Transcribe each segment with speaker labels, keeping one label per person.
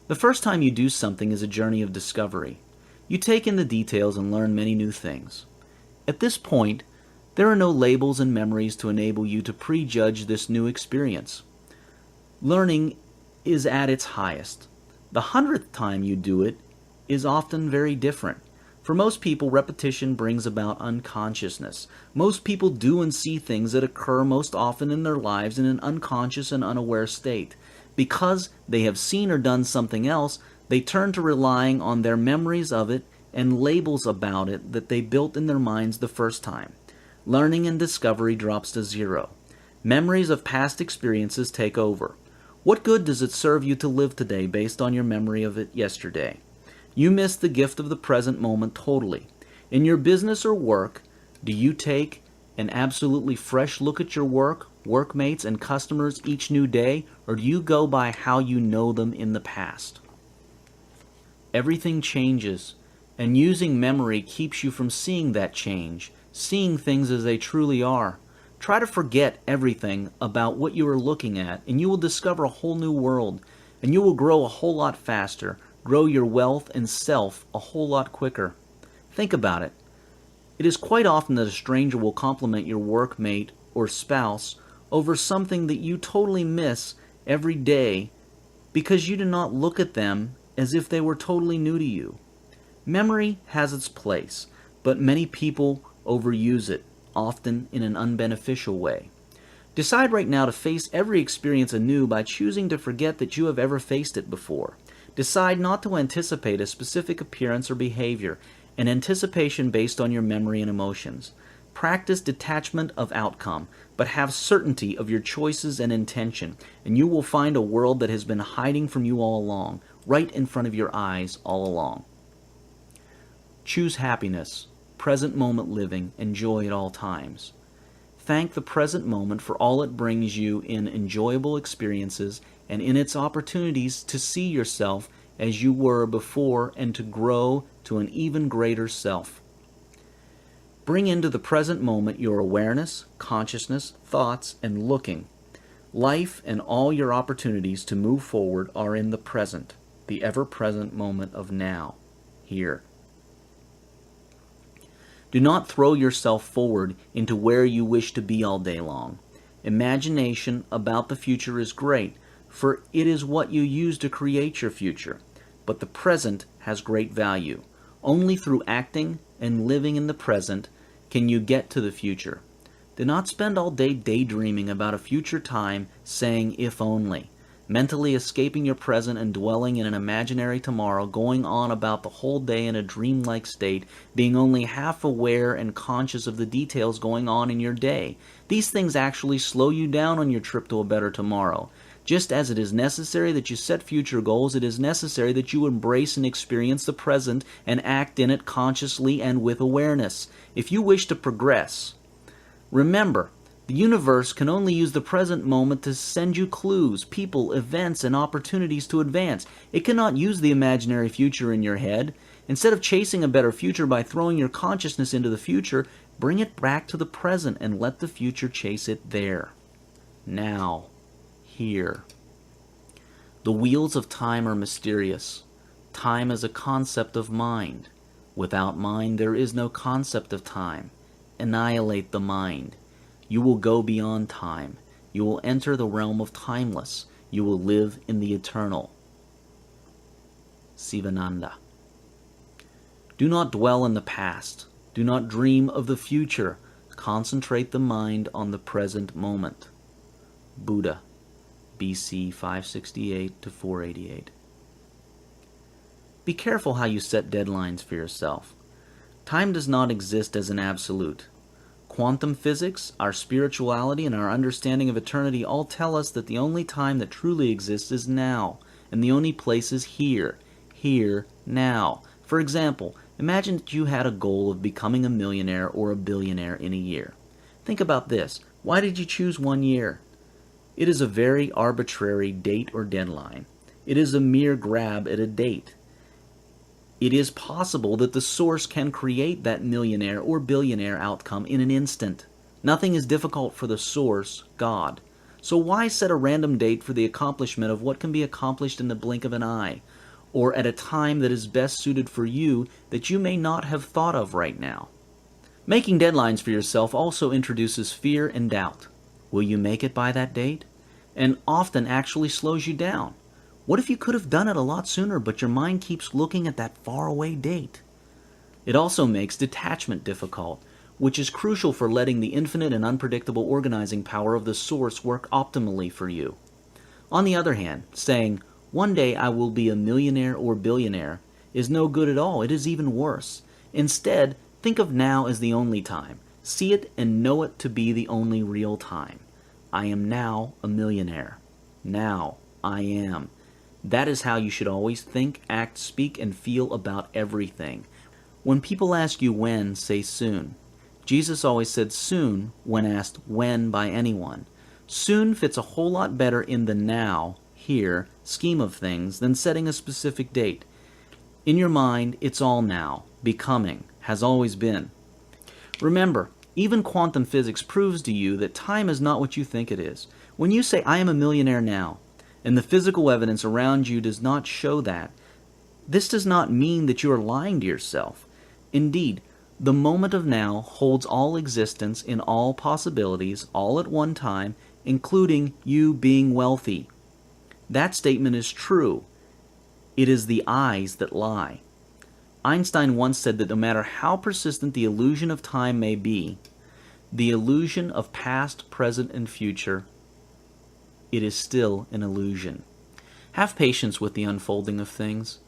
Speaker 1: The first time you do something is a journey of discovery. You take in the details and learn many new things. At this point, there are no labels and memories to enable you to prejudge this new experience. Learning is at its highest. The 100th time you do it is often very different. For most people, repetition brings about unconsciousness. Most people do and see things that occur most often in their lives in an unconscious and unaware state. Because they have seen or done something else, they turn to relying on their memories of it and labels about it that they built in their minds the first time. Learning and discovery drops to zero. Memories of past experiences take over. What good does it serve you to live today based on your memory of it yesterday? You miss the gift of the present moment totally. In your business or work, do you take an absolutely fresh look at your work, workmates, and customers each new day, or do you go by how you know them in the past? Everything changes, and using memory keeps you from seeing that change, seeing things as they truly are. Try to forget everything about what you are looking at, and you will discover a whole new world, and you will grow a whole lot faster, grow your wealth and self a whole lot quicker. Think about it. It is quite often that a stranger will compliment your workmate or spouse over something that you totally miss every day because you do not look at them as if they were totally new to you. Memory has its place, but many people overuse it, often in an unbeneficial way. Decide right now to face every experience anew by choosing to forget that you have ever faced it before. Decide not to anticipate a specific appearance or behavior, an anticipation based on your memory and emotions. Practice detachment of outcome, but have certainty of your choices and intention, and you will find a world that has been hiding from you all along, right in front of your eyes all along. Choose happiness, present moment living, and joy at all times. Thank the present moment for all it brings you in enjoyable experiences and in its opportunities to see yourself as you were before and to grow to an even greater self. Bring into the present moment your awareness, consciousness, thoughts, and looking. Life and all your opportunities to move forward are in the present, the ever-present moment of now, here. Do not throw yourself forward into where you wish to be all day long. Imagination about the future is great, for it is what you use to create your future. But the present has great value. Only through acting and living in the present can you get to the future. Do not spend all day daydreaming about a future time, saying if only, mentally escaping your present and dwelling in an imaginary tomorrow, going on about the whole day in a dreamlike state, being only half aware and conscious of the details going on in your day. These things actually slow you down on your trip to a better tomorrow. Just as it is necessary that you set future goals, it is necessary that you embrace and experience the present and act in it consciously and with awareness. If you wish to progress, remember, the universe can only use the present moment to send you clues, people, events, and opportunities to advance. It cannot use the imaginary future in your head. Instead of chasing a better future by throwing your consciousness into the future, bring it back to the present and let the future chase it there. Now. Here. The wheels of time are mysterious. Time is a concept of mind. Without mind, there is no concept of time. Annihilate the mind. You will go beyond time. You will enter the realm of timeless. You will live in the eternal. Sivananda. Do not dwell in the past. Do not dream of the future. Concentrate the mind on the present moment. Buddha. BC 568 to 488. Be careful how you set deadlines for yourself. Time does not exist as an absolute. Quantum physics, our spirituality, and our understanding of eternity all tell us that the only time that truly exists is now, and the only place is here, now. For example, imagine that you had a goal of becoming a millionaire or a billionaire in a year. Think about this. Why did you choose 1 year? It is a very arbitrary date or deadline. It is a mere grab at a date. It is possible that the source can create that millionaire or billionaire outcome in an instant. Nothing is difficult for the source, God. So why set a random date for the accomplishment of what can be accomplished in the blink of an eye? or at a time that is best suited for you that you may not have thought of right now. Making deadlines for yourself also introduces fear and doubt. Will you make it by that date? And often actually slows you down. What if you could have done it a lot sooner, but your mind keeps looking at that faraway date? It also makes detachment difficult, which is crucial for letting the infinite and unpredictable organizing power of the source work optimally for you. On the other hand, saying, "One day I will be a millionaire or billionaire," is no good at all. It is even worse. Instead, think of now as the only time. See it and know it to be the only real time. I am now a millionaire. Now I am. That is how you should always think, act, speak, and feel about everything. When people ask you when, say soon. Jesus always said soon when asked when by anyone. Soon fits a whole lot better in the now, here, scheme of things than setting a specific date. In your mind, it's all now, becoming, has always been. Remember, even quantum physics proves to you that time is not what you think it is. When you say, "I am a millionaire now," and the physical evidence around you does not show that, this does not mean that you are lying to yourself. Indeed, the moment of now holds all existence in all possibilities, all at one time, including you being wealthy. That statement is true. It is the eyes that lie. Einstein once said that no matter how persistent the illusion of time may be, the illusion of past, present, and future, it is still an illusion. Have patience with the unfolding of things.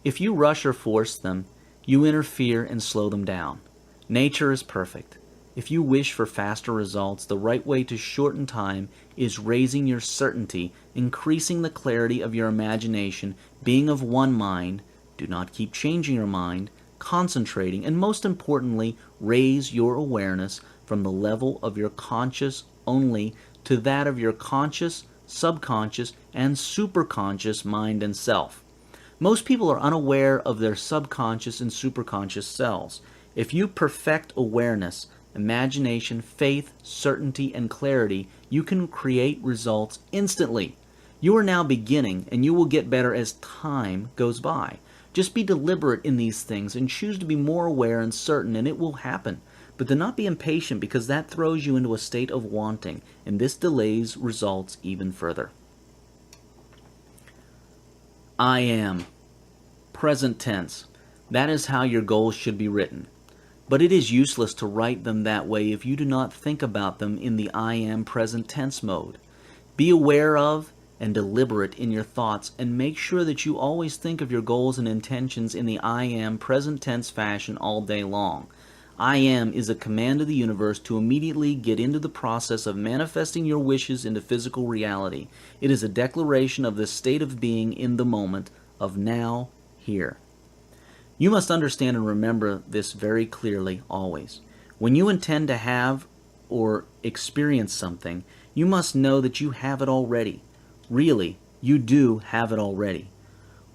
Speaker 1: If you rush or force them, you interfere and slow them down. Nature is perfect. If you wish for faster results, the right way to shorten time is raising your certainty, increasing the clarity of your imagination, being of one mind. Do not keep changing your mind, concentrating, and most importantly, raise your awareness from the level of your conscious only to that of your conscious, subconscious, and superconscious mind and self. Most people are unaware of their subconscious and superconscious selves. If you perfect awareness, imagination, faith, certainty, and clarity, you can create results instantly. You are now beginning, and you will get better as time goes by. Just be deliberate in these things and choose to be more aware and certain, and it will happen. But do not be impatient, because that throws you into a state of wanting, and this delays results even further. I am. Present tense. That is how your goals should be written. But it is useless to write them that way if you do not think about them in the I am present tense mode. Be aware of and deliberate in your thoughts, and make sure that you always think of your goals and intentions in the I am present tense fashion all day long. I am is a command of the universe to immediately get into the process of manifesting your wishes into physical reality. It is a declaration of the state of being in the moment, of now, here. You must understand and remember this very clearly always. When you intend to have or experience something, you must know that you have it already. Really, you do have it already.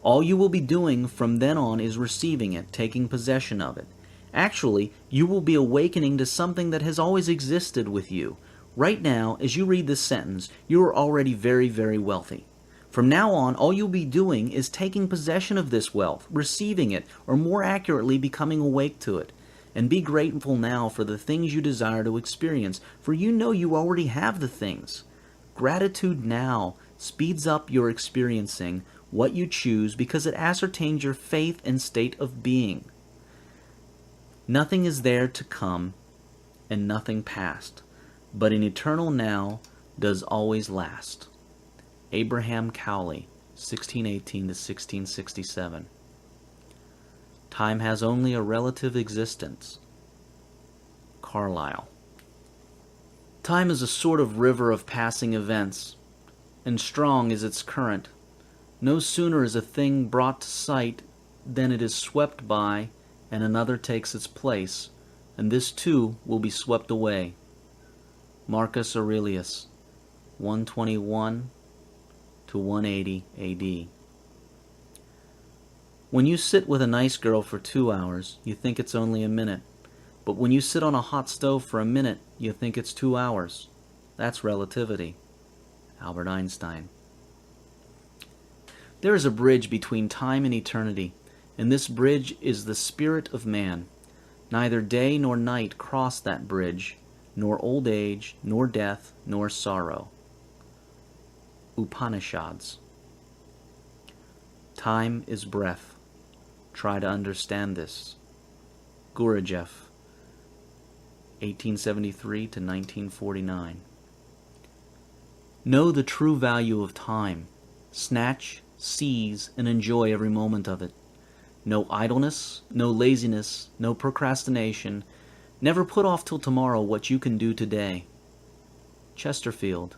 Speaker 1: All you will be doing from then on is receiving it, taking possession of it. Actually, you will be awakening to something that has always existed with you. Right now, as you read this sentence, you are already very, very wealthy. From now on, all you'll be doing is taking possession of this wealth, receiving it, or more accurately, becoming awake to it. And be grateful now for the things you desire to experience, for you know you already have the things. Gratitude now speeds up your experiencing what you choose because it ascertains your faith and state of being. Nothing is there to come, and nothing past, but an eternal now does always last. Abraham Cowley, 1618 to 1667. Time has only a relative existence. Carlyle. Time is a sort of river of passing events, and strong is its current. No sooner is a thing brought to sight than it is swept by, and another takes its place, and this too will be swept away. Marcus Aurelius, 121 to 180 AD. When you sit with a nice girl for 2 hours, you think it's only a minute. But when you sit on a hot stove for a minute, you think it's 2 hours. That's relativity. Albert Einstein. There is a bridge between time and eternity, and this bridge is the spirit of man. Neither day nor night cross that bridge, nor old age, nor death, nor sorrow. Upanishads. Time is breath. Try to understand this. Gurdjieff, 1873 to 1949. Know the true value of time. Snatch, seize, and enjoy every moment of it. No idleness, no laziness, no procrastination. Never put off till tomorrow what you can do today. Chesterfield,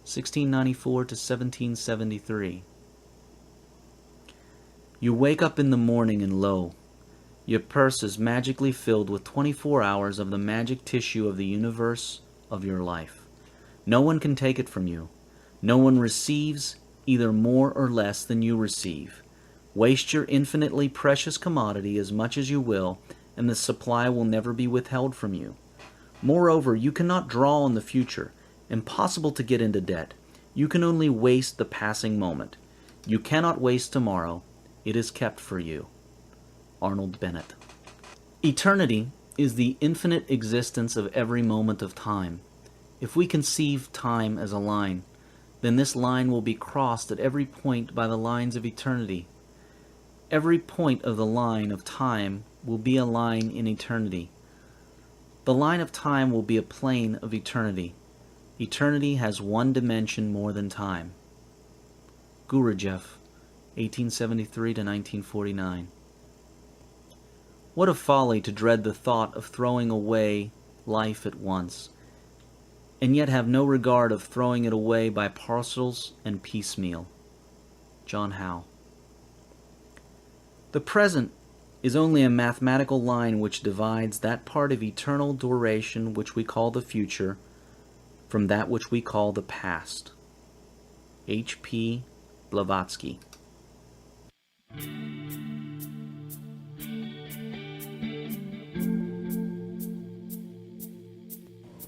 Speaker 1: 1694 to 1773. You wake up in the morning and lo, your purse is magically filled with 24 hours of the magic tissue of the universe of your life. No one can take it from you. No one receives either more or less than you receive. Waste your infinitely precious commodity as much as you will, and the supply will never be withheld from you. Moreover, you cannot draw on the future. Impossible to get into debt. You can only waste the passing moment. You cannot waste tomorrow. It is kept for you. Arnold Bennett. Eternity is the infinite existence of every moment of time. If we conceive time as a line, then this line will be crossed at every point by the lines of eternity. Every point of the line of time will be a line in eternity. The line of time will be a plane of eternity. Eternity has one dimension more than time. Gurdjieff, 1873 to 1949. What a folly to dread the thought of throwing away life at once, and yet have no regard of throwing it away by parcels and piecemeal. John Howe. The present is only a mathematical line which divides that part of eternal duration which we call the future from that which we call the past. H.P. Blavatsky.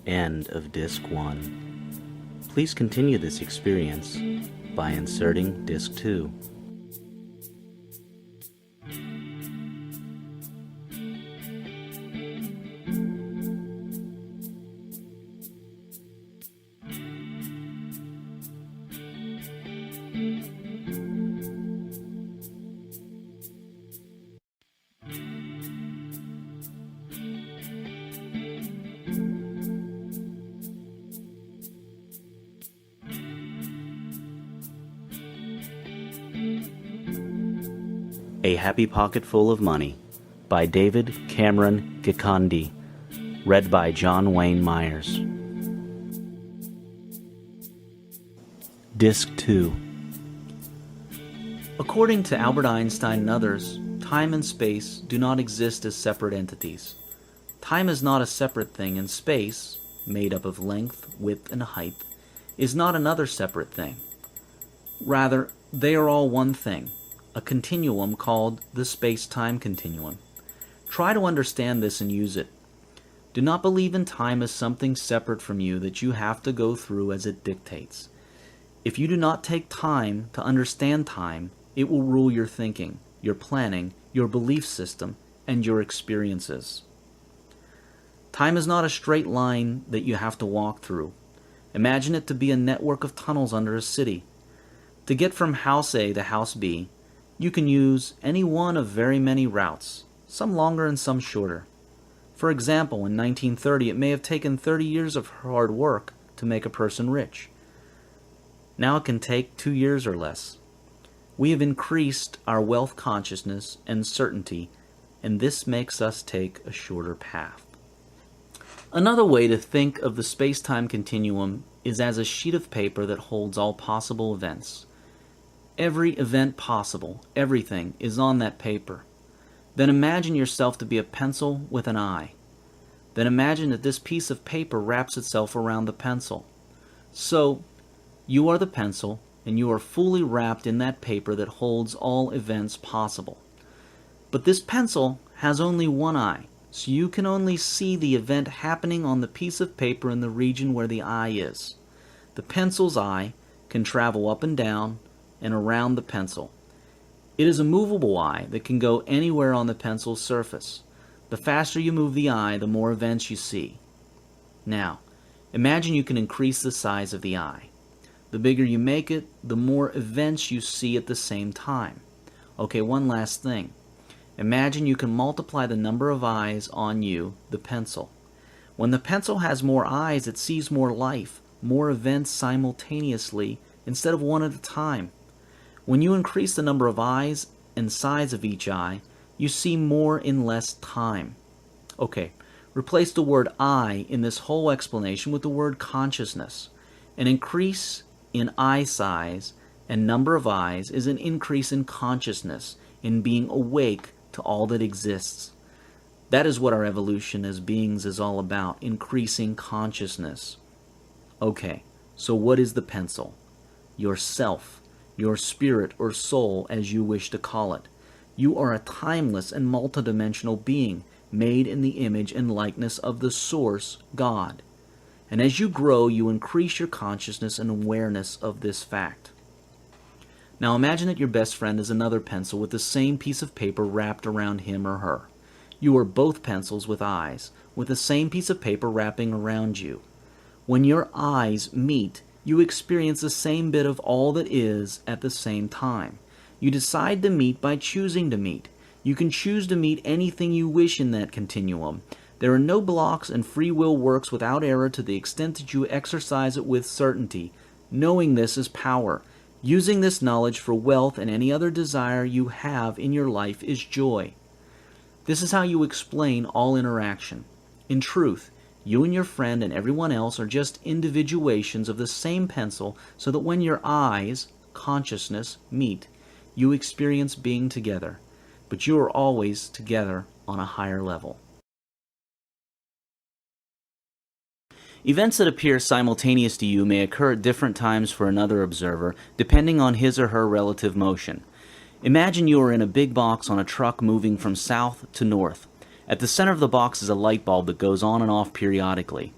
Speaker 1: End of Disc 1. Please continue this experience by inserting Disc 2. A Happy Pocket Full of Money by David Cameron Gikandi. Read by John Wayne Myers. Disc 2. According to Albert Einstein and others, time and space do not exist as separate entities. Time is not a separate thing, and space, made up of length, width, and height, is not another separate thing. Rather, they are all one thing, a continuum called the space-time continuum. Try to understand this and use it. Do not believe in time as something separate from you that you have to go through as it dictates. If you do not take time to understand time, it will rule your thinking, your planning, your belief system, and your experiences. Time is not a straight line that you have to walk through. Imagine it to be a network of tunnels under a city. To get from house A to house B, you can use any one of very many routes, some longer and some shorter. For example, in 1930, it may have taken 30 years of hard work to make a person rich. Now it can take 2 years or less. We have increased our wealth consciousness and certainty, and this makes us take a shorter path. Another way to think of the space-time continuum is as a sheet of paper that holds all possible events. Every event possible, everything, is on that paper. Then imagine yourself to be a pencil with an eye. Then imagine that this piece of paper wraps itself around the pencil. So, you are the pencil, and you are fully wrapped in that paper that holds all events possible. But this pencil has only one eye, so you can only see the event happening on the piece of paper in the region where the eye is. The pencil's eye can travel up and down and around the pencil, It is a movable eye that can go anywhere on the pencil's surface. The faster you move the eye, the more events you see. Now, imagine you can increase the size of the eye. The bigger you make it, the more events you see at the same time. Okay, one last thing. Imagine you can multiply the number of eyes on you, the pencil. When the pencil has more eyes, it sees more life, more events simultaneously instead of one at a time. When you increase the number of eyes and size of each eye, you see more in less time. Okay, replace the word I in this whole explanation with the word consciousness. An increase in eye size and number of eyes is an increase in consciousness, in being awake to all that exists. That is what our evolution as beings is all about, increasing consciousness. Okay, so what is the pencil? Yourself, your spirit or soul as you wish to call it. You are a timeless and multidimensional being, made in the image and likeness of the Source, God. And as you grow, you increase your consciousness and awareness of this fact. Now imagine that your best friend is another pencil with the same piece of paper wrapped around him or her. You are both pencils with eyes, with the same piece of paper wrapping around you. When your eyes meet, you experience the same bit of all that is at the same time. You decide to meet by choosing to meet. You can choose to meet anything you wish in that continuum. There are no blocks, and free will works without error to the extent that you exercise it with certainty. Knowing this is power. Using this knowledge for wealth and any other desire you have in your life is joy. This is how you explain all interaction. In truth, you and your friend and everyone else are just individuations of the same pencil, so that when your eyes, consciousness, meet, you experience being together. But you are always together on a higher level. Events that appear simultaneous to you may occur at different times for another observer, depending on his or her relative motion. Imagine you are in a big box on a truck moving from south to north. At the center of the box is a light bulb that goes on and off periodically.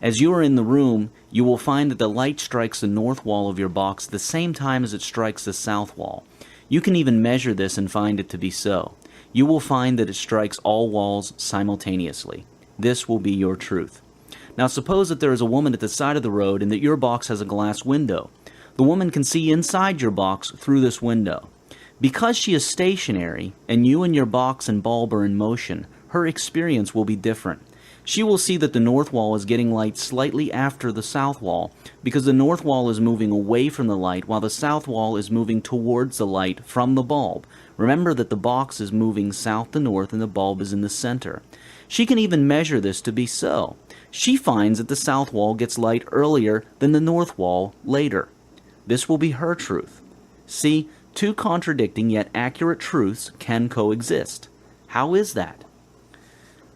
Speaker 1: As you are in the room, you will find that the light strikes the north wall of your box at the same time as it strikes the south wall. You can even measure this and find it to be so. You will find that it strikes all walls simultaneously. This will be your truth. Now suppose that there is a woman at the side of the road and that your box has a glass window. The woman can see inside your box through this window. Because she is stationary, and you and your box and bulb are in motion, her experience will be different. She will see that the north wall is getting light slightly after the south wall, because the north wall is moving away from the light while the south wall is moving towards the light from the bulb. Remember that the box is moving south to north and the bulb is in the center. She can even measure this to be so. She finds that the south wall gets light earlier than the north wall later. This will be her truth. See, two contradicting yet accurate truths can coexist. How is that?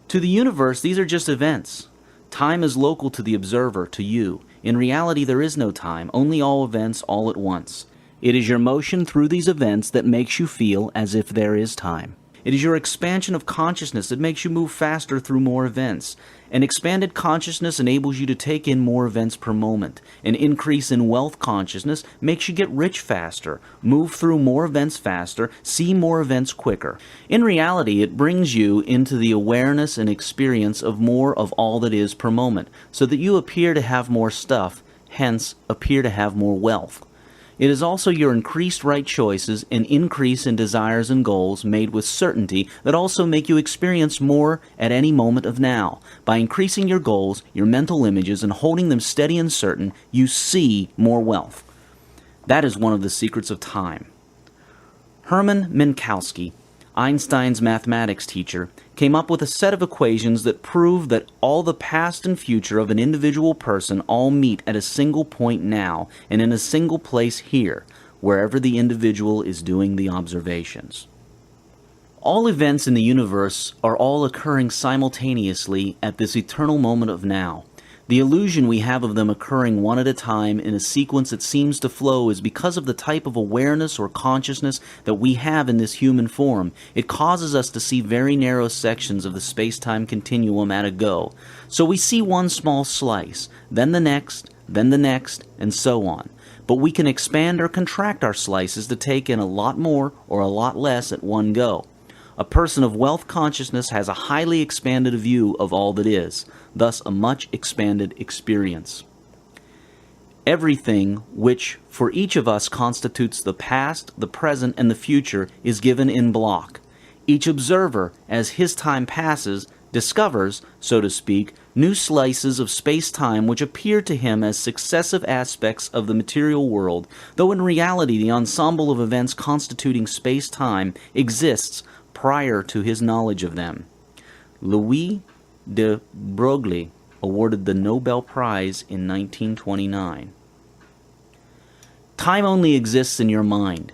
Speaker 1: To the universe, these are just events. Time is local to the observer, to you. In reality, there is no time, only all events all at once. It is your motion through these events that makes you feel as if there is time. It is your expansion of consciousness that makes you move faster through more events. An expanded consciousness enables you to take in more events per moment. An increase in wealth consciousness makes you get rich faster, move through more events faster, see more events quicker. In reality, it brings you into the awareness and experience of more of all that is per moment, so that you appear to have more stuff, hence appear to have more wealth. It is also your increased right choices and increase in desires and goals made with certainty that also make you experience more at any moment of now. By increasing your goals, your mental images, and holding them steady and certain, you see more wealth. That is one of the secrets of time. Hermann Minkowski, Einstein's mathematics teacher, came up with a set of equations that prove that all the past and future of an individual person all meet at a single point now and in a single place here, wherever the individual is doing the observations. All events in the universe are all occurring simultaneously at this eternal moment of now. The illusion we have of them occurring one at a time in a sequence that seems to flow is because of the type of awareness or consciousness that we have in this human form. It causes us to see very narrow sections of the space-time continuum at a go. So we see one small slice, then the next, then the next, and so on. But we can expand or contract our slices to take in a lot more or a lot less at one go. A person of wealth consciousness has a highly expanded view of all that is, thus a much expanded experience. Everything which for each of us constitutes the past, the present, and the future is given in block. Each observer, as his time passes, discovers, so to speak, new slices of space-time which appear to him as successive aspects of the material world, though in reality the ensemble of events constituting space-time exists prior to his knowledge of them. Louis de Broglie, awarded the Nobel Prize in 1929. Time only exists in your mind.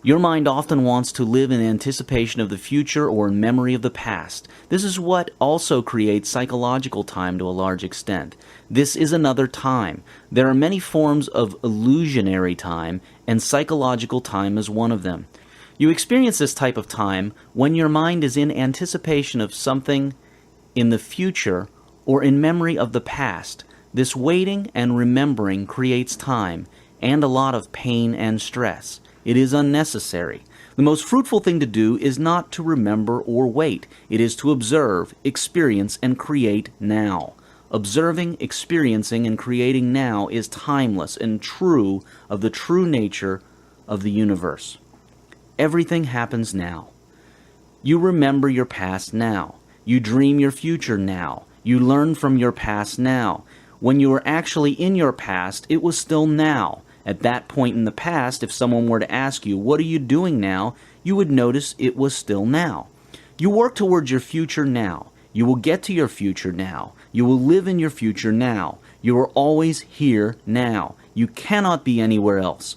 Speaker 1: Your mind often wants to live in anticipation of the future or in memory of the past. This is what also creates psychological time to a large extent. This is another time. There are many forms of illusionary time, and psychological time is one of them. You experience this type of time when your mind is in anticipation of something in the future or in memory of the past. This waiting and remembering creates time and a lot of pain and stress. It is unnecessary. The most fruitful thing to do is not to remember or wait. It is to observe, experience, and create now. Observing, experiencing, and creating now is timeless and true of the true nature of the universe. Everything happens now. You remember your past now. You dream your future now. You learn from your past now. When you were actually in your past, it was still now. At that point in the past, if someone were to ask you, "What are you doing now?" you would notice it was still now. You work towards your future now. You will get to your future now. You will live in your future now. You are always here now. You cannot be anywhere else.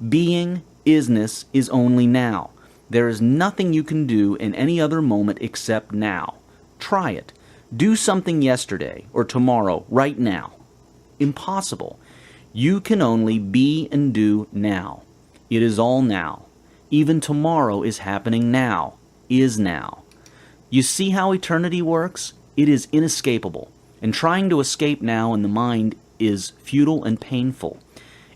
Speaker 1: Being, isness, is only now. There is nothing you can do in any other moment except now. Try it. Do something yesterday or tomorrow, right now. Impossible. You can only be and do now. It is all now. Even tomorrow is happening now, is now. You see how eternity works? It is inescapable, and trying to escape now in the mind is futile and painful.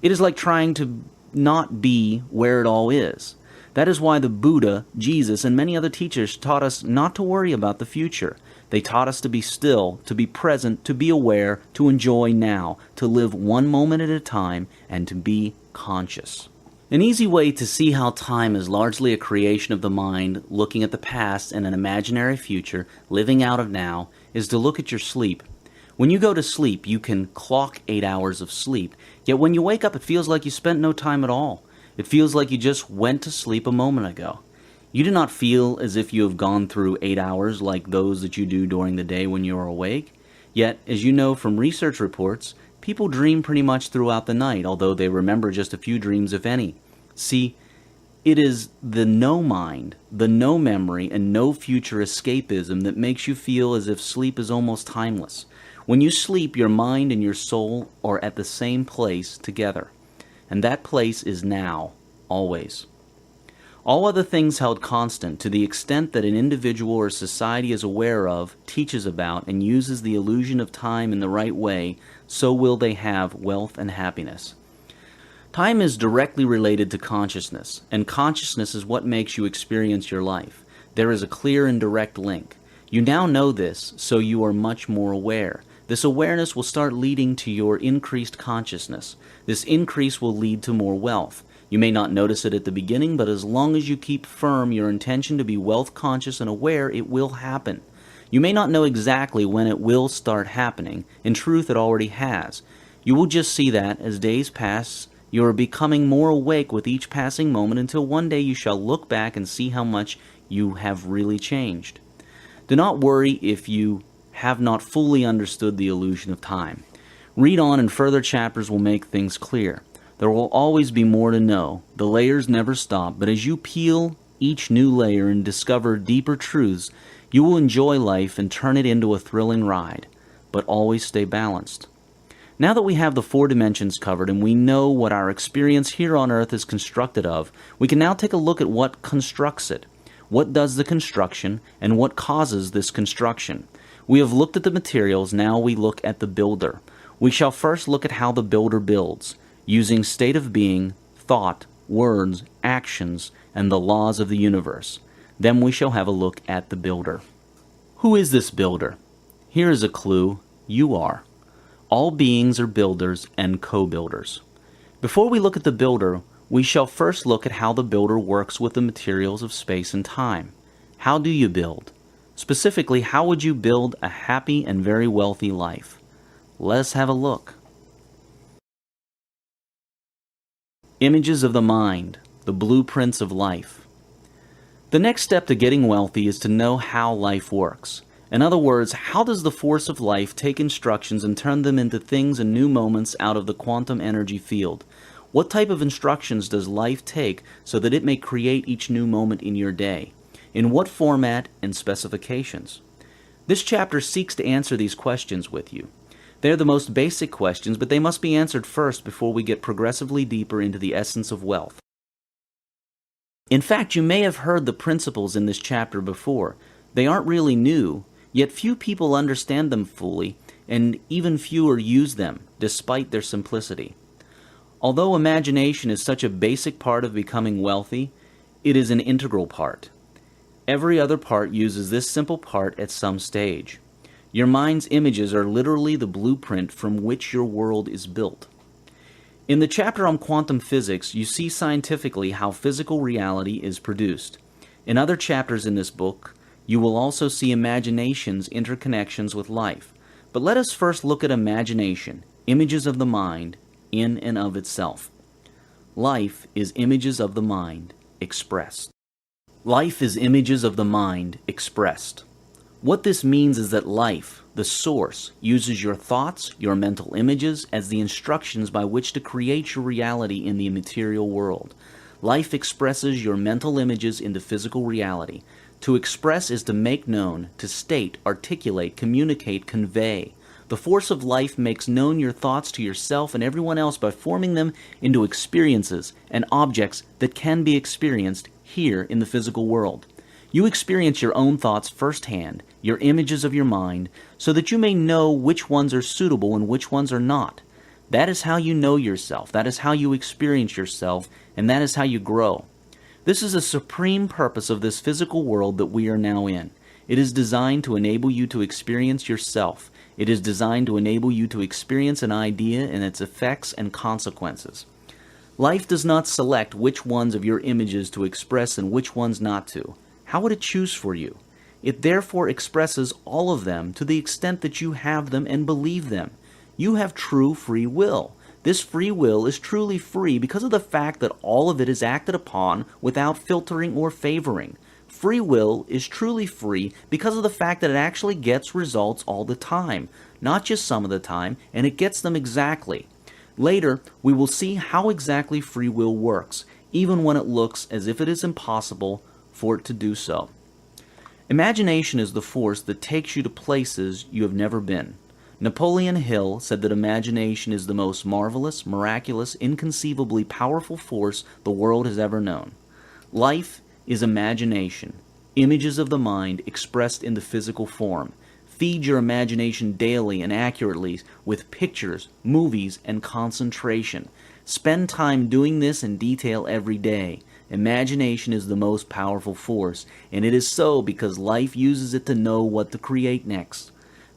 Speaker 1: It is like trying to not be where it all is. That is why the Buddha, Jesus, and many other teachers taught us not to worry about the future. They taught us to be still, to be present, to be aware, to enjoy now, to live one moment at a time, and to be conscious. An easy way to see how time is largely a creation of the mind, looking at the past and an imaginary future, living out of now, is to look at your sleep. When you go to sleep, you can clock 8 hours of sleep, yet when you wake up, it feels like you spent no time at all. It feels like you just went to sleep a moment ago. You do not feel as if you have gone through 8 hours like those that you do during the day when you are awake. Yet, as you know from research reports, people dream pretty much throughout the night, although they remember just a few dreams, if any. See, it is the no mind, the no memory, and no future escapism that makes you feel as if sleep is almost timeless. When you sleep, your mind and your soul are at the same place together. And that place is now, always. All other things held constant, to the extent that an individual or society is aware of, teaches about, and uses the illusion of time in the right way, so will they have wealth and happiness. Time is directly related to consciousness, and consciousness is what makes you experience your life. There is a clear and direct link. You now know this, so you are much more aware. This awareness will start leading to your increased consciousness. This increase will lead to more wealth. You may not notice it at the beginning, but as long as you keep firm your intention to be wealth conscious and aware, it will happen. You may not know exactly when it will start happening. In truth, it already has. You will just see that, as days pass, you are becoming more awake with each passing moment until one day you shall look back and see how much you have really changed. Do not worry if you have not fully understood the illusion of time. Read on, and further chapters will make things clear. There will always be more to know. The layers never stop, but as you peel each new layer and discover deeper truths, you will enjoy life and turn it into a thrilling ride, but always stay balanced. Now that we have the 4 dimensions covered and we know what our experience here on Earth is constructed of, we can now take a look at what constructs it. What does the construction, and what causes this construction? We have looked at the materials, now we look at the builder. We shall first look at how the builder builds, using state of being, thought, words, actions, and the laws of the universe. Then we shall have a look at the builder. Who is this builder? Here is a clue. You are. All beings are builders and co-builders. Before we look at the builder, we shall first look at how the builder works with the materials of space and time. How do you build? Specifically, how would you build a happy and very wealthy life? Let's have a look. Images of the mind, the blueprints of life. The next step to getting wealthy is to know how life works. In other words, how does the force of life take instructions and turn them into things and new moments out of the quantum energy field? What type of instructions does life take so that it may create each new moment in your day? In what format and specifications? This chapter seeks to answer these questions with you. They are the most basic questions, but they must be answered first before we get progressively deeper into the essence of wealth. In fact, you may have heard the principles in this chapter before. They aren't really new, yet few people understand them fully, and even fewer use them, despite their simplicity. Although imagination is such a basic part of becoming wealthy, it is an integral part. Every other part uses this simple part at some stage. Your mind's images are literally the blueprint from which your world is built. In the chapter on quantum physics, you see scientifically how physical reality is produced. In other chapters in this book, you will also see imagination's interconnections with life. But let us first look at imagination, images of the mind, in and of itself. Life is images of the mind expressed. Life is images of the mind expressed. What this means is that life, the source, uses your thoughts, your mental images, as the instructions by which to create your reality in the material world. Life expresses your mental images into physical reality. To express is to make known, to state, articulate, communicate, convey. The force of life makes known your thoughts to yourself and everyone else by forming them into experiences and objects that can be experienced here in the physical world. You experience your own thoughts firsthand, your images of your mind, so that you may know which ones are suitable and which ones are not. That is how you know yourself, that is how you experience yourself, and that is how you grow. This is a supreme purpose of this physical world that we are now in. It is designed to enable you to experience yourself. It is designed to enable you to experience an idea and its effects and consequences. Life does not select which ones of your images to express and which ones not to. How would it choose for you? It therefore expresses all of them to the extent that you have them and believe them. You have true free will. This free will is truly free because of the fact that all of it is acted upon without filtering or favoring. Free will is truly free because of the fact that it actually gets results all the time, not just some of the time, and it gets them exactly. Later, we will see how exactly free will works, even when it looks as if it is impossible for it to do so. Imagination is the force that takes you to places you have never been. Napoleon Hill said that imagination is the most marvelous, miraculous, inconceivably powerful force the world has ever known. Life is imagination, images of the mind expressed in the physical form. Feed your imagination daily and accurately with pictures, movies, and concentration. Spend time doing this in detail every day. Imagination is the most powerful force, and it is so because life uses it to know what to create next.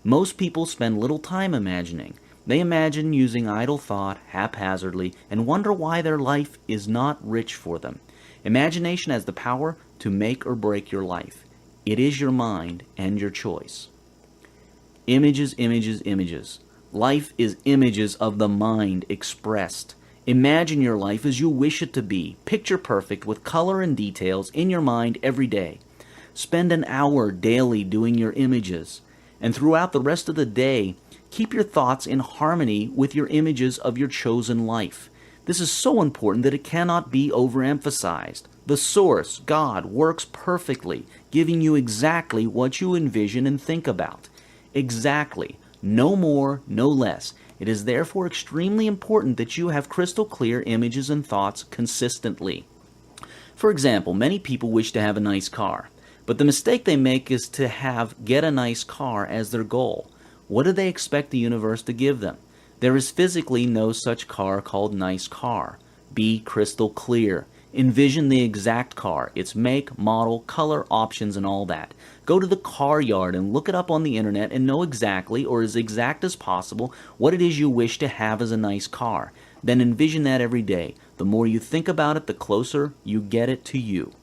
Speaker 1: Most people spend little time imagining. They imagine using idle thought haphazardly and wonder why their life is not rich for them. Imagination has the power to make or break your life. It is your mind and your choice. Images, images, images. Life is images of the mind expressed. Imagine your life as you wish it to be, picture perfect with color and details in your mind every day. Spend an hour daily doing your images, and throughout the rest of the day, keep your thoughts in harmony with your images of your chosen life. This is so important that it cannot be overemphasized. The source, God, works perfectly, giving you exactly what you envision and think about. Exactly. No more, no less. It is therefore extremely important that you have crystal clear images and thoughts consistently. For example, many people wish to have a nice car, but the mistake they make is to get a nice car as their goal. What do they expect the universe to give them? There is physically no such car called nice car. Be crystal clear. Envision the exact car, its make, model, color, options, and all that. Go to the car yard and look it up on the internet and know exactly, or as exact as possible, what it is you wish to have as a nice car. Then envision that every day. The more you think about it, the closer you get it to you.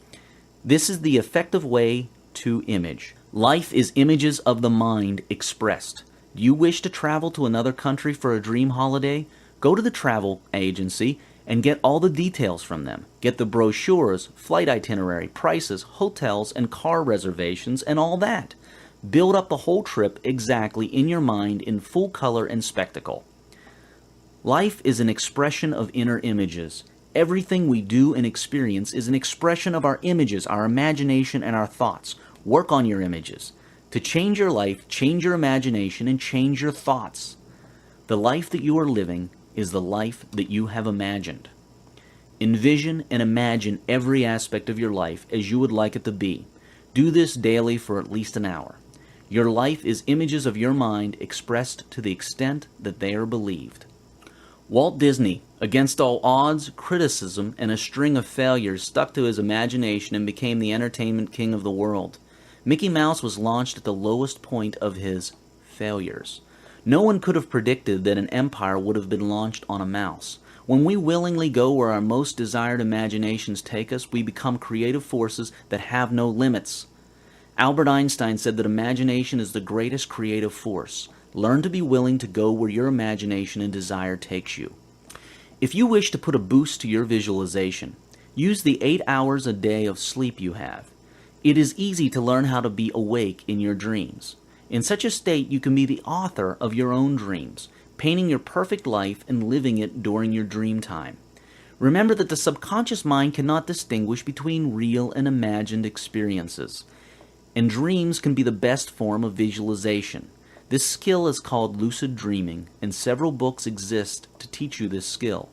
Speaker 1: This is the effective way to image. Life is images of the mind expressed. Do you wish to travel to another country for a dream holiday? Go to the travel agency and get all the details from them. Get the brochures, flight itinerary, prices, hotels, and car reservations, and all that. Build up the whole trip exactly in your mind in full color and spectacle. Life is an expression of inner images. Everything we do and experience is an expression of our images, our imagination, and our thoughts. Work on your images. To change your life, change your imagination, and change your thoughts. The life that you are living is the life that you have imagined. Envision and imagine every aspect of your life as you would like it to be. Do this daily for at least an hour. Your life is images of your mind expressed to the extent that they are believed. Walt Disney, against all odds, criticism, and a string of failures, stuck to his imagination and became the entertainment king of the world. Mickey Mouse was launched at the lowest point of his failures. No one could have predicted that an empire would have been launched on a mouse. When we willingly go where our most desired imaginations take us, we become creative forces that have no limits. Albert Einstein said that imagination is the greatest creative force. Learn to be willing to go where your imagination and desire takes you. If you wish to put a boost to your visualization, use the 8 hours a day of sleep you have. It is easy to learn how to be awake in your dreams. In such a state, you can be the author of your own dreams, painting your perfect life and living it during your dream time. Remember that the subconscious mind cannot distinguish between real and imagined experiences, and dreams can be the best form of visualization. This skill is called lucid dreaming, and several books exist to teach you this skill.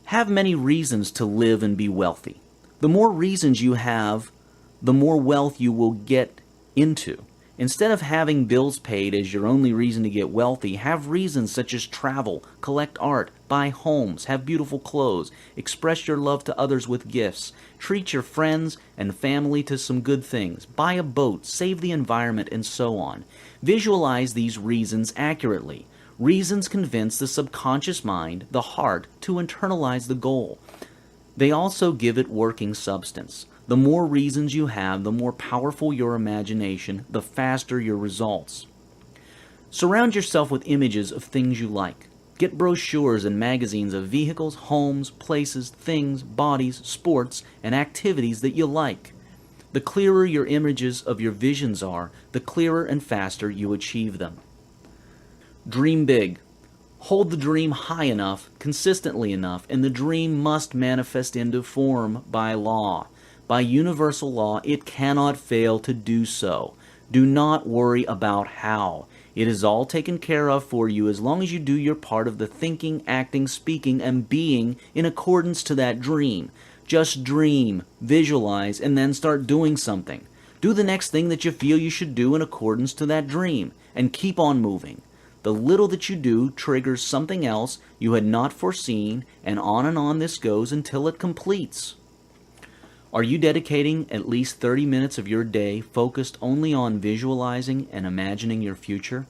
Speaker 1: Have many reasons to live and be wealthy. The more reasons you have, the more wealth you will get into. Instead of having bills paid as your only reason to get wealthy, have reasons such as travel, collect art, buy homes, have beautiful clothes, express your love to others with gifts, treat your friends and family to some good things, buy a boat, save the environment, and so on. Visualize these reasons accurately. Reasons convince the subconscious mind, the heart, to internalize the goal. They also give it working substance. The more reasons you have, the more powerful your imagination, the faster your results. Surround yourself with images of things you like. Get brochures and magazines of vehicles, homes, places, things, bodies, sports, and activities that you like. The clearer your images of your visions are, the clearer and faster you achieve them. Dream big. Hold the dream high enough, consistently enough, and the dream must manifest into form by law. By universal law, it cannot fail to do so. Do not worry about how. It is all taken care of for you as long as you do your part of the thinking, acting, speaking, and being in accordance to that dream. Just dream, visualize, and then start doing something. Do the next thing that you feel you should do in accordance to that dream, and keep on moving. The little that you do triggers something else you had not foreseen, and on this goes until it completes. Are you dedicating at least 30 minutes of your day focused only on visualizing and imagining your future?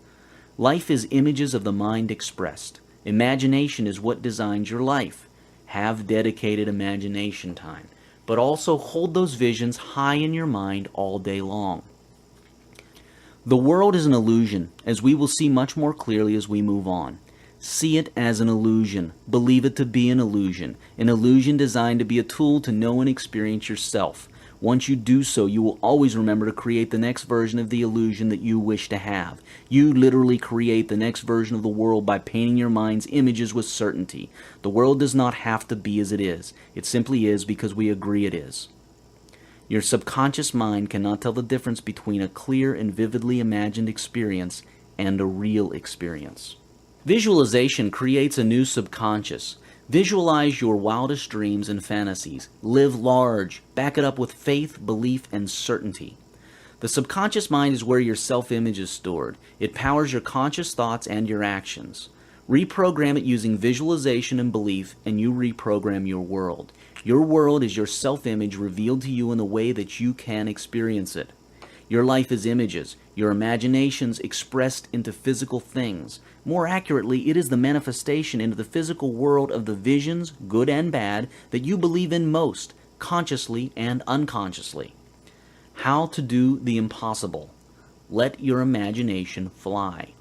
Speaker 1: Life is images of the mind expressed. Imagination is what designs your life. Have dedicated imagination time, but also hold those visions high in your mind all day long. The world is an illusion, as we will see much more clearly as we move on. See it as an illusion. Believe it to be an illusion designed to be a tool to know and experience yourself. Once you do so, you will always remember to create the next version of the illusion that you wish to have. You literally create the next version of the world by painting your mind's images with certainty. The world does not have to be as it is. It simply is because we agree it is. Your subconscious mind cannot tell the difference between a clear and vividly imagined experience and a real experience. Visualization creates a new subconscious. Visualize your wildest dreams and fantasies. Live large. Back it up with faith, belief, and certainty. The subconscious mind is where your self-image is stored. It powers your conscious thoughts and your actions. Reprogram it using visualization and belief, and you reprogram your world. Your world is your self-image revealed to you in the way that you can experience it. Your life is images, your imaginations expressed into physical things. More accurately, it is the manifestation into the physical world of the visions, good and bad, that you believe in most, consciously and unconsciously. How to do the impossible. Let your imagination fly.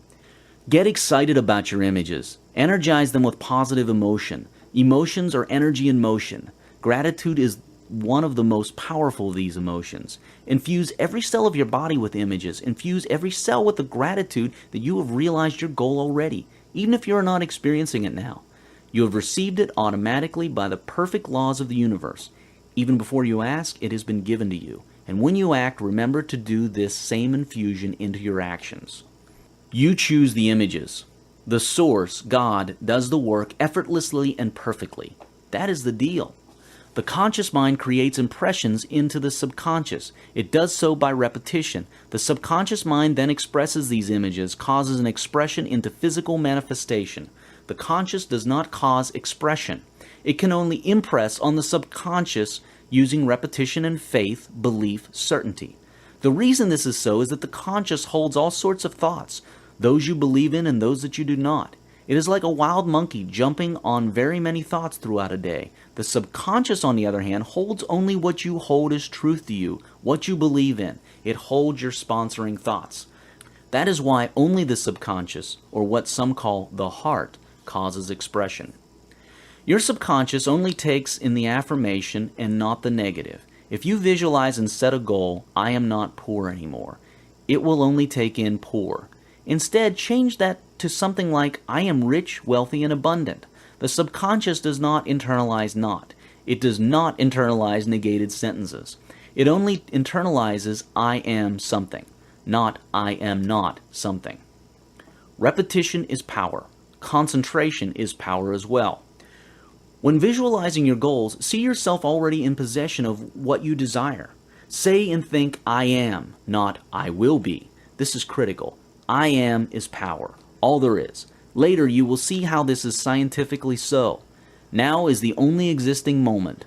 Speaker 1: Get excited about your images. Energize them with positive emotion. Emotions are energy in motion. Gratitude is one of the most powerful of these emotions. Infuse every cell of your body with images. Infuse every cell with the gratitude that you have realized your goal already, even if you are not experiencing it now. You have received it automatically by the perfect laws of the universe. Even before you ask, it has been given to you. And when you act, remember to do this same infusion into your actions. You choose the images. The source, God, does the work effortlessly and perfectly. That is the deal. The conscious mind creates impressions into the subconscious. It does so by repetition. The subconscious mind then expresses these images, causes an expression into physical manifestation. The conscious does not cause expression. It can only impress on the subconscious using repetition and faith, belief, certainty. The reason this is so is that the conscious holds all sorts of thoughts, those you believe in and those that you do not. It is like a wild monkey jumping on very many thoughts throughout a day. The subconscious, on the other hand, holds only what you hold as truth to you, what you believe in. It holds your sponsoring thoughts. That is why only the subconscious, or what some call the heart, causes expression. Your subconscious only takes in the affirmation and not the negative. If you visualize and set a goal, I am not poor anymore, it will only take in poor. Instead, change that to something like, I am rich, wealthy, and abundant. The subconscious does not internalize not. It does not internalize negated sentences. It only internalizes, I am something, not I am not something. Repetition is power. Concentration is power as well. When visualizing your goals, see yourself already in possession of what you desire. Say and think, I am, not I will be. This is critical. I am is power, all there is. Later you will see how this is scientifically so. Now is the only existing moment,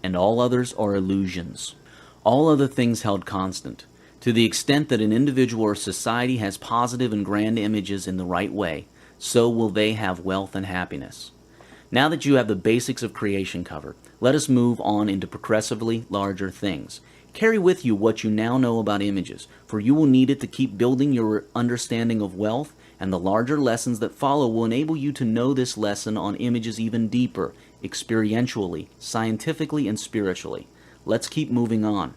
Speaker 1: and all others are illusions. All other things held constant. To the extent that an individual or society has positive and grand images in the right way, so will they have wealth and happiness. Now that you have the basics of creation covered, let us move on into progressively larger things. Carry with you what you now know about images, for you will need it to keep building your understanding of wealth, and the larger lessons that follow will enable you to know this lesson on images even deeper, experientially, scientifically, and spiritually. Let's keep moving on.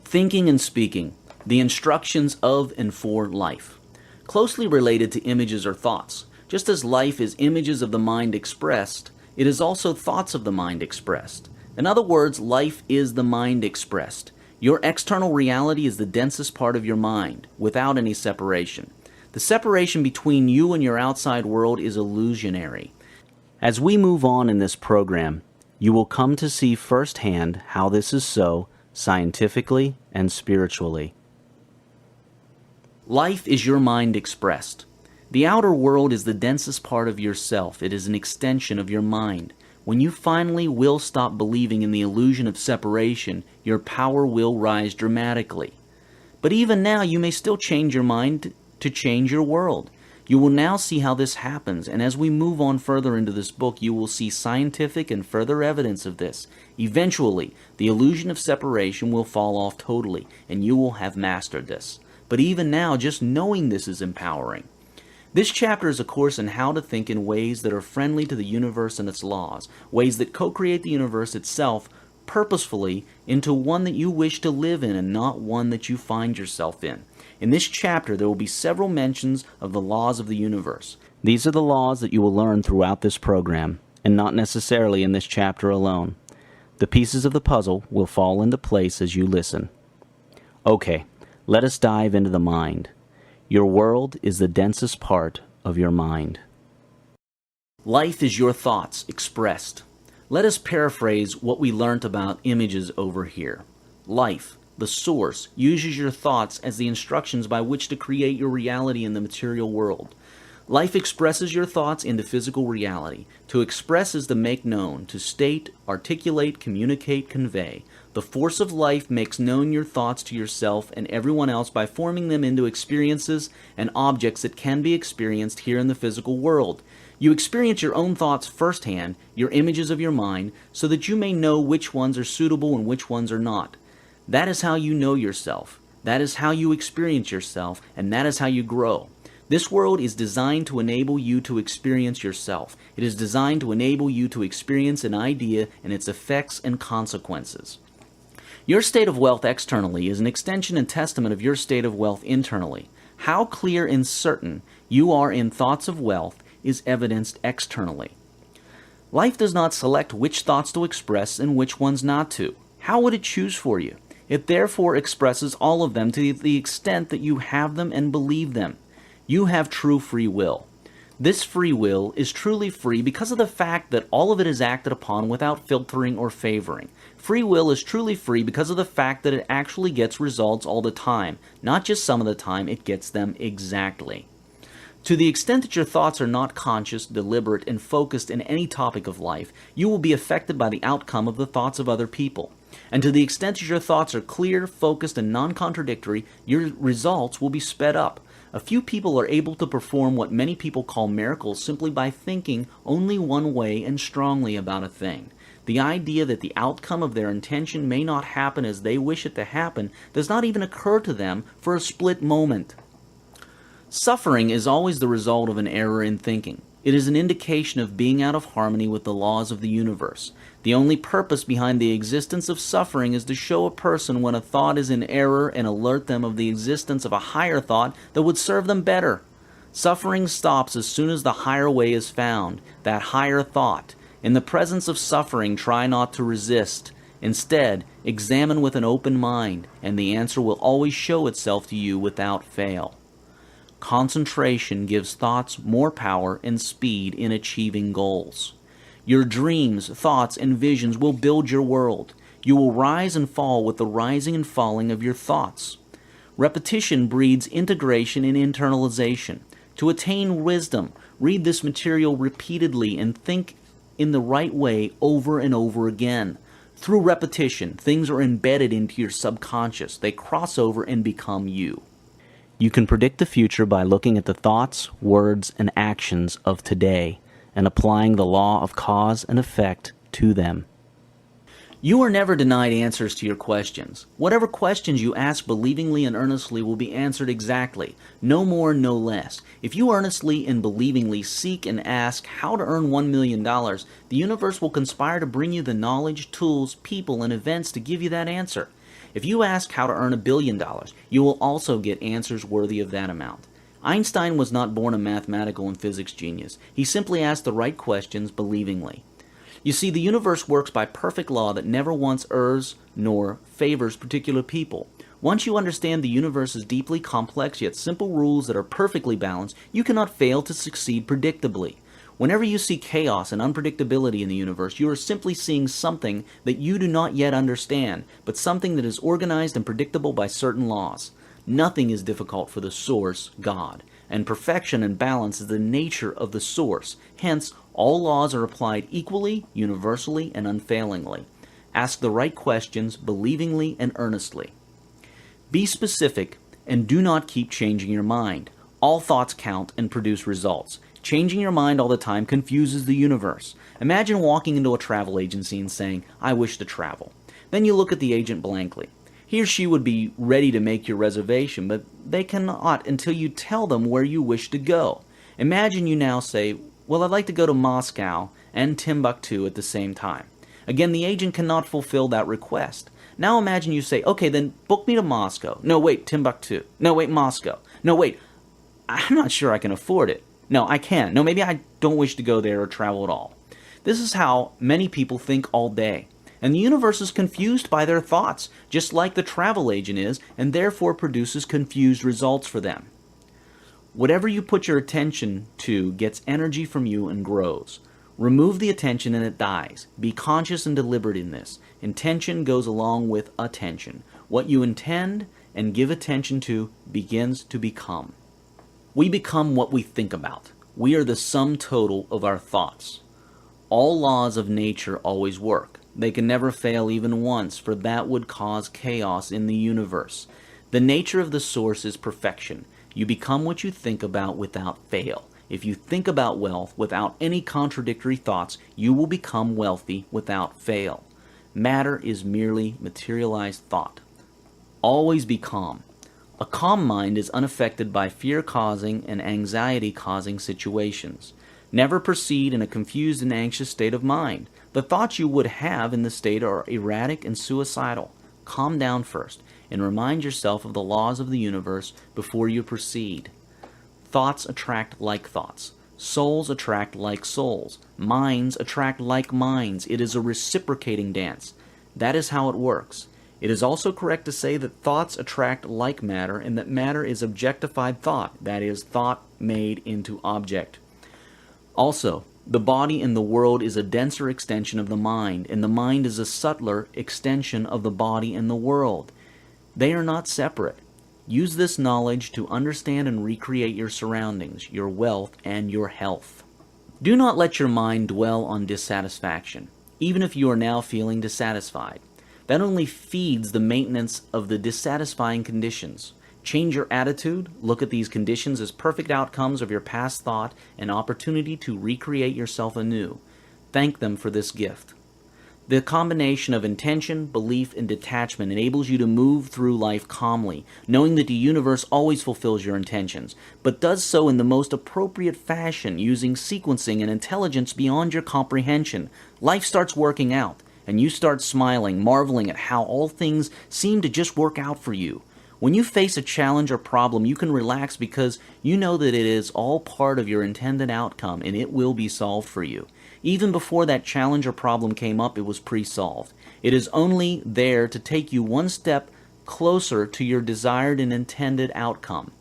Speaker 1: Thinking and speaking, the instructions of and for life. Closely related to images or thoughts. Just as life is images of the mind expressed, it is also thoughts of the mind expressed. In other words, life is the mind expressed. Your external reality is the densest part of your mind, without any separation. The separation between you and your outside world is illusionary. As we move on in this program, you will come to see firsthand how this is so, scientifically and spiritually. Life is your mind expressed. The outer world is the densest part of yourself. It is an extension of your mind. When you finally will stop believing in the illusion of separation, your power will rise dramatically. But even now, you may still change your mind to change your world. You will now see how this happens, and as we move on further into this book, you will see scientific and further evidence of this. Eventually, the illusion of separation will fall off totally, and you will have mastered this. But even now, just knowing this is empowering. This chapter is a course in how to think in ways that are friendly to the universe and its laws, ways that co-create the universe itself purposefully into one that you wish to live in and not one that you find yourself in. In this chapter, there will be several mentions of the laws of the universe. These are the laws that you will learn throughout this program, and not necessarily in this chapter alone. The pieces of the puzzle will fall into place as you listen. Okay, let us dive into the mind. Your world is the densest part of your mind. Life is your thoughts expressed. Let us paraphrase what we learnt about images over here. Life, the source, uses your thoughts as the instructions by which to create your reality in the material world. Life expresses your thoughts into physical reality. To express is to make known, to state, articulate, communicate, convey. The force of life makes known your thoughts to yourself and everyone else by forming them into experiences and objects that can be experienced here in the physical world. You experience your own thoughts firsthand, your images of your mind, so that you may know which ones are suitable and which ones are not. That is how you know yourself. That is how you experience yourself, and that is how you grow. This world is designed to enable you to experience yourself. It is designed to enable you to experience an idea and its effects and consequences. Your state of wealth externally is an extension and testament of your state of wealth internally. How clear and certain you are in thoughts of wealth is evidenced externally. Life does not select which thoughts to express and which ones not to. How would it choose for you? It therefore expresses all of them to the extent that you have them and believe them. You have true free will. This free will is truly free because of the fact that all of it is acted upon without filtering or favoring. Free will is truly free because of the fact that it actually gets results all the time. Not just some of the time, it gets them exactly. To the extent that your thoughts are not conscious, deliberate, and focused in any topic of life, you will be affected by the outcome of the thoughts of other people. And to the extent that your thoughts are clear, focused, and non-contradictory, your results will be sped up. A few people are able to perform what many people call miracles simply by thinking only one way and strongly about a thing. The idea that the outcome of their intention may not happen as they wish it to happen does not even occur to them for a split moment. Suffering is always the result of an error in thinking. It is an indication of being out of harmony with the laws of the universe. The only purpose behind the existence of suffering is to show a person when a thought is in error and alert them of the existence of a higher thought that would serve them better. Suffering stops as soon as the higher way is found, that higher thought. In the presence of suffering, try not to resist. Instead, examine with an open mind, and the answer will always show itself to you without fail. Concentration gives thoughts more power and speed in achieving goals. Your dreams, thoughts, and visions will build your world. You will rise and fall with the rising and falling of your thoughts. Repetition breeds integration and internalization. To attain wisdom, read this material repeatedly and think in the right way over and over again. Through repetition, things are embedded into your subconscious. They cross over and become you. You can predict the future by looking at the thoughts, words, and actions of today and applying the law of cause and effect to them. You are never denied answers to your questions. Whatever questions you ask believingly and earnestly will be answered exactly, no more, no less. If you earnestly and believingly seek and ask how to earn $1 million, the universe will conspire to bring you the knowledge, tools, people, and events to give you that answer. If you ask how to earn $1 billion, you will also get answers worthy of that amount. Einstein was not born a mathematical and physics genius. He simply asked the right questions believingly. You see, the universe works by perfect law that never once errs nor favors particular people. Once you understand the universe's deeply complex yet simple rules that are perfectly balanced, you cannot fail to succeed predictably. Whenever you see chaos and unpredictability in the universe, you are simply seeing something that you do not yet understand, but something that is organized and predictable by certain laws. Nothing is difficult for the source, God, and perfection and balance is the nature of the source. Hence, all laws are applied equally, universally, and unfailingly. Ask the right questions believingly and earnestly. Be specific and do not keep changing your mind. All thoughts count and produce results. Changing your mind all the time confuses the universe. Imagine walking into a travel agency and saying, "I wish to travel." Then you look at the agent blankly. He or she would be ready to make your reservation, but they cannot until you tell them where you wish to go. Imagine you now say, "Well, I'd like to go to Moscow and Timbuktu at the same time." Again, the agent cannot fulfill that request. Now imagine you say, "Okay, then book me to Moscow." "No, wait, Timbuktu." "No, wait, Moscow." "No, wait, I'm not sure I can afford it." "No, I can." "No, maybe I don't wish to go there or travel at all." This is how many people think all day. And the universe is confused by their thoughts, just like the travel agent is, and therefore produces confused results for them. Whatever you put your attention to gets energy from you and grows. Remove the attention and it dies. Be conscious and deliberate in this. Intention goes along with attention. What you intend and give attention to begins to become. We become what we think about. We are the sum total of our thoughts. All laws of nature always work. They can never fail even once, for that would cause chaos in the universe. The nature of the source is perfection. You become what you think about without fail. If you think about wealth without any contradictory thoughts, you will become wealthy without fail. Matter is merely materialized thought. Always be calm. A calm mind is unaffected by fear-causing and anxiety-causing situations. Never proceed in a confused and anxious state of mind. The thoughts you would have in the state are erratic and suicidal. Calm down first and remind yourself of the laws of the universe before you proceed. Thoughts attract like thoughts. Souls attract like souls. Minds attract like minds. It is a reciprocating dance. That is how it works. It is also correct to say that thoughts attract like matter and that matter is objectified thought, that is, thought made into object. Also, the body in the world is a denser extension of the mind, and the mind is a subtler extension of the body in the world. They are not separate. Use this knowledge to understand and recreate your surroundings, your wealth, and your health. Do not let your mind dwell on dissatisfaction, even if you are now feeling dissatisfied. That only feeds the maintenance of the dissatisfying conditions. Change your attitude, look at these conditions as perfect outcomes of your past thought, an opportunity to recreate yourself anew. Thank them for this gift. The combination of intention, belief, and detachment enables you to move through life calmly, knowing that the universe always fulfills your intentions, but does so in the most appropriate fashion, using sequencing and intelligence beyond your comprehension. Life starts working out, and you start smiling, marveling at how all things seem to just work out for you. When you face a challenge or problem, you can relax because you know that it is all part of your intended outcome and it will be solved for you. Even before that challenge or problem came up, it was pre-solved. It is only there to take you one step closer to your desired and intended outcome.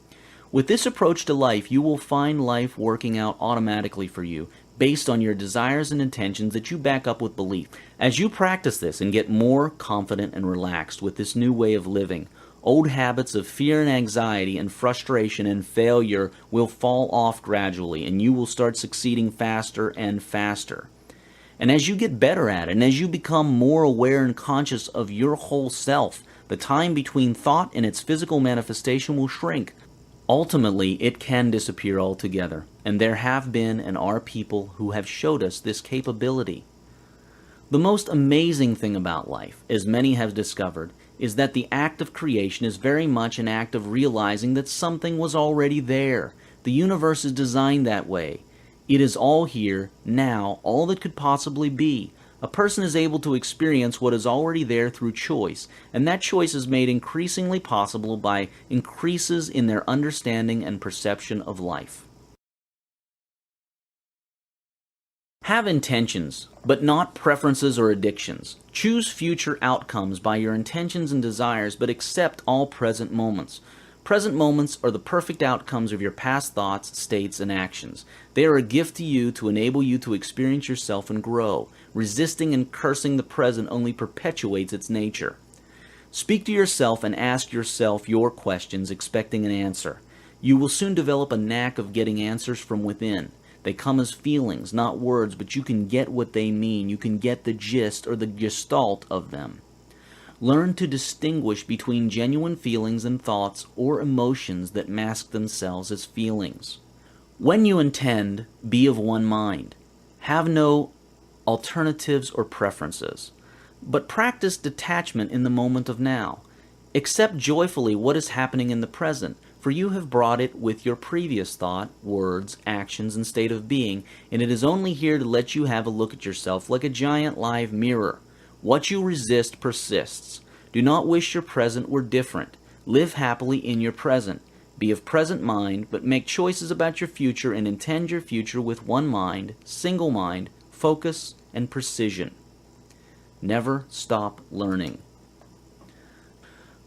Speaker 1: With this approach to life, you will find life working out automatically for you, based on your desires and intentions that you back up with belief. As you practice this and get more confident and relaxed with this new way of living, old habits of fear and anxiety and frustration and failure will fall off gradually, and you will start succeeding faster and faster. And as you get better at it, and as you become more aware and conscious of your whole self, the time between thought and its physical manifestation will shrink. Ultimately, it can disappear altogether, and there have been and are people who have showed us this capability. The most amazing thing about life, as many have discovered, is that the act of creation is very much an act of realizing that something was already there. The universe is designed that way. It is all here, now, all that could possibly be. A person is able to experience what is already there through choice, and that choice is made increasingly possible by increases in their understanding and perception of life. Have intentions, but not preferences or addictions. Choose future outcomes by your intentions and desires, but accept all present moments. Present moments are the perfect outcomes of your past thoughts, states, and actions. They are a gift to you to enable you to experience yourself and grow. Resisting and cursing the present only perpetuates its nature. Speak to yourself and ask yourself your questions, expecting an answer. You will soon develop a knack of getting answers from within. They come as feelings, not words, but you can get what they mean. You can get the gist or the gestalt of them. Learn to distinguish between genuine feelings and thoughts or emotions that mask themselves as feelings. When you intend, be of one mind. Have no alternatives or preferences, but practice detachment in the moment of now. Accept joyfully what is happening in the present, for you have brought it with your previous thought, words, actions, and state of being, and it is only here to let you have a look at yourself like a giant live mirror. What you resist persists. Do not wish your present were different. Live happily in your present. Be of present mind, but make choices about your future and intend your future with one mind, single mind, focus, and precision. Never stop learning.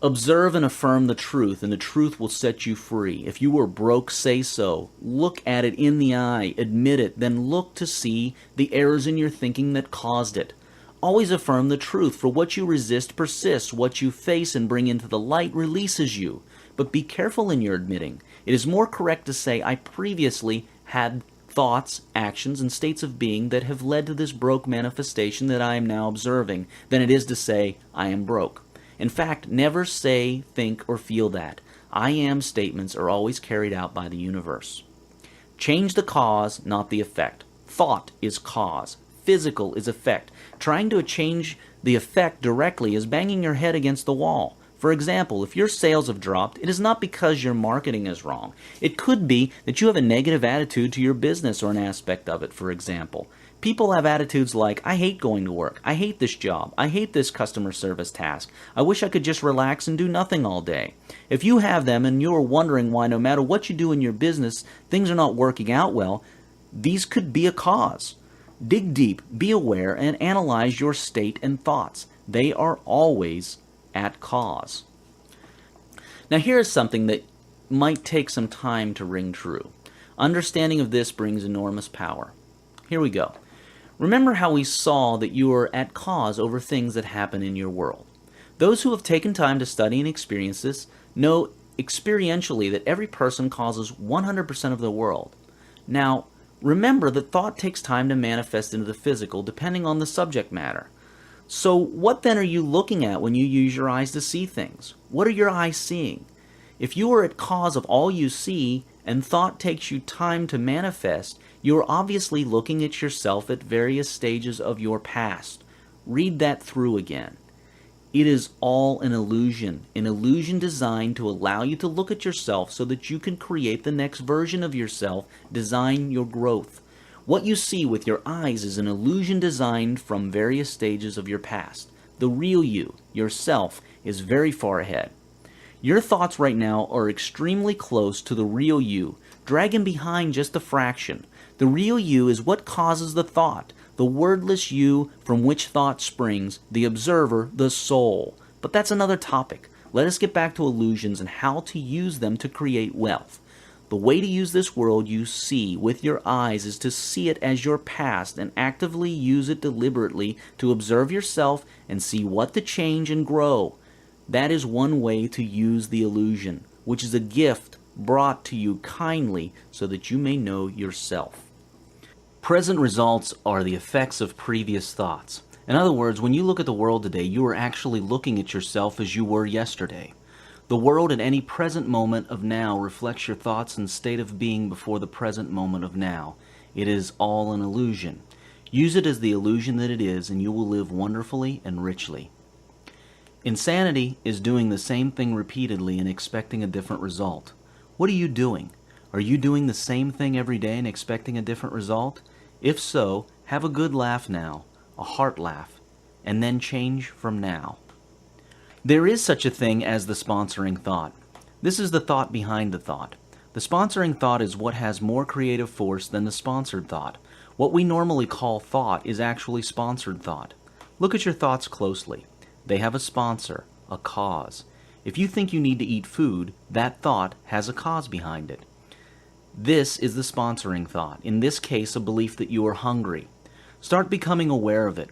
Speaker 1: Observe and affirm the truth, and the truth will set you free. If you were broke, say so. Look at it in the eye, admit it, then look to see the errors in your thinking that caused it. Always affirm the truth, for what you resist persists. What you face and bring into the light releases you. But be careful in your admitting. It is more correct to say, I previously had thoughts, actions, and states of being that have led to this broke manifestation that I am now observing, than it is to say, I am broke. In fact, never say, think, or feel that. I am statements are always carried out by the universe. Change the cause, not the effect. Thought is cause. Physical is effect. Trying to change the effect directly is banging your head against the wall. For example, if your sales have dropped, it is not because your marketing is wrong. It could be that you have a negative attitude to your business or an aspect of it, for example. People have attitudes like, I hate going to work, I hate this job, I hate this customer service task, I wish I could just relax and do nothing all day. If you have them and you are wondering why no matter what you do in your business, things are not working out well, these could be a cause. Dig deep, be aware, and analyze your state and thoughts. They are always at cause. Now here is something that might take some time to ring true. Understanding of this brings enormous power. Here we go. Remember how we saw that you are at cause over things that happen in your world. Those who have taken time to study and experience this know experientially that every person causes 100% of the world. Now, remember that thought takes time to manifest into the physical depending on the subject matter. So what then are you looking at when you use your eyes to see things? What are your eyes seeing? If you are at cause of all you see and thought takes you time to manifest, you are obviously looking at yourself at various stages of your past. Read that through again. It is all an illusion designed to allow you to look at yourself so that you can create the next version of yourself, design your growth. What you see with your eyes is an illusion designed from various stages of your past. The real you, yourself, is very far ahead. Your thoughts right now are extremely close to the real you, dragging behind just a fraction. The real you is what causes the thought, the wordless you from which thought springs, the observer, the soul. But that's another topic. Let us get back to illusions and how to use them to create wealth. The way to use this world you see with your eyes is to see it as your past and actively use it deliberately to observe yourself and see what to change and grow. That is one way to use the illusion, which is a gift brought to you kindly so that you may know yourself. Present results are the effects of previous thoughts. In other words, when you look at the world today, you are actually looking at yourself as you were yesterday. The world at any present moment of now reflects your thoughts and state of being before the present moment of now. It is all an illusion. Use it as the illusion that it is, and you will live wonderfully and richly. Insanity is doing the same thing repeatedly and expecting a different result. What are you doing? Are you doing the same thing every day and expecting a different result? If so, have a good laugh now, a heart laugh, and then change from now. There is such a thing as the sponsoring thought. This is the thought behind the thought. The sponsoring thought is what has more creative force than the sponsored thought. What we normally call thought is actually sponsored thought. Look at your thoughts closely. They have a sponsor, a cause. If you think you need to eat food, that thought has a cause behind it. This is the sponsoring thought, in this case a belief that you are hungry. Start becoming aware of it.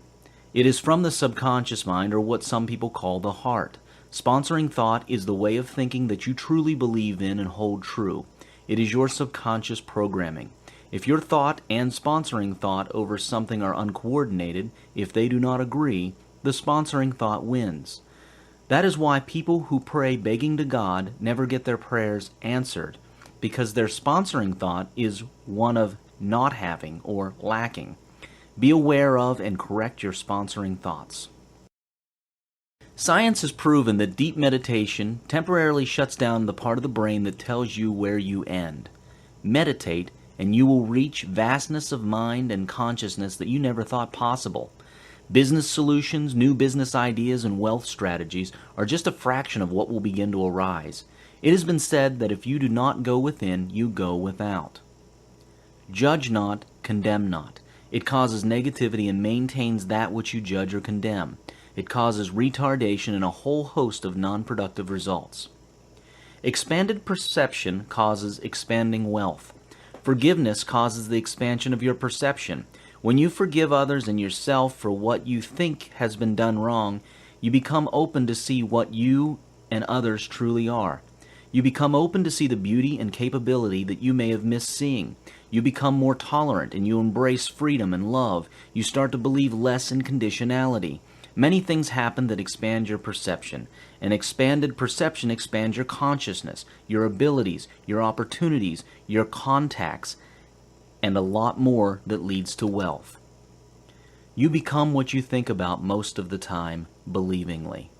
Speaker 1: It is from the subconscious mind, or what some people call the heart. Sponsoring thought is the way of thinking that you truly believe in and hold true. It is your subconscious programming. If your thought and sponsoring thought over something are uncoordinated, if they do not agree, the sponsoring thought wins. That is why people who pray begging to God never get their prayers answered, because their sponsoring thought is one of not having or lacking. Be aware of and correct your sponsoring thoughts. Science has proven that deep meditation temporarily shuts down the part of the brain that tells you where you end. Meditate, and you will reach vastness of mind and consciousness that you never thought possible. Business solutions, new business ideas, and wealth strategies are just a fraction of what will begin to arise. It has been said that if you do not go within, you go without. Judge not, condemn not. It causes negativity and maintains that which you judge or condemn. It causes retardation and a whole host of non-productive results. Expanded perception causes expanding wealth. Forgiveness causes the expansion of your perception. When you forgive others and yourself for what you think has been done wrong, you become open to see what you and others truly are. You become open to see the beauty and capability that you may have missed seeing. You become more tolerant and you embrace freedom and love. You start to believe less in conditionality. Many things happen that expand your perception. An expanded perception expands your consciousness, your abilities, your opportunities, your contacts, and a lot more that leads to wealth. You become what you think about most of the time, believingly.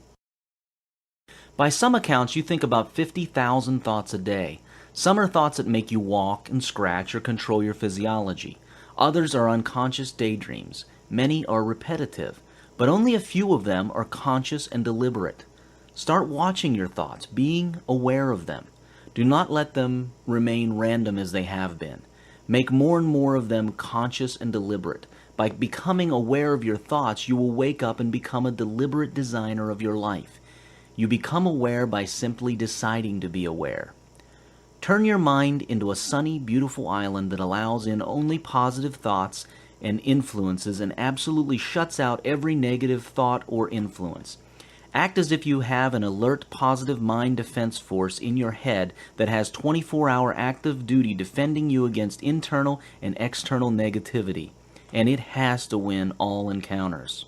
Speaker 1: By some accounts, you think about 50,000 thoughts a day. Some are thoughts that make you walk and scratch or control your physiology. Others are unconscious daydreams. Many are repetitive, but only a few of them are conscious and deliberate. Start watching your thoughts, being aware of them. Do not let them remain random as they have been. Make more and more of them conscious and deliberate. By becoming aware of your thoughts, you will wake up and become a deliberate designer of your life. You become aware by simply deciding to be aware. Turn your mind into a sunny, beautiful island that allows in only positive thoughts and influences and absolutely shuts out every negative thought or influence. Act as if you have an alert, positive mind defense force in your head that has 24-hour active duty defending you against internal and external negativity, and it has to win all encounters.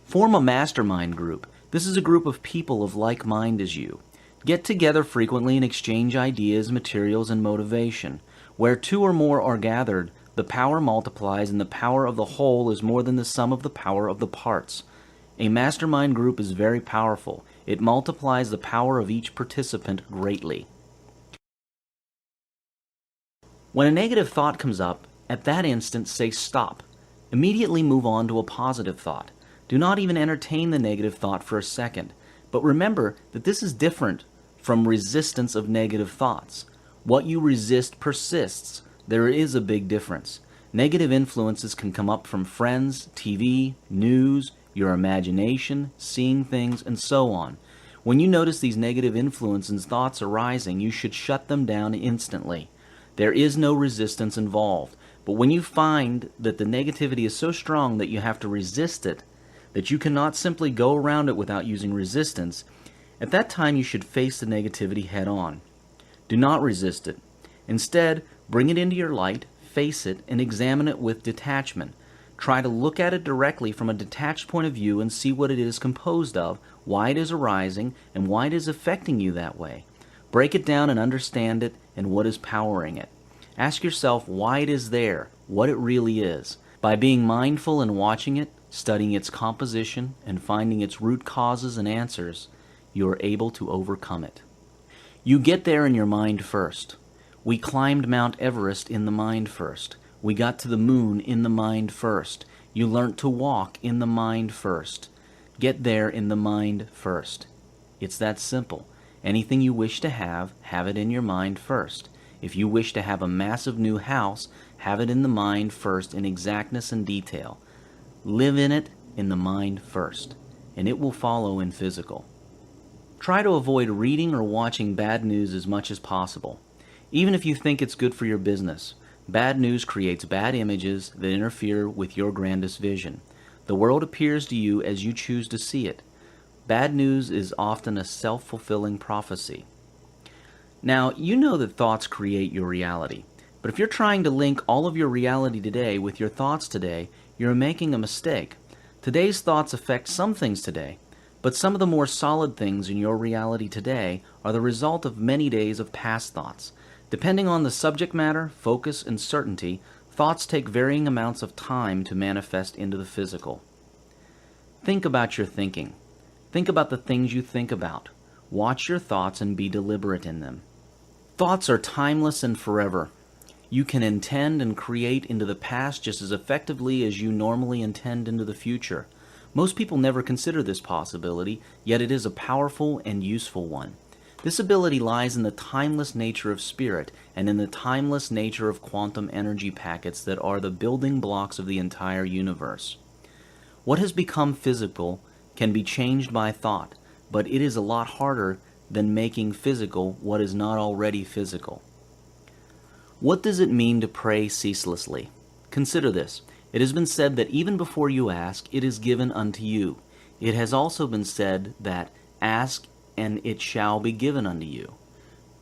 Speaker 1: Form a mastermind group. This is a group of people of like mind as you. Get together frequently and exchange ideas, materials, and motivation. Where two or more are gathered, the power multiplies, and the power of the whole is more than the sum of the power of the parts. A mastermind group is very powerful. It multiplies the power of each participant greatly. When a negative thought comes up, at that instant say stop. Immediately move on to a positive thought. Do not even entertain the negative thought for a second. But remember that this is different from resistance of negative thoughts. What you resist persists. There is a big difference. Negative influences can come up from friends, TV, news, your imagination, seeing things, and so on. When you notice these negative influences and thoughts arising, you should shut them down instantly. There is no resistance involved. But when you find that the negativity is so strong that you have to resist it, that you cannot simply go around it without using resistance, at that time you should face the negativity head on. Do not resist it. Instead, bring it into your light, face it, and examine it with detachment. Try to look at it directly from a detached point of view and see what it is composed of, why it is arising, and why it is affecting you that way. Break it down and understand it and what is powering it. Ask yourself why it is there, what it really is. By being mindful and watching it, studying its composition, and finding its root causes and answers, you are able to overcome it. You get there in your mind first. We climbed Mount Everest in the mind first. We got to the moon in the mind first. You learnt to walk in the mind first. Get there in the mind first. It's that simple. Anything you wish to have it in your mind first. If you wish to have a massive new house, have it in the mind first in exactness and detail. Live in it in the mind first, and it will follow in physical. Try to avoid reading or watching bad news as much as possible. Even if you think it's good for your business, bad news creates bad images that interfere with your grandest vision. The world appears to you as you choose to see it. Bad news is often a self-fulfilling prophecy. Now, you know that thoughts create your reality. But if you're trying to link all of your reality today with your thoughts today, you're making a mistake. Today's thoughts affect some things today, but some of the more solid things in your reality today are the result of many days of past thoughts. Depending on the subject matter, focus, and certainty, thoughts take varying amounts of time to manifest into the physical. Think about your thinking. Think about the things you think about. Watch your thoughts and be deliberate in them. Thoughts are timeless and forever. You can intend and create into the past just as effectively as you normally intend into the future. Most people never consider this possibility, yet it is a powerful and useful one. This ability lies in the timeless nature of spirit and in the timeless nature of quantum energy packets that are the building blocks of the entire universe. What has become physical can be changed by thought, but it is a lot harder than making physical what is not already physical. What does it mean to pray ceaselessly? Consider this. It has been said that even before you ask, it is given unto you. It has also been said that ask and it shall be given unto you.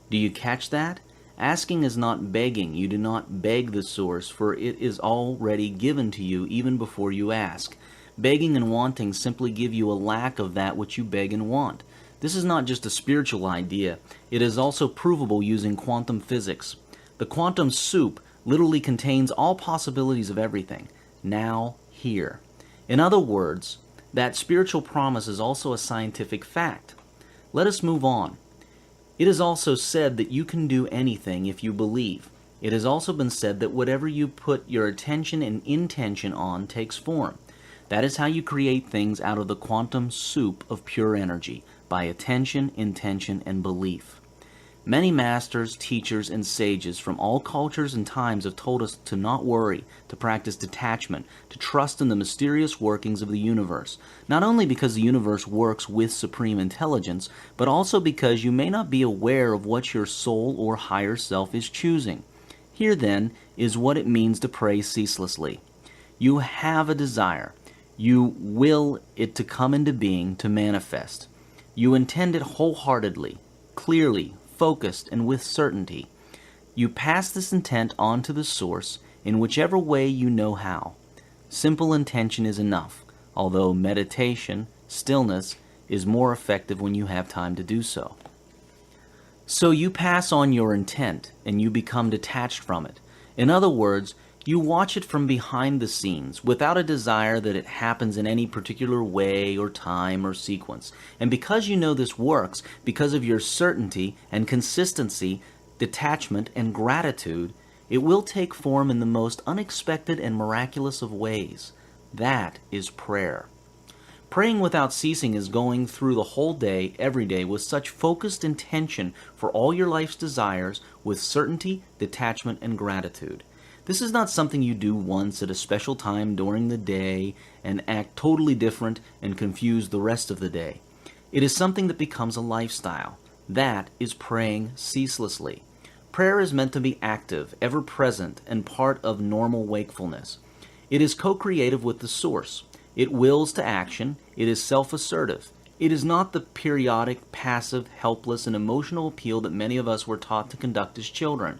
Speaker 1: Do you catch that? Asking is not begging. You do not beg the source, for it is already given to you even before you ask. Begging and wanting simply give you a lack of that which you beg and want. This is not just a spiritual idea. It is also provable using quantum physics. The quantum soup literally contains all possibilities of everything. Now, here. In other words, that spiritual promise is also a scientific fact. Let us move on. It is also said that you can do anything if you believe. It has also been said that whatever you put your attention and intention on takes form. That is how you create things out of the quantum soup of pure energy, by attention, intention, and belief. Many masters, teachers, and sages from all cultures and times have told us to not worry, to practice detachment, to trust in the mysterious workings of the universe, not only because the universe works with supreme intelligence, but also because you may not be aware of what your soul or higher self is choosing. Here, then, is what it means to pray ceaselessly. You have a desire. You will it to come into being, to manifest. You intend it wholeheartedly, clearly, focused, and with certainty. You pass this intent on to the source in whichever way you know how. Simple intention is enough, although meditation, stillness, is more effective when you have time to do so. So you pass on your intent, and you become detached from it. In other words, you watch it from behind the scenes, without a desire that it happens in any particular way or time or sequence. And because you know this works, because of your certainty and consistency, detachment and gratitude, it will take form in the most unexpected and miraculous of ways. That is prayer. Praying without ceasing is going through the whole day, every day, with such focused intention for all your life's desires, with certainty, detachment, and gratitude. This is not something you do once at a special time during the day and act totally different and confuse the rest of the day. It is something that becomes a lifestyle. That is praying ceaselessly. Prayer is meant to be active, ever present, and part of normal wakefulness. It is co-creative with the source. It wills to action. It is self-assertive. It is not the periodic, passive, helpless, and emotional appeal that many of us were taught to conduct as children.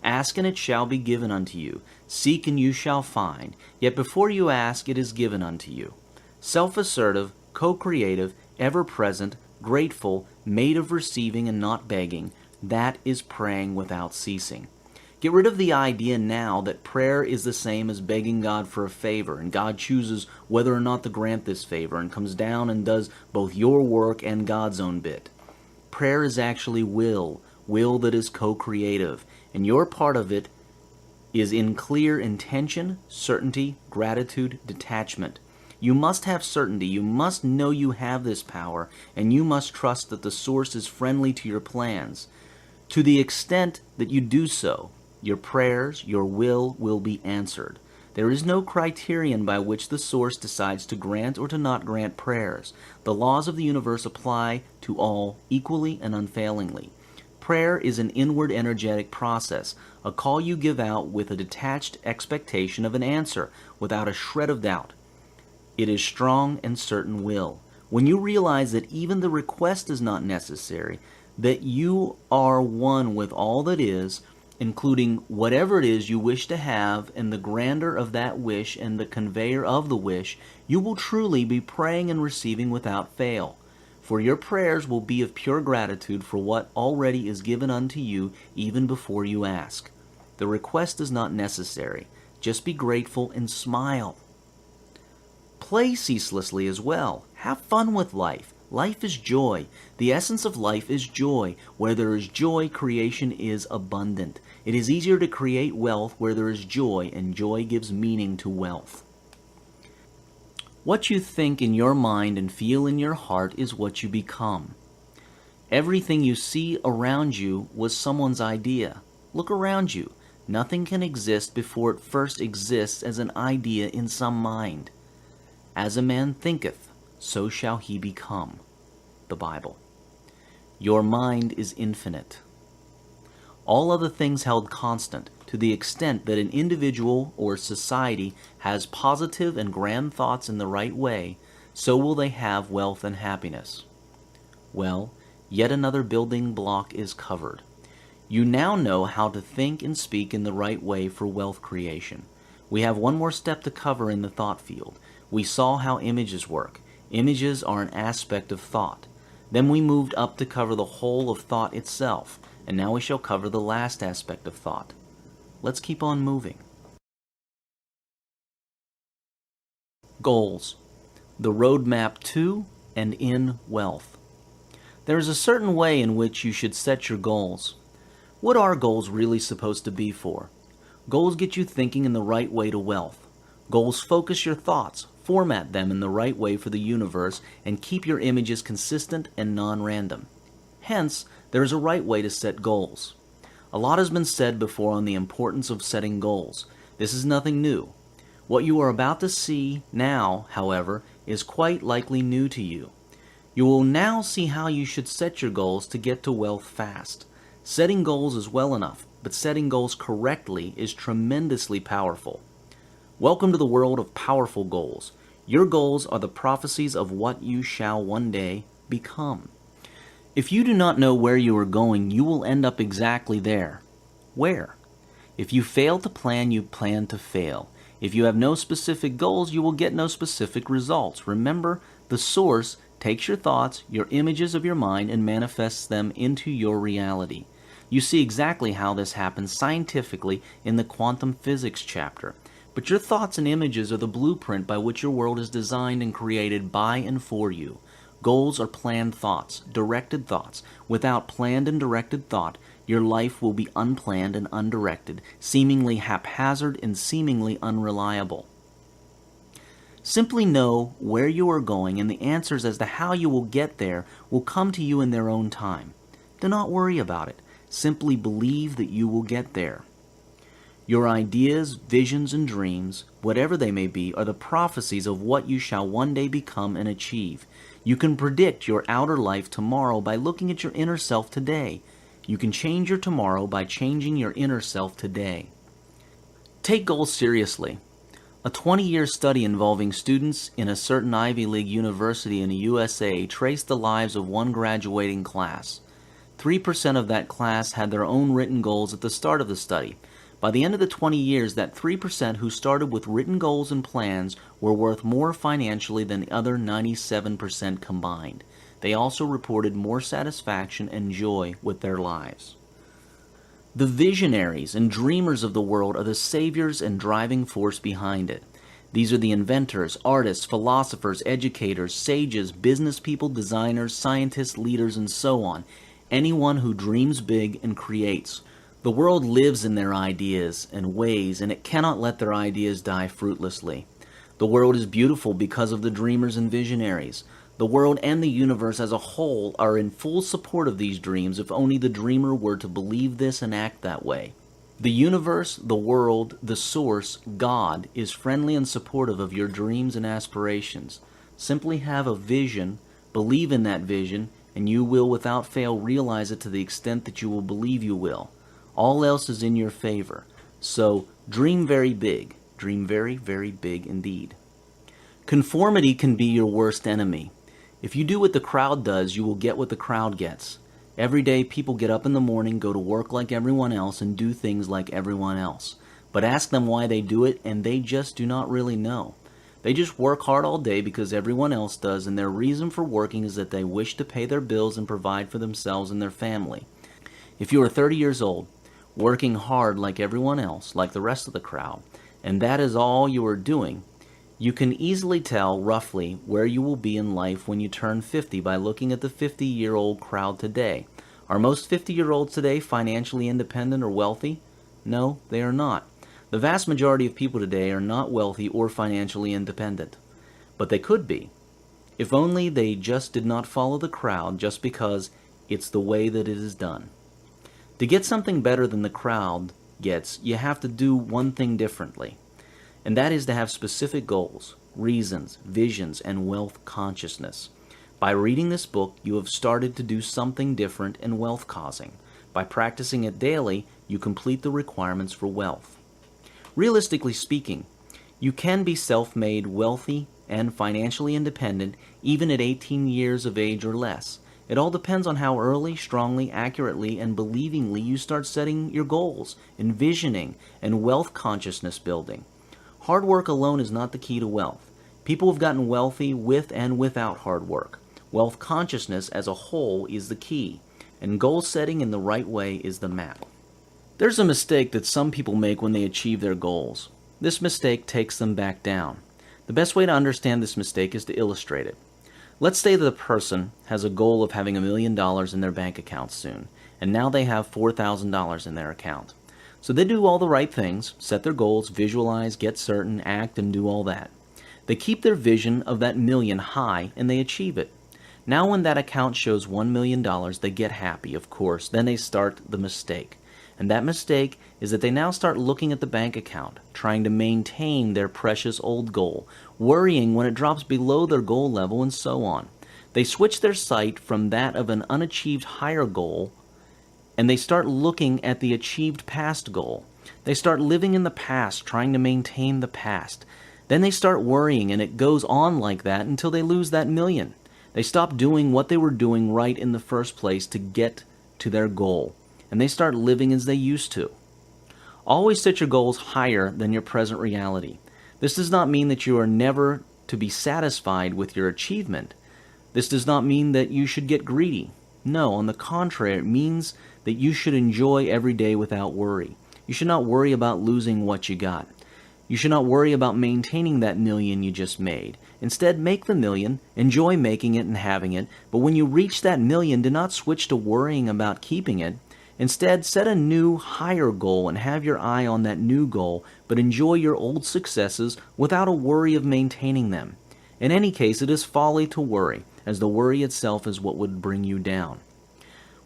Speaker 1: Ask and it shall be given unto you. Seek and you shall find. Yet before you ask, it is given unto you. Self-assertive, co-creative, ever-present, grateful, made of receiving and not begging, that is praying without ceasing. Get rid of the idea now that prayer is the same as begging God for a favor, and God chooses whether or not to grant this favor and comes down and does both your work and God's own bit. Prayer is actually will that is co-creative, and your part of it is in clear intention, certainty, gratitude, detachment. You must have certainty. You must know you have this power, and you must trust that the source is friendly to your plans. To the extent that you do so, your prayers, your will be answered. There is no criterion by which the source decides to grant or to not grant prayers. The laws of the universe apply to all equally and unfailingly. Prayer is an inward energetic process, a call you give out with a detached expectation of an answer, without a shred of doubt. It is strong and certain will. When you realize that even the request is not necessary, that you are one with all that is, including whatever it is you wish to have, and the grandeur of that wish and the conveyor of the wish, you will truly be praying and receiving without fail. For your prayers will be of pure gratitude for what already is given unto you even before you ask. The request is not necessary. Just be grateful and smile. Play ceaselessly as well. Have fun with life. Life is joy. The essence of life is joy. Where there is joy, creation is abundant. It is easier to create wealth where there is joy, and joy gives meaning to wealth. What you think in your mind and feel in your heart is what you become. Everything you see around you was someone's idea. Look around you. Nothing can exist before it first exists as an idea in some mind. As a man thinketh, so shall he become. The Bible. Your mind is infinite. all other things held constant, to the extent that an individual or society has positive and grand thoughts in the right way, so will they have wealth and happiness. Well, yet another building block is covered. You now know how to think and speak in the right way for wealth creation. We have one more step to cover in the thought field. We saw how images work. Images are an aspect of thought. Then we moved up to cover the whole of thought itself, and now we shall cover the last aspect of thought. Let's keep on moving. Goals. The roadmap to and in wealth. There is a certain way in which you should set your goals. What are goals really supposed to be for? Goals get you thinking in the right way to wealth. Goals focus your thoughts, format them in the right way for the universe, and keep your images consistent and non-random. Hence, there is a right way to set goals. A lot has been said before on the importance of setting goals. This is nothing new. What you are about to see now, however, is quite likely new to you. You will now see how you should set your goals to get to wealth fast. Setting goals is well enough, but setting goals correctly is tremendously powerful. Welcome to the world of powerful goals. Your goals are the prophecies of what you shall one day become. If you do not know where you are going, you will end up exactly there. Where? If you fail to plan, you plan to fail. If you have no specific goals, you will get no specific results. Remember, the source takes your thoughts, your images of your mind, and manifests them into your reality. You see exactly how this happens scientifically in the quantum physics chapter. But your thoughts and images are the blueprint by which your world is designed and created by and for you. Goals are planned thoughts, directed thoughts. Without planned and directed thought, your life will be unplanned and undirected, seemingly haphazard and seemingly unreliable. Simply know where you are going, and the answers as to how you will get there will come to you in their own time. Do not worry about it. Simply believe that you will get there. Your ideas, visions, and dreams, whatever they may be, are the prophecies of what you shall one day become and achieve. You can predict your outer life tomorrow by looking at your inner self today. You can change your tomorrow by changing your inner self today. Take goals seriously. A 20-year study involving students in a certain Ivy League university in the USA traced the lives of one graduating class. 3% of that class had their own written goals at the start of the study. By the end of the 20 years, that 3% who started with written goals and plans were worth more financially than the other 97% combined. They also reported more satisfaction and joy with their lives. The visionaries and dreamers of the world are the saviors and driving force behind it. These are the inventors, artists, philosophers, educators, sages, business people, designers, scientists, leaders, and so on. Anyone who dreams big and creates. The world lives in their ideas and ways, and it cannot let their ideas die fruitlessly. The world is beautiful because of the dreamers and visionaries. The world and the universe as a whole are in full support of these dreams if only the dreamer were to believe this and act that way. The universe, the world, the source, God, is friendly and supportive of your dreams and aspirations. Simply have a vision, believe in that vision, and you will without fail realize it to the extent that you will believe you will. All else is in your favor. So dream very big. Dream very, very big indeed. Conformity can be your worst enemy. If you do what the crowd does, you will get what the crowd gets. Every day people get up in the morning, go to work like everyone else, and do things like everyone else. But ask them why they do it, and they just do not really know. They just work hard all day because everyone else does, and their reason for working is that they wish to pay their bills and provide for themselves and their family. If you are 30 years old, working hard like everyone else, like the rest of the crowd, and that is all you are doing, you can easily tell roughly where you will be in life when you turn 50 by looking at the 50-year-old crowd today. Are most 50-year-olds today financially independent or wealthy? No, they are not. The vast majority of people today are not wealthy or financially independent. But they could be, if only they just did not follow the crowd just because it's the way that it is done. To get something better than the crowd gets, you have to do one thing differently. And that is to have specific goals, reasons, visions, and wealth consciousness. By reading this book, you have started to do something different and wealth-causing. By practicing it daily, you complete the requirements for wealth. Realistically speaking, you can be self-made, wealthy, and financially independent even at 18 years of age or less. It all depends on how early, strongly, accurately, and believingly you start setting your goals, envisioning, and wealth consciousness building. Hard work alone is not the key to wealth. People have gotten wealthy with and without hard work. Wealth consciousness as a whole is the key, and goal setting in the right way is the map. There's a mistake that some people make when they achieve their goals. This mistake takes them back down. The best way to understand this mistake is to illustrate it. Let's say that a person has a goal of having $1 million in their bank account soon, and now they have $4,000 in their account. So they do all the right things, set their goals, visualize, get certain, act, and do all that. They keep their vision of that million high, and they achieve it. Now when that account shows $1 million, they get happy, of course. Then they start the mistake. And that mistake is that they now start looking at the bank account, trying to maintain their precious old goal, worrying when it drops below their goal level, and so on. They switch their sight from that of an unachieved higher goal, and they start looking at the achieved past goal. They start living in the past, trying to maintain the past. Then they start worrying, and it goes on like that until they lose that million. They stop doing what they were doing right in the first place to get to their goal, and they start living as they used to. Always set your goals higher than your present reality. This does not mean that you are never to be satisfied with your achievement. This does not mean that you should get greedy. No, on the contrary, it means that you should enjoy every day without worry. You should not worry about losing what you got. You should not worry about maintaining that million you just made. Instead, make the million, enjoy making it and having it, but when you reach that million, do not switch to worrying about keeping it. Instead, set a new, higher goal and have your eye on that new goal, but enjoy your old successes without a worry of maintaining them. In any case, it is folly to worry, as the worry itself is what would bring you down.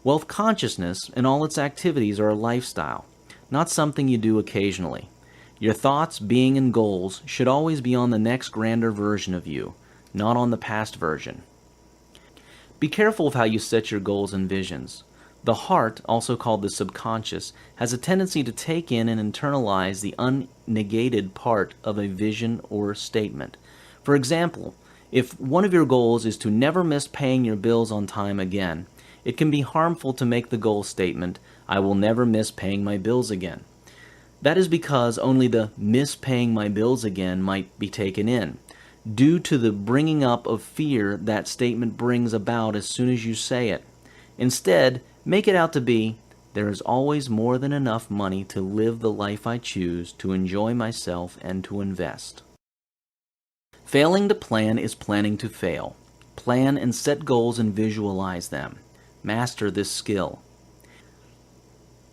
Speaker 1: Wealth consciousness and all its activities are a lifestyle, not something you do occasionally. Your thoughts, being, and goals should always be on the next grander version of you, not on the past version. Be careful of how you set your goals and visions. The heart, also called the subconscious, has a tendency to take in and internalize the unnegated part of a vision or statement. For example, if one of your goals is to never miss paying your bills on time again, it can be harmful to make the goal statement, "I will never miss paying my bills again." That is because only the "miss paying my bills again" might be taken in, due to the bringing up of fear that statement brings about as soon as you say it. Instead, make it out to be, "There is always more than enough money to live the life I choose, to enjoy myself, and to invest." Failing to plan is planning to fail. Plan and set goals and visualize them. Master this skill.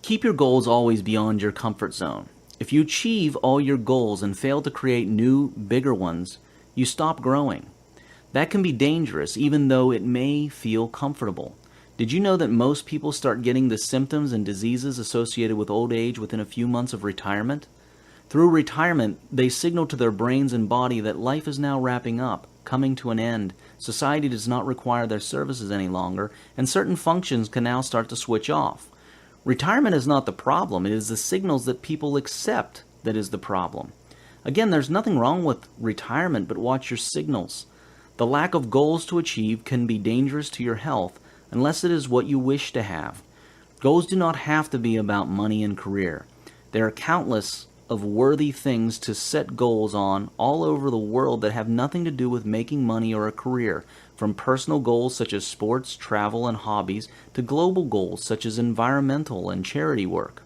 Speaker 1: Keep your goals always beyond your comfort zone. If you achieve all your goals and fail to create new, bigger ones, you stop growing. That can be dangerous, even though it may feel comfortable. Did you know that most people start getting the symptoms and diseases associated with old age within a few months of retirement? Through retirement, they signal to their brains and body that life is now wrapping up, coming to an end, society does not require their services any longer, and certain functions can now start to switch off. Retirement is not the problem, it is the signals that people accept that is the problem. Again, there's nothing wrong with retirement, but watch your signals. The lack of goals to achieve can be dangerous to your health unless it is what you wish to have. Goals do not have to be about money and career. There are countless of worthy things to set goals on all over the world that have nothing to do with making money or a career, from personal goals such as sports, travel, and hobbies, to global goals such as environmental and charity work.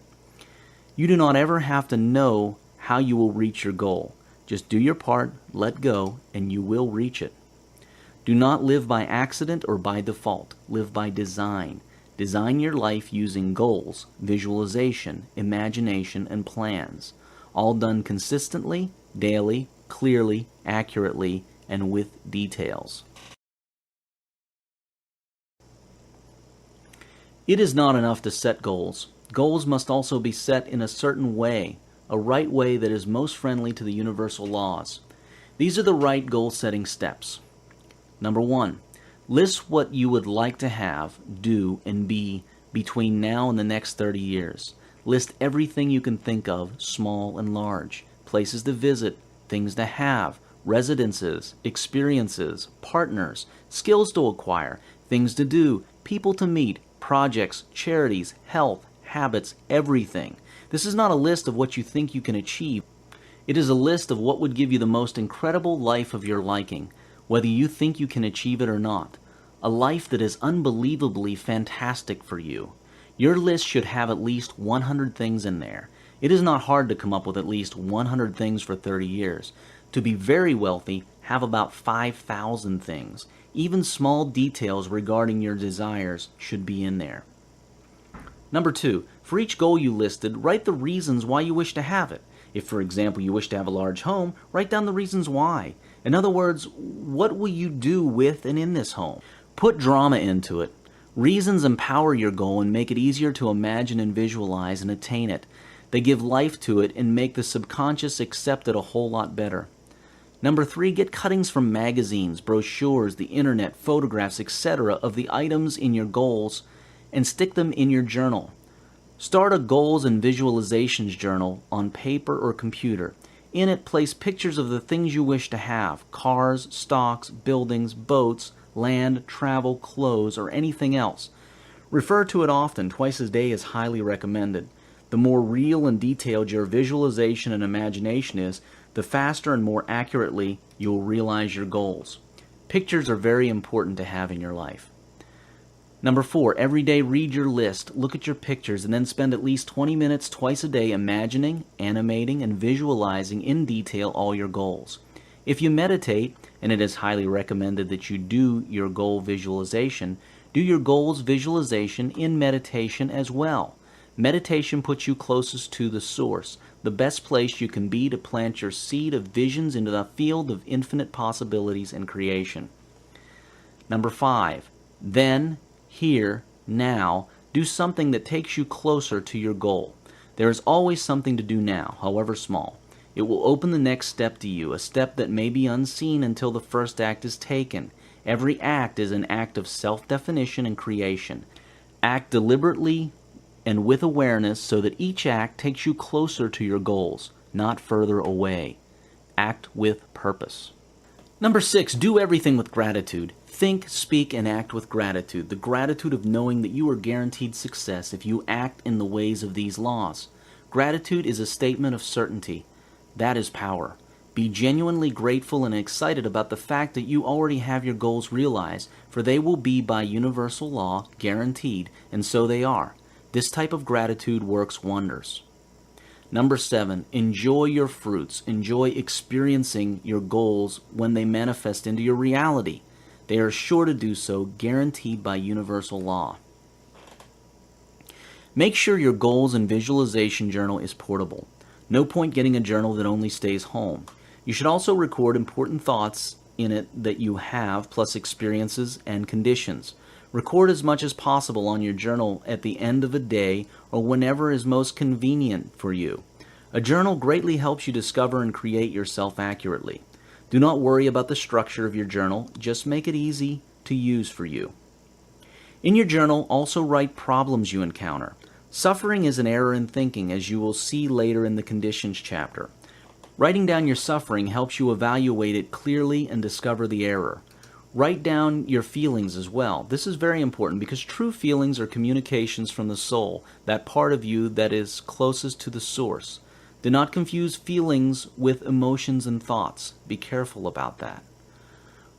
Speaker 1: You do not ever have to know how you will reach your goal. Just do your part, let go, and you will reach it. Do not live by accident or by default. Live by design. Design your life using goals, visualization, imagination, and plans, all done consistently, daily, clearly, accurately, and with details. It is not enough to set goals. Goals must also be set in a certain way, a right way that is most friendly to the universal laws. These are the right goal-setting steps. Number 1, list what you would like to have, do, and be between now and the next 30 years. List everything you can think of, small and large. Places to visit, things to have, residences, experiences, partners, skills to acquire, things to do, people to meet, projects, charities, health, habits, everything. This is not a list of what you think you can achieve. It is a list of what would give you the most incredible life of your liking, whether you think you can achieve it or not. A life that is unbelievably fantastic for you. Your list should have at least 100 things in there. It is not hard to come up with at least 100 things for 30 years. To be very wealthy, have about 5,000 things. Even small details regarding your desires should be in there. Number 2, for each goal you listed, write the reasons why you wish to have it. If, for example, you wish to have a large home, write down the reasons why. In other words, what will you do with and in this home? Put drama into it. Reasons empower your goal and make it easier to imagine and visualize and attain it. They give life to it and make the subconscious accept it a whole lot better. Number 3, get cuttings from magazines, brochures, the internet, photographs, etc. of the items in your goals and stick them in your journal. Start a goals and visualizations journal on paper or computer. In it, place pictures of the things you wish to have: cars, stocks, buildings, boats, land, travel, clothes, or anything else. Refer to it often. Twice a day is highly recommended. The more real and detailed your visualization and imagination is, the faster and more accurately you will realize your goals. Pictures are very important to have in your life. Number 4, every day read your list, look at your pictures, and then spend at least 20 minutes twice a day imagining, animating, and visualizing in detail all your goals. If you meditate, and it is highly recommended that you do your goal visualization, do your goals visualization in meditation as well. Meditation puts you closest to the source, the best place you can be to plant your seed of visions into the field of infinite possibilities and creation. Number 5, then, here, now, do something that takes you closer to your goal. There is always something to do now, however small. It will open the next step to you, a step that may be unseen until the first act is taken. Every act is an act of self-definition and creation. Act deliberately and with awareness so that each act takes you closer to your goals, not further away. Act with purpose. Number 6, do everything with gratitude. Think, speak, and act with gratitude. The gratitude of knowing that you are guaranteed success if you act in the ways of these laws. Gratitude is a statement of certainty. That is power. Be genuinely grateful and excited about the fact that you already have your goals realized, for they will be by universal law guaranteed, and so they are. This type of gratitude works wonders. Number 7, enjoy your fruits. Enjoy experiencing your goals when they manifest into your reality. They are sure to do so, guaranteed by universal law. Make sure your goals and visualization journal is portable. No point getting a journal that only stays home. You should also record important thoughts in it that you have, plus experiences and conditions. Record as much as possible on your journal at the end of a day or whenever is most convenient for you. A journal greatly helps you discover and create yourself accurately. Do not worry about the structure of your journal, just make it easy to use for you. In your journal, also write problems you encounter. Suffering is an error in thinking, as you will see later in the conditions chapter. Writing down your suffering helps you evaluate it clearly and discover the error. Write down your feelings as well. This is very important because true feelings are communications from the soul, that part of you that is closest to the source. Do not confuse feelings with emotions and thoughts. Be careful about that.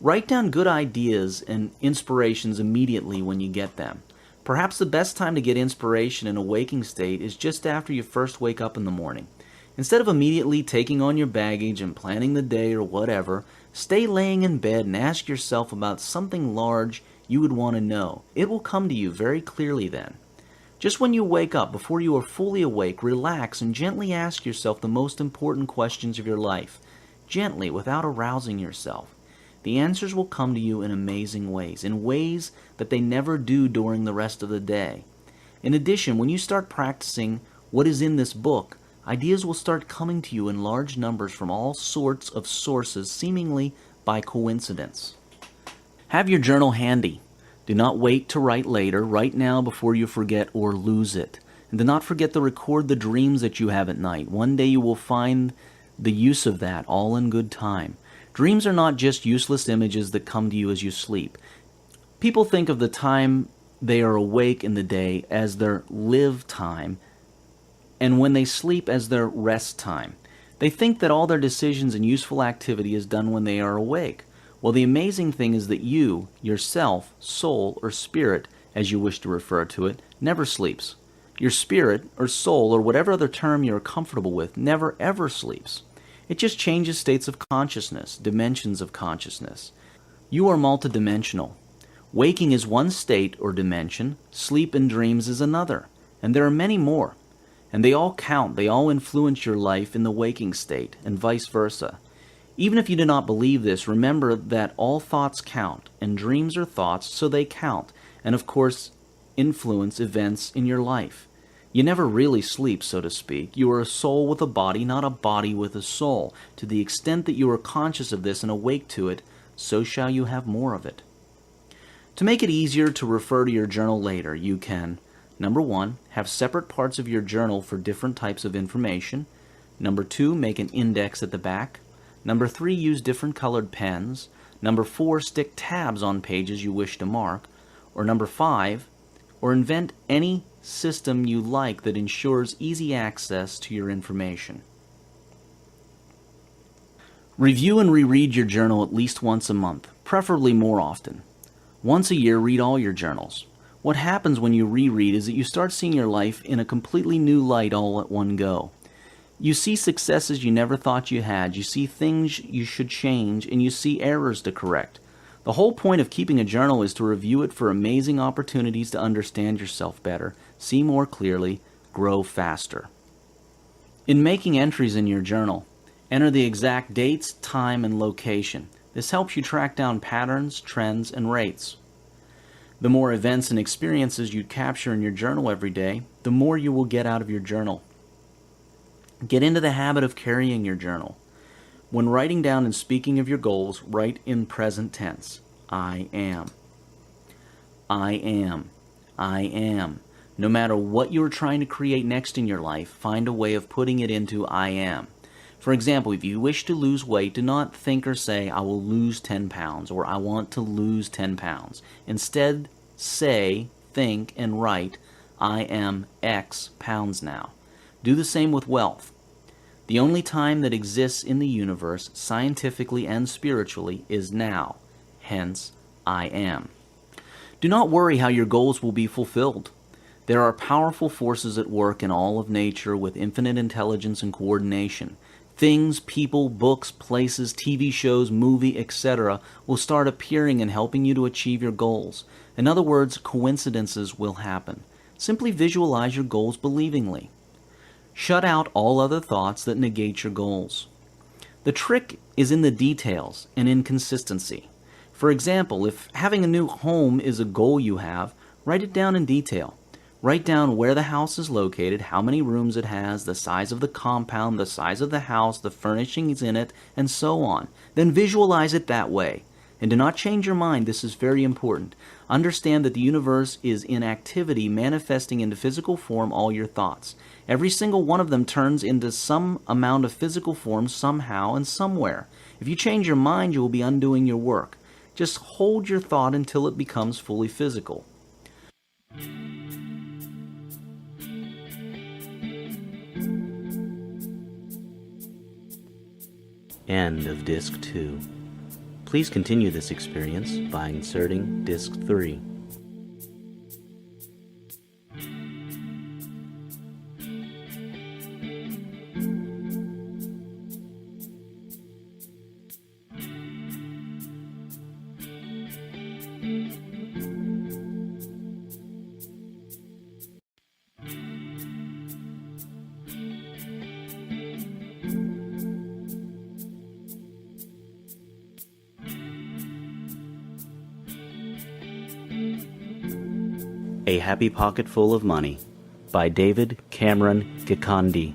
Speaker 1: Write down good ideas and inspirations immediately when you get them. Perhaps the best time to get inspiration in a waking state is just after you first wake up in the morning. Instead of immediately taking on your baggage and planning the day or whatever, stay laying in bed and ask yourself about something large you would want to know. It will come to you very clearly then. Just when you wake up, before you are fully awake, relax and gently ask yourself the most important questions of your life. Gently, without arousing yourself. The answers will come to you in amazing ways, in ways that they never do during the rest of the day. In addition, when you start practicing what is in this book, ideas will start coming to you in large numbers from all sorts of sources, seemingly by coincidence. Have your journal handy. Do not wait to write later. Write now before you forget or lose it. And do not forget to record the dreams that you have at night. One day you will find the use of that, all in good time. Dreams are not just useless images that come to you as you sleep. People think of the time they are awake in the day as their live time, and when they sleep as their rest time. They think that all their decisions and useful activity is done when they are awake. Well, the amazing thing is that you, yourself, soul, or spirit, as you wish to refer to it, never sleeps. Your spirit, or soul, or whatever other term you are comfortable with, never ever sleeps. It just changes states of consciousness, dimensions of consciousness. You are multidimensional. Waking is one state or dimension, sleep and dreams is another, and there are many more. And they all count, they all influence your life in the waking state, and vice versa. Even if you do not believe this, remember that all thoughts count, and dreams are thoughts, so they count, and of course, influence events in your life. You never really sleep, so to speak. You are a soul with a body, not a body with a soul. To the extent that you are conscious of this and awake to it, so shall you have more of it. To make it easier to refer to your journal later, you can, number 1, have separate parts of your journal for different types of information. Number 2, make an index at the back. Number 3, use different colored pens. Number 4, stick tabs on pages you wish to mark. Or number 5, or invent any system you like that ensures easy access to your information. Review and reread your journal at least once a month, preferably more often. Once a year, read all your journals. What happens when you reread is that you start seeing your life in a completely new light all at one go. You see successes you never thought you had, you see things you should change, and you see errors to correct. The whole point of keeping a journal is to review it for amazing opportunities to understand yourself better, see more clearly, grow faster. In making entries in your journal, enter the exact dates, time, and location. This helps you track down patterns, trends, and rates. The more events and experiences you capture in your journal every day, the more you will get out of your journal. Get into the habit of carrying your journal. When writing down and speaking of your goals, write in present tense. I am. I am. I am. No matter what you are trying to create next in your life, find a way of putting it into I am. For example, if you wish to lose weight, do not think or say, I will lose 10 pounds, or I want to lose 10 pounds. Instead, say, think, and write, I am X pounds now. Do the same with wealth. The only time that exists in the universe, scientifically and spiritually, is now. Hence, I am. Do not worry how your goals will be fulfilled. There are powerful forces at work in all of nature with infinite intelligence and coordination. Things, people, books, places, TV shows, movie, etc. will start appearing and helping you to achieve your goals. In other words, coincidences will happen. Simply visualize your goals believingly. Shut out all other thoughts that negate your goals. The trick is in the details and in consistency. For example, if having a new home is a goal you have, write it down in detail. Write down where the house is located, how many rooms it has, the size of the compound, the size of the house, the furnishings in it, and so on. Then visualize it that way. And do not change your mind, this is very important. Understand that the universe is in activity, manifesting into physical form all your thoughts. Every single one of them turns into some amount of physical form somehow and somewhere. If you change your mind, you will be undoing your work. Just hold your thought until it becomes fully physical. End of Disc 2. Please continue this experience by inserting Disc 3. A Happy Pocket Full of Money by David Gikandi.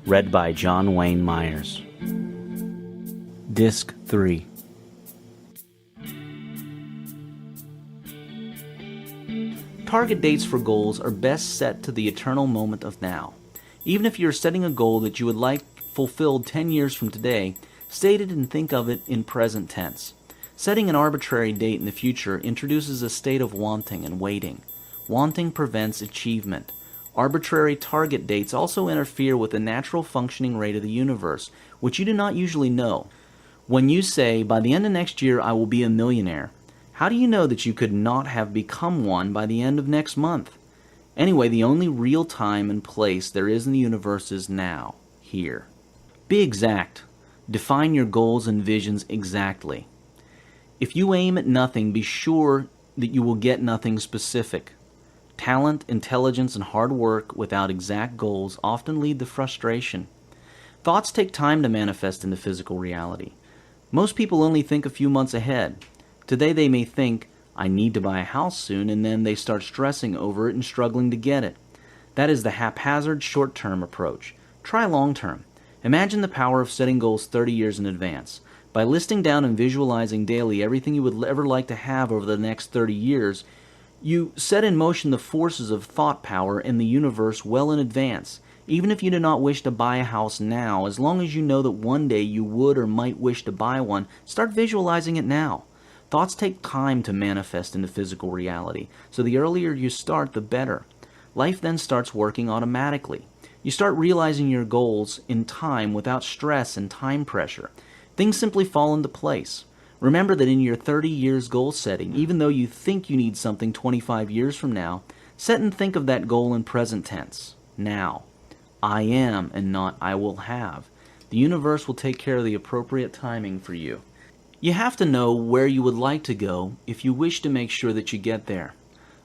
Speaker 1: Read by John Wayne Myers. Disc 3. target dates for goals are best set to the eternal moment of now. Even if you're setting a goal that you would like fulfilled 10 years from today, state it and think of it in present tense. Setting an arbitrary date in the future introduces a state of wanting and waiting. Wanting prevents achievement. Arbitrary target dates also interfere with the natural functioning rate of the universe, which you do not usually know. When you say, by the end of next year I will be a millionaire, how do you know that you could not have become one by the end of next month? Anyway, the only real time and place there is in the universe is now, here. Be exact. Define your goals and visions exactly. If you aim at nothing, be sure that you will get nothing specific. Talent, intelligence, and hard work without exact goals often lead to frustration. Thoughts take time to manifest into physical reality. Most people only think a few months ahead. Today they may think, I need to buy a house soon, and then they start stressing over it and struggling to get it. That is the haphazard short-term approach. Try long-term. Imagine the power of setting goals 30 years in advance. By listing down and visualizing daily everything you would ever like to have over the next 30 years, you set in motion the forces of thought power in the universe well in advance. Even if you do not wish to buy a house now, as long as you know that one day you would or might wish to buy one, start visualizing it now. Thoughts take time to manifest into physical reality, so the earlier you start, the better. Life then starts working automatically. You start realizing your goals in time without stress and time pressure. Things simply fall into place. Remember that in your 30 years goal setting, even though you think you need something 25 years from now, set and think of that goal in present tense, now. I am and not I will have. The universe will take care of the appropriate timing for you. You have to know where you would like to go if you wish to make sure that you get there.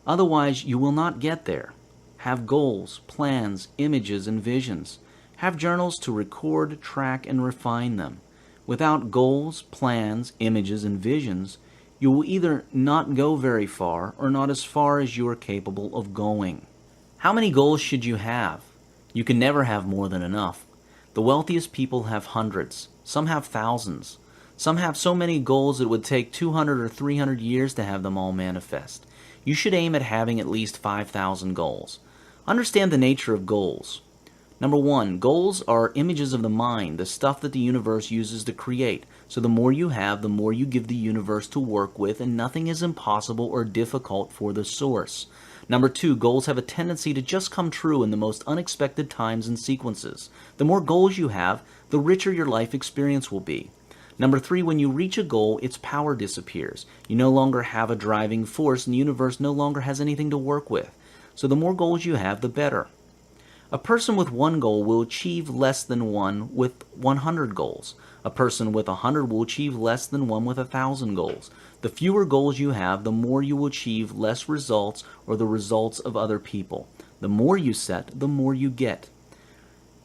Speaker 1: Otherwise, you will not get there. Have goals, plans, images, and visions. Have journals to record, track, and refine them. Without goals, plans, images, and visions, you will either not go very far or not as far as you are capable of going. How many goals should you have? You can never have more than enough. The wealthiest people have hundreds. Some have thousands. Some have so many goals it would take 200 or 300 years to have them all manifest. You should aim at having at least 5,000 goals. Understand the nature of goals. Number 1, goals are images of the mind, the stuff that the universe uses to create. So the more you have, the more you give the universe to work with, and nothing is impossible or difficult for the source. Number 2, goals have a tendency to just come true in the most unexpected times and sequences. The more goals you have, the richer your life experience will be. Number 3, when you reach a goal, its power disappears. You no longer have a driving force, and the universe no longer has anything to work with. So the more goals you have, the better. A person with one goal will achieve less than one with 100 goals. A person with 100 will achieve less than one with 1,000 goals. The fewer goals you have, the more you will achieve less results or the results of other people. The more you set, the more you get.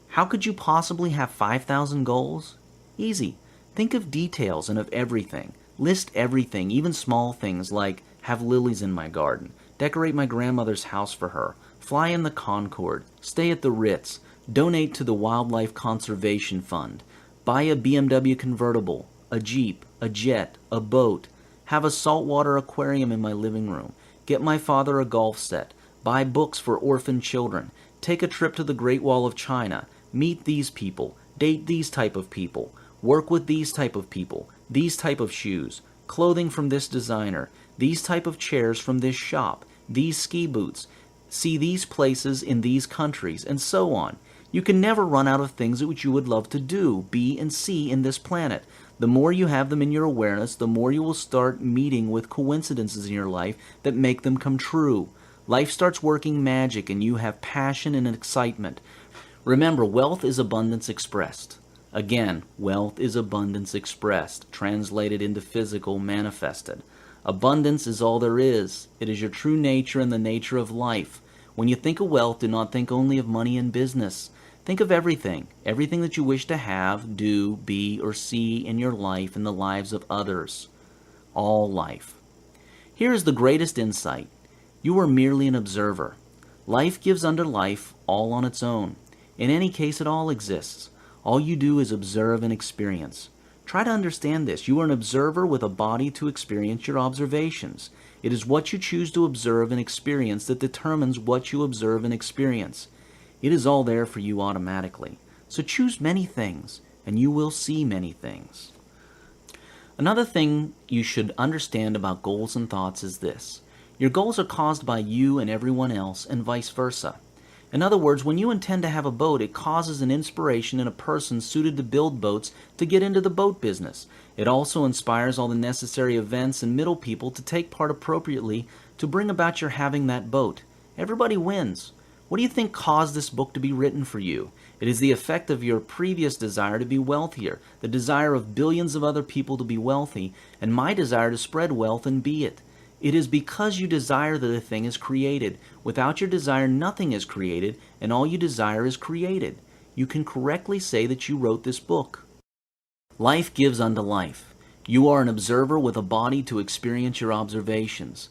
Speaker 1: How could you possibly have 5,000 goals? Easy. Think of details and of everything. List everything, even small things like have lilies in my garden, decorate my grandmother's house for her, fly in the Concorde, stay at the Ritz, donate to the Wildlife Conservation Fund, buy a BMW convertible, a Jeep, a jet, a boat, have a saltwater aquarium in my living room, get my father a golf set, buy books for orphan children, take a trip to the Great Wall of China, meet these people, date these type of people, work with these type of people, these type of shoes, clothing from this designer, these type of chairs from this shop, these ski boots, see these places in these countries, and so on. You can never run out of things which you would love to do, be, and see in this planet. The more you have them in your awareness, the more you will start meeting with coincidences in your life that make them come true. Life starts working magic, and you have passion and excitement. Remember, wealth is abundance expressed. Again, wealth is abundance expressed, translated into physical, manifested. Abundance is all there is. It is your true nature and the nature of life. When you think of wealth, do not think only of money and business. Think of everything that you wish to have, do, be, or see in your life and the lives of others. All life. Here is the greatest insight. You are merely an observer. Life gives unto life all on its own. In any case, it all exists. All you do is observe and experience. Try to understand this. You are an observer with a body to experience your observations. It is what you choose to observe and experience that determines what you observe and experience. It is all there for you automatically. So choose many things, and you will see many things. Another thing you should understand about goals and thoughts is this. Your goals are caused by you and everyone else, and vice versa. In other words, when you intend to have a boat, it causes an inspiration in a person suited to build boats to get into the boat business. It also inspires all the necessary events and middle people to take part appropriately to bring about your having that boat. Everybody wins. What do you think caused this book to be written for you? It is the effect of your previous desire to be wealthier, the desire of billions of other people to be wealthy, and my desire to spread wealth and be it. It is because you desire that a thing is created. Without your desire, nothing is created, and all you desire is created. You can correctly say that you wrote this book. Life gives unto life. You are an observer with a body to experience your observations.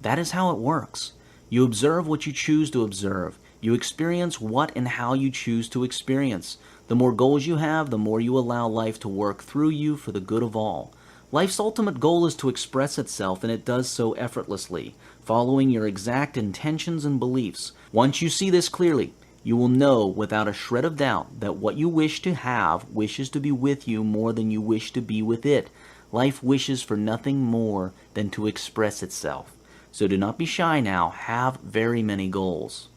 Speaker 1: That is how it works. You observe what you choose to observe. You experience what and how you choose to experience. The more goals you have, the more you allow life to work through you for the good of all. Life's ultimate goal is to express itself, and it does so effortlessly, following your exact intentions and beliefs. Once you see this clearly, you will know without a shred of doubt that what you wish to have wishes to be with you more than you wish to be with it. Life wishes for nothing more than to express itself. So do not be shy now. Have very many goals.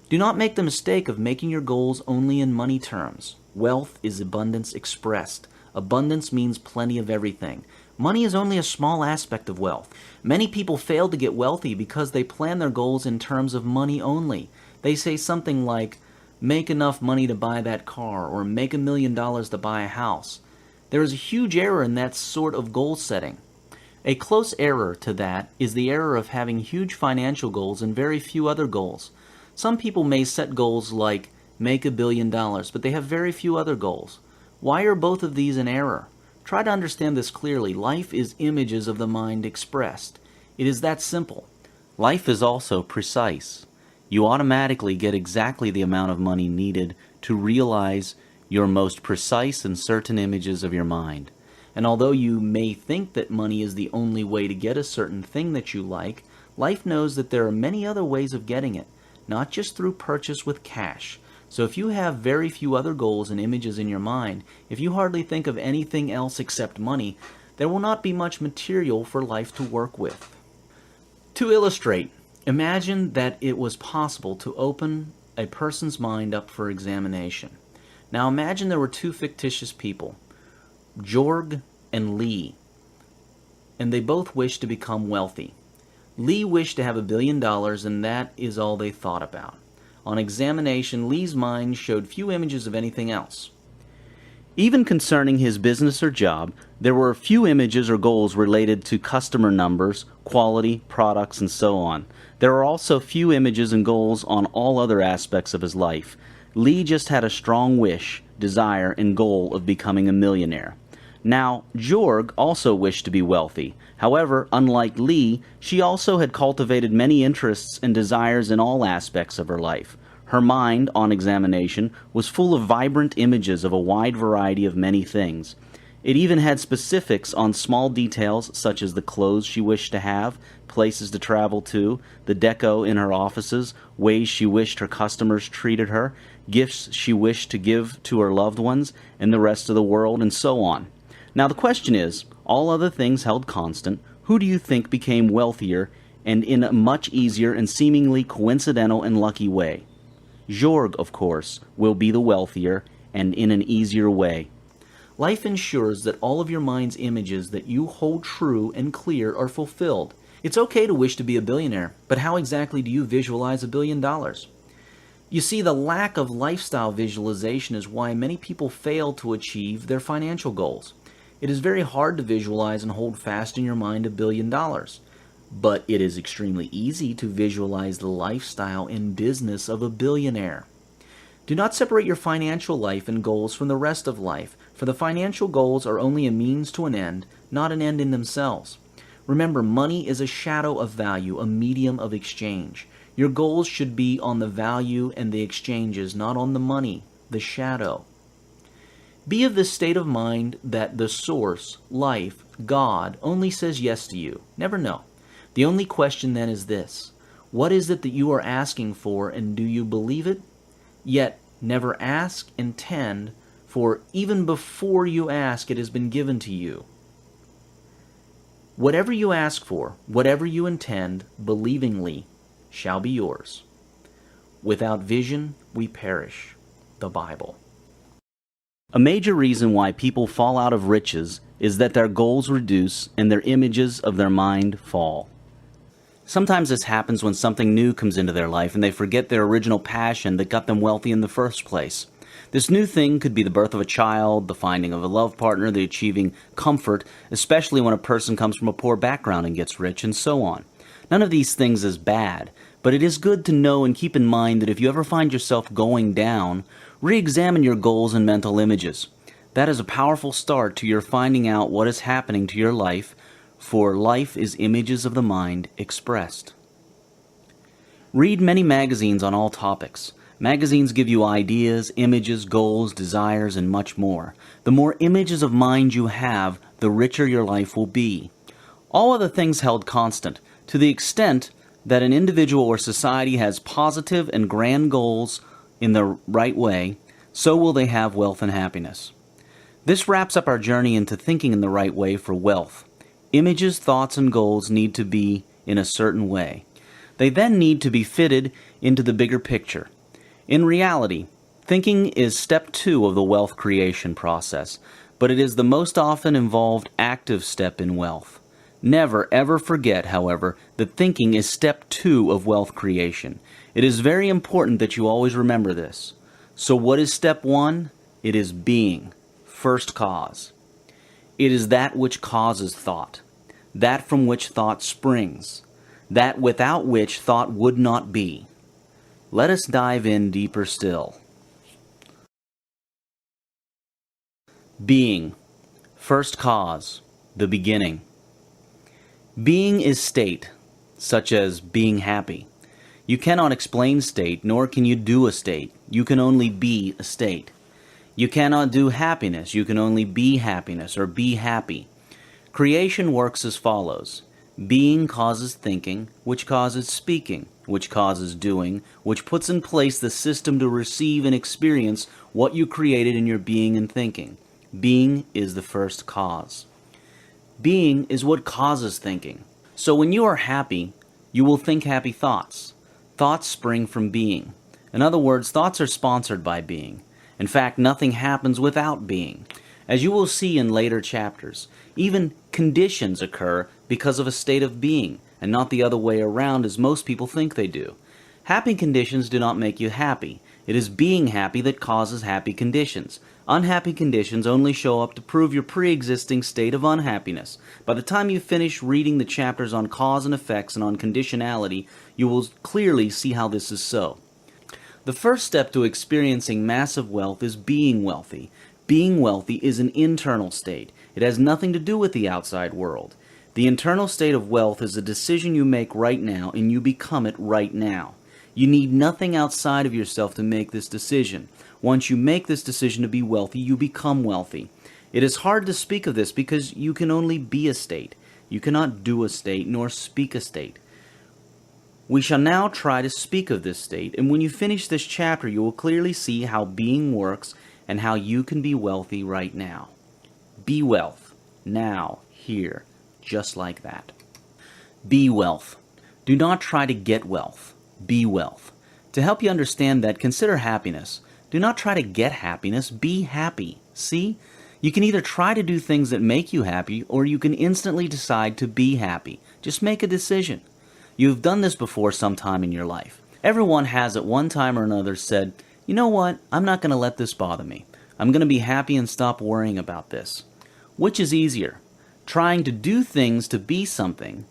Speaker 1: Do not make the mistake of making your goals only in money terms. Wealth is abundance expressed. Abundance means plenty of everything. Money is only a small aspect of wealth. Many people fail to get wealthy because they plan their goals in terms of money only. They say something like, make enough money to buy that car, or make $1 million to buy a house. There is a huge error in that sort of goal setting. A close error to that is the error of having huge financial goals and very few other goals. Some people may set goals like make $1 billion, but they have very few other goals. Why are both of these in error? Try to understand this clearly. Life is images of the mind expressed. It is that simple. Life is also precise. You automatically get exactly the amount of money needed to realize your most precise and certain images of your mind. And although you may think that money is the only way to get a certain thing that you like, life knows that there are many other ways of getting it, not just through purchase with cash. So if you have very few other goals and images in your mind, if you hardly think of anything else except money, there will not be much material for life to work with. To illustrate, imagine that it was possible to open a person's mind up for examination. Now imagine there were two fictitious people, Jorg and Lee, and they both wished to become wealthy. Lee wished to have $1 billion, and that is all they thought about. On examination, Lee's mind showed few images of anything else. Even concerning his business or job, there were few images or goals related to customer numbers, quality, products, and so on. There are also few images and goals on all other aspects of his life. Lee just had a strong wish, desire, and goal of becoming a millionaire. Now, Jorg also wished to be wealthy. However, unlike Lee, she also had cultivated many interests and desires in all aspects of her life. Her mind, on examination, was full of vibrant images of a wide variety of many things. It even had specifics on small details such as the clothes she wished to have, places to travel to, the deco in her offices, ways she wished her customers treated her, gifts she wished to give to her loved ones and the rest of the world, and so on. Now the question is, all other things held constant, who do you think became wealthier and in a much easier and seemingly coincidental and lucky way? Jorg, of course, will be the wealthier and in an easier way. Life ensures that all of your mind's images that you hold true and clear are fulfilled. It's okay to wish to be a billionaire, but how exactly do you visualize $1 billion? You see, the lack of lifestyle visualization is why many people fail to achieve their financial goals. It is very hard to visualize and hold fast in your mind $1 billion. But it is extremely easy to visualize the lifestyle and business of a billionaire. Do not separate your financial life and goals from the rest of life, for the financial goals are only a means to an end, not an end in themselves. Remember, money is a shadow of value, a medium of exchange. Your goals should be on the value and the exchanges, not on the money, the shadow. Be of this state of mind that the source, life, God, only says yes to you. Never know. The only question then is this: what is it that you are asking for, and do you believe it? Yet never ask, intend, for even before you ask, it has been given to you. Whatever you ask for, whatever you intend, believingly, shall be yours. Without vision, we perish. The Bible. A major reason why people fall out of riches is that their goals reduce and their images of their mind fall. Sometimes this happens when something new comes into their life and they forget their original passion that got them wealthy in the first place. This new thing could be the birth of a child, the finding of a love partner, the achieving comfort, especially when a person comes from a poor background and gets rich, and so on. None of these things is bad, but it is good to know and keep in mind that if you ever find yourself going down, re-examine your goals and mental images. That is a powerful start to your finding out what is happening to your life, for life is images of the mind expressed. Read many magazines on all topics. Magazines give you ideas, images, goals, desires, and much more. The more images of mind you have, the richer your life will be. All other things held constant, to the extent that an individual or society has positive and grand goals in the right way, so will they have wealth and happiness. This wraps up our journey into thinking in the right way for wealth. Images, thoughts, and goals need to be in a certain way. They then need to be fitted into the bigger picture. In reality, thinking is step 2 of the wealth creation process, but it is the most often involved active step in wealth. Never ever forget, however, that thinking is step 2 of wealth creation. It is very important that you always remember this. So what is step 1? It is being, first cause. It is that which causes thought, that from which thought springs, that without which thought would not be. Let us dive in deeper still. Being, first cause, the beginning. Being is state, such as being happy. You cannot explain state, nor can you do a state. You can only be a state. You cannot do happiness. You can only be happiness or be happy. Creation works as follows. Being causes thinking, which causes speaking, which causes doing, which puts in place the system to receive and experience what you created in your being and thinking. Being is the first cause. Being is what causes thinking. So when you are happy, you will think happy thoughts. Thoughts spring from being. In other words, thoughts are sponsored by being. In fact, nothing happens without being. As you will see in later chapters, even conditions occur because of a state of being, and not the other way around as most people think they do. Happy conditions do not make you happy. It is being happy that causes happy conditions. Unhappy conditions only show up to prove your pre-existing state of unhappiness. By the time you finish reading the chapters on cause and effects and on conditionality, you will clearly see how this is so. The first step to experiencing massive wealth is being wealthy. Being wealthy is an internal state. It has nothing to do with the outside world. The internal state of wealth is a decision you make right now, and you become it right now. You need nothing outside of yourself to make this decision. Once you make this decision to be wealthy, you become wealthy. It is hard to speak of this because you can only be a state. You cannot do a state nor speak a state. We shall now try to speak of this state, and when you finish this chapter, you will clearly see how being works and how you can be wealthy right now. Be wealth, now, here, just like that. Be wealth. Do not try to get wealth. Be wealth. To help you understand that, consider happiness. Do not try to get happiness, be happy. See? You can either try to do things that make you happy, or you can instantly decide to be happy. Just make a decision. You've done this before sometime in your life. Everyone has at one time or another said, you know what, I'm not going to let this bother me. I'm going to be happy and stop worrying about this. Which is easier? Trying to do things to be something,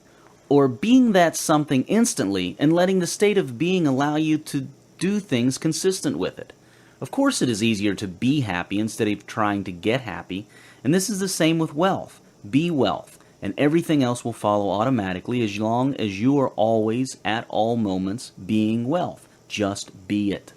Speaker 1: or being that something instantly and letting the state of being allow you to do things consistent with it? Of course it is easier to be happy instead of trying to get happy, and this is the same with wealth. Be wealth, and everything else will follow automatically as long as you are always, at all moments, being wealth. Just be it.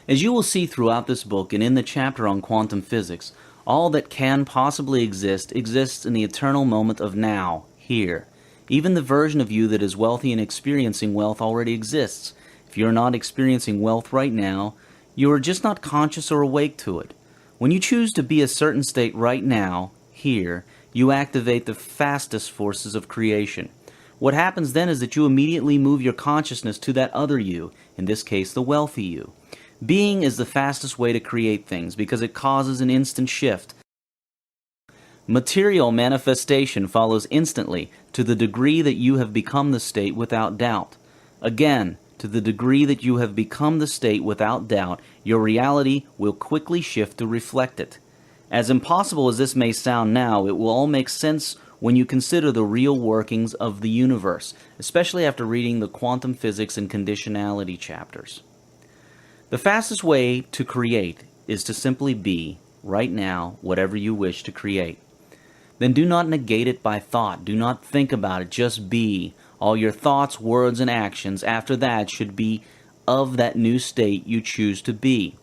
Speaker 1: As you will see throughout this book and in the chapter on quantum physics, all that can possibly exist exists in the eternal moment of now, here. Even the version of you that is wealthy and experiencing wealth already exists. If you are not experiencing wealth right now, you are just not conscious or awake to it. When you choose to be a certain state right now, here, you activate the fastest forces of creation. What happens then is that you immediately move your consciousness to that other you, in this case the wealthy you. Being is the fastest way to create things because it causes an instant shift. Material manifestation follows instantly to the degree that you have become the state without doubt. Again, to the degree that you have become the state without doubt, your reality will quickly shift to reflect it. As impossible as this may sound now, it will all make sense when you consider the real workings of the universe, especially after reading the quantum physics and conditionality chapters. The fastest way to create is to simply be, right now, whatever you wish to create. Then do not negate it by thought. Do not think about it. Just be. All your thoughts, words, and actions after that should be of that new state you choose to be.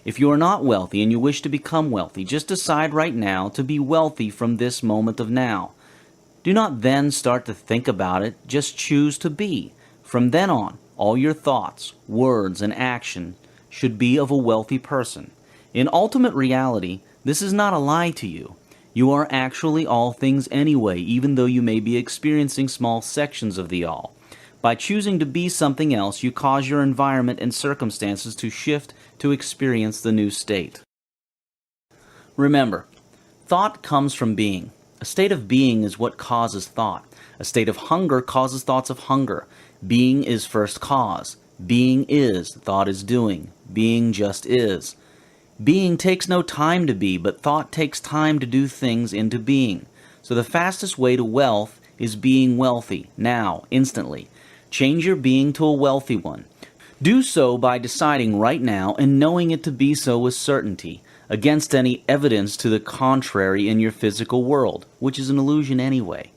Speaker 1: If you are not wealthy and you wish to become wealthy, just decide right now to be wealthy from this moment of now. Do not then start to think about it. Just choose to be. From then on, all your thoughts, words, and action should be of a wealthy person. In ultimate reality, this is not a lie to you. You are actually all things anyway, even though you may be experiencing small sections of the all. By choosing to be something else, you cause your environment and circumstances to shift to experience the new state. Remember, thought comes from being. A state of being is what causes thought. A state of hunger causes thoughts of hunger. Being is first cause. Being is, thought is doing. Being just is. Being takes no time to be, but thought takes time to do things into being. So the fastest way to wealth is being wealthy, now, instantly. Change your being to a wealthy one. Do so by deciding right now and knowing it to be so with certainty, against any evidence to the contrary in your physical world, which is an illusion anyway.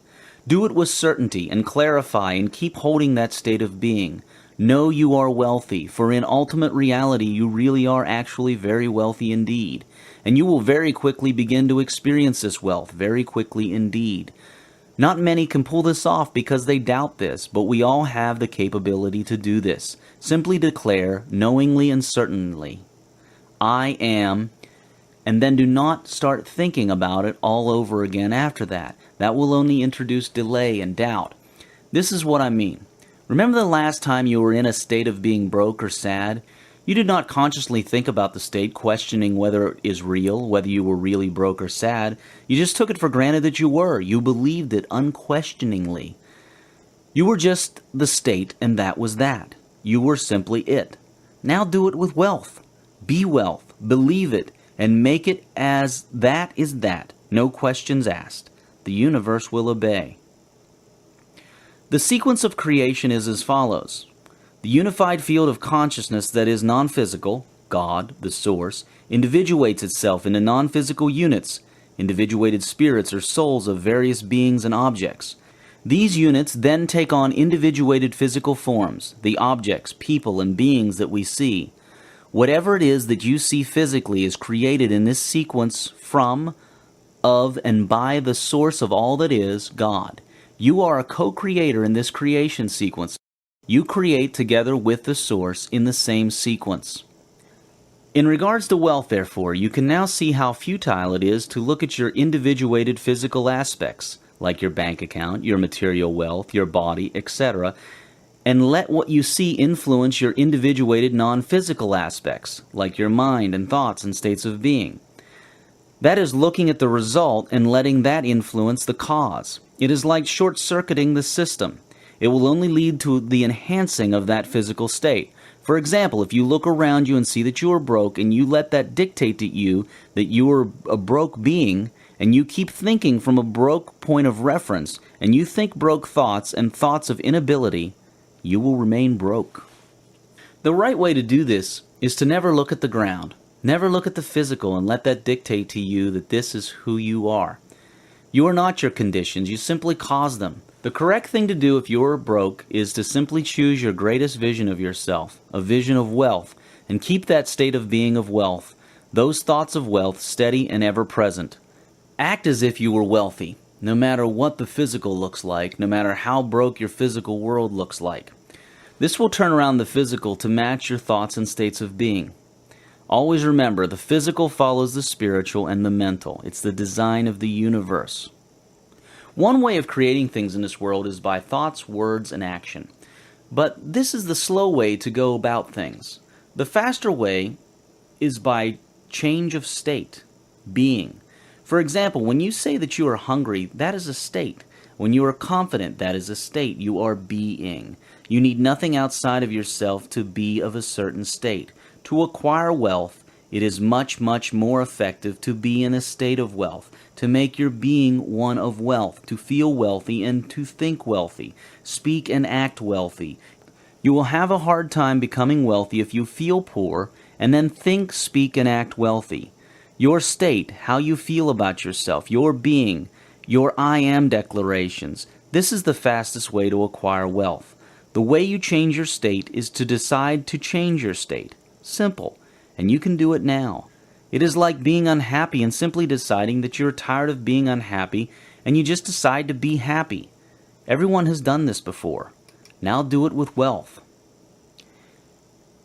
Speaker 1: Do it with certainty and clarify and keep holding that state of being. Know you are wealthy, for in ultimate reality you really are actually very wealthy indeed. And you will very quickly begin to experience this wealth, very quickly indeed. Not many can pull this off because they doubt this, but we all have the capability to do this. Simply declare, knowingly and certainly, I am, and then do not start thinking about it all over again after that. That will only introduce delay and doubt. This is what I mean. Remember the last time you were in a state of being broke or sad? You did not consciously think about the state, questioning whether it is real, whether you were really broke or sad. You just took it for granted that you were. You believed it unquestioningly. You were just the state, and that was that. You were simply it. Now do it with wealth. Be wealth. Believe it, and make it as that is that. No questions asked. The universe will obey. The sequence of creation is as follows. The unified field of consciousness that is non-physical, God, the source, individuates itself into non-physical units, individuated spirits or souls of various beings and objects. These units then take on individuated physical forms, the objects, people, and beings that we see. Whatever it is that you see physically is created in this sequence from, of, and by the source of all that is, God. You are a co-creator in this creation sequence. You create together with the source in the same sequence. In regards to wealth, therefore, you can now see how futile it is to look at your individuated physical aspects, like your bank account, your material wealth, your body, etc., and let what you see influence your individuated non-physical aspects, like your mind and thoughts and states of being. That is looking at the result and letting that influence the cause. It is like short-circuiting the system. It will only lead to the enhancing of that physical state. For example, if you look around you and see that you are broke and you let that dictate to you that you are a broke being, and you keep thinking from a broke point of reference, and you think broke thoughts and thoughts of inability, you will remain broke. The right way to do this is to never look at the ground. Never look at the physical and let that dictate to you that this is who you are. You are not your conditions, you simply cause them. The correct thing to do if you are broke is to simply choose your greatest vision of yourself, a vision of wealth. and keep that state of being of wealth, those thoughts of wealth, steady and ever present. Act as if you were wealthy, no matter what the physical looks like, no matter how broke your physical world looks like. This will turn around the physical to match your thoughts and states of being. Always remember, the physical follows the spiritual and the mental. It's the design of the universe. One way of creating things in this world is by thoughts, words, and action. But this is the slow way to go about things. The faster way is by change of state, being. For example, when you say that you are hungry, that is a state. When you are confident, that is a state. You are being. You need nothing outside of yourself to be of a certain state. To acquire wealth, it is much, much more effective to be in a state of wealth, to make your being one of wealth, to feel wealthy and to think wealthy, speak and act wealthy. You will have a hard time becoming wealthy if you feel poor and then think, speak, and act wealthy. Your state, how you feel about yourself, your being, your I am declarations, this is the fastest way to acquire wealth. The way you change your state is to decide to change your state. Simple. And you can do it now. It is like being unhappy and simply deciding that you're tired of being unhappy and you just decide to be happy. Everyone has done this before. Now do it with wealth.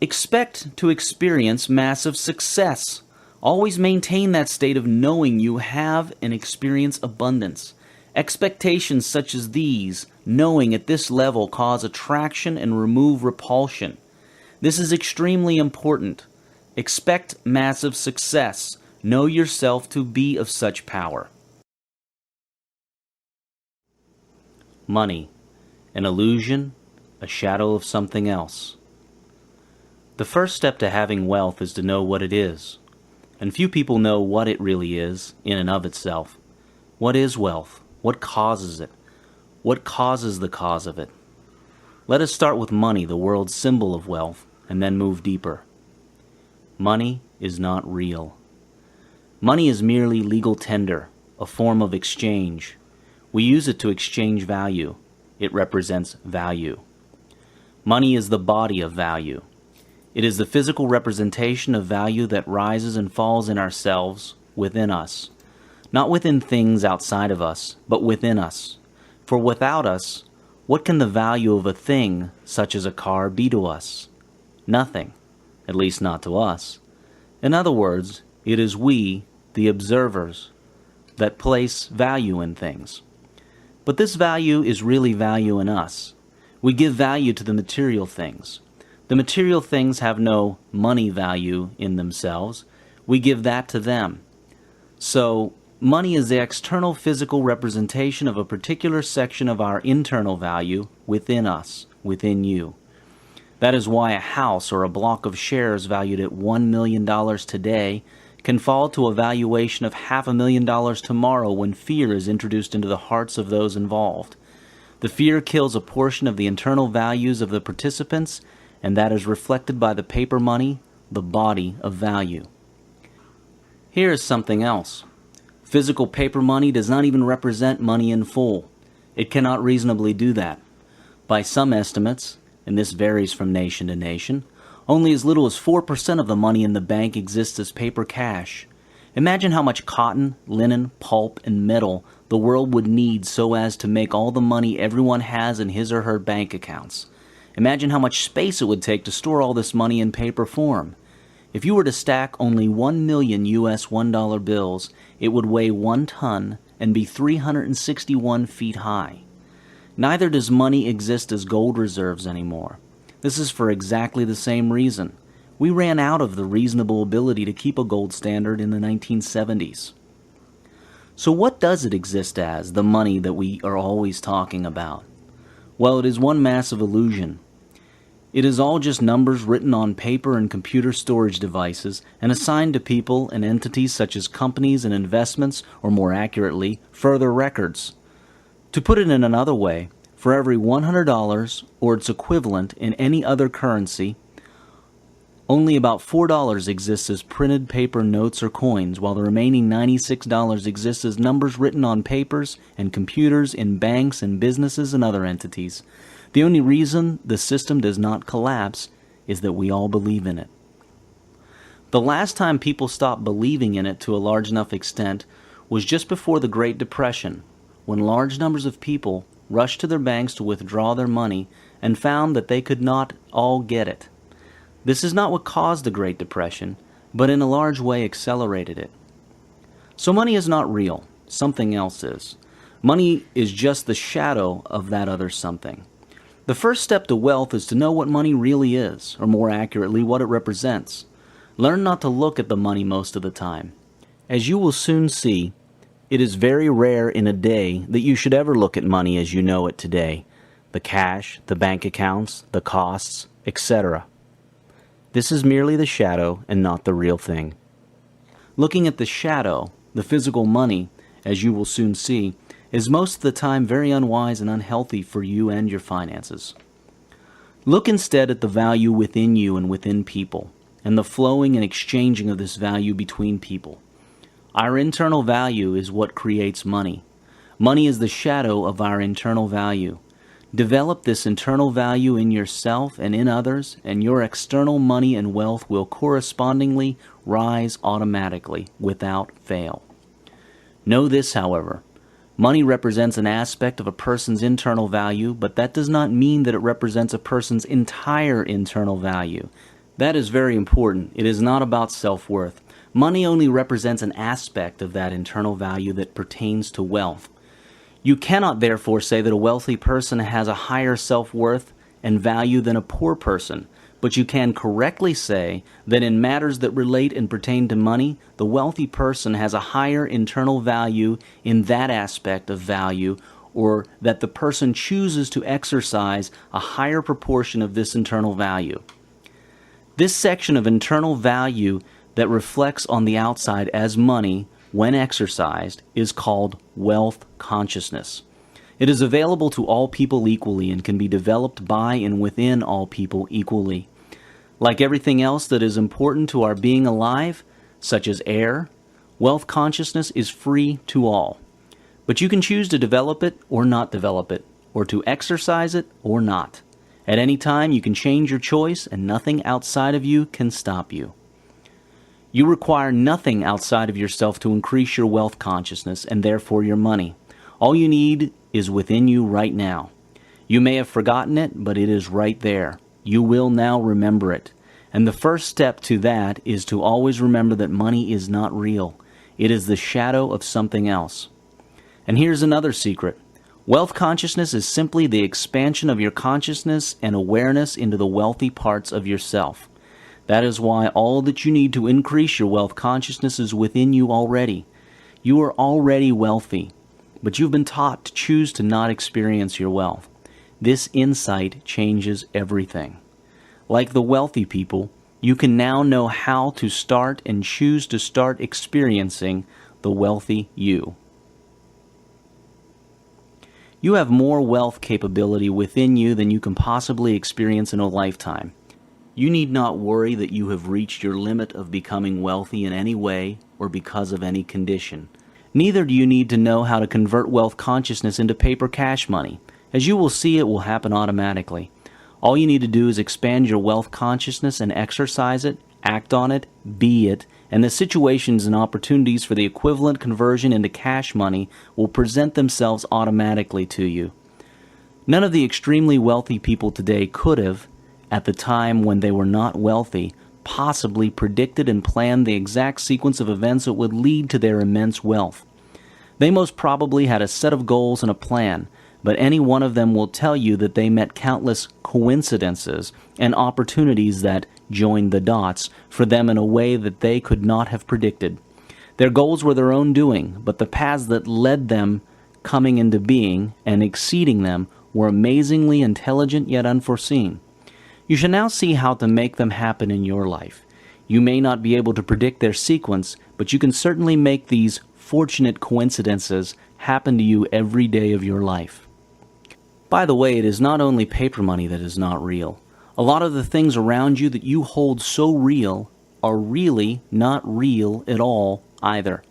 Speaker 1: Expect to experience massive success. Always maintain that state of knowing you have and experience abundance. Expectations such as these, knowing at this level, cause attraction and remove repulsion. This is extremely important. Expect massive success. Know yourself to be of such power. Money, an illusion, a shadow of something else. The first step to having wealth is to know what it is. And few people know what it really is in and of itself. What is wealth? What causes it? What causes the cause of it? Let us start with money, the world's symbol of wealth, and then move deeper. Money is not real. Money is merely legal tender, a form of exchange. We use it to exchange value. It represents value. Money is the body of value. It is the physical representation of value that rises and falls in ourselves, within us. Not within things outside of us, but within us. For without us, what can the value of a thing, such as a car, be to us? Nothing, at least not to us. In other words, it is we, the observers, that place value in things. But this value is really value in us. We give value to the material things. The material things have no money value in themselves. We give that to them. So, money is the external physical representation of a particular section of our internal value within us, within you. That is why a house or a block of shares valued at $1 million today can fall to a valuation of $500,000 tomorrow when fear is introduced into the hearts of those involved. The fear kills a portion of the internal values of the participants, and that is reflected by the paper money, the body of value. Here is something else. Physical paper money does not even represent money in full. It cannot reasonably do that. By some estimates, and this varies from nation to nation, only as little as 4% of the money in the bank exists as paper cash. Imagine how much cotton, linen, pulp, and metal the world would need so as to make all the money everyone has in his or her bank accounts. Imagine how much space it would take to store all this money in paper form. If you were to stack only 1 million US $1 bills, it would weigh 1 ton and be 361 feet high. Neither does money exist as gold reserves anymore. This is for exactly the same reason. We ran out of the reasonable ability to keep a gold standard in the 1970s. So what does it exist as, the money that we are always talking about? Well, it is one massive illusion. It is all just numbers written on paper and computer storage devices and assigned to people and entities such as companies and investments, or more accurately, further records. To put it in another way, for every $100 or its equivalent in any other currency, only about $4 exists as printed paper notes or coins, while the remaining $96 exists as numbers written on papers and computers in banks and businesses and other entities. The only reason the system does not collapse is that we all believe in it. The last time people stopped believing in it to a large enough extent was just before the Great Depression, when large numbers of people rushed to their banks to withdraw their money and found that they could not all get it. This is not what caused the Great Depression, but in a large way accelerated it. So money is not real. Something else is. Money is just the shadow of that other something. The first step to wealth is to know what money really is, or more accurately, what it represents. Learn not to look at the money most of the time. As you will soon see, it is very rare in a day that you should ever look at money as you know it today. The cash, the bank accounts, the costs, etc. This is merely the shadow and not the real thing. Looking at the shadow, the physical money, as you will soon see, is most of the time very unwise and unhealthy for you and your finances. Look instead at the value within you and within people, and the flowing and exchanging of this value between people. Our internal value is what creates money. Money is the shadow of our internal value. Develop this internal value in yourself and in others, and your external money and wealth will correspondingly rise automatically, without fail. Know this, however. Money represents an aspect of a person's internal value, but that does not mean that it represents a person's entire internal value. That is very important. It is not about self-worth. Money only represents an aspect of that internal value that pertains to wealth. You cannot therefore say that a wealthy person has a higher self-worth and value than a poor person, but you can correctly say that in matters that relate and pertain to money, the wealthy person has a higher internal value in that aspect of value, or that the person chooses to exercise a higher proportion of this internal value. This section of internal value that reflects on the outside as money, when exercised, is called wealth consciousness. It is available to all people equally and can be developed by and within all people equally. Like everything else that is important to our being alive, such as air, wealth consciousness is free to all. But you can choose to develop it or not develop it, or to exercise it or not. At any time you can change your choice and nothing outside of you can stop you. You require nothing outside of yourself to increase your wealth consciousness and therefore your money. All you need is within you right now. You may have forgotten it, but it is right there. You will now remember it. And the first step to that is to always remember that money is not real. It is the shadow of something else. And here's another secret. Wealth consciousness is simply the expansion of your consciousness and awareness into the wealthy parts of yourself. That is why all that you need to increase your wealth consciousness is within you already. You are already wealthy, but you've been taught to choose to not experience your wealth. This insight changes everything. Like the wealthy people, you can now know how to start and choose to start experiencing the wealthy you. You have more wealth capability within you than you can possibly experience in a lifetime. You need not worry that you have reached your limit of becoming wealthy in any way or because of any condition. Neither do you need to know how to convert wealth consciousness into paper cash money. As you will see, it will happen automatically. All you need to do is expand your wealth consciousness and exercise it, act on it, be it, and the situations and opportunities for the equivalent conversion into cash money will present themselves automatically to you. None of the extremely wealthy people today could have, at the time when they were not wealthy, possibly predicted and planned the exact sequence of events that would lead to their immense wealth. They most probably had a set of goals and a plan, but any one of them will tell you that they met countless coincidences and opportunities that joined the dots for them in a way that they could not have predicted. Their goals were their own doing, but the paths that led them coming into being and exceeding them were amazingly intelligent yet unforeseen. You shall now see how to make them happen in your life. You may not be able to predict their sequence, but you can certainly make these fortunate coincidences happen to you every day of your life. By the way, it is not only paper money that is not real. A lot of the things around you that you hold so real are really not real at all either.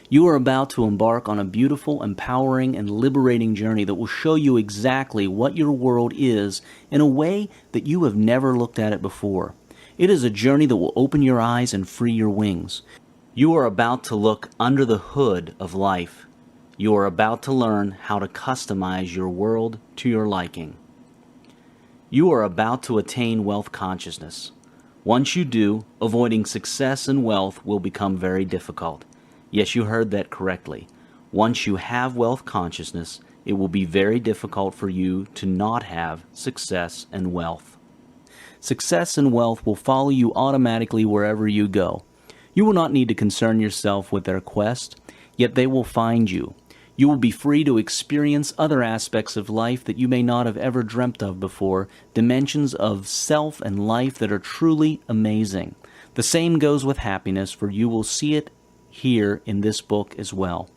Speaker 1: You are about to embark on a beautiful, empowering, and liberating journey that will show you exactly what your world is in a way that you have never looked at it before. It is a journey that will open your eyes and free your wings. You are about to look under the hood of life. You are about to learn how to customize your world to your liking. You are about to attain wealth consciousness. Once you do, avoiding success and wealth will become very difficult. Yes, you heard that correctly. Once you have wealth consciousness, it will be very difficult for you to not have success and wealth. Success and wealth will follow you automatically wherever you go. You will not need to concern yourself with their quest, yet they will find you. You will be free to experience other aspects of life that you may not have ever dreamt of before, dimensions of self and life that are truly amazing. The same goes with happiness, for you will see it here in this book as well.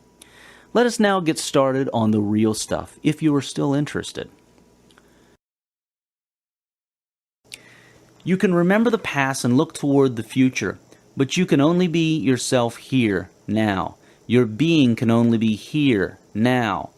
Speaker 1: Let us now get started on the real stuff, if you are still interested. You can remember the past and look toward the future, but you can only be yourself here, now. Your being can only be here, now.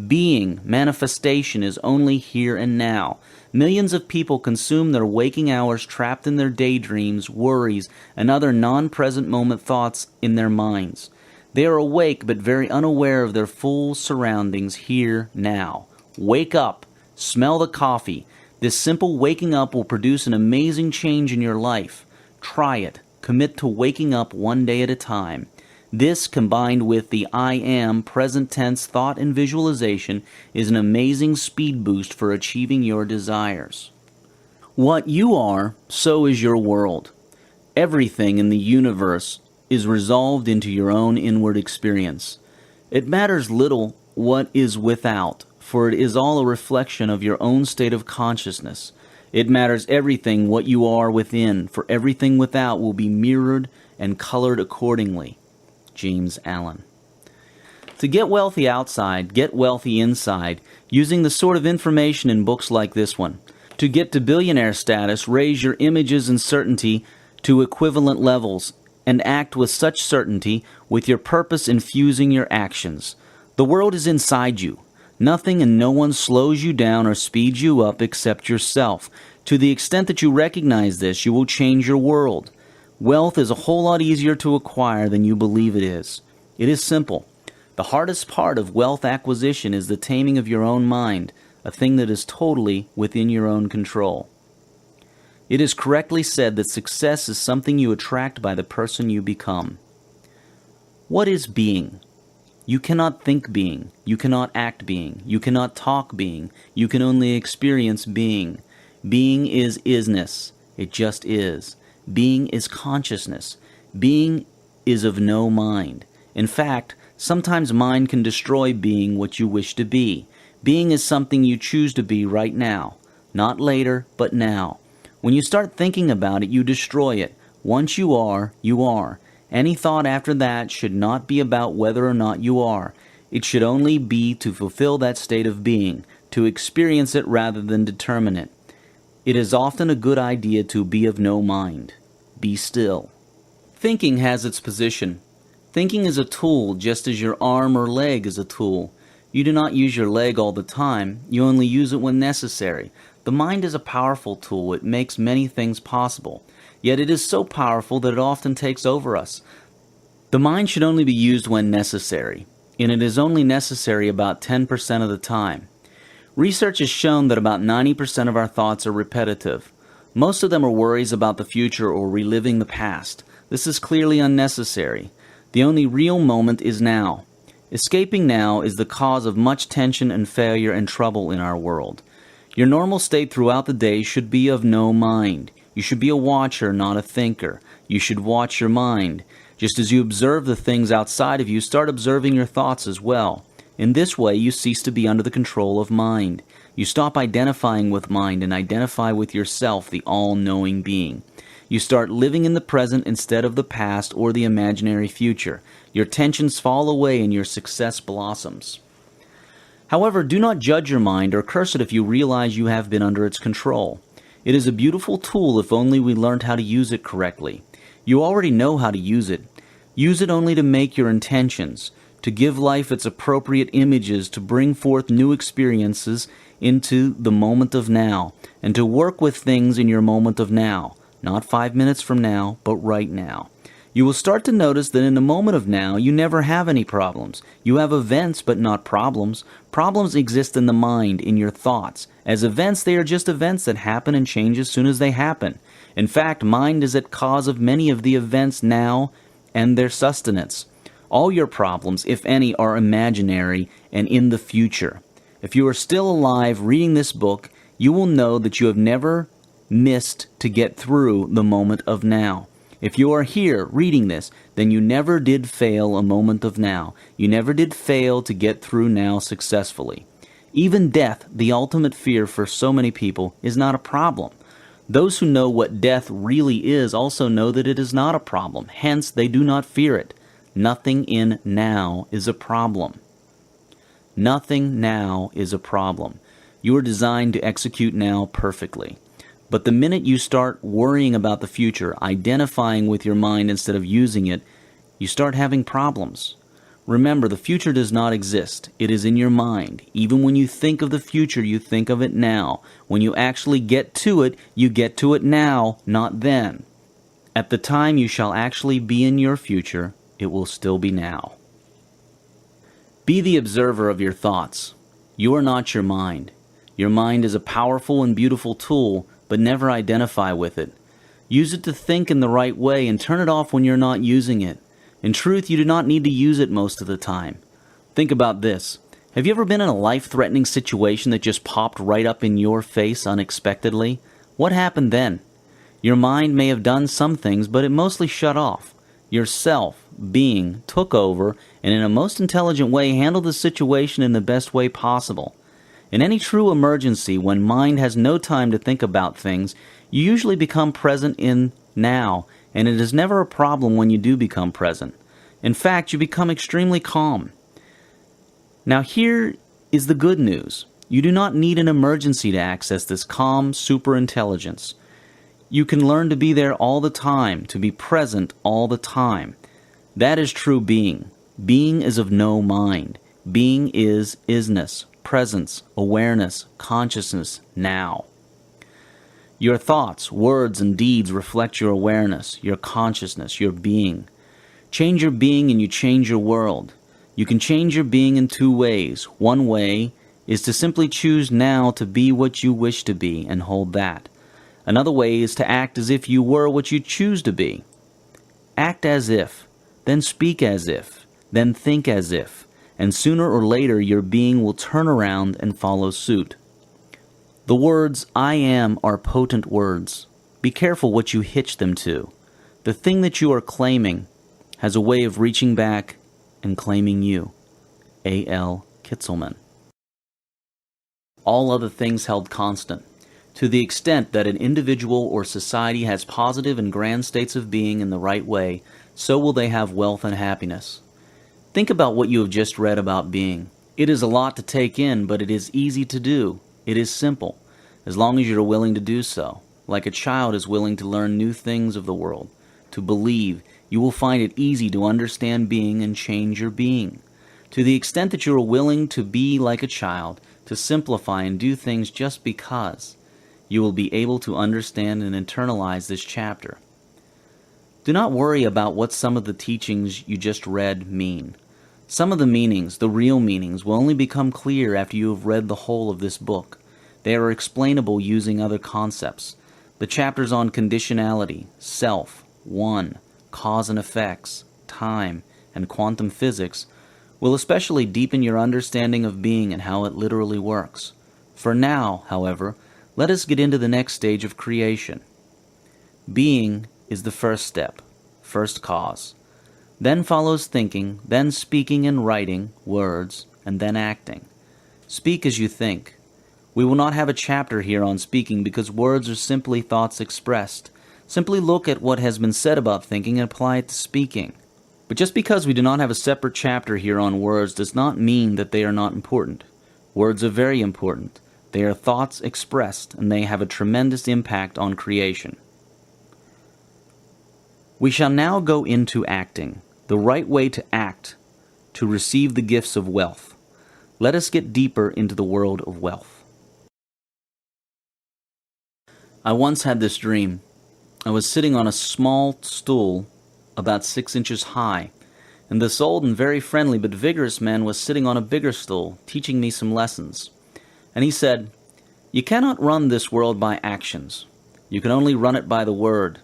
Speaker 1: Being, manifestation, is only here and now. Millions of people consume their waking hours trapped in their daydreams, worries, and other non-present moment thoughts in their minds. They are awake but very unaware of their full surroundings here, now. Wake up. Smell the coffee. This simple waking up will produce an amazing change in your life. Try it. Commit to waking up one day at a time. This, combined with the I am present tense thought and visualization, is an amazing speed boost for achieving your desires. What you are, so is your world. Everything in the universe is resolved into your own inward experience. It matters little what is without, for it is all a reflection of your own state of consciousness. It matters everything what you are within, for everything without will be mirrored and colored accordingly. James Allen. To get wealthy outside, get wealthy inside, using the sort of information in books like this one. To get to billionaire status, raise your images and certainty to equivalent levels, and act with such certainty, with your purpose infusing your actions. The world is inside you. Nothing and no one slows you down or speeds you up except yourself. To the extent that you recognize this, you will change your world. Wealth is a whole lot easier to acquire than you believe it is. It is simple. The hardest part of wealth acquisition is the taming of your own mind, a thing that is totally within your own control. It is correctly said that success is something you attract by the person you become. What is being? You cannot think being. You cannot act being. You cannot talk being. You can only experience being. Being is isness. It just is. Being is consciousness. Being is of no mind. In fact, sometimes mind can destroy being what you wish to be. Being is something you choose to be right now. Not later, but now. When you start thinking about it, you destroy it. Once you are, you are. Any thought after that should not be about whether or not you are. It should only be to fulfill that state of being, to experience it rather than determine it. It is often a good idea to be of no mind. Be still. Thinking has its position. Thinking is a tool just as your arm or leg is a tool. You do not use your leg all the time. You only use it when necessary. The mind is a powerful tool. It makes many things possible. Yet it is so powerful that it often takes over us. The mind should only be used when necessary, and it is only necessary about 10% of the time. Research has shown that about 90% of our thoughts are repetitive. Most of them are worries about the future or reliving the past. This is clearly unnecessary. The only real moment is now. Escaping now is the cause of much tension and failure and trouble in our world. Your normal state throughout the day should be of no mind. You should be a watcher, not a thinker. You should watch your mind. Just as you observe the things outside of you, start observing your thoughts as well. In this way, you cease to be under the control of mind. You stop identifying with mind and identify with yourself, the all-knowing being. You start living in the present instead of the past or the imaginary future. Your tensions fall away and your success blossoms. However, do not judge your mind or curse it if you realize you have been under its control. It is a beautiful tool if only we learned how to use it correctly. You already know how to use it. Use it only to make your intentions, to give life its appropriate images, to bring forth new experiences into the moment of now, and to work with things in your moment of now, Not 5 minutes from now, but right now. You will start to notice that in the moment of now, you never have any problems. You have events, but not problems. Problems exist in the mind, in your thoughts. As events, they are just events that happen and change as soon as they happen. In fact, mind is at cause of many of the events now and their sustenance. All your problems, if any, are imaginary and in the future. If you are still alive reading this book, you will know that you have never missed to get through the moment of now. If you are here reading this, then you never did fail a moment of now. You never did fail to get through now successfully. Even death, the ultimate fear for so many people, is not a problem. Those who know what death really is also know that it is not a problem. Hence, they do not fear it. Nothing in now is a problem. Nothing now is a problem. You are designed to execute now perfectly. But the minute you start worrying about the future, identifying with your mind instead of using it, you start having problems. Remember, the future does not exist. It is in your mind. Even when you think of the future, you think of it now. When you actually get to it, you get to it now, not then. At the time you shall actually be in your future, it will still be now. Be the observer of your thoughts. You are not your mind. Your mind is a powerful and beautiful tool, but never identify with it. Use it to think in the right way and turn it off when you're not using it. In truth, you do not need to use it most of the time. Think about this. Have you ever been in a life-threatening situation that just popped right up in your face unexpectedly? What happened then? Your mind may have done some things, but it mostly shut off. Your self, being, took over and in a most intelligent way handled the situation in the best way possible. In any true emergency, when mind has no time to think about things, you usually become present in now, and it is never a problem when you do become present. In fact, you become extremely calm. Now here is the good news. You do not need an emergency to access this calm superintelligence. You can learn to be there all the time, to be present all the time. That is true being. Being is of no mind. Being is isness, presence, awareness, consciousness, now. Your thoughts, words, and deeds reflect your awareness, your consciousness, your being. Change your being and you change your world. You can change your being in two ways. One way is to simply choose now to be what you wish to be and hold that. Another way is to act as if you were what you choose to be. Act as if, then speak as if, then think as if, and sooner or later your being will turn around and follow suit. The words I am are potent words. Be careful what you hitch them to. The thing that you are claiming has a way of reaching back and claiming you. A.L. Kitzelman. All other things held constant. To the extent that an individual or society has positive and grand states of being in the right way, so will they have wealth and happiness. Think about what you have just read about being. It is a lot to take in, but it is easy to do. It is simple, as long as you are willing to do so. Like a child is willing to learn new things of the world. To believe, you will find it easy to understand being and change your being. To the extent that you are willing to be like a child, to simplify and do things just because, you will be able to understand and internalize this chapter. Do not worry about what some of the teachings you just read mean. Some of the meanings, the real meanings, will only become clear after you have read the whole of this book. They are explainable using other concepts. The chapters on conditionality, self, one, cause and effects, time, and quantum physics will especially deepen your understanding of being and how it literally works. For now, however, let us get into the next stage of creation. Being is the first step, first cause. Then follows thinking, then speaking and writing, words, and then acting. Speak as you think. We will not have a chapter here on speaking because words are simply thoughts expressed. Simply look at what has been said about thinking and apply it to speaking. But just because we do not have a separate chapter here on words does not mean that they are not important. Words are very important. They are thoughts expressed, and they have a tremendous impact on creation. We shall now go into acting, the right way to act, to receive the gifts of wealth. Let us get deeper into the world of wealth. I once had this dream. I was sitting on a small stool about 6 inches high, and this old and very friendly but vigorous man was sitting on a bigger stool, teaching me some lessons. And he said, "You cannot run this world by actions. You can only run it by the word."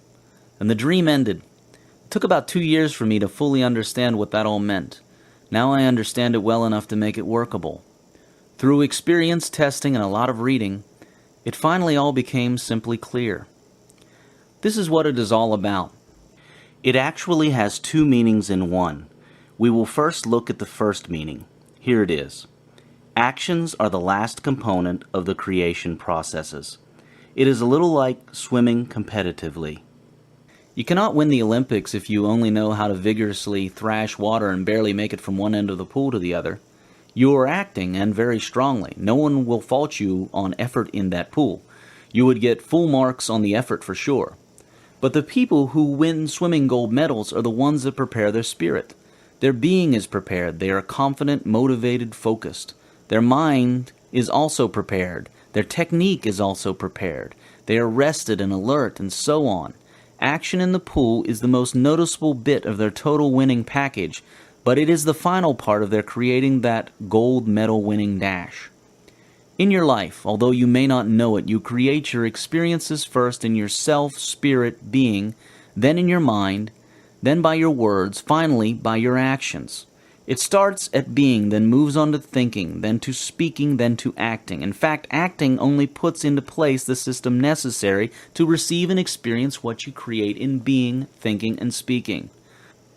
Speaker 1: And the dream ended. It took about 2 years for me to fully understand what that all meant. Now I understand it well enough to make it workable. Through experience, testing, and a lot of reading, it finally all became simply clear. This is what it is all about. It actually has two meanings in one. We will first look at the first meaning. Here it is. Actions are the last component of the creation processes. It is a little like swimming competitively. You cannot win the Olympics if you only know how to vigorously thrash water and barely make it from one end of the pool to the other. You are acting, and very strongly. No one will fault you on effort in that pool. You would get full marks on the effort for sure. But the people who win swimming gold medals are the ones that prepare their spirit. Their being is prepared. They are confident, motivated, focused. Their mind is also prepared. Their technique is also prepared. They are rested and alert, and so on. Action in the pool is the most noticeable bit of their total winning package, but it is the final part of their creating that gold medal winning dash. In your life, although you may not know it, you create your experiences first in your self, spirit, being, then in your mind, then by your words, finally by your actions. It starts at being, then moves on to thinking, then to speaking, then to acting. In fact, acting only puts into place the system necessary to receive and experience what you create in being, thinking, and speaking.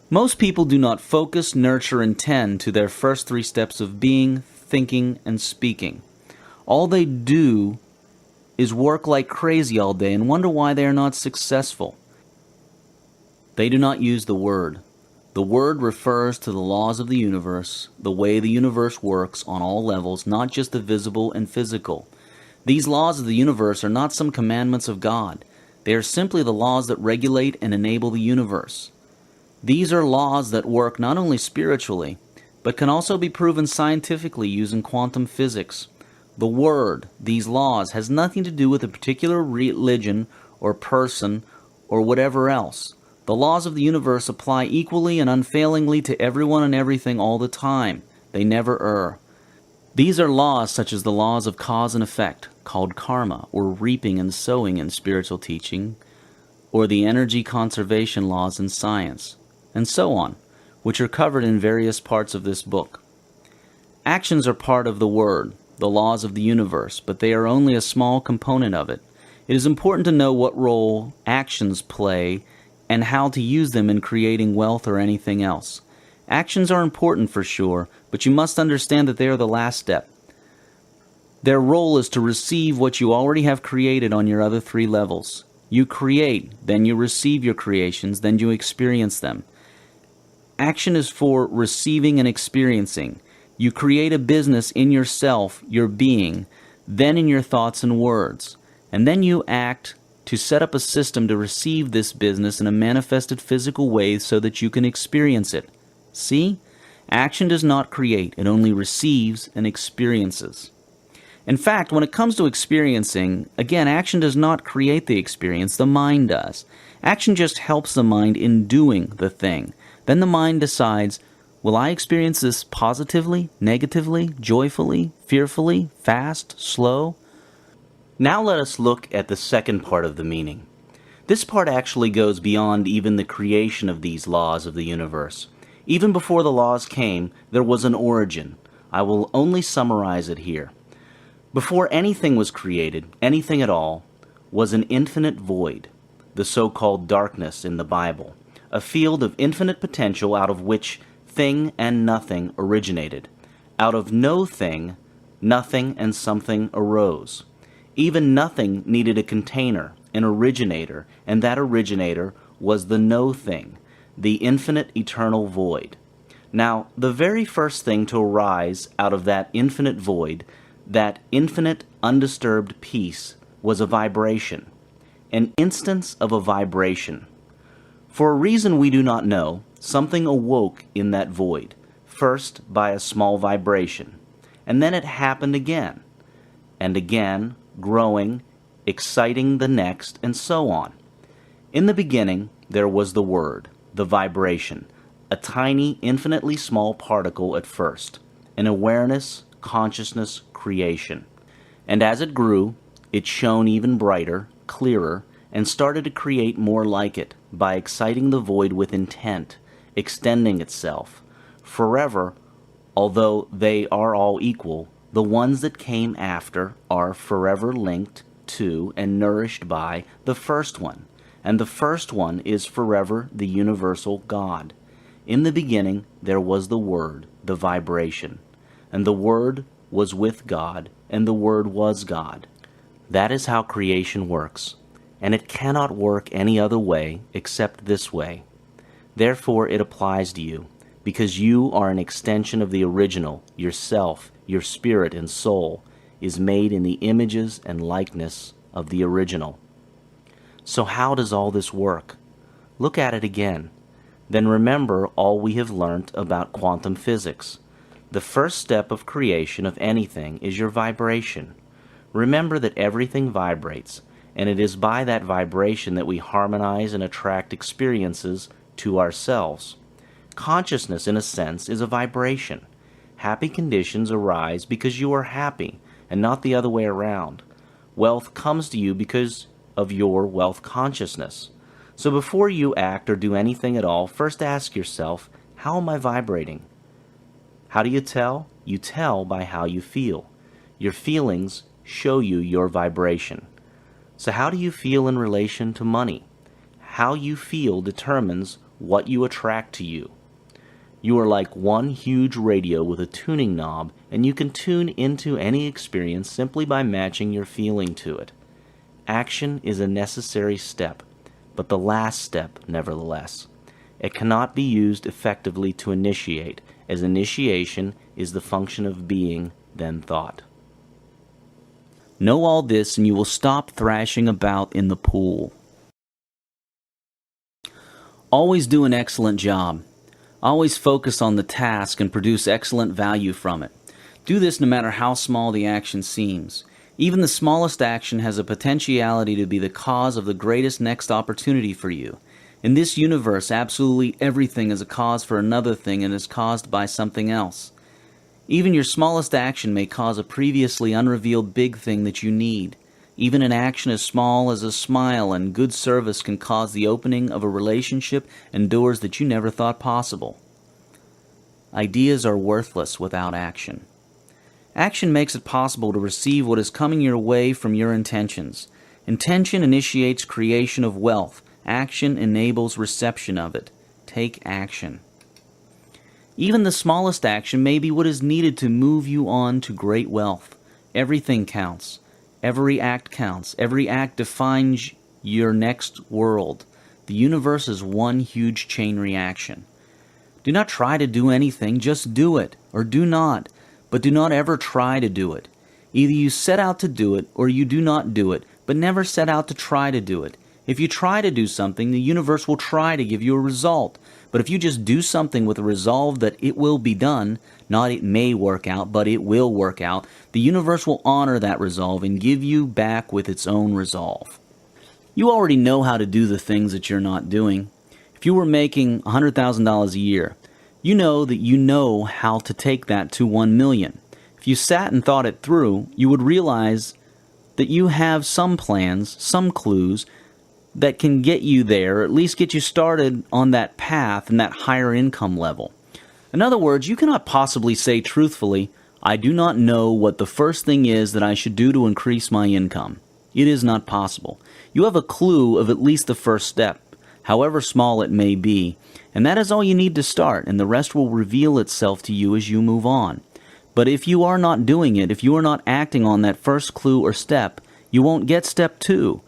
Speaker 1: Most people do not focus, nurture, and tend to their first 3 steps of being, thinking, and speaking. All they do is work like crazy all day and wonder why they are not successful. They do not use the word. The word refers to the laws of the universe, the way the universe works on all levels, not just the visible and physical. These laws of the universe are not some commandments of God. They are simply the laws that regulate and enable the universe. These are laws that work not only spiritually, but can also be proven scientifically using quantum physics. The word, these laws, has nothing to do with a particular religion or person or whatever else. The laws of the universe apply equally and unfailingly to everyone and everything all the time. They never err. These are laws such as the laws of cause and effect, called karma, or reaping and sowing in spiritual teaching, or the energy conservation laws in science, and so on, which are covered in various parts of this book. Actions are part of the word, the laws of the universe, but they are only a small component of it. It is important to know what role actions play and how to use them in creating wealth or anything else. Actions are important for sure, but you must understand that they are the last step. Their role is to receive what you already have created on your other 3 levels. You create, then you receive your creations, then you experience them. Action is for receiving and experiencing. You create a business in yourself, your being, then in your thoughts and words, and then you act to set up a system to receive this business in a manifested physical way so that you can experience it. See? Action does not create, it only receives and experiences. In fact, when it comes to experiencing, again, action does not create the experience, the mind does. Action just helps the mind in doing the thing. Then the mind decides, will I experience this positively, negatively, joyfully, fearfully, fast, slow? Now let us look at the second part of the meaning. This part actually goes beyond even the creation of these laws of the universe. Even before the laws came, there was an origin. I will only summarize it here. Before anything was created, anything at all, was an infinite void, the so-called darkness in the Bible, a field of infinite potential out of which thing and nothing originated. Out of no thing, nothing and something arose. Even nothing needed a container, an originator, and that originator was the no thing, the infinite eternal void. Now, the very first thing to arise out of that infinite void, that infinite undisturbed peace, was a vibration, an instance of a vibration. For a reason we do not know, something awoke in that void, first by a small vibration, and then it happened again, and again, growing, exciting the next, and so on. In the beginning, there was the Word, the vibration, a tiny, infinitely small particle at first, an awareness, consciousness, creation. And as it grew, it shone even brighter, clearer, and started to create more like it by exciting the void with intent, extending itself. Forever, although they are all equal, the ones that came after are forever linked to and nourished by the first one, and the first one is forever the universal God. In the beginning there was the Word, the vibration, and the Word was with God, and the Word was God. That is how creation works, and it cannot work any other way except this way. Therefore it applies to you, because you are an extension of the original. Yourself, your spirit and soul, is made in the images and likeness of the original. So how does all this work? Look at it again. Then remember all we have learnt about quantum physics. The first step of creation of anything is your vibration. Remember that everything vibrates, and it is by that vibration that we harmonize and attract experiences to ourselves. Consciousness, in a sense, is a vibration. Happy conditions arise because you are happy, and not the other way around. Wealth comes to you because of your wealth consciousness. So before you act or do anything at all, first ask yourself, how am I vibrating? How do you tell? You tell by how you feel. Your feelings show you your vibration. So how do you feel in relation to money? How you feel determines what you attract to you. You are like one huge radio with a tuning knob, and you can tune into any experience simply by matching your feeling to it. Action is a necessary step, but the last step, nevertheless. It cannot be used effectively to initiate, as initiation is the function of being, then thought. Know all this, and you will stop thrashing about in the pool. Always do an excellent job. Always focus on the task and produce excellent value from it. Do this no matter how small the action seems. Even the smallest action has a potentiality to be the cause of the greatest next opportunity for you. In this universe, absolutely everything is a cause for another thing and is caused by something else. Even your smallest action may cause a previously unrevealed big thing that you need. Even an action as small as a smile and good service can cause the opening of a relationship and doors that you never thought possible. Ideas are worthless without action. Action makes it possible to receive what is coming your way from your intentions. Intention initiates creation of wealth. Action enables reception of it. Take action. Even the smallest action may be what is needed to move you on to great wealth. Everything counts. Every act counts. Every act defines your next world. The universe is one huge chain reaction. Do not try to do anything, just do it, or do not, but do not ever try to do it. Either you set out to do it, or you do not do it, but never set out to try to do it. If you try to do something, the universe will try to give you a result. But if you just do something with a resolve that it will be done, not it may work out, but it will work out, the universe will honor that resolve and give you back with its own resolve. You already know how to do the things that you're not doing. If you were making $100,000 a year, you know how to take that to $1 million. If you sat and thought it through, you would realize that you have some plans, some clues, that can get you there, or at least get you started on that path and that higher income level. In other words, you cannot possibly say truthfully, I do not know what the first thing is that I should do to increase my income. It is not possible. You have a clue of at least the first step, however small it may be, and that is all you need to start, and the rest will reveal itself to you as you move on. But if you are not doing it, if you are not acting on that first clue or step, you won't get step 2.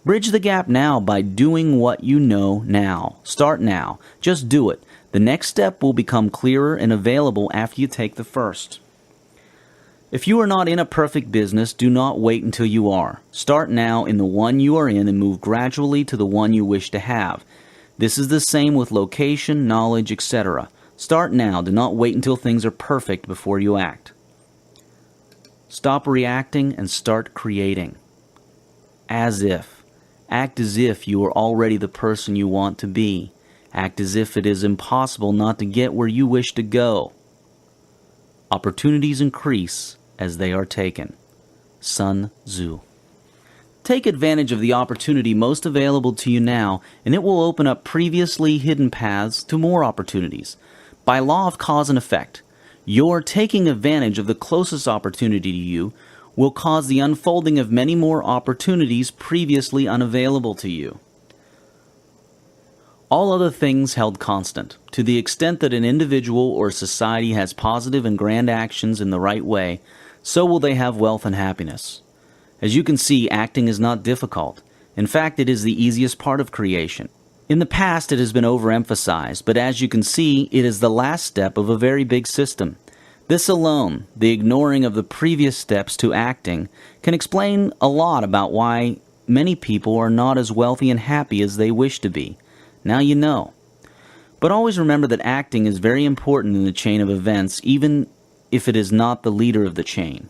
Speaker 1: Bridge the gap now by doing what you know now. Start now. Just do it. The next step will become clearer and available after you take the first. If you are not in a perfect business, do not wait until you are. Start now in the one you are in and move gradually to the one you wish to have. This is the same with location, knowledge, etc. Start now. Do not wait until things are perfect before you act. Stop reacting and start creating. As if. Act as if you are already the person you want to be. Act as if it is impossible not to get where you wish to go. Opportunities increase as they are taken. Sun Tzu. Take advantage of the opportunity most available to you now, and it will open up previously hidden paths to more opportunities. By law of cause and effect, your taking advantage of the closest opportunity to you will cause the unfolding of many more opportunities previously unavailable to you. All other things held constant, to the extent that an individual or society has positive and grand actions in the right way, so will they have wealth and happiness. As you can see, acting is not difficult. In fact, it is the easiest part of creation. In the past, it has been overemphasized, but as you can see, it is the last step of a very big system. This alone, the ignoring of the previous steps to acting, can explain a lot about why many people are not as wealthy and happy as they wish to be. Now you know. But always remember that acting is very important in the chain of events, even if it is not the leader of the chain.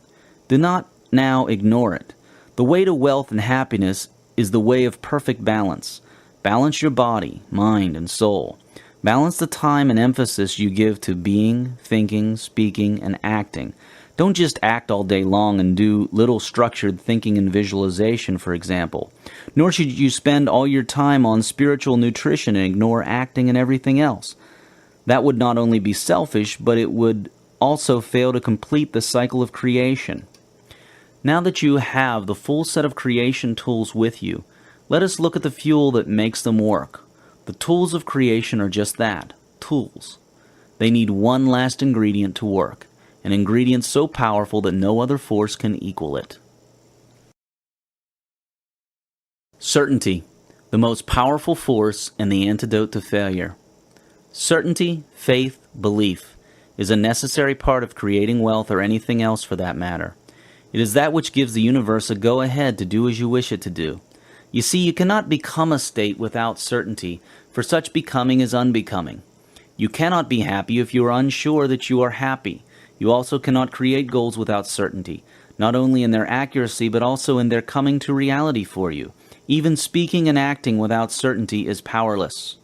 Speaker 1: Do not now ignore it. The way to wealth and happiness is the way of perfect balance. Balance your body, mind, and soul. Balance the time and emphasis you give to being, thinking, speaking, and acting. Don't just act all day long and do little structured thinking and visualization, for example. Nor should you spend all your time on spiritual nutrition and ignore acting and everything else. That would not only be selfish, but it would also fail to complete the cycle of creation. Now that you have the full set of creation tools with you, let us look at the fuel that makes them work. The tools of creation are just that, tools. They need one last ingredient to work, an ingredient so powerful that no other force can equal it. Certainty, the most powerful force and the antidote to failure. Certainty, faith, belief, is a necessary part of creating wealth or anything else for that matter. It is that which gives the universe a go-ahead to do as you wish it to do. You see, you cannot become a state without certainty, for such becoming is unbecoming. You cannot be happy if you are unsure that you are happy. You also cannot create goals without certainty, not only in their accuracy but also in their coming to reality for you. Even speaking and acting without certainty is powerless.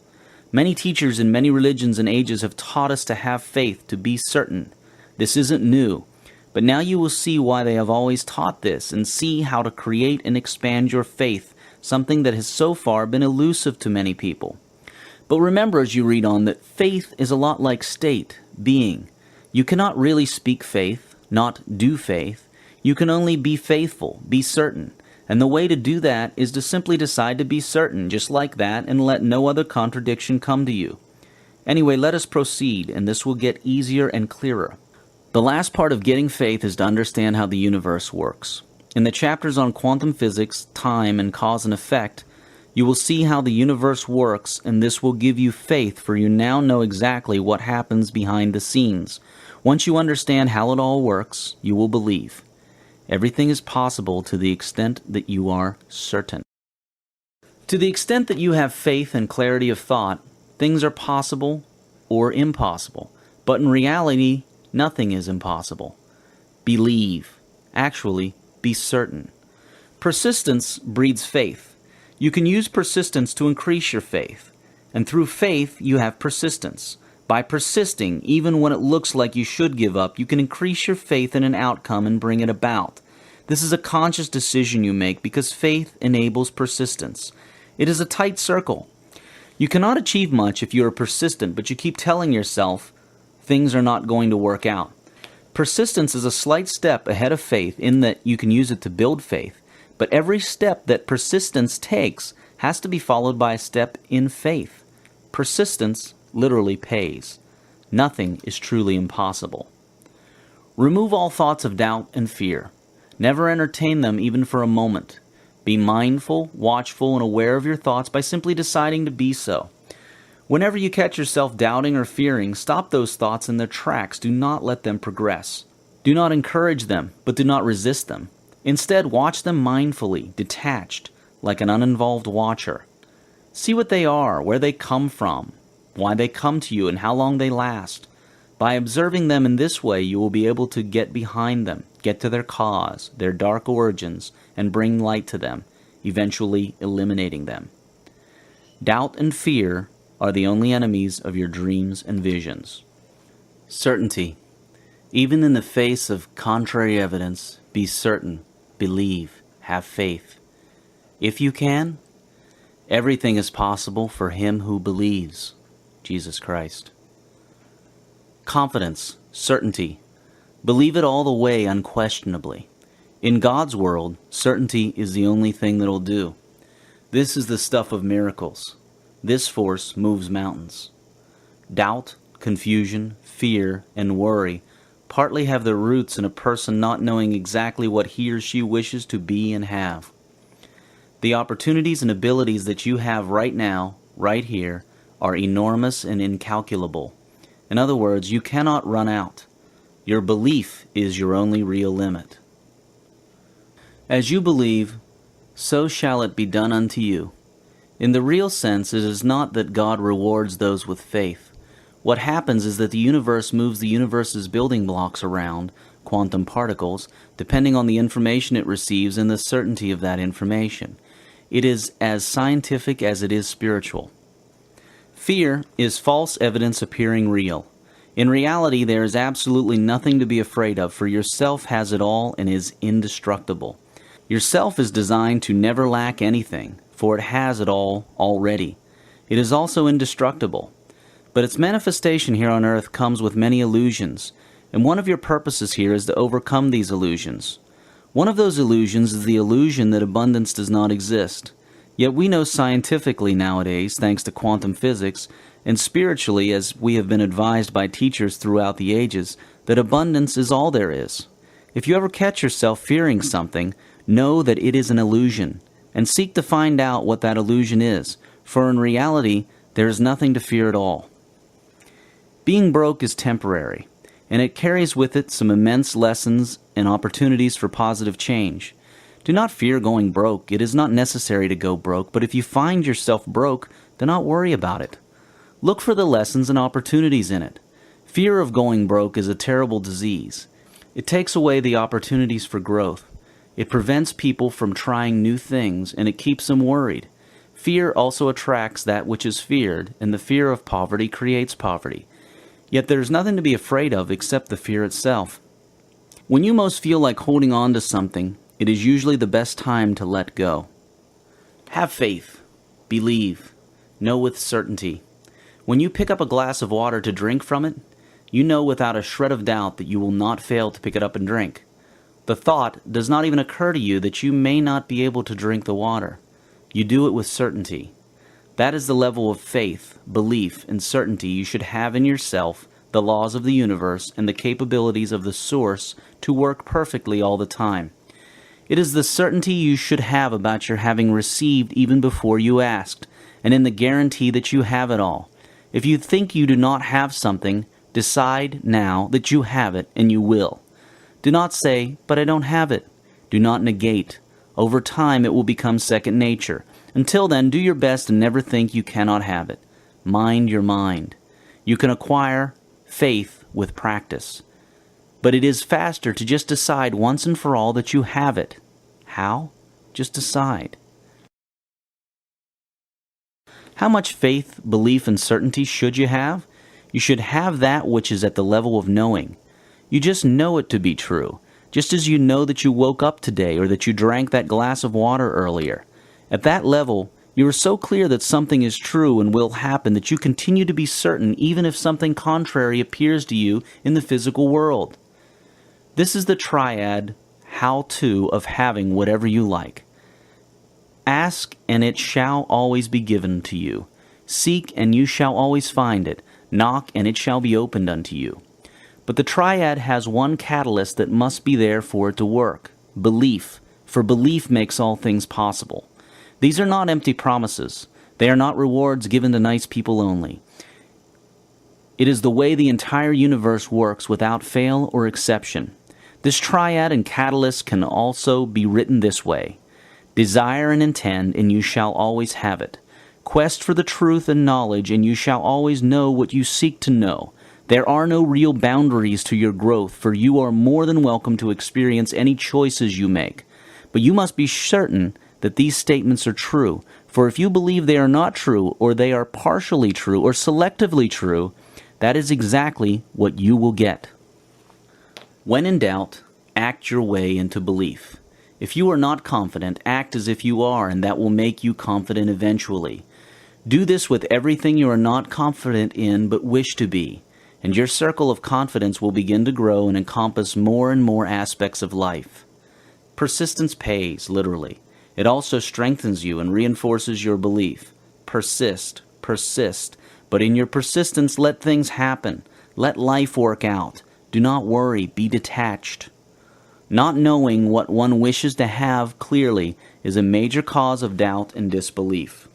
Speaker 1: Many teachers in many religions and ages have taught us to have faith, to be certain. This isn't new, but now you will see why they have always taught this and see how to create and expand your faith, something that has so far been elusive to many people. But remember as you read on that faith is a lot like state, being. You cannot really speak faith, not do faith. You can only be faithful, be certain. And the way to do that is to simply decide to be certain, just like that, and let no other contradiction come to you. Anyway, let us proceed, and this will get easier and clearer. The last part of getting faith is to understand how the universe works. In the chapters on quantum physics, time, and cause and effect, you will see how the universe works, and this will give you faith, for you now know exactly what happens behind the scenes. Once you understand how it all works, you will believe. Everything is possible to the extent that you are certain. To the extent that you have faith and clarity of thought, things are possible or impossible. But in reality, nothing is impossible. Believe. Actually, be certain. Persistence breeds faith. You can use persistence to increase your faith. And through faith, you have persistence. By persisting, even when it looks like you should give up, you can increase your faith in an outcome and bring it about. This is a conscious decision you make because faith enables persistence. It is a tight circle. You cannot achieve much if you are persistent, but you keep telling yourself things are not going to work out. Persistence is a slight step ahead of faith in that you can use it to build faith, but every step that persistence takes has to be followed by a step in faith. Persistence literally pays. Nothing is truly impossible. Remove all thoughts of doubt and fear. Never entertain them even for a moment. Be mindful, watchful, and aware of your thoughts by simply deciding to be so. Whenever you catch yourself doubting or fearing, stop those thoughts in their tracks. Do not let them progress. Do not encourage them, but do not resist them. Instead, watch them mindfully, detached, like an uninvolved watcher. See what they are, where they come from, why they come to you, and how long they last. By observing them in this way, you will be able to get behind them, get to their cause, their dark origins, and bring light to them. eventually eliminating them. Doubt and fear are the only enemies of your dreams and visions. Certainty. Even in the face of contrary evidence, be certain, believe, have faith. If you can, everything is possible for him who believes, Jesus Christ. Confidence, certainty. Believe it all the way unquestionably. In God's world, certainty is the only thing that'll do. This is the stuff of miracles. This force moves mountains. Doubt, confusion, fear, and worry partly have their roots in a person not knowing exactly what he or she wishes to be and have. The opportunities and abilities that you have right now, right here, are enormous and incalculable. In other words, you cannot run out. Your belief is your only real limit. As you believe, so shall it be done unto you. In the real sense, it is not that God rewards those with faith. What happens is that the universe moves the universe's building blocks around, quantum particles, depending on the information it receives and the certainty of that information. It is as scientific as it is spiritual. Fear is false evidence appearing real. In reality, there is absolutely nothing to be afraid of, for yourself has it all and is indestructible. Yourself is designed to never lack anything, for it has it all already. It is also indestructible. But its manifestation here on earth comes with many illusions, and one of your purposes here is to overcome these illusions. One of those illusions is the illusion that abundance does not exist. Yet we know scientifically nowadays, thanks to quantum physics, and spiritually as we have been advised by teachers throughout the ages, that abundance is all there is. If you ever catch yourself fearing something, know that it is an illusion, and seek to find out what that illusion is, for in reality, there is nothing to fear at all. Being broke is temporary, and it carries with it some immense lessons and opportunities for positive change. Do not fear going broke. It is not necessary to go broke, but if you find yourself broke, do not worry about it. Look for the lessons and opportunities in it. Fear of going broke is a terrible disease. It takes away the opportunities for growth. It prevents people from trying new things, and it keeps them worried. Fear also attracts that which is feared, and the fear of poverty creates poverty. Yet there is nothing to be afraid of except the fear itself. When you most feel like holding on to something, it is usually the best time to let go. Have faith. Believe. Know with certainty. When you pick up a glass of water to drink from it, you know without a shred of doubt that you will not fail to pick it up and drink. The thought does not even occur to you that you may not be able to drink the water. You do it with certainty. That is the level of faith, belief, and certainty you should have in yourself, the laws of the universe, and the capabilities of the source to work perfectly all the time. It is the certainty you should have about your having received even before you asked, and in the guarantee that you have it all. If you think you do not have something, decide now that you have it, and you will. Do not say, "But I don't have it." Do not negate. Over time it will become second nature. Until then, do your best and never think you cannot have it. Mind your mind. You can acquire faith with practice. But it is faster to just decide once and for all that you have it. How? Just decide. How much faith, belief, and certainty should you have? You should have that which is at the level of knowing. You just know it to be true, just as you know that you woke up today or that you drank that glass of water earlier. At that level, you are so clear that something is true and will happen that you continue to be certain even if something contrary appears to you in the physical world. This is the triad how-to of having whatever you like. Ask, and it shall always be given to you. Seek, and you shall always find it. Knock, and it shall be opened unto you. But the triad has one catalyst that must be there for it to work. Belief. For belief makes all things possible. These are not empty promises. They are not rewards given to nice people only. It is the way the entire universe works without fail or exception. This triad and catalyst can also be written this way. Desire and intend, and you shall always have it. Quest for the truth and knowledge, and you shall always know what you seek to know. There are no real boundaries to your growth, for you are more than welcome to experience any choices you make. But you must be certain that these statements are true. For if you believe they are not true, or they are partially true, or selectively true, that is exactly what you will get. When in doubt, act your way into belief. If you are not confident, act as if you are, and that will make you confident eventually. Do this with everything you are not confident in but wish to be, and your circle of confidence will begin to grow and encompass more and more aspects of life. Persistence pays, literally. It also strengthens you and reinforces your belief. Persist, but in your persistence, let things happen. Let life work out. Do not worry, be detached. Not knowing what one wishes to have clearly is a major cause of doubt and disbelief.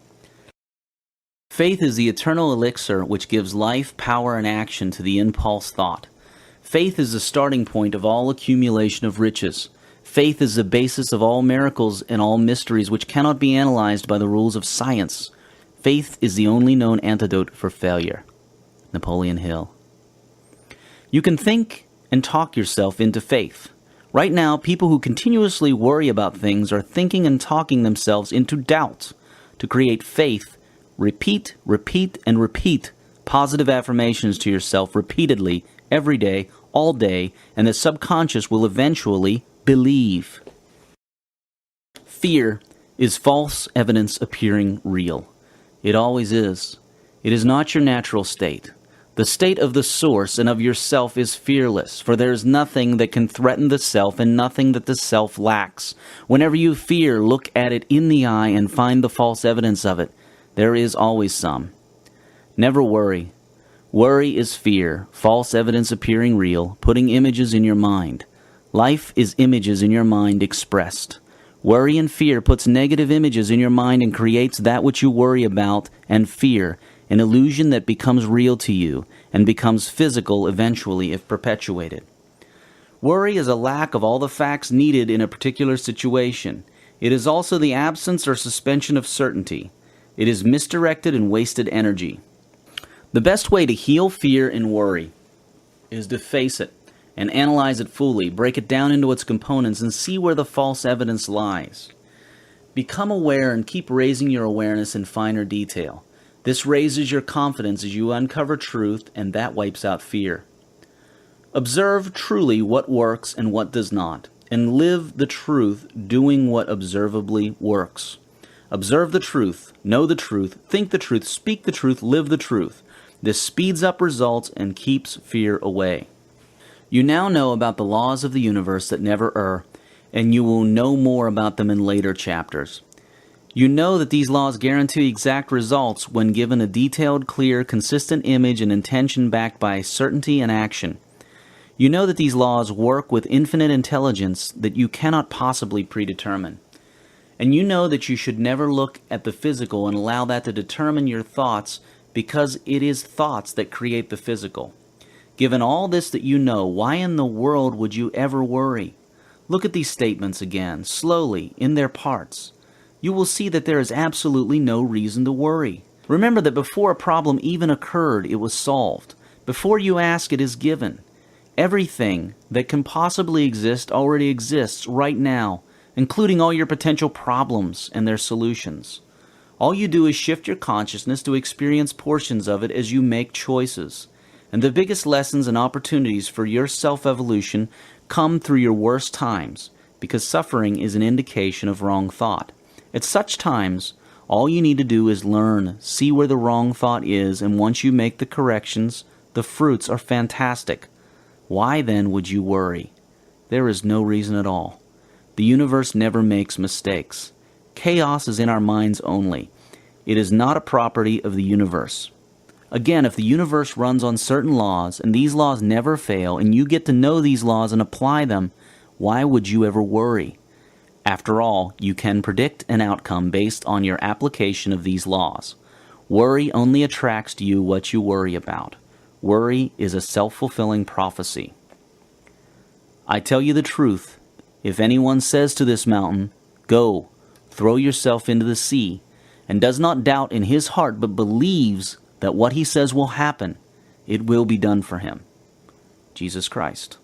Speaker 1: Faith is the eternal elixir which gives life, power, and action to the impulse thought. Faith is the starting point of all accumulation of riches. Faith is the basis of all miracles and all mysteries which cannot be analyzed by the rules of science. Faith is the only known antidote for failure. Napoleon Hill. You can think and talk yourself into faith. Right now, people who continuously worry about things are thinking and talking themselves into doubt. To create faith, repeat, and repeat positive affirmations to yourself repeatedly, every day, all day, and the subconscious will eventually believe. Fear is false evidence appearing real. It always is. It is not your natural state. The state of the source and of yourself is fearless, for there is nothing that can threaten the self and nothing that the self lacks. Whenever you fear, look at it in the eye and find the false evidence of it. There is always some. Never worry. Worry is fear, false evidence appearing real, putting images in your mind. Life is images in your mind expressed. Worry and fear puts negative images in your mind and creates that which you worry about and fear, an illusion that becomes real to you and becomes physical eventually if perpetuated. Worry is a lack of all the facts needed in a particular situation. It is also the absence or suspension of certainty. It is misdirected and wasted energy. The best way to heal fear and worry is to face it and analyze it fully, break it down into its components, and see where the false evidence lies. Become aware and keep raising your awareness in finer detail. This raises your confidence as you uncover truth, and that wipes out fear. Observe truly what works and what does not, and live the truth doing what observably works. Observe the truth, know the truth, think the truth, speak the truth, live the truth. This speeds up results and keeps fear away. You now know about the laws of the universe that never err, and you will know more about them in later chapters. You know that these laws guarantee exact results when given a detailed, clear, consistent image and intention backed by certainty and action. You know that these laws work with infinite intelligence that you cannot possibly predetermine. And you know that you should never look at the physical and allow that to determine your thoughts, because it is thoughts that create the physical. Given all this that you know, why in the world would you ever worry? Look at these statements again, slowly, in their parts. You will see that there is absolutely no reason to worry. Remember that before a problem even occurred, it was solved. Before you ask, it is given. Everything that can possibly exist already exists right now, including all your potential problems and their solutions. All you do is shift your consciousness to experience portions of it as you make choices. And the biggest lessons and opportunities for your self-evolution come through your worst times, because suffering is an indication of wrong thought. At such times, all you need to do is learn, see where the wrong thought is, and once you make the corrections, the fruits are fantastic. Why then would you worry? There is no reason at all. The universe never makes mistakes. Chaos is in our minds only. It is not a property of the universe. Again, if the universe runs on certain laws, and these laws never fail, and you get to know these laws and apply them, why would you ever worry? After all, you can predict an outcome based on your application of these laws. Worry only attracts to you what you worry about. Worry is a self-fulfilling prophecy. I tell you the truth. If anyone says to this mountain, "Go, throw yourself into the sea," and does not doubt in his heart but believes that what he says will happen, it will be done for him. Jesus Christ.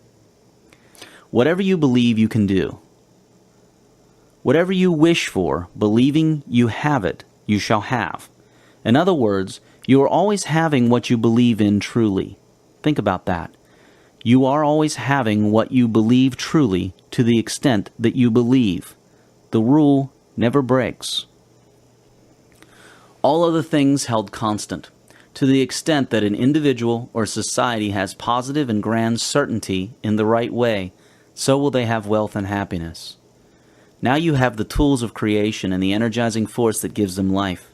Speaker 1: Whatever you believe you can do. Whatever you wish for, believing you have it, you shall have. In other words, you are always having what you believe in truly. Think about that. You are always having what you believe truly to the extent that you believe. The rule never breaks. All other things held constant. To the extent that an individual or society has positive and grand certainty in the right way, so will they have wealth and happiness. Now you have the tools of creation and the energizing force that gives them life.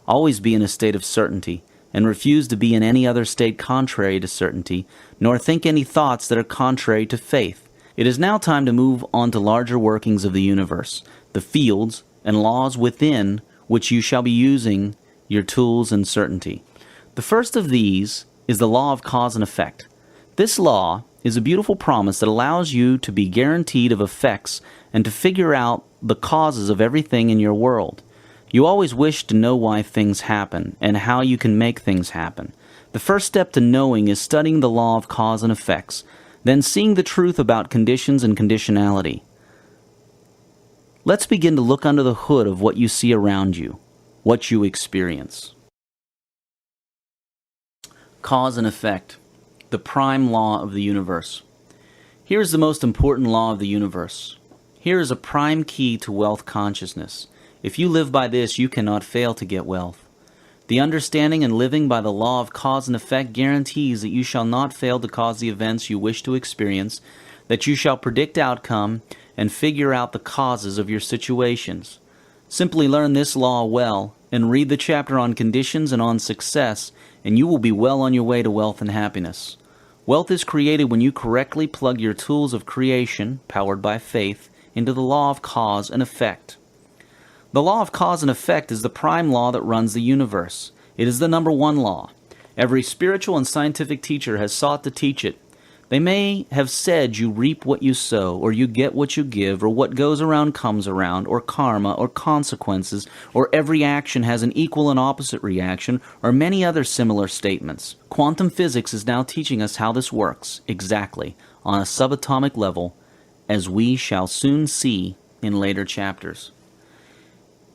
Speaker 1: Always be in a state of certainty, and refuse to be in any other state contrary to certainty, nor think any thoughts that are contrary to faith. It is now time to move on to larger workings of the universe, the fields and laws within which you shall be using your tools and certainty. The first of these is the law of cause and effect. This law is a beautiful promise that allows you to be guaranteed of effects and to figure out the causes of everything in your world. You always wish to know why things happen and how you can make things happen. The first step to knowing is studying the law of cause and effects, then seeing the truth about conditions and conditionality. Let's begin to look under the hood of what you see around you, what you experience. Cause and effect, the prime law of the universe. Here is the most important law of the universe. Here is a prime key to wealth consciousness. If you live by this, you cannot fail to get wealth. The understanding and living by the law of cause and effect guarantees that you shall not fail to cause the events you wish to experience, that you shall predict outcome and figure out the causes of your situations. Simply learn this law well and read the chapter on conditions and on success, and you will be well on your way to wealth and happiness. Wealth is created when you correctly plug your tools of creation, powered by faith, into the law of cause and effect. The law of cause and effect is the prime law that runs the universe. It is the number one law. Every spiritual and scientific teacher has sought to teach it. They may have said you reap what you sow, or you get what you give, or what goes around comes around, or karma, or consequences, or every action has an equal and opposite reaction, or many other similar statements. Quantum physics is now teaching us how this works, exactly, on a subatomic level, as we shall soon see in later chapters.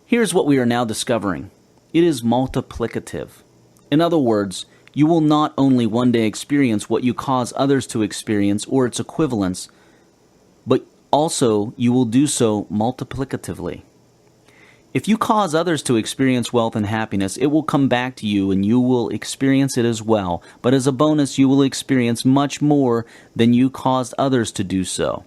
Speaker 1: Here's what we are now discovering. It is multiplicative. In other words, you will not only one day experience what you cause others to experience or its equivalents, but also you will do so multiplicatively. If you cause others to experience wealth and happiness, it will come back to you and you will experience it as well. But as a bonus, you will experience much more than you caused others to do so.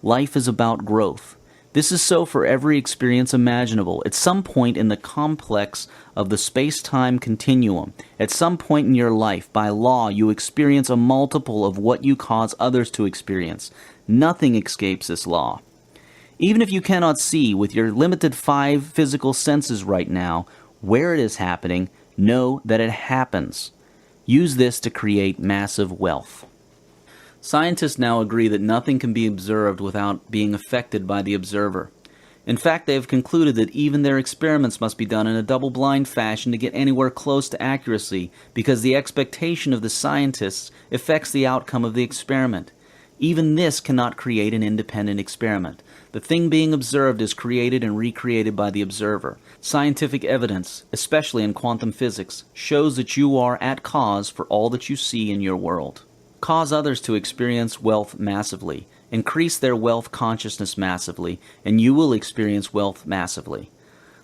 Speaker 1: Life is about growth. This is so for every experience imaginable. At some point in the complex of the space-time continuum, at some point in your life, by law, you experience a multiple of what you cause others to experience. Nothing escapes this law. Even if you cannot see with your limited 5 physical senses right now where it is happening, know that it happens. Use this to create massive wealth. Scientists now agree that nothing can be observed without being affected by the observer. In fact, they have concluded that even their experiments must be done in a double-blind fashion to get anywhere close to accuracy, because the expectation of the scientists affects the outcome of the experiment. Even this cannot create an independent experiment. The thing being observed is created and recreated by the observer. Scientific evidence, especially in quantum physics, shows that you are at cause for all that you see in your world. Cause others to experience wealth massively. Increase their wealth consciousness massively, and you will experience wealth massively.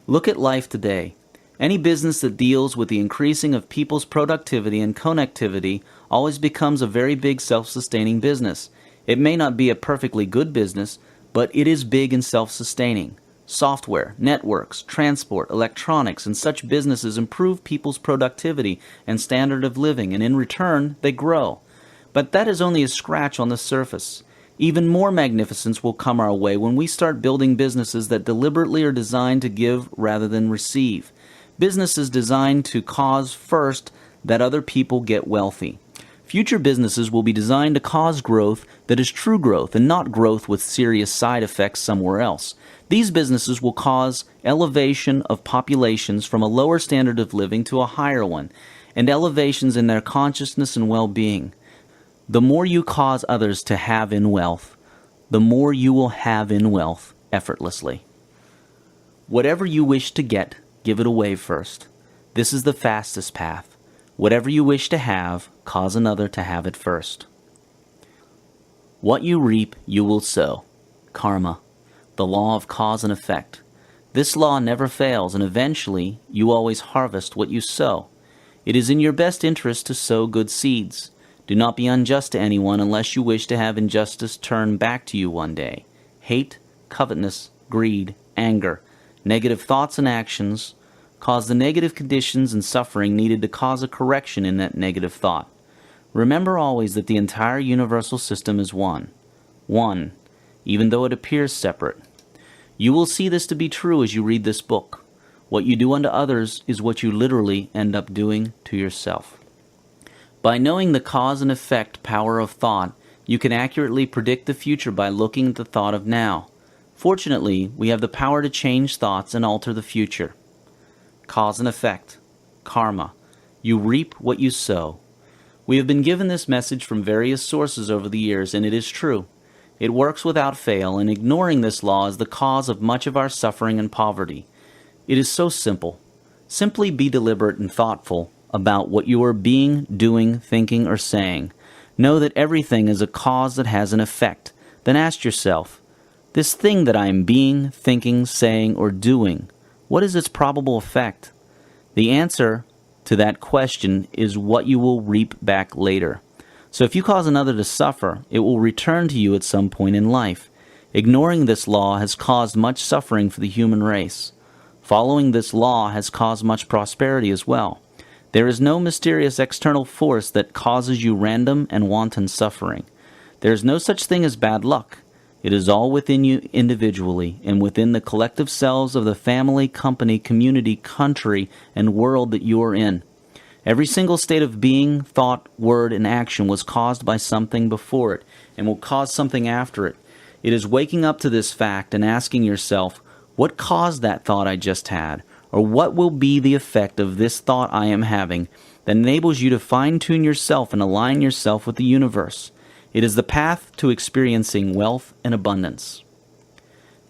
Speaker 1: Look at life today. Any business that deals with the increasing of people's productivity and connectivity always becomes a very big self-sustaining business. It may not be a perfectly good business, but it is big and self-sustaining. Software, networks, transport, electronics, and such businesses improve people's productivity and standard of living, and in return, they grow. But that is only a scratch on the surface. Even more magnificence will come our way when we start building businesses that deliberately are designed to give rather than receive. Businesses designed to cause first that other people get wealthy. Future businesses will be designed to cause growth that is true growth and not growth with serious side effects somewhere else. These businesses will cause elevation of populations from a lower standard of living to a higher one, and elevations in their consciousness and well-being. The more you cause others to have in wealth, the more you will have in wealth effortlessly. Whatever you wish to get, give it away first. This is the fastest path. Whatever you wish to have, cause another to have it first. What you reap, you will sow. Karma, the law of cause and effect. This law never fails, and eventually you always harvest what you sow. It is in your best interest to sow good seeds. Do not be unjust to anyone unless you wish to have injustice turn back to you one day. Hate, covetousness, greed, anger, negative thoughts and actions cause the negative conditions and suffering needed to cause a correction in that negative thought. Remember always that the entire universal system is one. One, even though it appears separate. You will see this to be true as you read this book. What you do unto others is what you literally end up doing to yourself. By knowing the cause and effect power of thought, you can accurately predict the future by looking at the thought of now. Fortunately, we have the power to change thoughts and alter the future. Cause and effect. Karma. You reap what you sow. We have been given this message from various sources over the years, and it is true. It works without fail, and ignoring this law is the cause of much of our suffering and poverty. It is so simple. Simply be deliberate and thoughtful about what you are being, doing, thinking, or saying. Know that everything is a cause that has an effect. Then ask yourself, this thing that I am being, thinking, saying, or doing, what is its probable effect? The answer to that question is what you will reap back later. So if you cause another to suffer, it will return to you at some point in life. Ignoring this law has caused much suffering for the human race. Following this law has caused much prosperity as well. There is no mysterious external force that causes you random and wanton suffering. There is no such thing as bad luck. It is all within you individually and within the collective selves of the family, company, community, country, and world that you are in. Every single state of being, thought, word, and action was caused by something before it and will cause something after it. It is waking up to this fact and asking yourself, what caused that thought I just had? Or what will be the effect of this thought I am having that enables you to fine-tune yourself and align yourself with the universe? It is the path to experiencing wealth and abundance.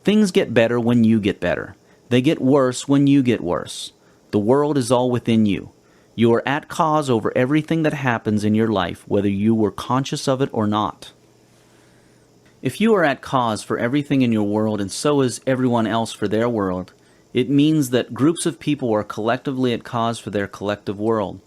Speaker 1: Things get better when you get better. They get worse when you get worse. The world is all within you. You are at cause over everything that happens in your life, whether you were conscious of it or not. If you are at cause for everything in your world, and so is everyone else for their world, it means that groups of people are collectively at cause for their collective world.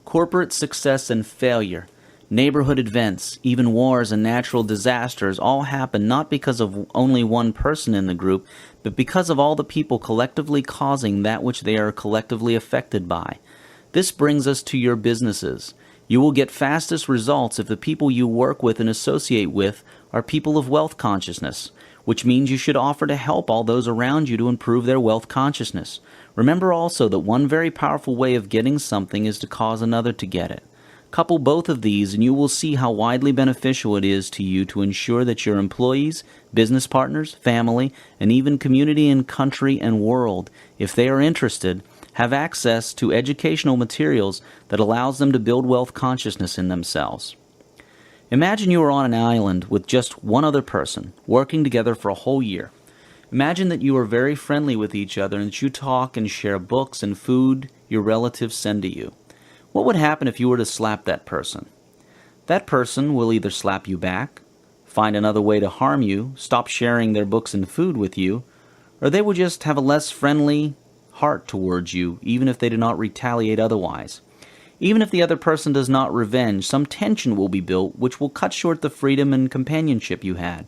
Speaker 1: Corporate success and failure, neighborhood events, even wars and natural disasters all happen not because of only one person in the group, but because of all the people collectively causing that which they are collectively affected by. This brings us to your businesses. You will get fastest results if the people you work with and associate with are people of wealth consciousness, which means you should offer to help all those around you to improve their wealth consciousness. Remember also that one very powerful way of getting something is to cause another to get it. Couple both of these and you will see how widely beneficial it is to you to ensure that your employees, business partners, family, and even community and country and world, if they are interested, have access to educational materials that allows them to build wealth consciousness in themselves. Imagine you are on an island with just one other person, working together for a whole year. Imagine that you are very friendly with each other and that you talk and share books and food your relatives send to you. What would happen if you were to slap that person? That person will either slap you back, find another way to harm you, stop sharing their books and food with you, or they will just have a less friendly heart towards you, even if they do not retaliate otherwise. Even if the other person does not revenge, some tension will be built which will cut short the freedom and companionship you had.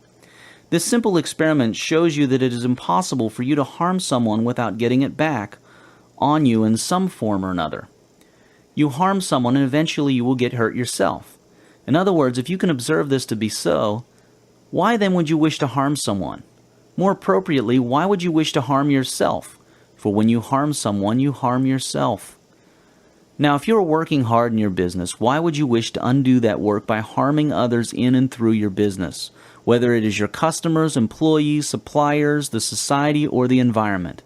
Speaker 1: This simple experiment shows you that it is impossible for you to harm someone without getting it back on you in some form or another. You harm someone and eventually you will get hurt yourself. In other words, if you can observe this to be so, why then would you wish to harm someone? More appropriately, why would you wish to harm yourself? For when you harm someone, you harm yourself. Now, if you are working hard in your business, why would you wish to undo that work by harming others in and through your business, whether it is your customers, employees, suppliers, the society, or the environment?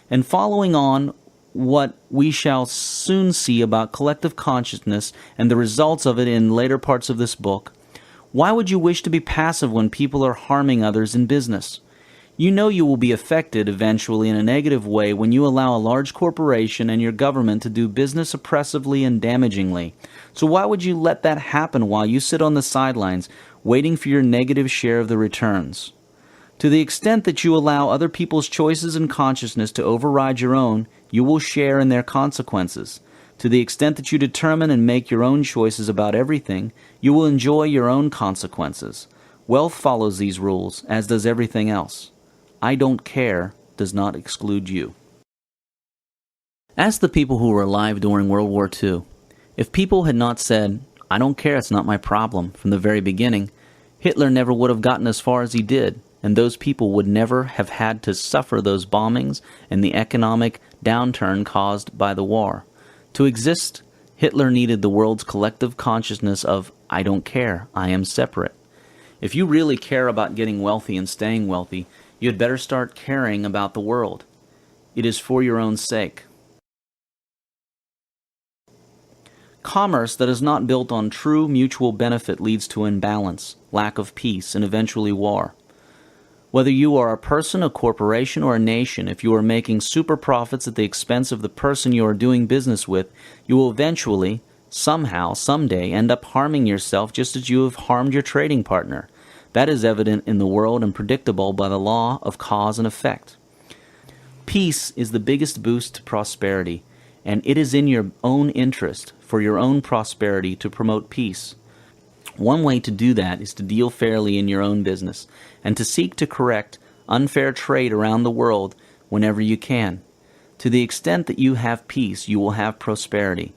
Speaker 1: And following on what we shall soon see about collective consciousness and the results of it in later parts of this book, why would you wish to be passive when people are harming others in business? You know you will be affected eventually in a negative way when you allow a large corporation and your government to do business oppressively and damagingly. So why would you let that happen while you sit on the sidelines waiting for your negative share of the returns? To the extent that you allow other people's choices and consciousness to override your own, you will share in their consequences. To the extent that you determine and make your own choices about everything, you will enjoy your own consequences. Wealth follows these rules, as does everything else. I don't care does not exclude you. Ask the people who were alive during World War II. If people had not said, I don't care, it's not my problem, from the very beginning, Hitler never would have gotten as far as he did, and those people would never have had to suffer those bombings and the economic downturn caused by the war. To exist, Hitler needed the world's collective consciousness of, I don't care, I am separate. If you really care about getting wealthy and staying wealthy, you had better start caring about the world. It is for your own sake. Commerce that is not built on true mutual benefit leads to imbalance, lack of peace, and eventually war. Whether you are a person, a corporation, or a nation, if you are making super profits at the expense of the person you are doing business with, you will eventually, somehow, someday, end up harming yourself just as you have harmed your trading partner. That is evident in the world and predictable by the law of cause and effect. Peace is the biggest boost to prosperity, and it is in your own interest, for your own prosperity, to promote peace. One way to do that is to deal fairly in your own business, and to seek to correct unfair trade around the world whenever you can. To the extent that you have peace, you will have prosperity.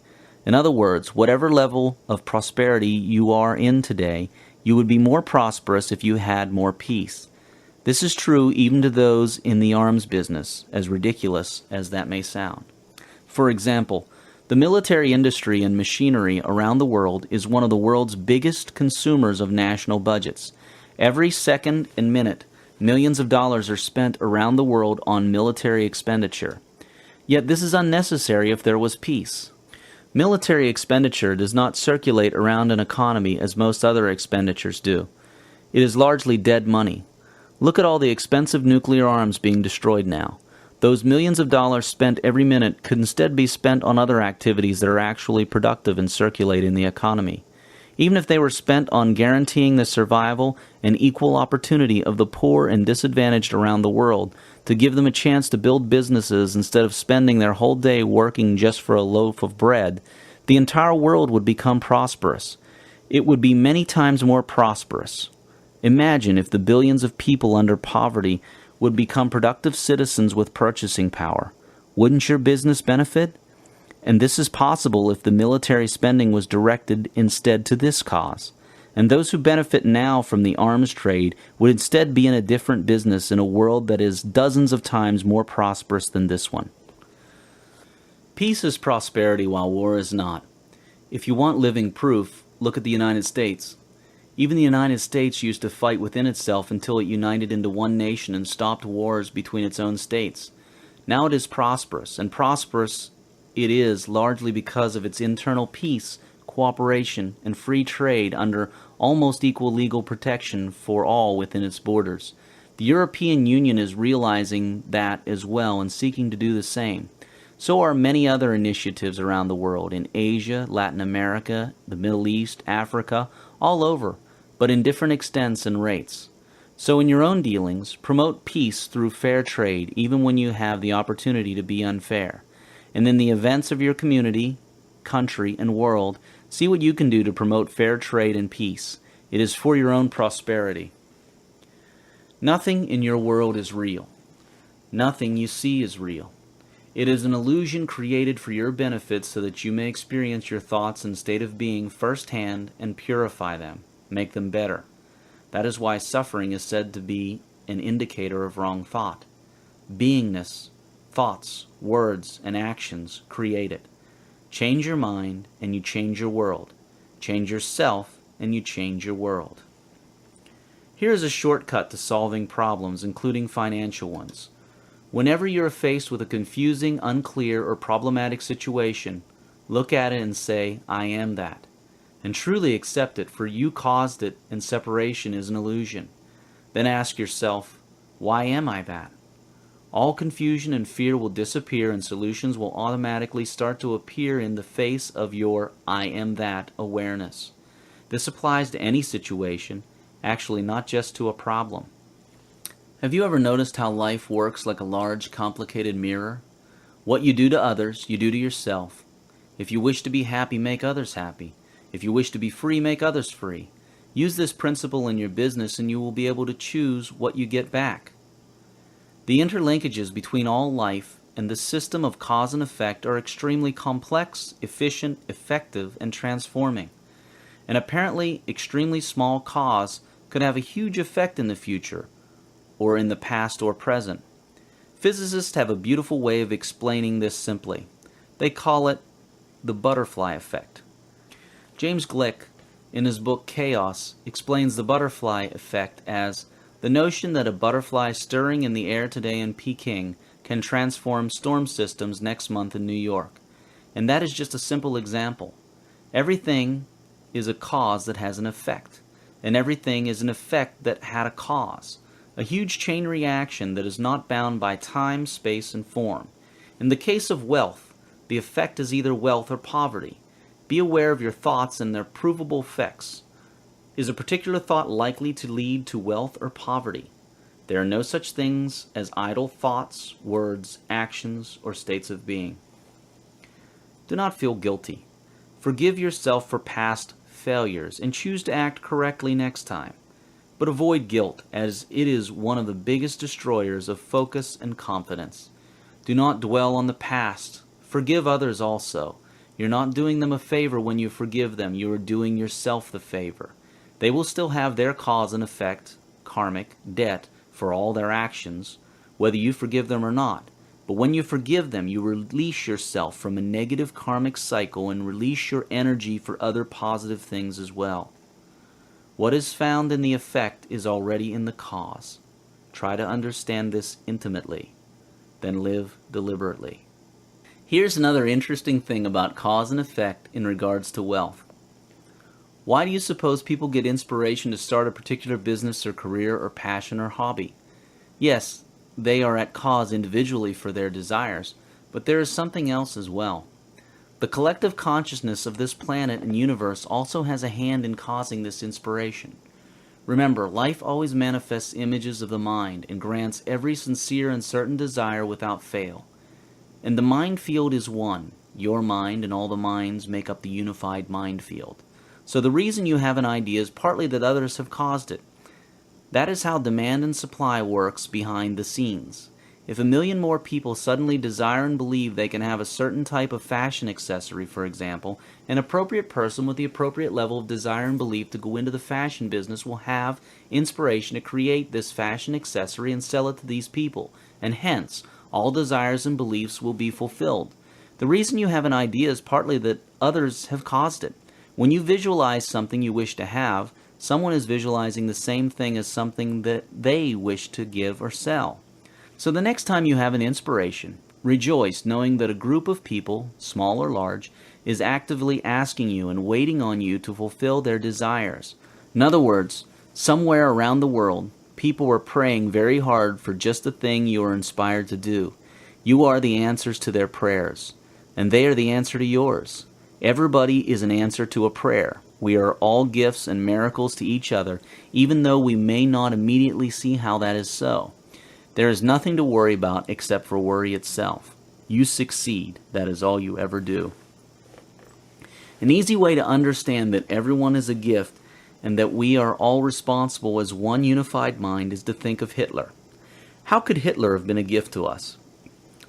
Speaker 1: In other words, whatever level of prosperity you are in today, you would be more prosperous if you had more peace. This is true even to those in the arms business, as ridiculous as that may sound. For example, the military industry and machinery around the world is one of the world's biggest consumers of national budgets. Every second and minute, millions of dollars are spent around the world on military expenditure. Yet this is unnecessary if there was peace. Military expenditure does not circulate around an economy as most other expenditures do. It is largely dead money. Look at all the expensive nuclear arms being destroyed now. Those millions of dollars spent every minute could instead be spent on other activities that are actually productive and circulate in the economy. Even if they were spent on guaranteeing the survival and equal opportunity of the poor and disadvantaged around the world, to give them a chance to build businesses instead of spending their whole day working just for a loaf of bread, the entire world would become prosperous. It would be many times more prosperous. Imagine if the billions of people under poverty would become productive citizens with purchasing power. Wouldn't your business benefit? And this is possible if the military spending was directed instead to this cause. And those who benefit now from the arms trade would instead be in a different business in a world that is dozens of times more prosperous than this one. Peace is prosperity while war is not. If you want living proof, look at the United States. Even the United States used to fight within itself until it united into one nation and stopped wars between its own states. Now it is prosperous, and prosperous it is largely because of its internal peace, cooperation, and free trade under almost equal legal protection for all within its borders. The European Union is realizing that as well and seeking to do the same. So are many other initiatives around the world, in Asia, Latin America, the Middle East, Africa, all over, but in different extents and rates. So in your own dealings, promote peace through fair trade, even when you have the opportunity to be unfair. And in the events of your community, country, and world, see what you can do to promote fair trade and peace. It is for your own prosperity. Nothing in your world is real. Nothing you see is real. It is an illusion created for your benefit so that you may experience your thoughts and state of being firsthand and purify them, make them better. That is why suffering is said to be an indicator of wrong thought. Beingness, thoughts, words, and actions create it. Change your mind and you change your world. Change yourself and you change your world. Here is a shortcut to solving problems, including financial ones. Whenever you are faced with a confusing, unclear, or problematic situation, look at it and say, I am that. And truly accept it, for you caused it, and separation is an illusion. Then ask yourself, Why am I that? All confusion and fear will disappear and solutions will automatically start to appear in the face of your I am that awareness. This applies to any situation, actually not just to a problem. Have you ever noticed how life works like a large, complicated mirror? What you do to others, you do to yourself. If you wish to be happy, make others happy. If you wish to be free, make others free. Use this principle in your business and you will be able to choose what you get back. The interlinkages between all life and the system of cause and effect are extremely complex, efficient, effective, and transforming. An apparently extremely small cause could have a huge effect in the future, or in the past or present. Physicists have a beautiful way of explaining this simply. They call it the butterfly effect. James Gleick, in his book Chaos, explains the butterfly effect as the notion that a butterfly stirring in the air today in Peking can transform storm systems next month in New York. And that is just a simple example. Everything is a cause that has an effect, and everything is an effect that had a cause. A huge chain reaction that is not bound by time, space, and form. In the case of wealth, the effect is either wealth or poverty. Be aware of your thoughts and their provable effects. Is a particular thought likely to lead to wealth or poverty? There are no such things as idle thoughts, words, actions, or states of being. Do not feel guilty. Forgive yourself for past failures and choose to act correctly next time. But avoid guilt, as it is one of the biggest destroyers of focus and confidence. Do not dwell on the past. Forgive others also. You're not doing them a favor when you forgive them. You are doing yourself the favor. They will still have their cause and effect, karmic, debt, for all their actions, whether you forgive them or not. But when you forgive them, you release yourself from a negative karmic cycle and release your energy for other positive things as well. What is found in the effect is already in the cause. Try to understand this intimately, then live deliberately. Here's another interesting thing about cause and effect in regards to wealth. Why do you suppose people get inspiration to start a particular business or career or passion or hobby? Yes, they are at cause individually for their desires, but there is something else as well. The collective consciousness of this planet and universe also has a hand in causing this inspiration. Remember, life always manifests images of the mind and grants every sincere and certain desire without fail. And the mind field is one. Your mind and all the minds make up the unified mind field. So the reason you have an idea is partly that others have caused it. That is how demand and supply works behind the scenes. If 1 million more people suddenly desire and believe they can have a certain type of fashion accessory, for example, an appropriate person with the appropriate level of desire and belief to go into the fashion business will have inspiration to create this fashion accessory and sell it to these people, and hence, all desires and beliefs will be fulfilled. The reason you have an idea is partly that others have caused it. When you visualize something you wish to have, someone is visualizing the same thing as something that they wish to give or sell. So the next time you have an inspiration, rejoice knowing that a group of people, small or large, is actively asking you and waiting on you to fulfill their desires. In other words, somewhere around the world, people are praying very hard for just the thing you are inspired to do. You are the answers to their prayers, and they are the answer to yours. Everybody is an answer to a prayer. We are all gifts and miracles to each other, even though we may not immediately see how that is so. There is nothing to worry about except for worry itself. You succeed. That is all you ever do. An easy way to understand that everyone is a gift and that we are all responsible as one unified mind is to think of Hitler. How could Hitler have been a gift to us?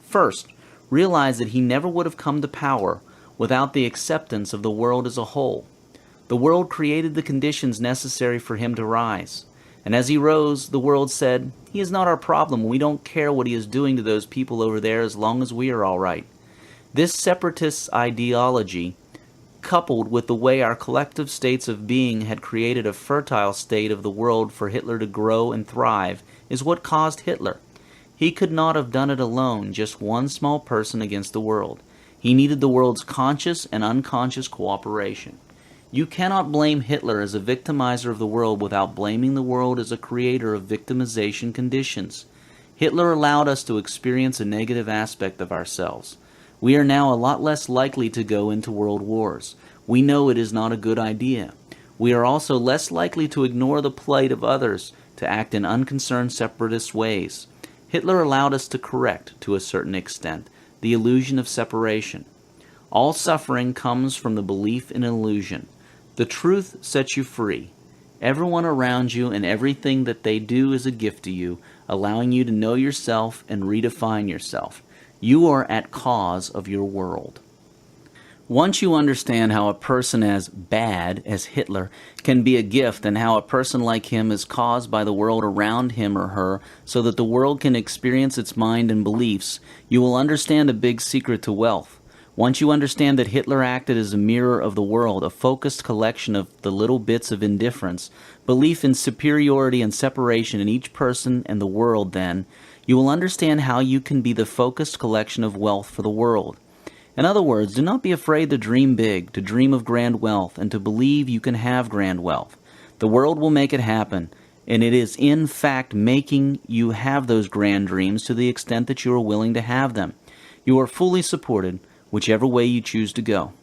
Speaker 1: First, realize that he never would have come to power without the acceptance of the world as a whole. The world created the conditions necessary for him to rise. And as he rose, the world said, "He is not our problem. We don't care what he is doing to those people over there as long as we are all right." This separatist ideology, coupled with the way our collective states of being had created a fertile state of the world for Hitler to grow and thrive, is what caused Hitler. He could not have done it alone, just one small person against the world. He needed the world's conscious and unconscious cooperation. You cannot blame Hitler as a victimizer of the world without blaming the world as a creator of victimization conditions. Hitler allowed us to experience a negative aspect of ourselves. We are now a lot less likely to go into world wars. We know it is not a good idea. We are also less likely to ignore the plight of others, to act in unconcerned separatist ways. Hitler allowed us to correct, to a certain extent, the illusion of separation. All suffering comes from the belief in illusion. The truth sets you free. Everyone around you and everything that they do is a gift to you, allowing you to know yourself and redefine yourself. You are at cause of your world. Once you understand how a person as bad as Hitler can be a gift and how a person like him is caused by the world around him or her so that the world can experience its mind and beliefs, you will understand a big secret to wealth. Once you understand that Hitler acted as a mirror of the world, a focused collection of the little bits of indifference, belief in superiority and separation in each person and the world, then, you will understand how you can be the focused collection of wealth for the world. In other words, do not be afraid to dream big, to dream of grand wealth, and to believe you can have grand wealth. The world will make it happen, and it is in fact making you have those grand dreams to the extent that you are willing to have them. You are fully supported, whichever way you choose to go.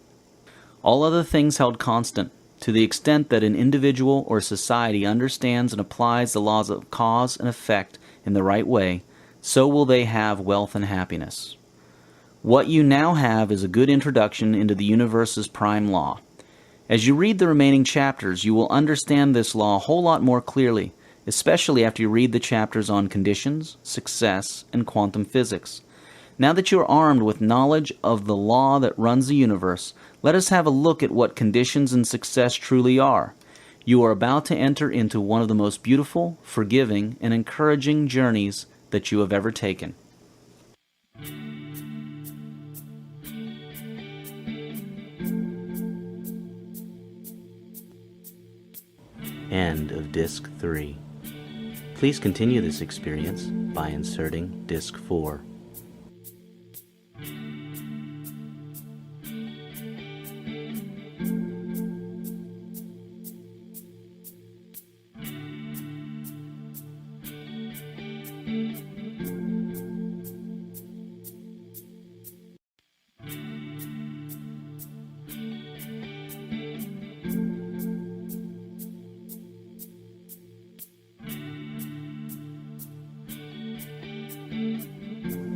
Speaker 1: All other things held constant, to the extent that an individual or society understands and applies the laws of cause and effect in the right way, so will they have wealth and happiness. What you now have is a good introduction into the universe's prime law. As you read the remaining chapters, you will understand this law a whole lot more clearly, especially after you read the chapters on conditions, success, and quantum physics. Now that you are armed with knowledge of the law that runs the universe, let us have a look at what conditions and success truly are. You are about to enter into one of the most beautiful, forgiving, and encouraging journeys that you have ever taken. End of Disc 3. Please continue this experience by inserting Disc 4.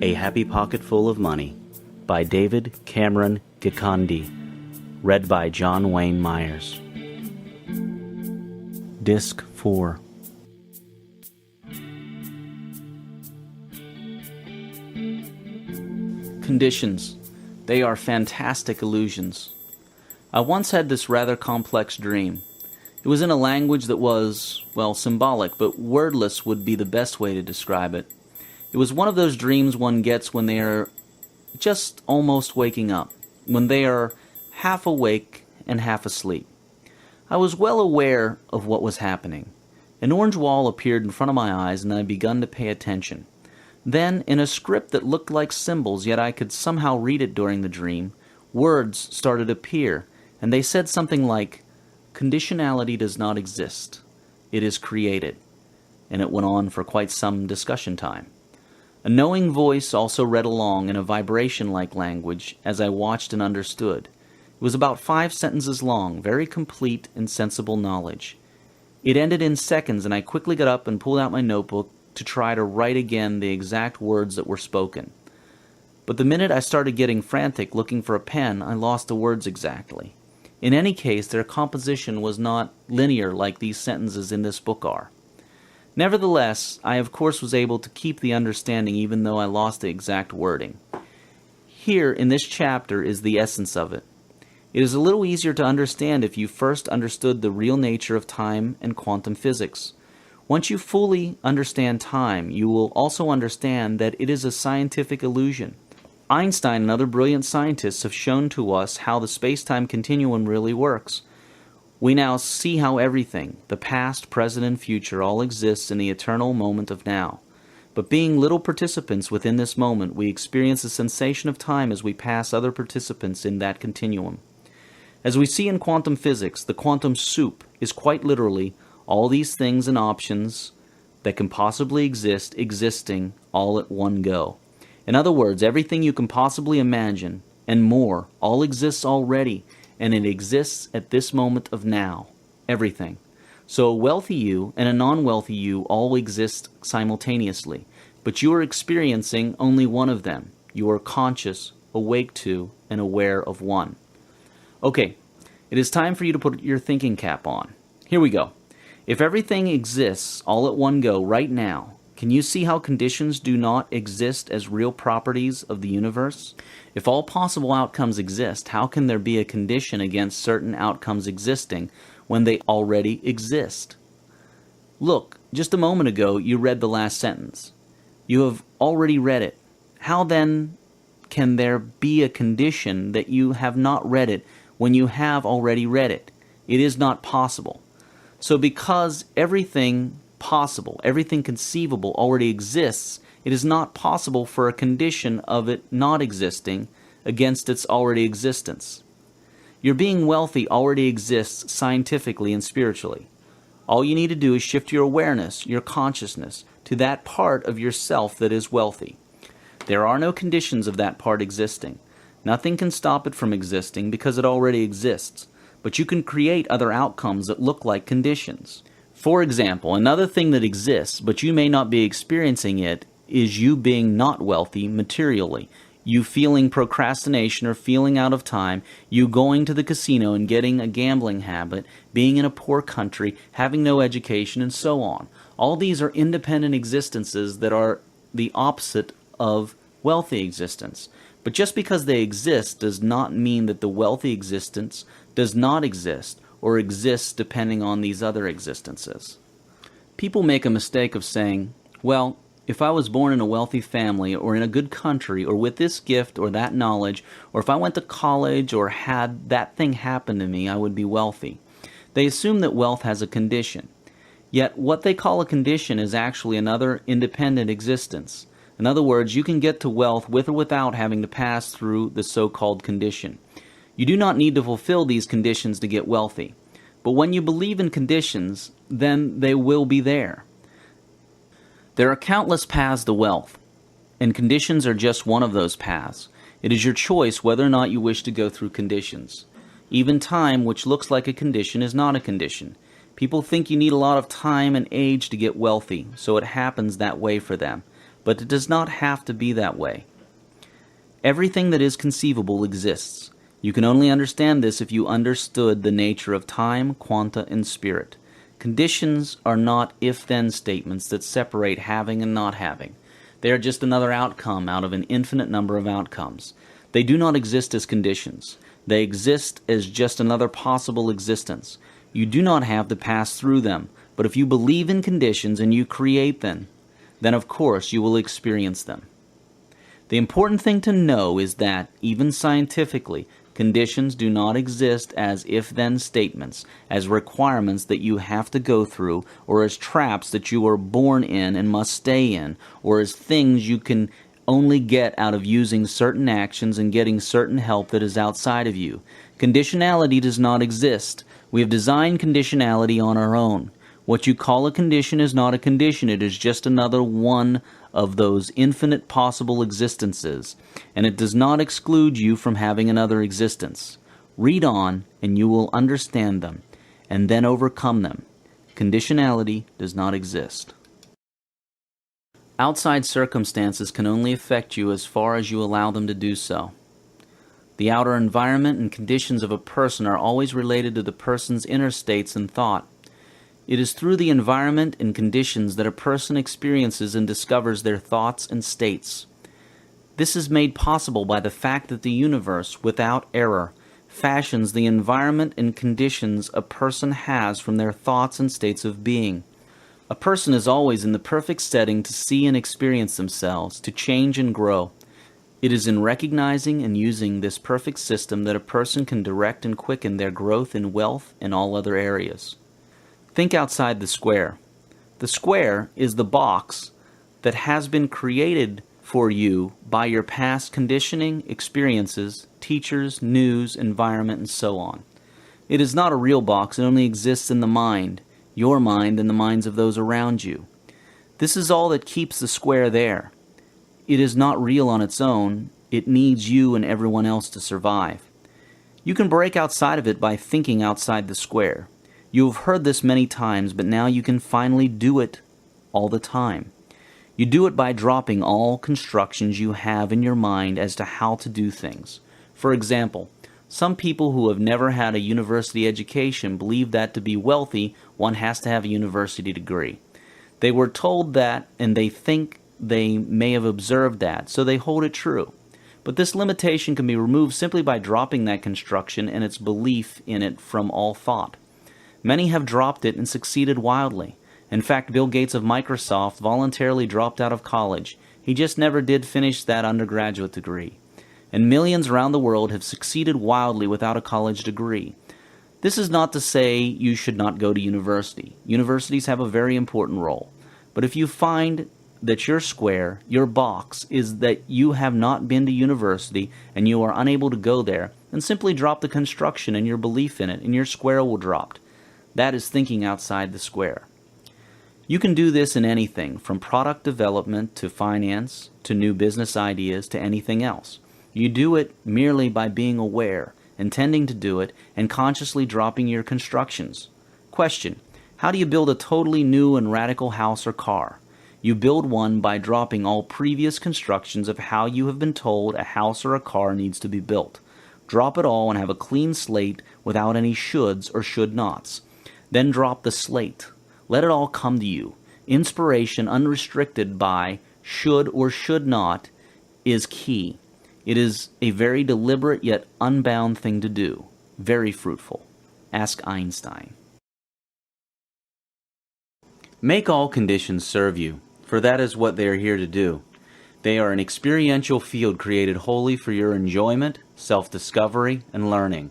Speaker 1: A Happy Pocket Full of Money by David Gikandi. Read by John Wayne Myers. Disc 4. Conditions. They are fantastic illusions. I once had this rather complex dream. It was in a language that was, well, symbolic, but wordless would be the best way to describe it. It was one of those dreams one gets when they are just almost waking up, when they are half awake and half asleep. I was well aware of what was happening. An orange wall appeared in front of my eyes, and I began to pay attention. Then, in a script that looked like symbols, yet I could somehow read it during the dream, words started to appear, and they said something like, "Conditionality does not exist. It is created." And it went on for quite some discussion time. A knowing voice also read along in a vibration-like language as I watched and understood. It was about 5 sentences long, very complete and sensible knowledge. It ended in seconds, and I quickly got up and pulled out my notebook to try to write again the exact words that were spoken. But the minute I started getting frantic looking for a pen, I lost the words exactly. In any case, their composition was not linear like these sentences in this book are. Nevertheless, I of course was able to keep the understanding even though I lost the exact wording. Here, in this chapter, is the essence of it. It is a little easier to understand if you first understood the real nature of time and quantum physics. Once you fully understand time, you will also understand that it is a scientific illusion. Einstein and other brilliant scientists have shown to us how the space-time continuum really works. We now see how everything, the past, present, and future, all exists in the eternal moment of now. But being little participants within this moment, we experience a sensation of time as we pass other participants in that continuum. As we see in quantum physics, the quantum soup is quite literally all these things and options that can possibly exist existing all at one go. In other words, everything you can possibly imagine and more all exists already, and it exists at this moment of now. Everything. So a wealthy you and a non-wealthy you all exist simultaneously, but you are experiencing only one of them. You are conscious, awake to, and aware of one. Okay, it is time for you to put your thinking cap on. Here we go. If everything exists all at one go right now, can you see how conditions do not exist as real properties of the universe? If all possible outcomes exist, how can there be a condition against certain outcomes existing when they already exist? Look, just a moment ago you read the last sentence. You have already read it. How then can there be a condition that you have not read it when you have already read it? It is not possible. So because everything possible, everything conceivable already exists, it is not possible for a condition of it not existing against its already existence. Your being wealthy already exists scientifically and spiritually. All you need to do is shift your awareness, your consciousness, to that part of yourself that is wealthy. There are no conditions of that part existing. Nothing can stop it from existing because it already exists. But you can create other outcomes that look like conditions. For example, another thing that exists, but you may not be experiencing it, is you being not wealthy materially. You feeling procrastination or feeling out of time, you going to the casino and getting a gambling habit, being in a poor country, having no education, and so on. All these are independent existences that are the opposite of wealthy existence. But just because they exist does not mean that the wealthy existence does not exist or exists depending on these other existences. People make a mistake of saying, well, if I was born in a wealthy family or in a good country or with this gift or that knowledge, or if I went to college or had that thing happen to me, I would be wealthy. They assume that wealth has a condition. Yet what they call a condition is actually another independent existence. In other words, you can get to wealth with or without having to pass through the so-called condition. You do not need to fulfill these conditions to get wealthy. But when you believe in conditions, then they will be there. There are countless paths to wealth, and conditions are just one of those paths. It is your choice whether or not you wish to go through conditions. Even time, which looks like a condition, is not a condition. People think you need a lot of time and age to get wealthy, so it happens that way for them. But it does not have to be that way. Everything that is conceivable exists. You can only understand this if you understood the nature of time, quanta, and spirit. Conditions are not if-then statements that separate having and not having. They are just another outcome out of an infinite number of outcomes. They do not exist as conditions. They exist as just another possible existence. You do not have to pass through them, but if you believe in conditions and you create them, then of course you will experience them. The important thing to know is that, even scientifically, conditions do not exist as if-then statements, as requirements that you have to go through, or as traps that you are born in and must stay in, or as things you can only get out of using certain actions and getting certain help that is outside of you. Conditionality does not exist. We have designed conditionality on our own. What you call a condition is not a condition. It is just another one of those infinite possible existences, and it does not exclude you from having another existence. Read on, and you will understand them, and then overcome them. Conditionality does not exist. Outside circumstances can only affect you as far as you allow them to do so. The outer environment and conditions of a person are always related to the person's inner states and thought. It is through the environment and conditions that a person experiences and discovers their thoughts and states. This is made possible by the fact that the universe, without error, fashions the environment and conditions a person has from their thoughts and states of being. A person is always in the perfect setting to see and experience themselves, to change and grow. It is in recognizing and using this perfect system that a person can direct and quicken their growth in wealth and all other areas. Think outside the square. The square is the box that has been created for you by your past conditioning, experiences, teachers, news, environment, and so on. It is not a real box. It only exists in the mind, your mind and the minds of those around you. This is all that keeps the square there. It is not real on its own. It needs you and everyone else to survive. You can break outside of it by thinking outside the square. You have heard this many times, but now you can finally do it all the time. You do it by dropping all constructions you have in your mind as to how to do things. For example, some people who have never had a university education believe that to be wealthy, one has to have a university degree. They were told that, and they think they may have observed that, so they hold it true. But this limitation can be removed simply by dropping that construction and its belief in it from all thought. Many have dropped it and succeeded wildly. In fact, Bill Gates of Microsoft voluntarily dropped out of college. He just never did finish that undergraduate degree. And millions around the world have succeeded wildly without a college degree. This is not to say you should not go to university. Universities have a very important role. But if you find that your square, your box, is that you have not been to university and you are unable to go there, then simply drop the construction and your belief in it, and your square will drop. That is thinking outside the square. You can do this in anything, from product development to finance, to new business ideas, to anything else. You do it merely by being aware, intending to do it, and consciously dropping your constructions. Question: how do you build a totally new and radical house or car? You build one by dropping all previous constructions of how you have been told a house or a car needs to be built. Drop it all and have a clean slate without any shoulds or should nots. Then drop the slate. Let it all come to you. Inspiration unrestricted by should or should not is key. It is a very deliberate yet unbound thing to do. Very fruitful. Ask Einstein. Make all conditions serve you, for that is what they are here to do. They are an experiential field created wholly for your enjoyment, self-discovery, and learning.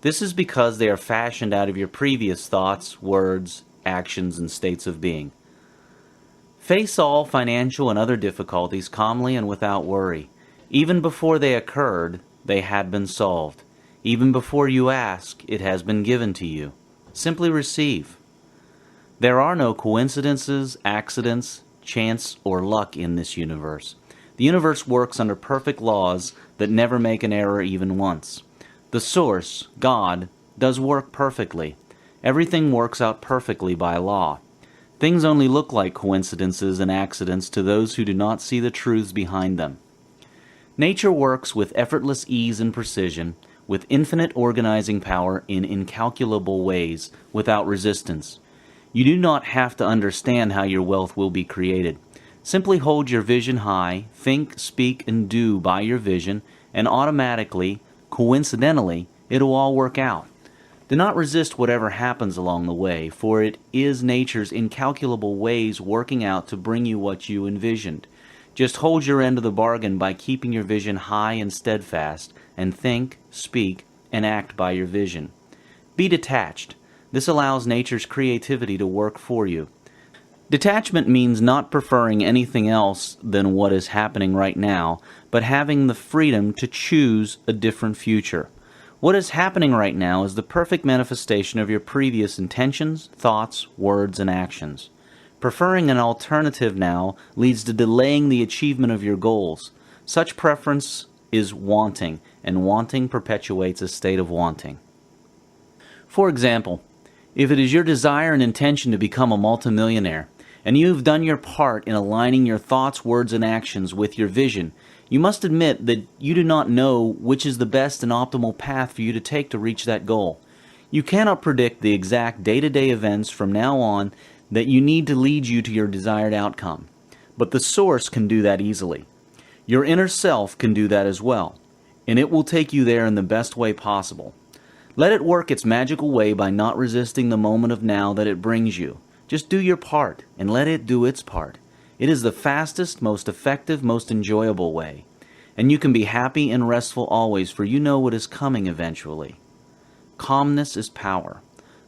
Speaker 1: This is because they are fashioned out of your previous thoughts, words, actions, and states of being. Face all financial and other difficulties calmly and without worry. Even before they occurred, they had been solved. Even before you ask, it has been given to you. Simply receive. There are no coincidences, accidents, chance, or luck in this universe. The universe works under perfect laws that never make an error even once. The source, God, does work perfectly. Everything works out perfectly by law. Things only look like coincidences and accidents to those who do not see the truths behind them. Nature works with effortless ease and precision, with infinite organizing power in incalculable ways, without resistance. You do not have to understand how your wealth will be created. Simply hold your vision high, think, speak, and do by your vision, and automatically, coincidentally, it will all work out. Do not resist whatever happens along the way, for it is nature's incalculable ways working out to bring you what you envisioned. Just hold your end of the bargain by keeping your vision high and steadfast, and think, speak, and act by your vision. Be detached. This allows nature's creativity to work for you. Detachment means not preferring anything else than what is happening right now, but having the freedom to choose a different future. What is happening right now is the perfect manifestation of your previous intentions, thoughts, words, and actions. Preferring an alternative now leads to delaying the achievement of your goals. Such preference is wanting, and wanting perpetuates a state of wanting. For example, if it is your desire and intention to become a multimillionaire, and you've done your part in aligning your thoughts, words, and actions with your vision, you must admit that you do not know which is the best and optimal path for you to take to reach that goal. You cannot predict the exact day-to-day events from now on that you need to lead you to your desired outcome. But the source can do that easily. Your inner self can do that as well, and it will take you there in the best way possible. Let it work its magical way by not resisting the moment of now that it brings you. Just do your part, and let it do its part. It is the fastest, most effective, most enjoyable way. And you can be happy and restful always, for you know what is coming eventually. Calmness is power.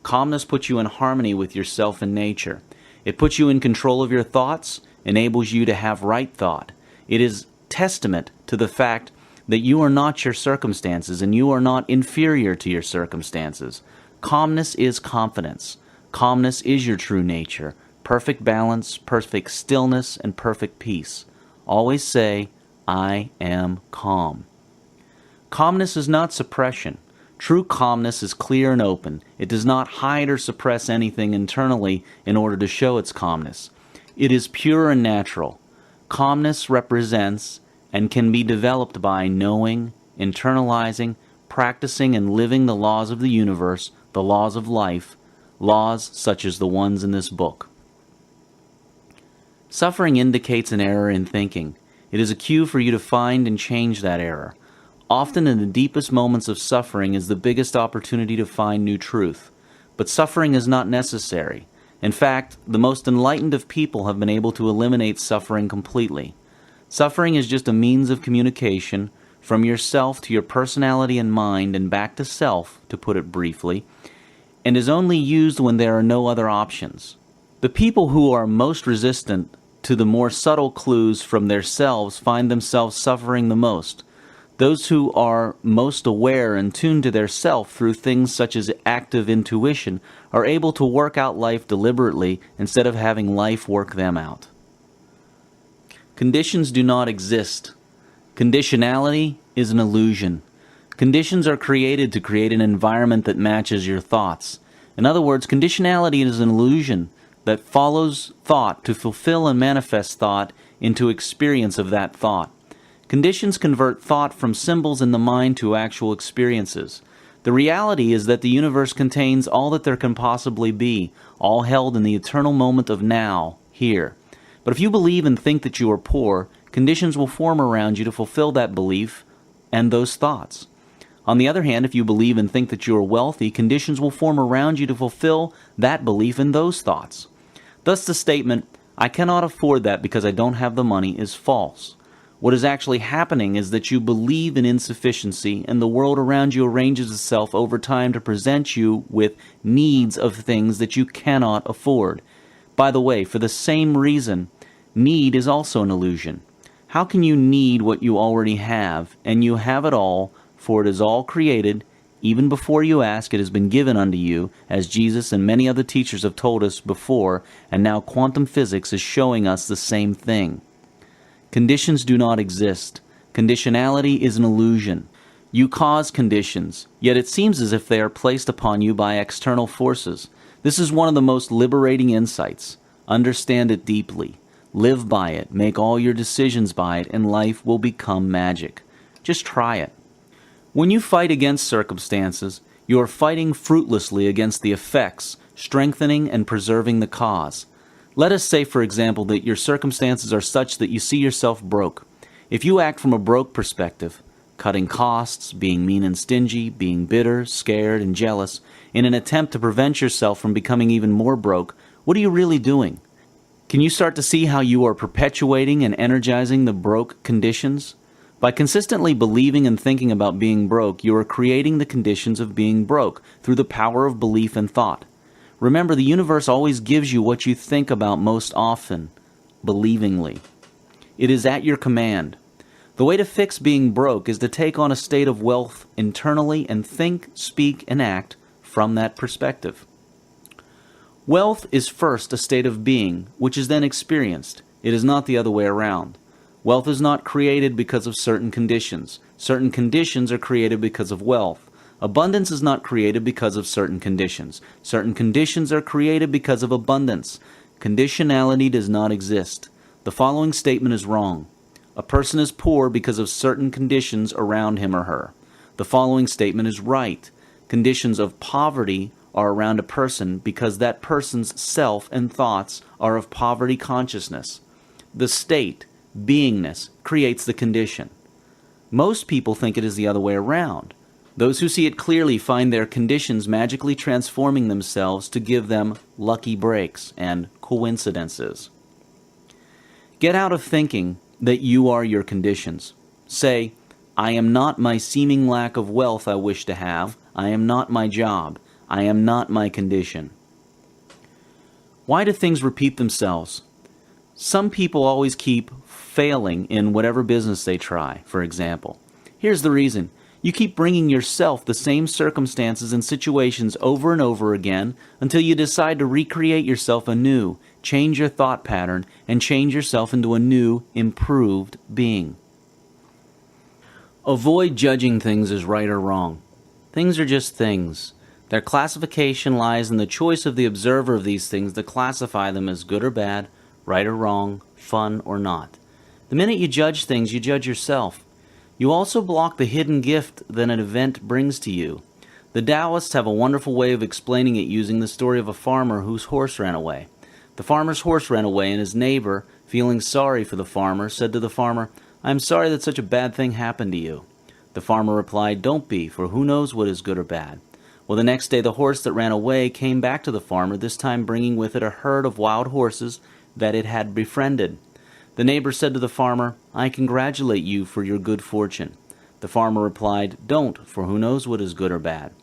Speaker 1: Calmness puts you in harmony with yourself and nature. It puts you in control of your thoughts, enables you to have right thought. It is testament to the fact that you are not your circumstances, and you are not inferior to your circumstances. Calmness is confidence. Calmness is your true nature. Perfect balance, perfect stillness, and perfect peace. Always say, I am calm. Calmness is not suppression. True calmness is clear and open. It does not hide or suppress anything internally in order to show its calmness. It is pure and natural. Calmness represents and can be developed by knowing, internalizing, practicing, and living the laws of the universe, the laws of life, laws such as the ones in this book. Suffering indicates an error in thinking. It is a cue for you to find and change that error. Often in the deepest moments of suffering is the biggest opportunity to find new truth. But suffering is not necessary. In fact, the most enlightened of people have been able to eliminate suffering completely. Suffering is just a means of communication from yourself to your personality and mind and back to self, to put it briefly, and is only used when there are no other options. The people who are most resistant to the more subtle clues from themselves find themselves suffering the most. Those who are most aware and tuned to their self through things such as active intuition are able to work out life deliberately instead of having life work them out. Conditions do not exist. Conditionality is an illusion. Conditions are created to create an environment that matches your thoughts. In other words, conditionality is an illusion that follows thought to fulfill and manifest thought into experience of that thought. Conditions convert thought from symbols in the mind to actual experiences. The reality is that the universe contains all that there can possibly be, all held in the eternal moment of now, here. But if you believe and think that you are poor, conditions will form around you to fulfill that belief and those thoughts. On the other hand, if you believe and think that you are wealthy, conditions will form around you to fulfill that belief and those thoughts. Thus the statement, I cannot afford that because I don't have the money, is false. What is actually happening is that you believe in insufficiency, and the world around you arranges itself over time to present you with needs of things that you cannot afford. By the way, for the same reason, need is also an illusion. How can you need what you already have, and you have it all, for it is all created, even before you ask, it has been given unto you, as Jesus and many other teachers have told us before, and now quantum physics is showing us the same thing. Conditions do not exist. Conditionality is an illusion. You cause conditions, yet it seems as if they are placed upon you by external forces. This is one of the most liberating insights. Understand it deeply. Live by it. Make all your decisions by it, and life will become magic. Just try it. When you fight against circumstances, you are fighting fruitlessly against the effects, strengthening and preserving the cause. Let us say, for example, that your circumstances are such that you see yourself broke. If you act from a broke perspective, cutting costs, being mean and stingy, being bitter, scared, and jealous, in an attempt to prevent yourself from becoming even more broke, what are you really doing? Can you start to see how you are perpetuating and energizing the broke conditions? By consistently believing and thinking about being broke, you are creating the conditions of being broke through the power of belief and thought. Remember, the universe always gives you what you think about most often, believingly. It is at your command. The way to fix being broke is to take on a state of wealth internally and think, speak, and act from that perspective. Wealth is first a state of being, which is then experienced. It is not the other way around. Wealth is not created because of certain conditions. Certain conditions are created because of wealth. Abundance is not created because of certain conditions. Certain conditions are created because of abundance. Conditionality does not exist. The following statement is wrong. A person is poor because of certain conditions around him or her. The following statement is right. Conditions of poverty are around a person because that person's self and thoughts are of poverty consciousness. The state, beingness, creates the condition. Most people think it is the other way around. Those who see it clearly find their conditions magically transforming themselves to give them lucky breaks and coincidences. Get out of thinking that you are your conditions. Say, I am not my seeming lack of wealth I wish to have. I am not my job. I am not my condition. Why do things repeat themselves? Some people always keep failing in whatever business they try, for example. Here's the reason. You keep bringing yourself the same circumstances and situations over and over again until you decide to recreate yourself anew, change your thought pattern, and change yourself into a new, improved being. Avoid judging things as right or wrong. Things are just things. Their classification lies in the choice of the observer of these things to classify them as good or bad, right or wrong, fun or not. The minute you judge things, you judge yourself. You also block the hidden gift that an event brings to you. The Taoists have a wonderful way of explaining it using the story of a farmer whose horse ran away. The farmer's horse ran away, and his neighbor, feeling sorry for the farmer, said to the farmer, "I am sorry that such a bad thing happened to you." The farmer replied, "Don't be, for who knows what is good or bad." Well, the next day the horse that ran away came back to the farmer, this time bringing with it a herd of wild horses that it had befriended. The neighbor said to the farmer, "I congratulate you for your good fortune." The farmer replied, "Don't, for who knows what is good or bad."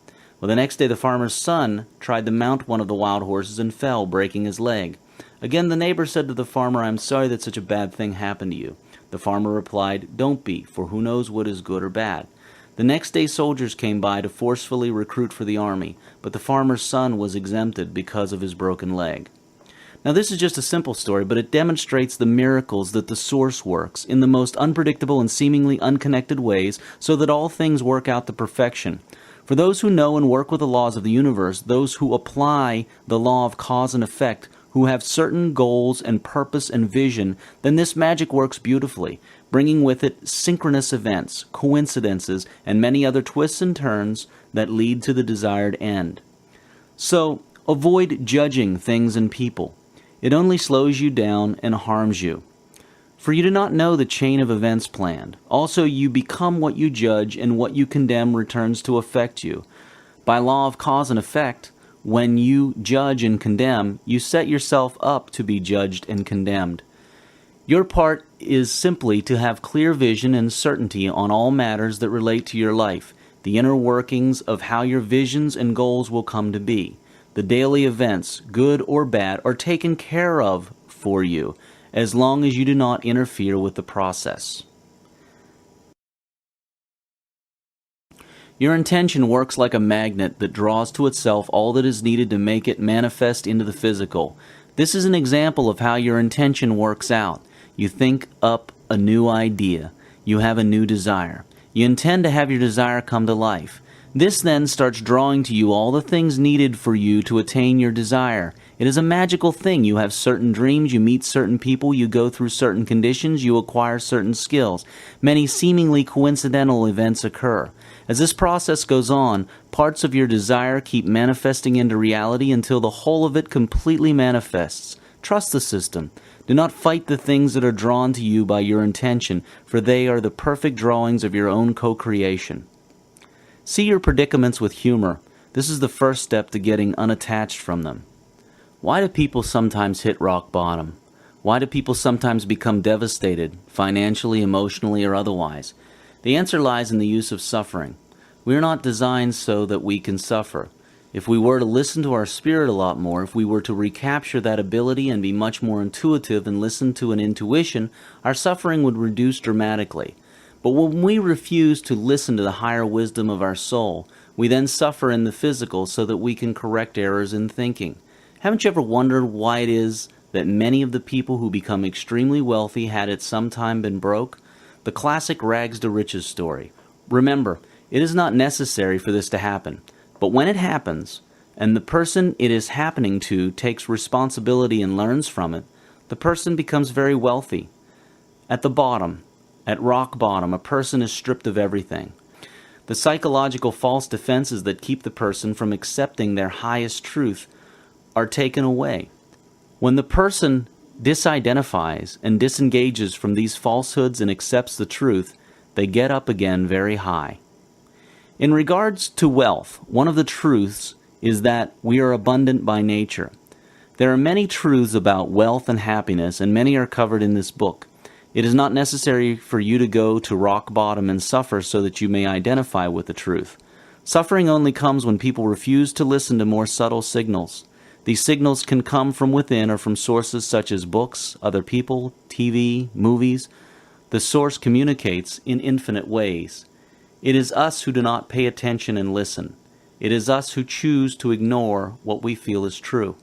Speaker 1: Well, the next day the farmer's son tried to mount one of the wild horses and fell, breaking his leg. Again the neighbor said to the farmer, "I am sorry that such a bad thing happened to you." The farmer replied, "Don't be, for who knows what is good or bad." The next day soldiers came by to forcefully recruit for the army, but the farmer's son was exempted because of his broken leg. Now this is just a simple story, but it demonstrates the miracles that the Source works in the most unpredictable and seemingly unconnected ways so that all things work out to perfection. For those who know and work with the laws of the universe, those who apply the law of cause and effect, who have certain goals and purpose and vision, then this magic works beautifully, bringing with it synchronous events, coincidences, and many other twists and turns that lead to the desired end. So, avoid judging things and people. It only slows you down and harms you. For you do not know the chain of events planned. Also, you become what you judge, and what you condemn returns to affect you. By law of cause and effect, when you judge and condemn, you set yourself up to be judged and condemned. Your part is simply to have clear vision and certainty on all matters that relate to your life, the inner workings of how your visions and goals will come to be. The daily events, good or bad, are taken care of for you, as long as you do not interfere with the process. Your intention works like a magnet that draws to itself all that is needed to make it manifest into the physical. This is an example of how your intention works out. You think up a new idea. You have a new desire. You intend to have your desire come to life. This then starts drawing to you all the things needed for you to attain your desire. It is a magical thing. You have certain dreams, you meet certain people, you go through certain conditions, you acquire certain skills. Many seemingly coincidental events occur. As this process goes on, parts of your desire keep manifesting into reality until the whole of it completely manifests. Trust the system. Do not fight the things that are drawn to you by your intention, for they are the perfect drawings of your own co-creation. See your predicaments with humor. This is the first step to getting unattached from them. Why do people sometimes hit rock bottom? Why do people sometimes become devastated, financially, emotionally, or otherwise? The answer lies in the use of suffering. We are not designed so that we can suffer. If we were to listen to our spirit a lot more, if we were to recapture that ability and be much more intuitive and listen to an intuition, our suffering would reduce dramatically. But when we refuse to listen to the higher wisdom of our soul, we then suffer in the physical so that we can correct errors in thinking. Haven't you ever wondered why it is that many of the people who become extremely wealthy had at some time been broke? The classic rags to riches story. Remember, it is not necessary for this to happen. But when it happens, and the person it is happening to takes responsibility and learns from it, the person becomes very wealthy. At the bottom, at rock bottom, a person is stripped of everything. The psychological false defenses that keep the person from accepting their highest truth are taken away. When the person disidentifies and disengages from these falsehoods and accepts the truth, they get up again very high. In regards to wealth, one of the truths is that we are abundant by nature. There are many truths about wealth and happiness, and many are covered in this book. It is not necessary for you to go to rock bottom and suffer so that you may identify with the truth. Suffering only comes when people refuse to listen to more subtle signals. These signals can come from within or from sources such as books, other people, TV, movies. The source communicates in infinite ways. It is us who do not pay attention and listen. It is us who choose to ignore what we feel is true.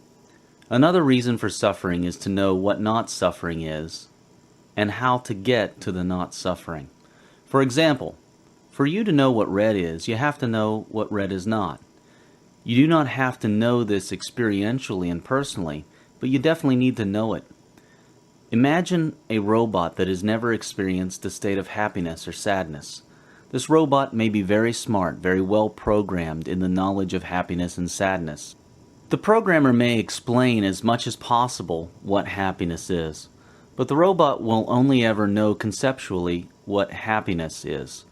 Speaker 1: Another reason for suffering is to know what not suffering is and how to get to the not suffering. For example, for you to know what red is, you have to know what red is not. You do not have to know this experientially and personally, but you definitely need to know it. Imagine a robot that has never experienced a state of happiness or sadness. This robot may be very smart, very well programmed in the knowledge of happiness and sadness. The programmer may explain as much as possible what happiness is, but the robot will only ever know conceptually what happiness is.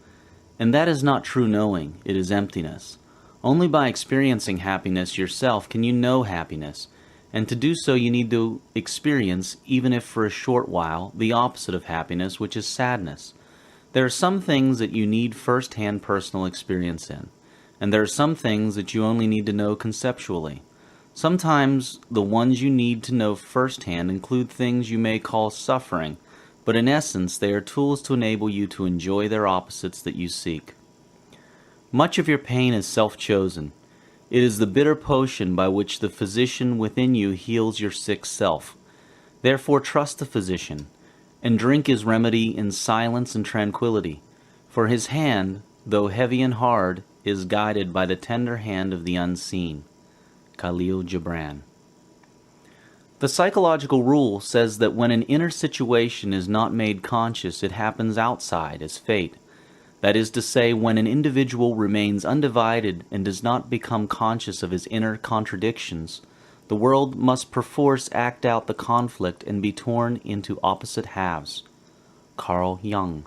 Speaker 1: And that is not true knowing, it is emptiness. Only by experiencing happiness yourself can you know happiness, and to do so you need to experience, even if for a short while, the opposite of happiness, which is sadness. There are some things that you need first-hand personal experience in, and there are some things that you only need to know conceptually. Sometimes the ones you need to know firsthand include things you may call suffering, but in essence they are tools to enable you to enjoy their opposites that you seek. Much of your pain is self-chosen. It is the bitter potion by which the physician within you heals your sick self. Therefore trust the physician, and drink his remedy in silence and tranquility, for his hand, though heavy and hard, is guided by the tender hand of the unseen. Khalil Gibran. The psychological rule says that when an inner situation is not made conscious, it happens outside as fate. That is to say, when an individual remains undivided and does not become conscious of his inner contradictions, the world must perforce act out the conflict and be torn into opposite halves. Carl Jung.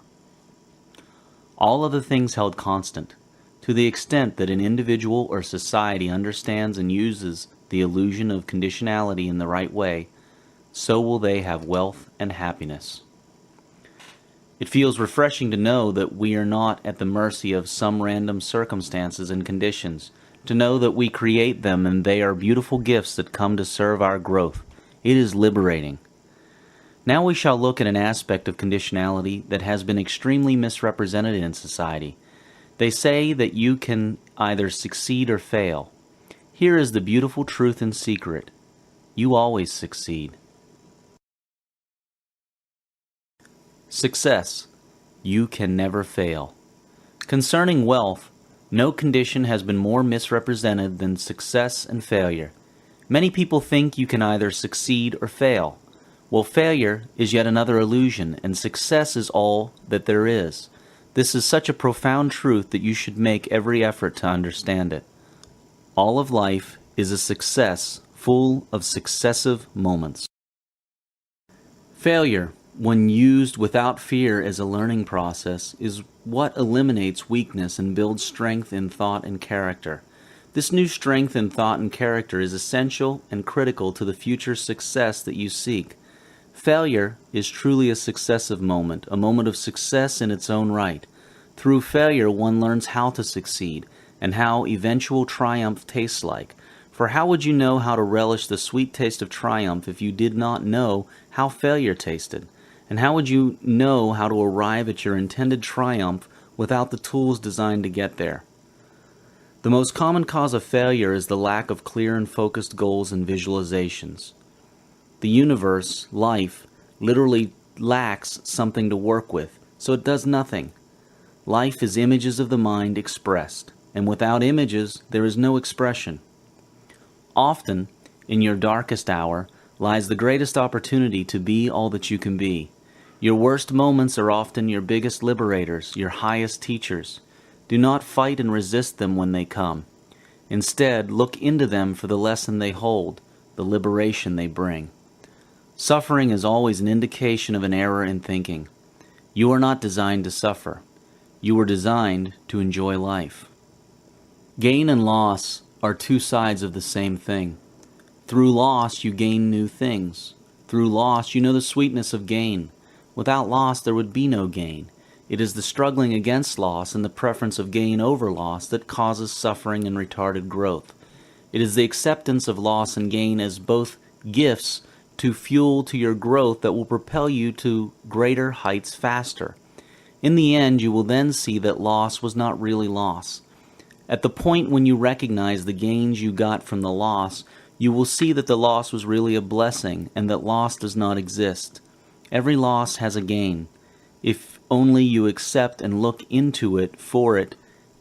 Speaker 1: All other things held constant. To the extent that an individual or society understands and uses the illusion of conditionality in the right way, so will they have wealth and happiness. It feels refreshing to know that we are not at the mercy of some random circumstances and conditions, to know that we create them and they are beautiful gifts that come to serve our growth. It is liberating. Now we shall look at an aspect of conditionality that has been extremely misrepresented in society. They say that you can either succeed or fail. Here is the beautiful truth and secret. You always succeed. Success. You can never fail. Concerning wealth, no condition has been more misrepresented than success and failure. Many people think you can either succeed or fail. Well, failure is yet another illusion, and success is all that there is. This is such a profound truth that you should make every effort to understand it. All of life is a success, full of successive moments. Failure, when used without fear as a learning process, is what eliminates weakness and builds strength in thought and character. This new strength in thought and character is essential and critical to the future success that you seek. Failure is truly a successive moment, a moment of success in its own right. Through failure, one learns how to succeed and how eventual triumph tastes like. For how would you know how to relish the sweet taste of triumph if you did not know how failure tasted? And how would you know how to arrive at your intended triumph without the tools designed to get there? The most common cause of failure is the lack of clear and focused goals and visualizations. The universe, life, literally lacks something to work with, so it does nothing. Life is images of the mind expressed, and without images there is no expression. Often, in your darkest hour, lies the greatest opportunity to be all that you can be. Your worst moments are often your biggest liberators, your highest teachers. Do not fight and resist them when they come. Instead, look into them for the lesson they hold, the liberation they bring. Suffering is always an indication of an error in thinking. You are not designed to suffer. You were designed to enjoy life. Gain and loss are two sides of the same thing. Through loss, you gain new things. Through loss, you know the sweetness of gain. Without loss, there would be no gain. It is the struggling against loss and the preference of gain over loss that causes suffering and retarded growth. It is the acceptance of loss and gain as both gifts to fuel to your growth that will propel you to greater heights faster. In the end, you will then see that loss was not really loss. At the point when you recognize the gains you got from the loss, you will see that the loss was really a blessing and that loss does not exist. Every loss has a gain, if only you accept and look into it for it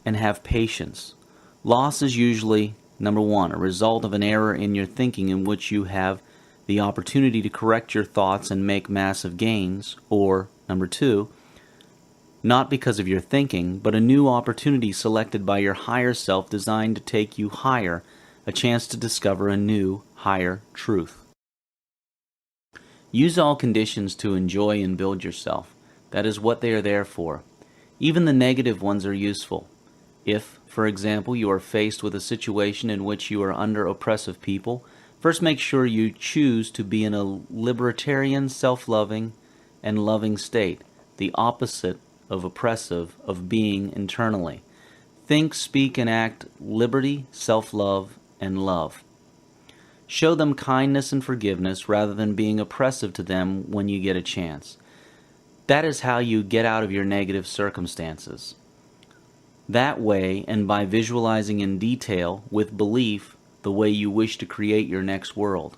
Speaker 1: and have patience. Loss is usually, number one, a result of an error in your thinking in which you have the opportunity to correct your thoughts and make massive gains, or, number two, not because of your thinking, but a new opportunity selected by your higher self designed to take you higher, a chance to discover a new, higher truth. Use all conditions to enjoy and build yourself. That is what they are there for. Even the negative ones are useful. If, for example, you are faced with a situation in which you are under oppressive people, first make sure you choose to be in a libertarian, self-loving, and loving state, the opposite of oppressive, of being internally. Think, speak, and act liberty, self-love, and love. Show them kindness and forgiveness rather than being oppressive to them when you get a chance. That is how you get out of your negative circumstances. That way, and by visualizing in detail, with belief, the way you wish to create your next world.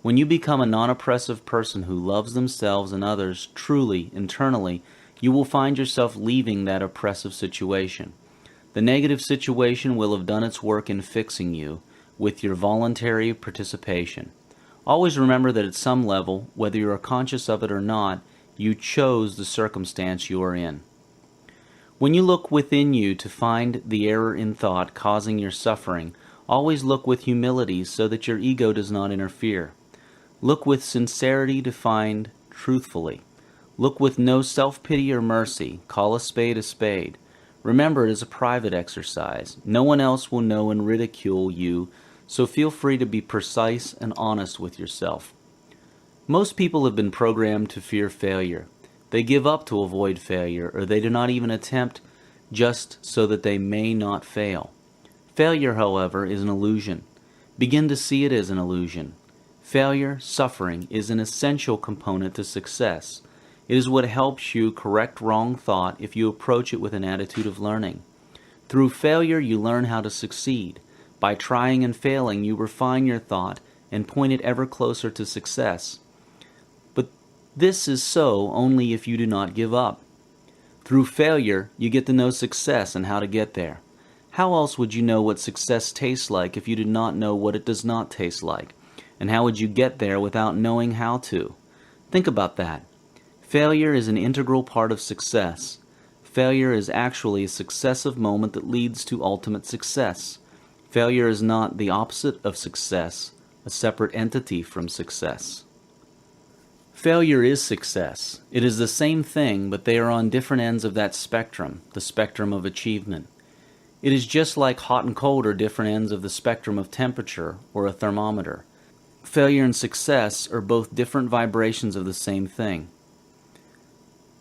Speaker 1: When you become a non-oppressive person who loves themselves and others truly, internally, you will find yourself leaving that oppressive situation. The negative situation will have done its work in fixing you with your voluntary participation. Always remember that at some level, whether you are conscious of it or not, you chose the circumstance you are in. When you look within you to find the error in thought causing your suffering, always look with humility so that your ego does not interfere. Look with sincerity to find truthfully. Look with no self-pity or mercy. Call a spade a spade. Remember, it is a private exercise. No one else will know and ridicule you, so feel free to be precise and honest with yourself. Most people have been programmed to fear failure. They give up to avoid failure, or they do not even attempt just so that they may not fail. Failure, however, is an illusion. Begin to see it as an illusion. Failure, suffering, is an essential component to success. It is what helps you correct wrong thought if you approach it with an attitude of learning. Through failure, you learn how to succeed. By trying and failing, you refine your thought and point it ever closer to success. But this is so only if you do not give up. Through failure, you get to know success and how to get there. How else would you know what success tastes like if you did not know what it does not taste like? And how would you get there without knowing how to? Think about that. Failure is an integral part of success. Failure is actually a successive moment that leads to ultimate success. Failure is not the opposite of success, a separate entity from success. Failure is success. It is the same thing, but they are on different ends of that spectrum, the spectrum of achievement. It is just like hot and cold are different ends of the spectrum of temperature or a thermometer. Failure and success are both different vibrations of the same thing.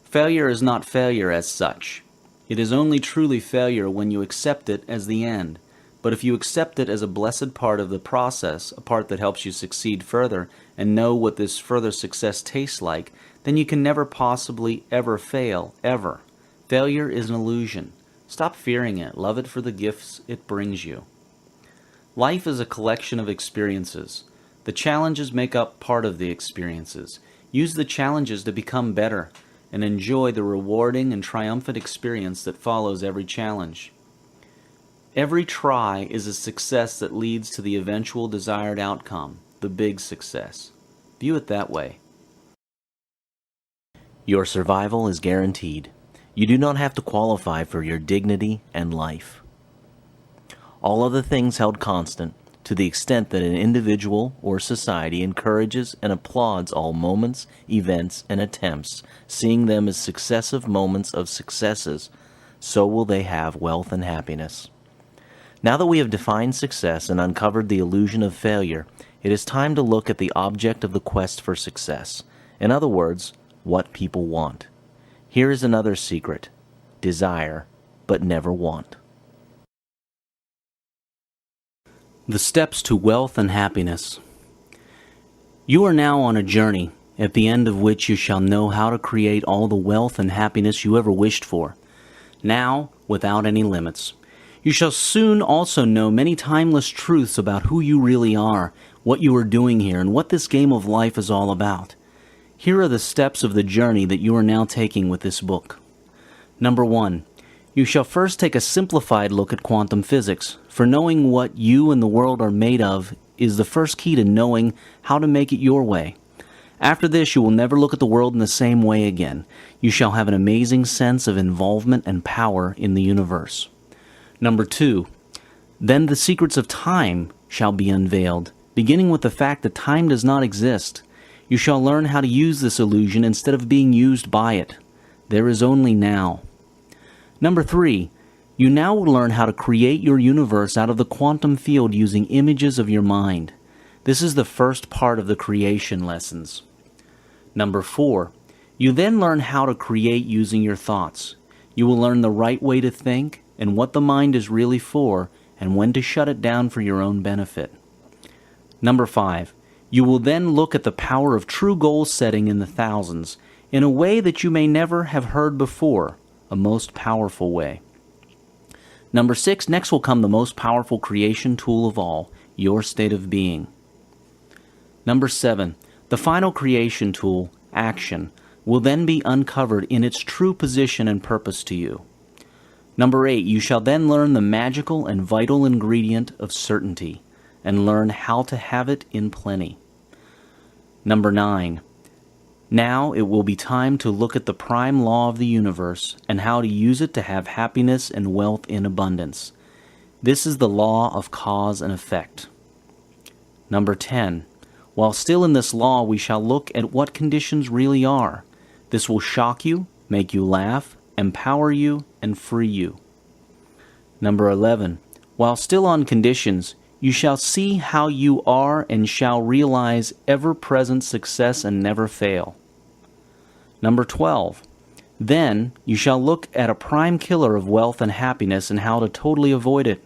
Speaker 1: Failure is not failure as such. It is only truly failure when you accept it as the end. But if you accept it as a blessed part of the process, a part that helps you succeed further, and know what this further success tastes like, then you can never possibly ever fail, ever. Failure is an illusion. Stop fearing it. Love it for the gifts it brings you. Life is a collection of experiences. The challenges make up part of the experiences. Use the challenges to become better, and enjoy the rewarding and triumphant experience that follows every challenge. Every try is a success that leads to the eventual desired outcome, the big success. View it that way.
Speaker 2: Your survival is guaranteed. You do not have to qualify for your dignity and life. All other things held constant, to the extent that an individual or society encourages and applauds all moments, events, and attempts, seeing them as successive moments of successes, so will they have wealth and happiness. Now that we have defined success and uncovered the illusion of failure, it is time to look at the object of the quest for success. In other words, what people want. Here is another secret: desire, but never want.
Speaker 1: The steps to wealth and happiness. You are now on a journey. at the end of which you shall know how to create all the wealth and happiness you ever wished for, now without any limits. You shall soon also know many timeless truths about who you really are, what you are doing here, and what this game of life is all about. Here are the steps of the journey that you are now taking with this book. Number 1. You shall first take a simplified look at quantum physics, for knowing what you and the world are made of is the first key to knowing how to make it your way. After this, you will never look at the world in the same way again. You shall have an amazing sense of involvement and power in the universe. Number 2. Then the secrets of time shall be unveiled, beginning with the fact that time does not exist. You shall learn how to use this illusion instead of being used by it. There is only now. Number 3. You now will learn how to create your universe out of the quantum field using images of your mind. This is the first part of the creation lessons. Number 4. You then learn how to create using your thoughts. You will learn the right way to think and what the mind is really for and when to shut it down for your own benefit. Number 5. You will then look at the power of true goal setting in the thousands in a way that you may never have heard before, a most powerful way. Number 6. Next will come the most powerful creation tool of all, your state of being. Number 7. The final creation tool, action, will then be uncovered in its true position and purpose to you. Number 8. You shall then learn the magical and vital ingredient of certainty, and learn how to have it in plenty. Number 9. Now it will be time to look at the prime law of the universe and how to use it to have happiness and wealth in abundance. This is the law of cause and effect. Number 10. While still in this law, we shall look at what conditions really are. This will shock you, make you laugh, empower you, and free you. Number 11. While still on conditions, you shall see how you are and shall realize ever-present success and never fail. Number 12. Then you shall look at a prime killer of wealth and happiness and how to totally avoid it.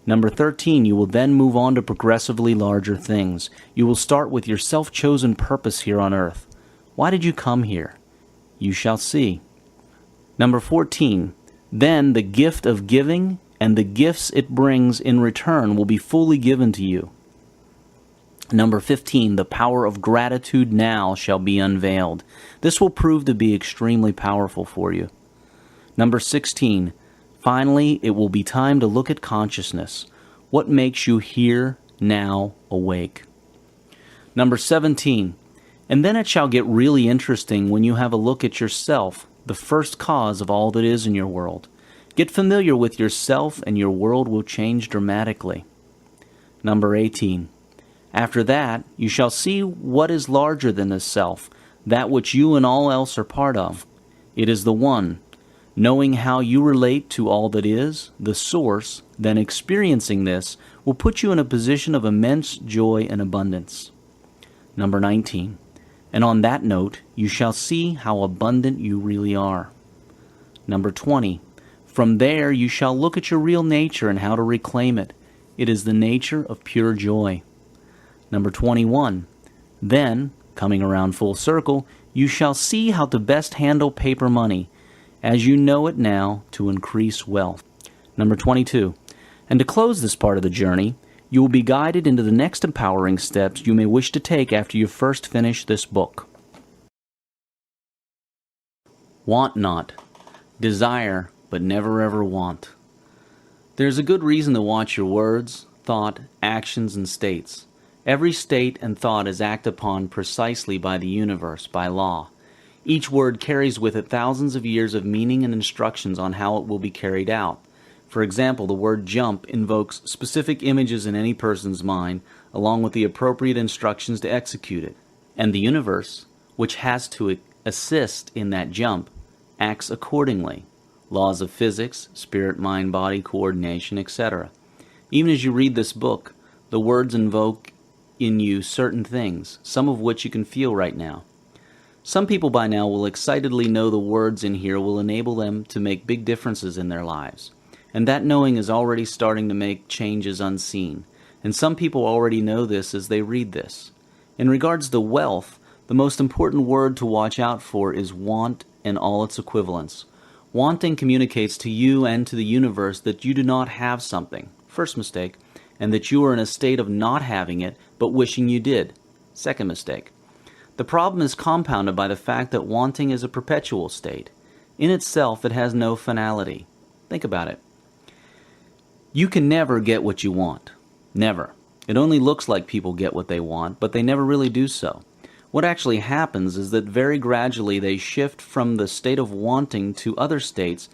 Speaker 1: Number 13. You will then move on to progressively larger things. You will start with your self-chosen purpose here on earth. Why did you come here? You shall see. Number 14. Then the gift of giving and the gifts it brings in return will be fully given to you. Number 15. The power of gratitude now shall be unveiled. This will prove to be extremely powerful for you. Number 16. Finally, it will be time to look at consciousness. What makes you here, now, awake? Number 17. And then it shall get really interesting when you have a look at yourself, the first cause of all that is in your world. Get familiar with yourself and your world will change dramatically. Number 18. After that, you shall see what is larger than the self, that which you and all else are part of. It is the one. Knowing how you relate to all that is, the source, then experiencing this, will put you in a position of immense joy and abundance. Number 19. And on that note, you shall see how abundant you really are. Number 20. From there you shall look at your real nature and how to reclaim it. It is the nature of pure joy. Number 21. Then, coming around full circle, you shall see how to best handle paper money, as you know it now, to increase wealth. Number 22. And to close this part of the journey, you will be guided into the next empowering steps you may wish to take after you first finish this book. Want not. Desire, but never ever want. There's a good reason to watch your words, thought, actions, and states. Every state and thought is acted upon precisely by the universe, by law. Each word carries with it thousands of years of meaning and instructions on how it will be carried out. For example, the word jump invokes specific images in any person's mind, along with the appropriate instructions to execute it. And the universe, which has to assist in that jump, acts accordingly. Laws of physics, spirit, mind, body, coordination, etc. Even as you read this book, the words invoke in you certain things, some of which you can feel right now. Some people by now will excitedly know the words in here will enable them to make big differences in their lives. And that knowing is already starting to make changes unseen. And some people already know this as they read this. In regards to wealth, The most important word to watch out for is want and all its equivalents. Wanting communicates to you and to the universe that you do not have something, first mistake, and that you are in a state of not having it, but wishing you did, second mistake. The problem is compounded by the fact that wanting is a perpetual state. In itself, it has no finality. Think about it. You can never get what you want. Never. It only looks like people get what they want, but they never really do so. What actually happens is that very gradually they shift from the state of wanting to other states,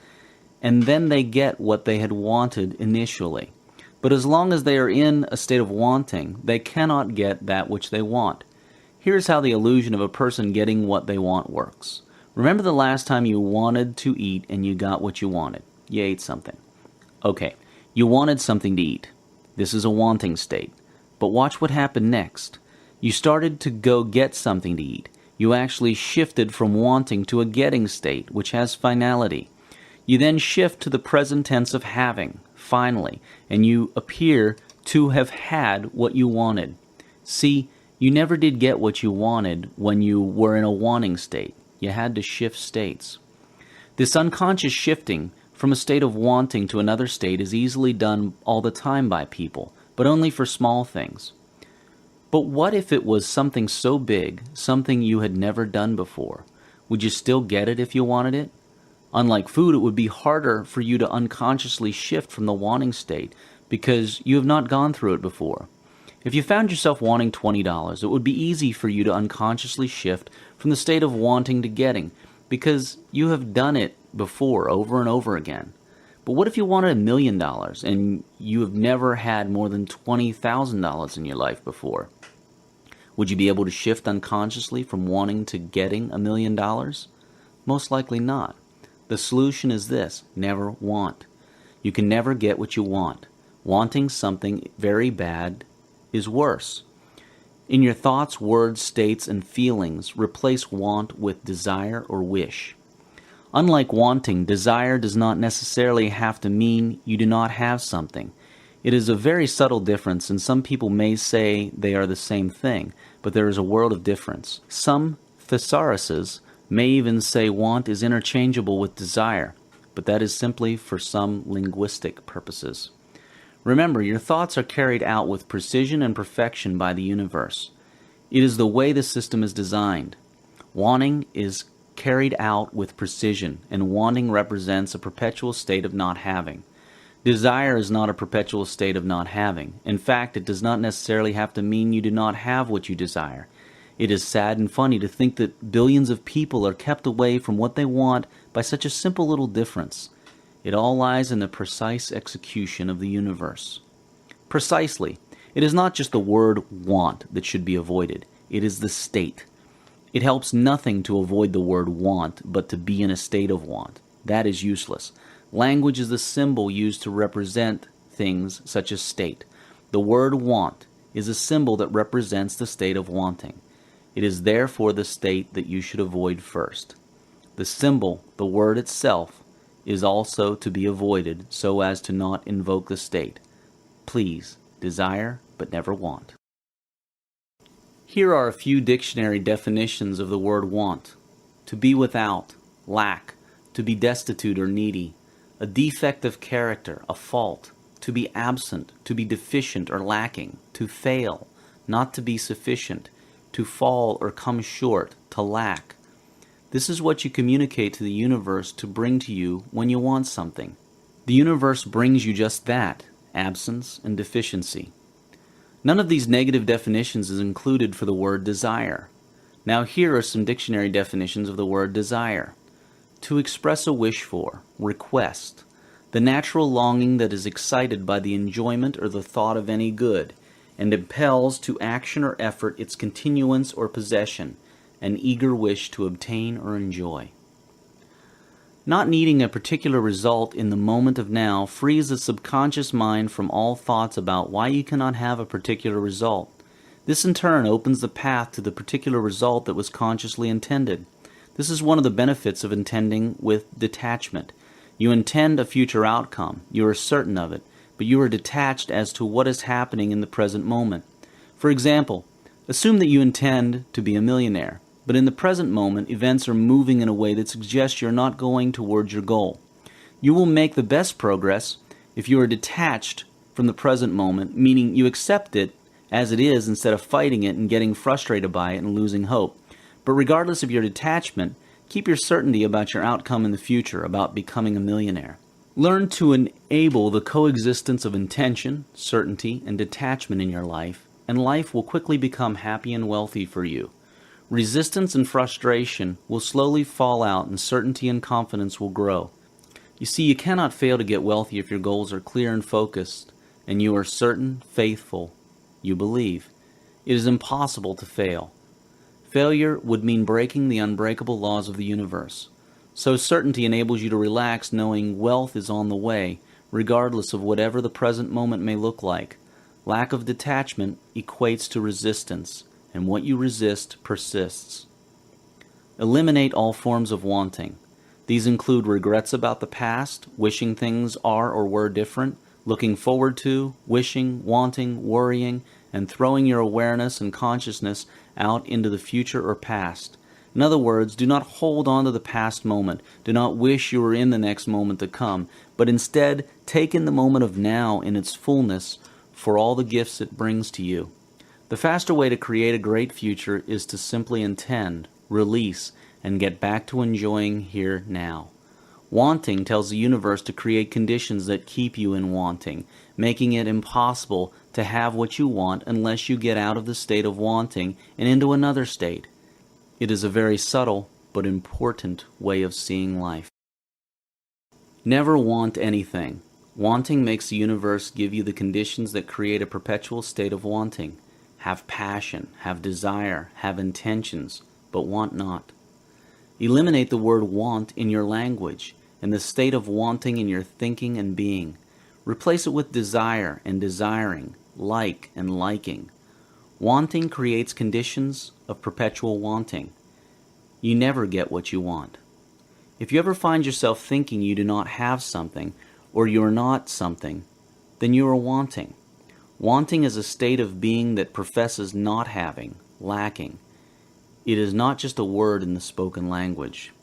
Speaker 1: and then they get what they had wanted initially. But as long as they are in a state of wanting, they cannot get that which they want. Here's how the illusion of a person getting what they want works. Remember the last time you wanted to eat and you got what you wanted. You ate something. Okay, you wanted something to eat. This is a wanting state. But watch what happened next. You started to go get something to eat. You actually shifted from wanting to a getting state, which has finality. You then shift to the present tense of having, finally, and you appear to have had what you wanted. See, you never did get what you wanted when you were in a wanting state. You had to shift states. This unconscious shifting from a state of wanting to another state is easily done all the time by people, but only for small things. But what if it was something so big, something you had never done before? Would you still get it if you wanted it? Unlike food, it would be harder for you to unconsciously shift from the wanting state because you have not gone through it before. If you found yourself wanting $20, it would be easy for you to unconsciously shift from the state of wanting to getting because you have done it before over and over again. But what if you wanted $1 million and you have never had more than $20,000 in your life before? Would you be able to shift unconsciously from wanting to getting $1 million? Most likely not. The solution is this: never want. You can never get what you want. Wanting something very bad is worse. In your thoughts, words, states, and feelings, replace want with desire or wish. Unlike wanting, desire does not necessarily have to mean you do not have something. It is a very subtle difference, and some people may say they are the same thing, but there is a world of difference. Some thesauruses may even say want is interchangeable with desire, but that is simply for some linguistic purposes. Remember, your thoughts are carried out with precision and perfection by the universe. It is the way the system is designed. Wanting is carried out with precision, and wanting represents a perpetual state of not having. Desire is not a perpetual state of not having. In fact, it does not necessarily have to mean you do not have what you desire. It is sad and funny to think that billions of people are kept away from what they want by such a simple little difference. It all lies in the precise execution of the universe. Precisely. It is not just the word want that should be avoided. It is the state. It helps nothing to avoid the word want, but to be in a state of want. That is useless. Language is the symbol used to represent things such as state. The word want is a symbol that represents the state of wanting. It is therefore the state that you should avoid first. The symbol, the word itself, is also to be avoided so as to not invoke the state. Please, desire, but never want. Here are a few dictionary definitions of the word want. To be without, lack, to be destitute or needy, a defect of character, a fault, to be absent, to be deficient or lacking, to fail, not to be sufficient, to fall or come short, to lack. This is what you communicate to the universe to bring to you when you want something. The universe brings you just that, absence and deficiency. None of these negative definitions is included for the word desire. Now here are some dictionary definitions of the word desire. To express a wish for, request, the natural longing that is excited by the enjoyment or the thought of any good, and impels to action or effort its continuance or possession, an eager wish to obtain or enjoy. Not needing a particular result in the moment of now frees the subconscious mind from all thoughts about why you cannot have a particular result. This in turn opens the path to the particular result that was consciously intended. This is one of the benefits of intending with detachment. You intend a future outcome, you are certain of it, but you are detached as to what is happening in the present moment. For example, Assume that you intend to be a millionaire, but in the present moment, events are moving in a way that suggests you're not going towards your goal. You will make the best progress if you are detached from the present moment, meaning you accept it as it is instead of fighting it and getting frustrated by it and losing hope. But regardless of your detachment, keep your certainty about your outcome in the future, about becoming a millionaire. Learn to enable the coexistence of intention, certainty, and detachment in your life, and life will quickly become happy and wealthy for you. Resistance and frustration will slowly fall out, and certainty and confidence will grow. You see, you cannot fail to get wealthy if your goals are clear and focused, and you are certain, faithful, you believe. It is impossible to fail. Failure would mean breaking the unbreakable laws of the universe. So certainty enables you to relax, knowing wealth is on the way, regardless of whatever the present moment may look like. Lack of detachment equates to resistance, and what you resist persists. Eliminate all forms of wanting. These include regrets about the past, wishing things are or were different, looking forward to, wishing, wanting, worrying, and throwing your awareness and consciousness out into the future or past. In other words, do not hold on to the past moment. Do not wish you were in the next moment to come, but instead take in the moment of now in its fullness for all the gifts it brings to you. The faster way to create a great future is to simply intend, release, and get back to enjoying here now. Wanting tells the universe to create conditions that keep you in wanting, making it impossible to have what you want unless you get out of the state of wanting and into another state. It is a very subtle but important way of seeing life. Never want anything. Wanting makes the universe give you the conditions that create a perpetual state of wanting. Have passion, have desire, have intentions, but want not. Eliminate the word want in your language and the state of wanting in your thinking and being. Replace it with desire and desiring, like and liking. Wanting creates conditions of perpetual wanting. You never get what you want. If you ever find yourself thinking you do not have something or you are not something, then you are wanting. Wanting is a state of being that professes not having, lacking. It is not just a word in the spoken language.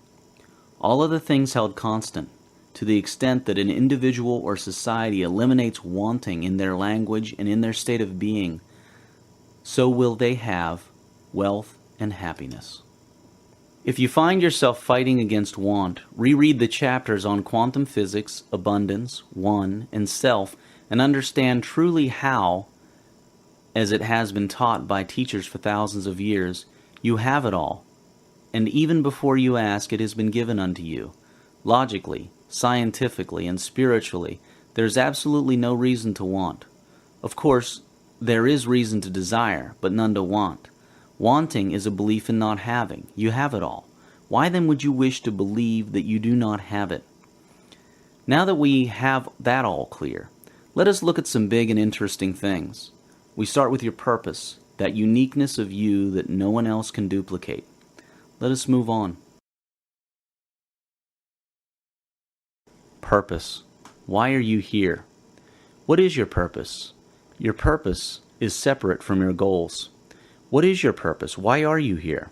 Speaker 1: All other things held constant, to the extent that an individual or society eliminates wanting in their language and in their state of being, so will they have wealth and happiness. If you find yourself fighting against want, reread the chapters on quantum physics, abundance, one, and self, and understand truly how, as it has been taught by teachers for thousands of years, you have it all. And even before you ask, it has been given unto you. Logically, scientifically, and spiritually, there is absolutely no reason to want. Of course, there is reason to desire, but none to want. Wanting is a belief in not having. You have it all. Why then would you wish to believe that you do not have it? Now that we have that all clear, let us look at some big and interesting things. We start with your purpose, that uniqueness of you that no one else can duplicate. Let us move on. Purpose. Why are you here? What is your purpose? Your purpose is separate from your goals. What is your purpose? Why are you here?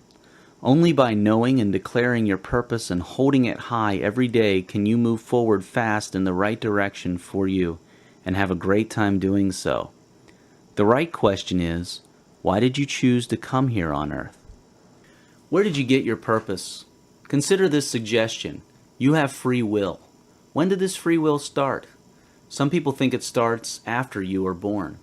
Speaker 1: Only by knowing and declaring your purpose and holding it high every day can you move forward fast in the right direction for you and have a great time doing so. The right question is, why did you choose to come here on earth? Where did you get your purpose? Consider this suggestion. You have free will. When did this free will start? Some people think it starts after you are born.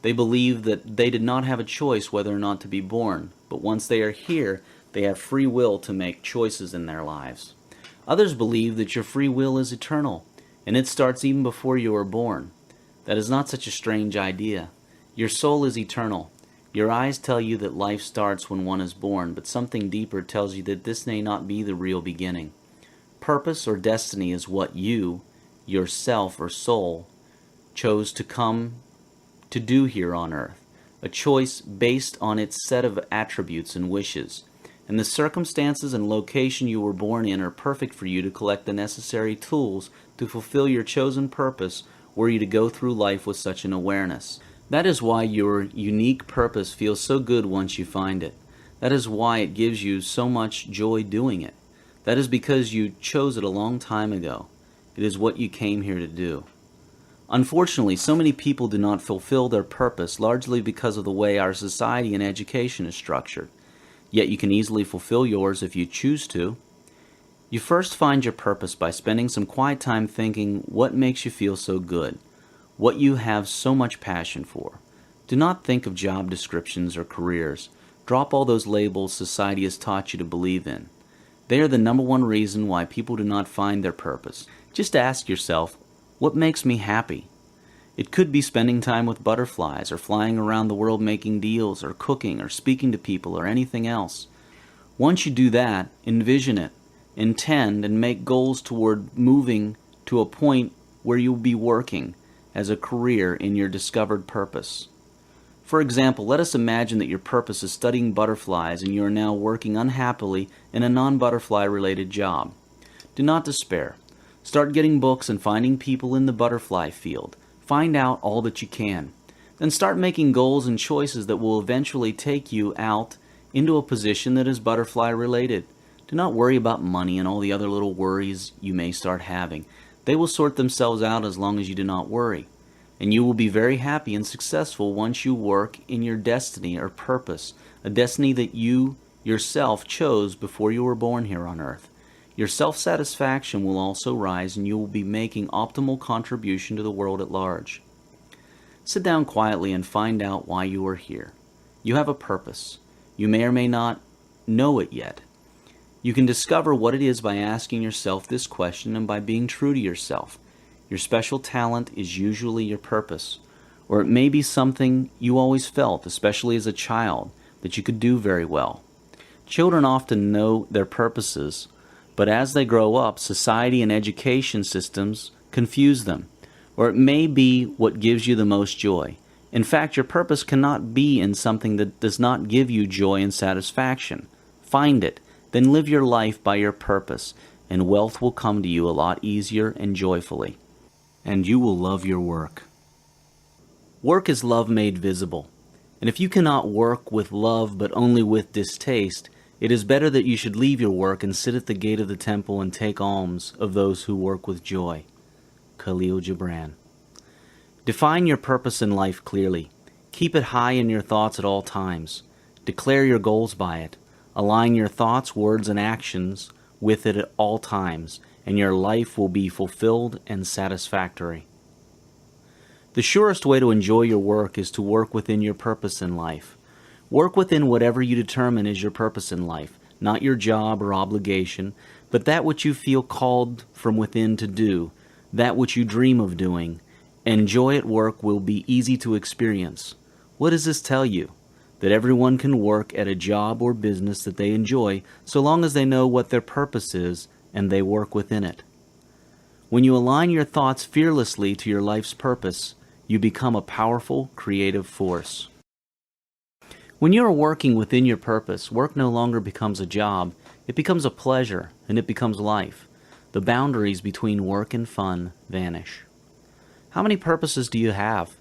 Speaker 1: They believe that they did not have a choice whether or not to be born, but once they are here, they have free will to make choices in their lives. Others believe that your free will is eternal, and it starts even before you are born. That is not such a strange idea. Your soul is eternal. Your eyes tell you that life starts when one is born, but something deeper tells you that this may not be the real beginning. Purpose or destiny is what you, yourself or soul, chose to come to do here on earth, a choice based on its set of attributes and wishes. And the circumstances and location you were born in are perfect for you to collect the necessary tools to fulfill your chosen purpose were you to go through life with such an awareness. That is why your unique purpose feels so good once you find it. That is why it gives you so much joy doing it. That is because you chose it a long time ago. It is what you came here to do. Unfortunately, so many people do not fulfill their purpose largely because of the way our society and education is structured. Yet you can easily fulfill yours if you choose to. You first find your purpose by spending some quiet time thinking what makes you feel so good, what you have so much passion for. Do not think of job descriptions or careers. Drop all those labels society has taught you to believe in. They are the number one reason why people do not find their purpose. Just ask yourself, what makes me happy? It could be spending time with butterflies, or flying around the world making deals, or cooking, or speaking to people, or anything else. Once you do that, envision it, intend, and make goals toward moving to a point where you'll be working as a career in your discovered purpose. For example, let us imagine that your purpose is studying butterflies and you are now working unhappily in a non-butterfly related job. Do not despair. Start getting books and finding people in the butterfly field. Find out all that you can. Then start making goals and choices that will eventually take you out into a position that is butterfly related. Do not worry about money and all the other little worries you may start having. They will sort themselves out as long as you do not worry. And you will be very happy and successful once you work in your destiny or purpose, a destiny that you yourself chose before you were born here on earth. Your self-satisfaction will also rise and you will be making optimal contribution to the world at large. Sit down quietly and find out why you are here. You have a purpose. You may or may not know it yet. You can discover what it is by asking yourself this question and by being true to yourself. Your special talent is usually your purpose, or it may be something you always felt, especially as a child, that you could do very well. Children often know their purposes, but as they grow up, society and education systems confuse them, or it may be what gives you the most joy. In fact, your purpose cannot be in something that does not give you joy and satisfaction. Find it, then live your life by your purpose, and wealth will come to you a lot easier and joyfully. And you will love your work. Work is love made visible. And if you cannot work with love but only with distaste, it is better that you should leave your work and sit at the gate of the temple and take alms of those who work with joy. Khalil Gibran. Define your purpose in life clearly. Keep it high in your thoughts at all times. Declare your goals by it. Align your thoughts, words, and actions with it at all times, and your life will be fulfilled and satisfactory. The surest way to enjoy your work is to work within your purpose in life. Work within whatever you determine is your purpose in life, not your job or obligation, but that which you feel called from within to do, that which you dream of doing, and joy at work will be easy to experience. What does this tell you? That everyone can work at a job or business that they enjoy so long as they know what their purpose is and they work within it. When you align your thoughts fearlessly to your life's purpose, you become a powerful, creative force. When you are working within your purpose, work no longer becomes a job, it becomes a pleasure, and it becomes life. The boundaries between work and fun vanish. How many purposes do you have?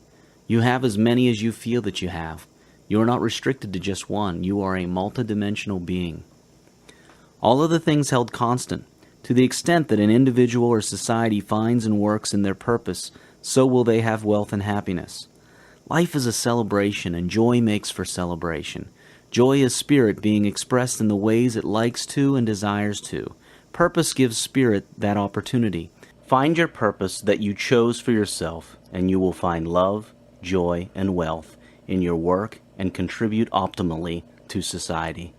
Speaker 1: You have as many as you feel that you have. You are not restricted to just one. You are a multidimensional being. All other things held constant. To the extent that an individual or society finds and works in their purpose, so will they have wealth and happiness. Life is a celebration, and joy makes for celebration. Joy is spirit being expressed in the ways it likes to and desires to. Purpose gives spirit that opportunity. Find your purpose that you chose for yourself, and you will find love, joy, and wealth in your work and contribute optimally to society.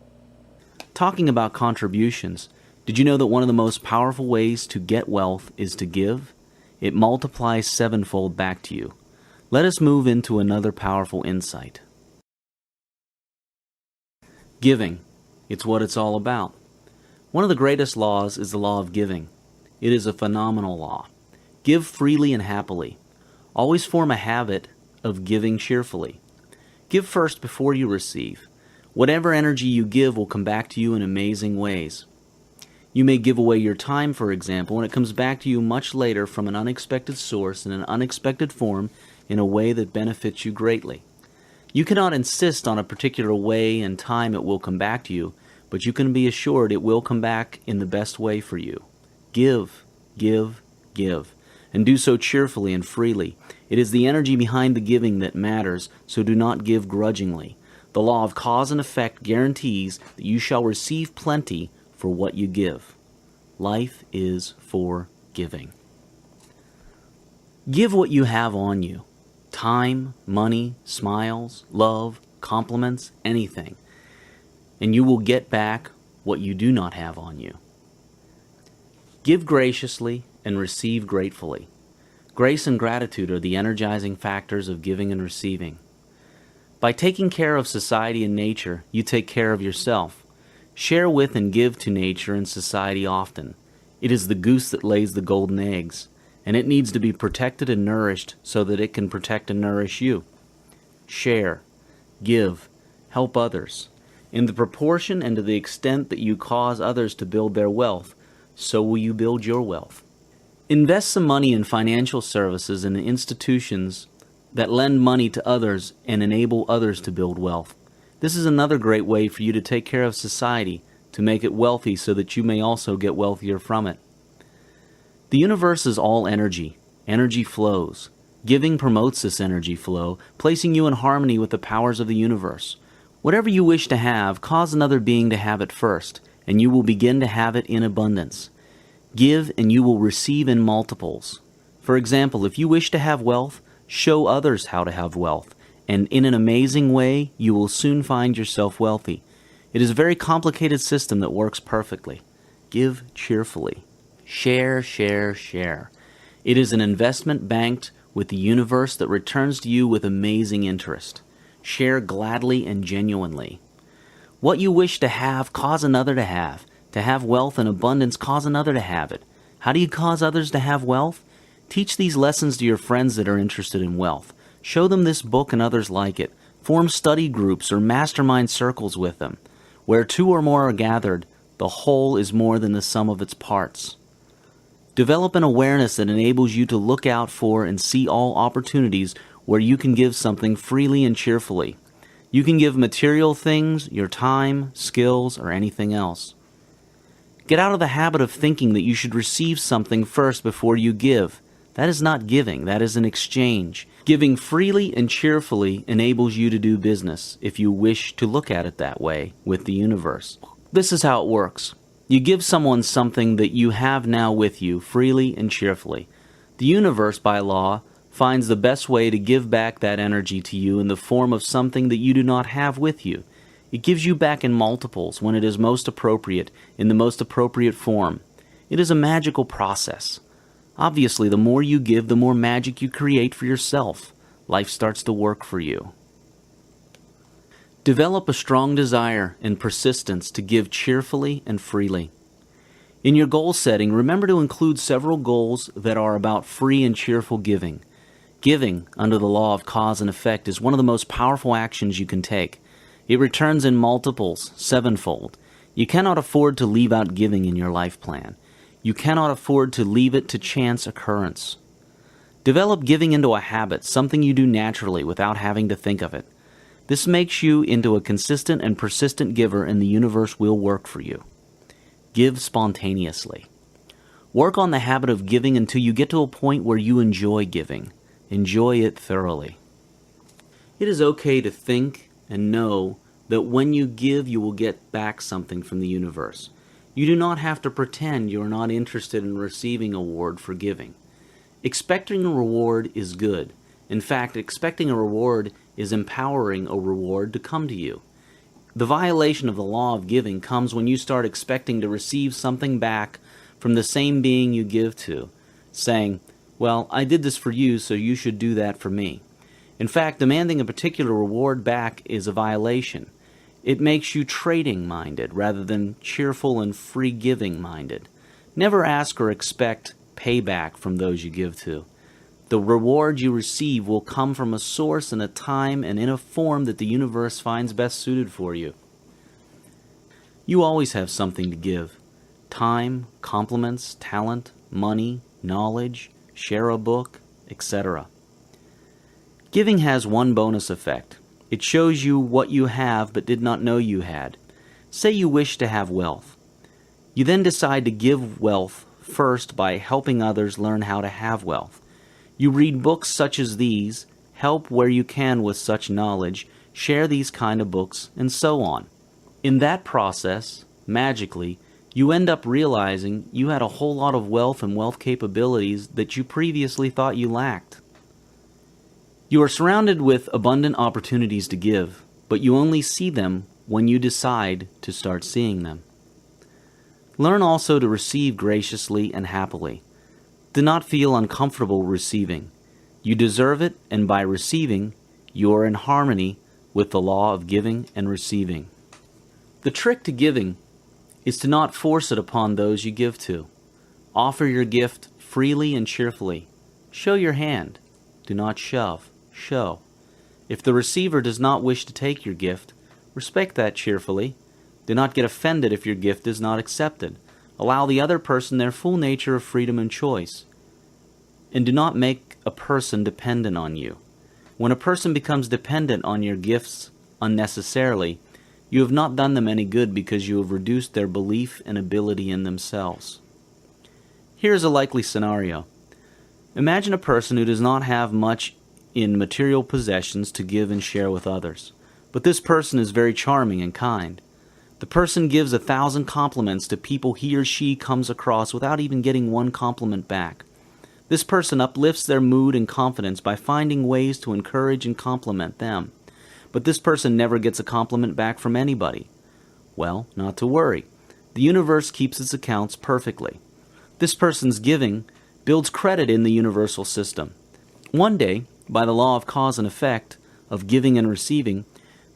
Speaker 1: Talking about contributions, did you know that one of the most powerful ways to get wealth is to give? It multiplies sevenfold back to you. Let us move into another powerful insight. Giving. It's what it's all about. One of the greatest laws is the law of giving. It is a phenomenal law. Give freely and happily. Always form a habit of giving cheerfully. Give first before you receive. Whatever energy you give will come back to you in amazing ways. You may give away your time, for example, and it comes back to you much later from an unexpected source in an unexpected form. in a way that benefits you greatly. You cannot insist on a particular way and time it will come back to you, but you can be assured it will come back in the best way for you. Give, give, give, and do so cheerfully and freely. It is the energy behind the giving that matters, so do not give grudgingly. The law of cause and effect guarantees that you shall receive plenty for what you give. Life is for giving. Give what you have on you. Time, money, smiles, love, compliments, anything. And you will get back what you do not have on you. Give graciously and receive gratefully. Grace and gratitude are the energizing factors of giving and receiving. By taking care of society and nature, you take care of yourself. Share with and give to nature and society often. It is the goose that lays the golden eggs, and it needs to be protected and nourished so that it can protect and nourish you. Share, give, help others. In the proportion and to the extent that you cause others to build their wealth, so will you build your wealth. Invest some money in financial services and in institutions that lend money to others and enable others to build wealth. This is another great way for you to take care of society, to make it wealthy so that you may also get wealthier from it. The universe is all energy. Energy flows. Giving promotes this energy flow, placing you in harmony with the powers of the universe. Whatever you wish to have, cause another being to have it first, and you will begin to have it in abundance. Give and you will receive in multiples. For example, if you wish to have wealth, show others how to have wealth, and in an amazing way, you will soon find yourself wealthy. It is a very complicated system that works perfectly. Give cheerfully. Share, share, share. It is an investment banked with the universe that returns to you with amazing interest. Share gladly and genuinely. What you wish to have, cause another to have. To have wealth and abundance, cause another to have it. How do you cause others to have wealth? Teach these lessons to your friends that are interested in wealth. Show them this book and others like it. Form study groups or mastermind circles with them. Where two or more are gathered, the whole is more than the sum of its parts. Develop an awareness that enables you to look out for and see all opportunities where you can give something freely and cheerfully. You can give material things, your time, skills, or anything else. Get out of the habit of thinking that you should receive something first before you give. That is not giving, that is an exchange. Giving freely and cheerfully enables you to do business, if you wish to look at it that way, with the universe. This is how it works. You give someone something that you have now with you, freely and cheerfully. The universe, by law, finds the best way to give back that energy to you in the form of something that you do not have with you. It gives you back in multiples when it is most appropriate, in the most appropriate form. It is a magical process. Obviously, the more you give, the more magic you create for yourself. Life starts to work for you. Develop a strong desire and persistence to give cheerfully and freely. In your goal setting, remember to include several goals that are about free and cheerful giving. Giving, under the law of cause and effect, is one of the most powerful actions you can take. It returns in multiples, sevenfold. You cannot afford to leave out giving in your life plan. You cannot afford to leave it to chance occurrence. Develop giving into a habit, something you do naturally without having to think of it. This makes you into a consistent and persistent giver, and the universe will work for you. Give spontaneously. Work on the habit of giving until you get to a point where you enjoy giving. Enjoy it thoroughly. It is okay to think and know that when you give, you will get back something from the universe. You do not have to pretend you are not interested in receiving a reward for giving. Expecting a reward is good. In fact, expecting a reward is empowering a reward to come to you. The violation of the law of giving comes when you start expecting to receive something back from the same being you give to, saying, "Well, I did this for you, so you should do that for me." In fact, demanding a particular reward back is a violation. It makes you trading-minded rather than cheerful and free-giving-minded. Never ask or expect payback from those you give to. The reward you receive will come from a source and a time and in a form that the universe finds best suited for you. You always have something to give. Time, compliments, talent, money, knowledge, share a book, etc. Giving has one bonus effect. It shows you what you have but did not know you had. Say you wish to have wealth. You then decide to give wealth first by helping others learn how to have wealth. You read books such as these, help where you can with such knowledge, share these kind of books, and so on. In that process, magically, you end up realizing you had a whole lot of wealth and wealth capabilities that you previously thought you lacked. You are surrounded with abundant opportunities to give, but you only see them when you decide to start seeing them. Learn also to receive graciously and happily. Do not feel uncomfortable receiving. You deserve it, and by receiving, you are in harmony with the law of giving and receiving. The trick to giving is to not force it upon those you give to. Offer your gift freely and cheerfully. Show your hand. Do not shove. Show. If the receiver does not wish to take your gift, respect that cheerfully. Do not get offended if your gift is not accepted. Allow the other person their full nature of freedom and choice. And do not make a person dependent on you. When a person becomes dependent on your gifts unnecessarily, you have not done them any good because you have reduced their belief and ability in themselves. Here is a likely scenario. Imagine a person who does not have much in material possessions to give and share with others. But this person is very charming and kind. The person gives 1,000 compliments to people he or she comes across without even getting one compliment back. This person uplifts their mood and confidence by finding ways to encourage and compliment them. But this person never gets a compliment back from anybody. Well, not to worry. The universe keeps its accounts perfectly. This person's giving builds credit in the universal system. One day, by the law of cause and effect, of giving and receiving,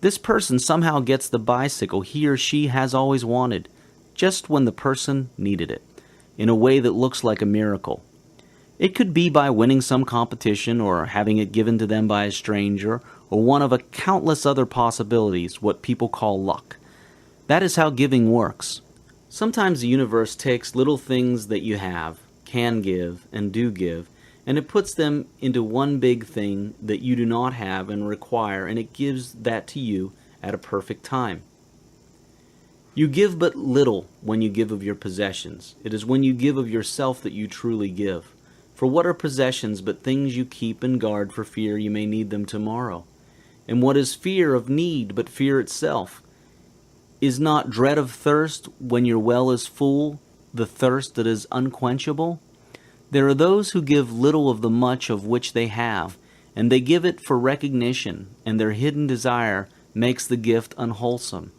Speaker 1: this person somehow gets the bicycle he or she has always wanted, just when the person needed it, in a way that looks like a miracle. It could be by winning some competition or having it given to them by a stranger, or one of a countless other possibilities, what people call luck. That is how giving works. Sometimes the universe takes little things that you have, can give, and do give, and it puts them into one big thing that you do not have and require, and it gives that to you at a perfect time. You give but little when you give of your possessions. It is when you give of yourself that you truly give. For what are possessions but things you keep and guard for fear you may need them tomorrow? And what is fear of need but fear itself? Is not dread of thirst when your well is full, the thirst that is unquenchable? There are those who give little of the much of which they have, and they give it for recognition, and their hidden desire makes the gift unwholesome.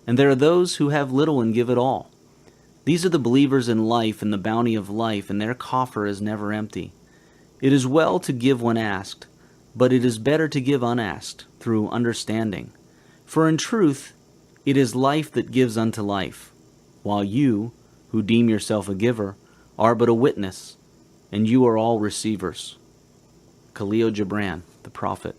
Speaker 1: And there are those who have little and give it all. These are the believers in life and the bounty of life, and their coffer is never empty. It is well to give when asked, but it is better to give unasked, through understanding. For in truth, it is life that gives unto life, while you, who deem yourself a giver, are but a witness, and you are all receivers. Khalil Gibran, the prophet.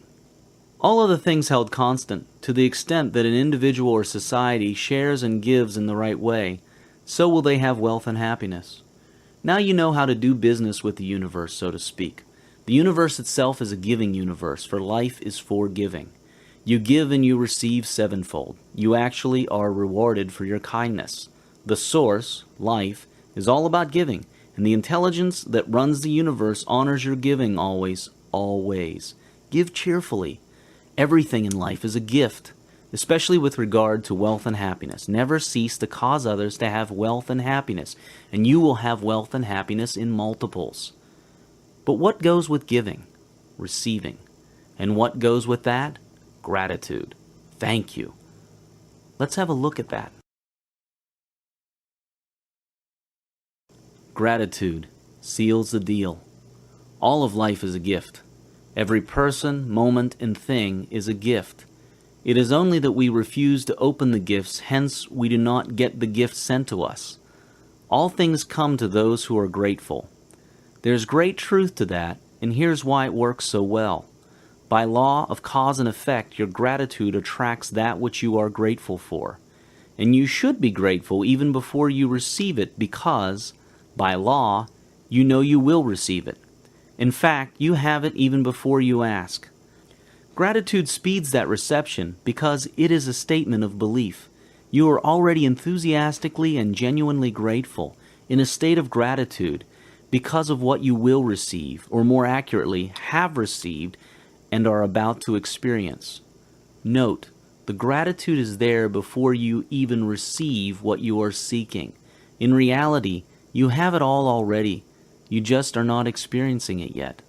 Speaker 1: All other things held constant, to the extent that an individual or society shares and gives in the right way, so will they have wealth and happiness. Now you know how to do business with the universe, so to speak. The universe itself is a giving universe, for life is for giving. You give and you receive sevenfold. You actually are rewarded for your kindness. The source, life, is all about giving, and the intelligence that runs the universe honors your giving always, always. Give cheerfully. Everything in life is a gift, especially with regard to wealth and happiness. Never cease to cause others to have wealth and happiness, and you will have wealth and happiness in multiples. But what goes with giving? Receiving. And what goes with that? Gratitude. Thank you. Let's have a look at that. Gratitude seals the deal. All of life is a gift. Every person, moment, and thing is a gift. It is only that we refuse to open the gifts, hence we do not get the gift sent to us. All things come to those who are grateful. There's great truth to that, and here's why it works so well. By law of cause and effect, your gratitude attracts that which you are grateful for. And you should be grateful even before you receive it because, by law, you know you will receive it. In fact, you have it even before you ask. Gratitude speeds that reception because it is a statement of belief. You are already enthusiastically and genuinely grateful, in a state of gratitude, because of what you will receive, or more accurately, have received and are about to experience. Note, the gratitude is there before you even receive what you are seeking. In reality, you have it all already. You just are not experiencing it yet.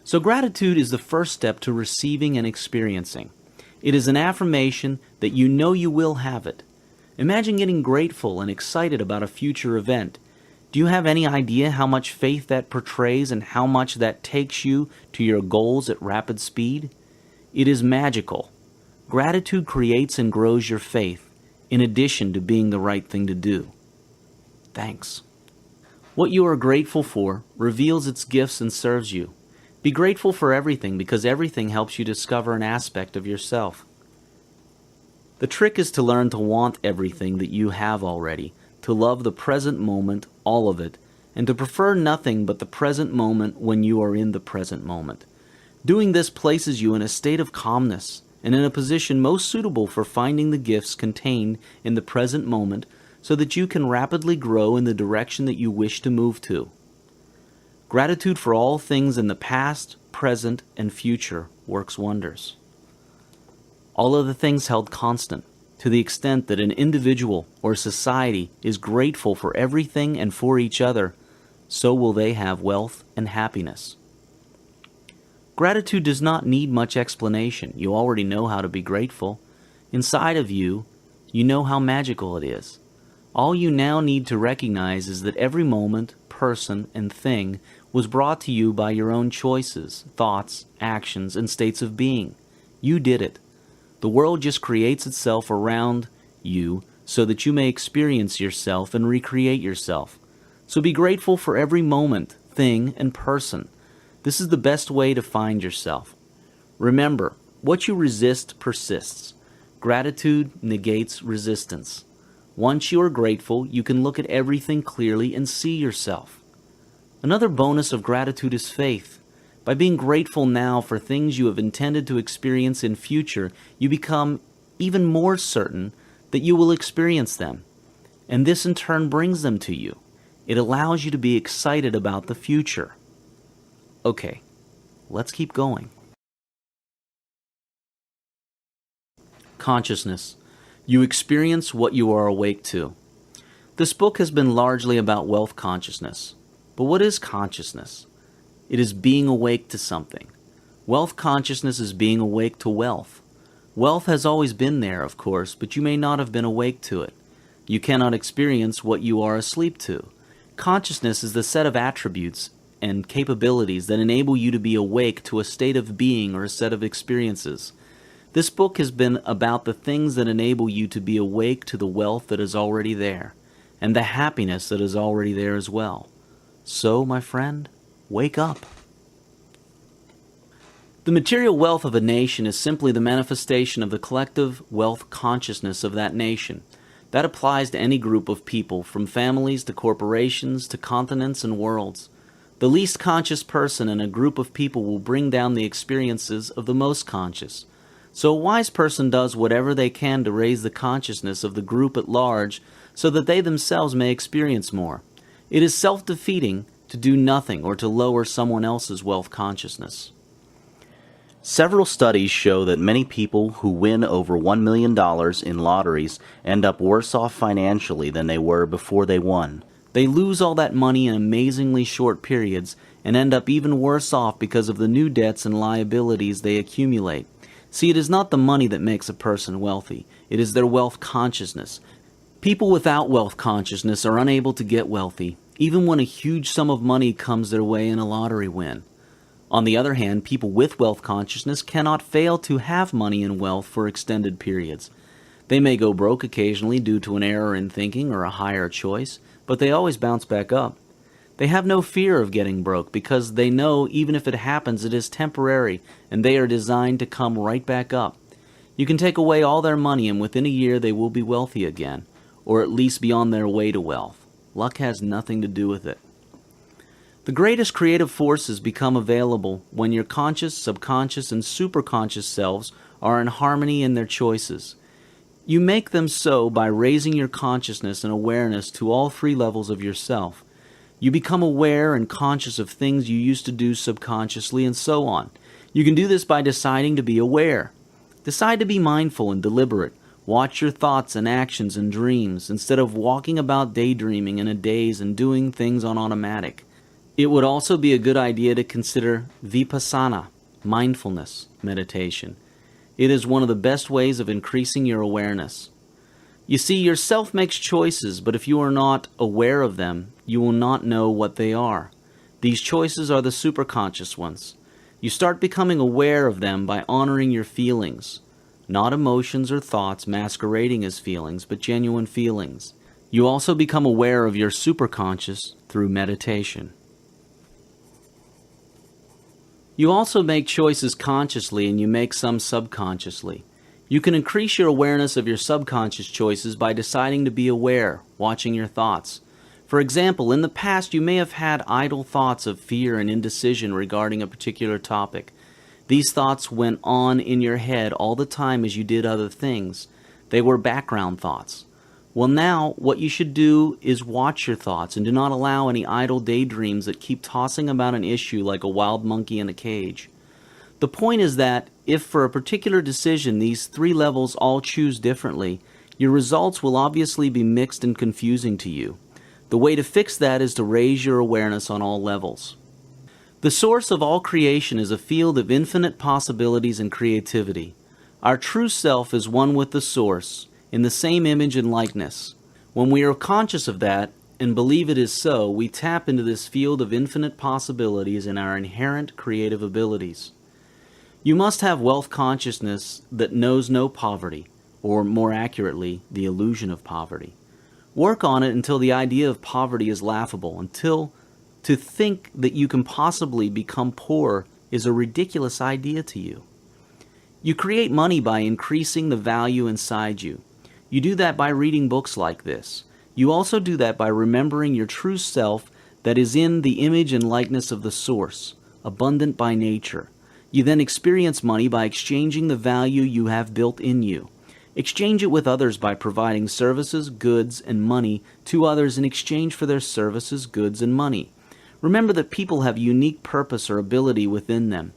Speaker 1: So gratitude is the first step to receiving and experiencing. It is an affirmation that you know you will have it. Imagine getting grateful and excited about a future event. Do you have any idea how much faith that portrays and how much that takes you to your goals at rapid speed? It is magical. Gratitude creates and grows your faith, in addition to being the right thing to do. Thanks. What you are grateful for reveals its gifts and serves you. Be grateful for everything because everything helps you discover an aspect of yourself. The trick is to learn to want everything that you have already, to love the present moment, all of it, and to prefer nothing but the present moment when you are in the present moment. Doing this places you in a state of calmness and in a position most suitable for finding the gifts contained in the present moment so that you can rapidly grow in the direction that you wish to move to. Gratitude for all things in the past, present, and future works wonders. All of the things held constant, to the extent that an individual or society is grateful for everything and for each other, so will they have wealth and happiness. Gratitude does not need much explanation. You already know how to be grateful. Inside of you, you know how magical it is. All you now need to recognize is that every moment, person, and thing was brought to you by your own choices, thoughts, actions, and states of being. You did it. The world just creates itself around you so that you may experience yourself and recreate yourself. So be grateful for every moment, thing, and person. This is the best way to find yourself. Remember, what you resist persists. Gratitude negates resistance. Once you are grateful, you can look at everything clearly and see yourself. Another bonus of gratitude is faith. By being grateful now for things you have intended to experience in future, you become even more certain that you will experience them. And this in turn brings them to you. It allows you to be excited about the future. Okay, let's keep going. Consciousness. You experience what you are awake to. This book has been largely about wealth consciousness. But what is consciousness? It is being awake to something. Wealth consciousness is being awake to wealth. Wealth has always been there, of course, but you may not have been awake to it. You cannot experience what you are asleep to. Consciousness is the set of attributes and capabilities that enable you to be awake to a state of being or a set of experiences. This book has been about the things that enable you to be awake to the wealth that is already there, and the happiness that is already there as well. So, my friend, wake up. The material wealth of a nation is simply the manifestation of the collective wealth consciousness of that nation. That applies to any group of people, from families to corporations to continents and worlds. The least conscious person in a group of people will bring down the experiences of the most conscious. So a wise person does whatever they can to raise the consciousness of the group at large so that they themselves may experience more. It is self-defeating to do nothing or to lower someone else's wealth consciousness.
Speaker 2: Several studies show that many people who win over $1 million in lotteries end up worse off financially than they were before they won.
Speaker 1: They lose all that money in amazingly short periods and end up even worse off because of the new debts and liabilities they accumulate. See, it is not the money that makes a person wealthy. It is their wealth consciousness. People without wealth consciousness are unable to get wealthy, even when a huge sum of money comes their way in a lottery win. On the other hand, people with wealth consciousness cannot fail to have money and wealth for extended periods. They may go broke occasionally due to an error in thinking or a higher choice, but they always bounce back up. They have no fear of getting broke because they know even if it happens, it is temporary and they are designed to come right back up. You can take away all their money and within a year they will be wealthy again, or at least be on their way to wealth. Luck has nothing to do with it. The greatest creative forces become available when your conscious, subconscious, and superconscious selves are in harmony in their choices. You make them so by raising your consciousness and awareness to all three levels of yourself. You become aware and conscious of things you used to do subconsciously and so on. You can do this by deciding to be aware. Decide to be mindful and deliberate. Watch your thoughts and actions and dreams instead of walking about daydreaming in a daze and doing things on automatic. It would also be a good idea to consider vipassana, mindfulness meditation. It is one of the best ways of increasing your awareness. You see, yourself makes choices, but if you are not aware of them, you will not know what they are. These choices are the superconscious ones. You start becoming aware of them by honoring your feelings, not emotions or thoughts masquerading as feelings, but genuine feelings. You also become aware of your superconscious through meditation. You also make choices consciously and you make some subconsciously. You can increase your awareness of your subconscious choices by deciding to be aware, watching your thoughts. For example, in the past you may have had idle thoughts of fear and indecision regarding a particular topic. These thoughts went on in your head all the time as you did other things. They were background thoughts. Well, now, what you should do is watch your thoughts and do not allow any idle daydreams that keep tossing about an issue like a wild monkey in a cage. The point is that if for a particular decision these three levels all choose differently, your results will obviously be mixed and confusing to you. The way to fix that is to raise your awareness on all levels. The source of all creation is a field of infinite possibilities and creativity. Our true self is one with the source, in the same image and likeness. When we are conscious of that and believe it is so, we tap into this field of infinite possibilities and our inherent creative abilities. You must have wealth consciousness that knows no poverty, or more accurately, the illusion of poverty. Work on it until the idea of poverty is laughable, until to think that you can possibly become poor is a ridiculous idea to you. You create money by increasing the value inside you. You do that by reading books like this. You also do that by remembering your true self that is in the image and likeness of the source, abundant by nature. You then experience money by exchanging the value you have built in you. Exchange it with others by providing services, goods, and money to others in exchange for their services, goods, and money. Remember that people have unique purpose or ability within them.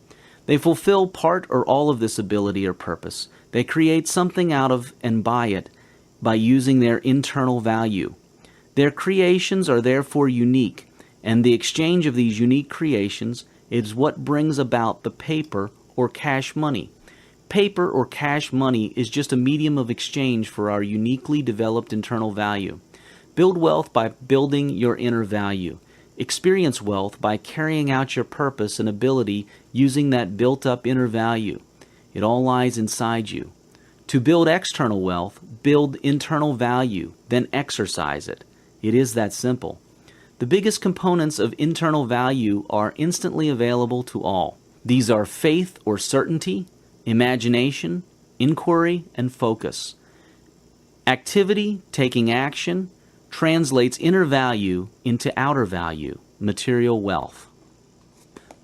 Speaker 1: They fulfill part or all of this ability or purpose. They create something out of and by it by using their internal value. Their creations are therefore unique, and the exchange of these unique creations is what brings about the paper or cash money. Paper or cash money is just a medium of exchange for our uniquely developed internal value. Build wealth by building your inner value. Experience wealth by carrying out your purpose and ability using that built-up inner value. It all lies inside you. To build external wealth, build internal value, then exercise it. It is that simple. The biggest components of internal value are instantly available to all. These are faith or certainty, imagination, inquiry, and focus. Activity, taking action, translates inner value into outer value, material wealth.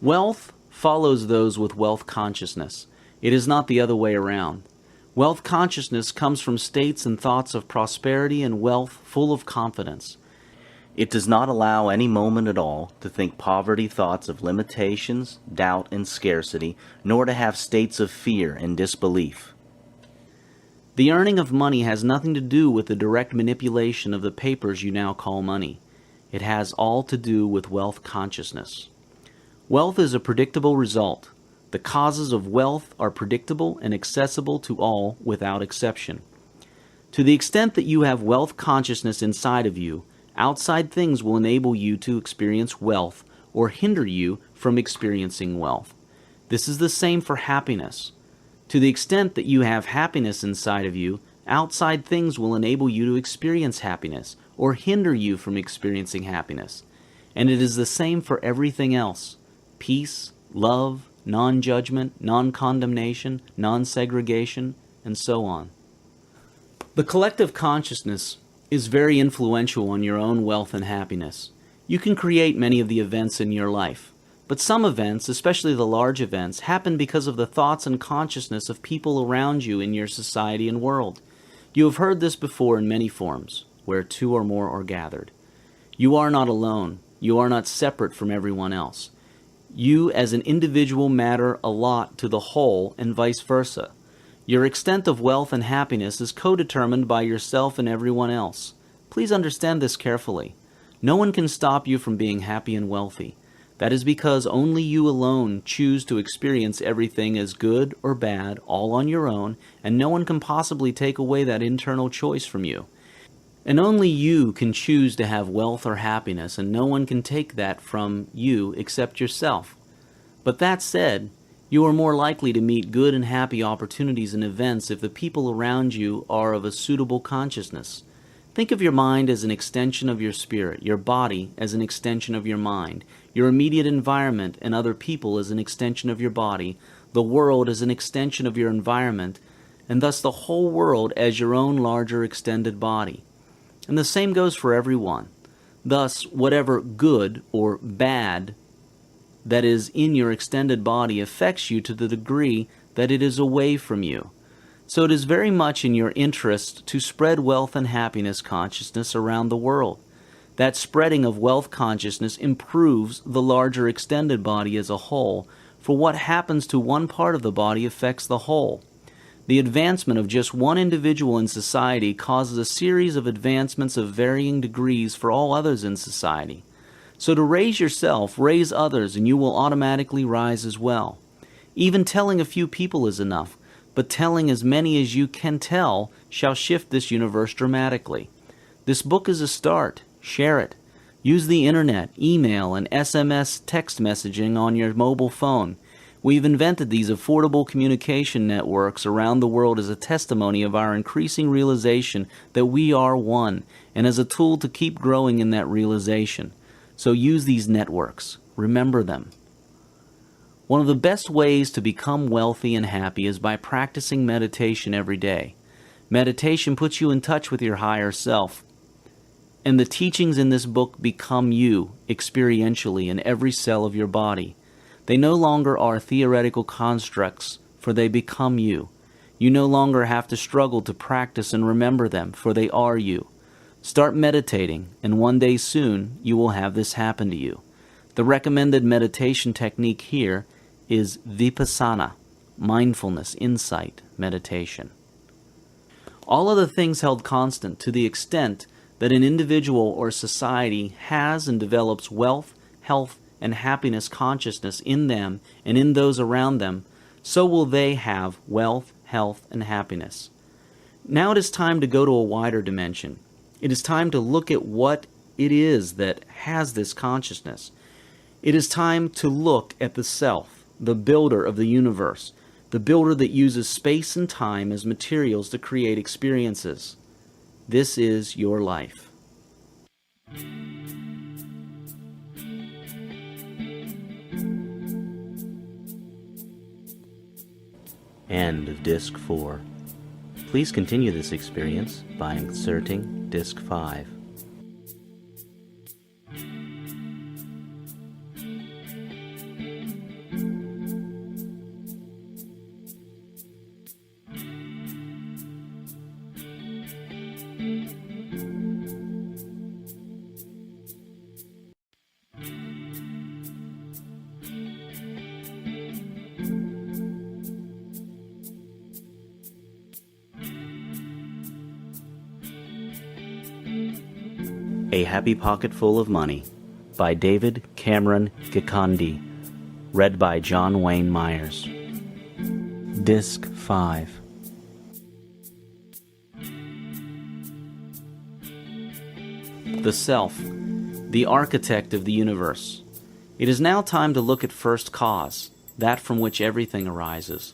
Speaker 1: Wealth follows those with wealth consciousness. It is not the other way around. Wealth consciousness comes from states and thoughts of prosperity and wealth full of confidence. It does not allow any moment at all to think poverty thoughts of limitations, doubt, and scarcity, nor to have states of fear and disbelief. The earning of money has nothing to do with the direct manipulation of the papers you now call money. It has all to do with wealth consciousness. Wealth is a predictable result. The causes of wealth are predictable and accessible to all without exception. To the extent that you have wealth consciousness inside of you, outside things will enable you to experience wealth or hinder you from experiencing wealth. This is the same for happiness. To the extent that you have happiness inside of you, outside things will enable you to experience happiness or hinder you from experiencing happiness. And it is the same for everything else. Peace, love, non-judgment, non-condemnation, non-segregation, and so on. The collective consciousness is very influential on your own wealth and happiness. You can create many of the events in your life, but some events, especially the large events, happen because of the thoughts and consciousness of people around you in your society and world. You have heard this before in many forms, where two or more are gathered. You are not alone. You are not separate from everyone else. You as an individual matter a lot to the whole and vice versa. Your extent of wealth and happiness is co-determined by yourself and everyone else. Please understand this carefully. No one can stop you from being happy and wealthy. That is because only you alone choose to experience everything as good or bad, all on your own, and no one can possibly take away that internal choice from you. And only you can choose to have wealth or happiness, and no one can take that from you except yourself. But that said, you are more likely to meet good and happy opportunities and events if the people around you are of a suitable consciousness. Think of your mind as an extension of your spirit, your body as an extension of your mind, your immediate environment and other people as an extension of your body, the world as an extension of your environment, and thus the whole world as your own larger extended body. And the same goes for everyone. Thus, whatever good or bad that is in your extended body affects you to the degree that it is away from you. So it is very much in your interest to spread wealth and happiness consciousness around the world. That spreading of wealth consciousness improves the larger extended body as a whole, for what happens to one part of the body affects the whole. The advancement of just one individual in society causes a series of advancements of varying degrees for all others in society. So to raise yourself, raise others, and you will automatically rise as well. Even telling a few people is enough, but telling as many as you can tell shall shift this universe dramatically. This book is a start. Share it. Use the internet, email, and SMS text messaging on your mobile phone. We've invented these affordable communication networks around the world as a testimony of our increasing realization that we are one, and as a tool to keep growing in that realization. So use these networks. Remember them. One of the best ways to become wealthy and happy is by practicing meditation every day. Meditation puts you in touch with your higher self, and the teachings in this book become you experientially in every cell of your body. They no longer are theoretical constructs, for they become you. You no longer have to struggle to practice and remember them, for they are you. Start meditating, and one day soon you will have this happen to you. The recommended meditation technique here is Vipassana, mindfulness, insight, meditation. All other things held constant to the extent that an individual or society has and develops wealth, health, and happiness consciousness in them and in those around them, so will they have wealth, health, and happiness. Now it is time to go to a wider dimension. It is time to look at what it is that has this consciousness. It is time to look at the self, the builder of the universe, the builder that uses space and time as materials to create experiences. This is your life. End of Disc 4. Please continue this experience by inserting Disc 5. A Happy Pocket Full of Money by David Gikandi. Read by John Wayne Myers. Disc 5. The Self, the architect of the universe. It is now time to look at first cause, that from which everything arises.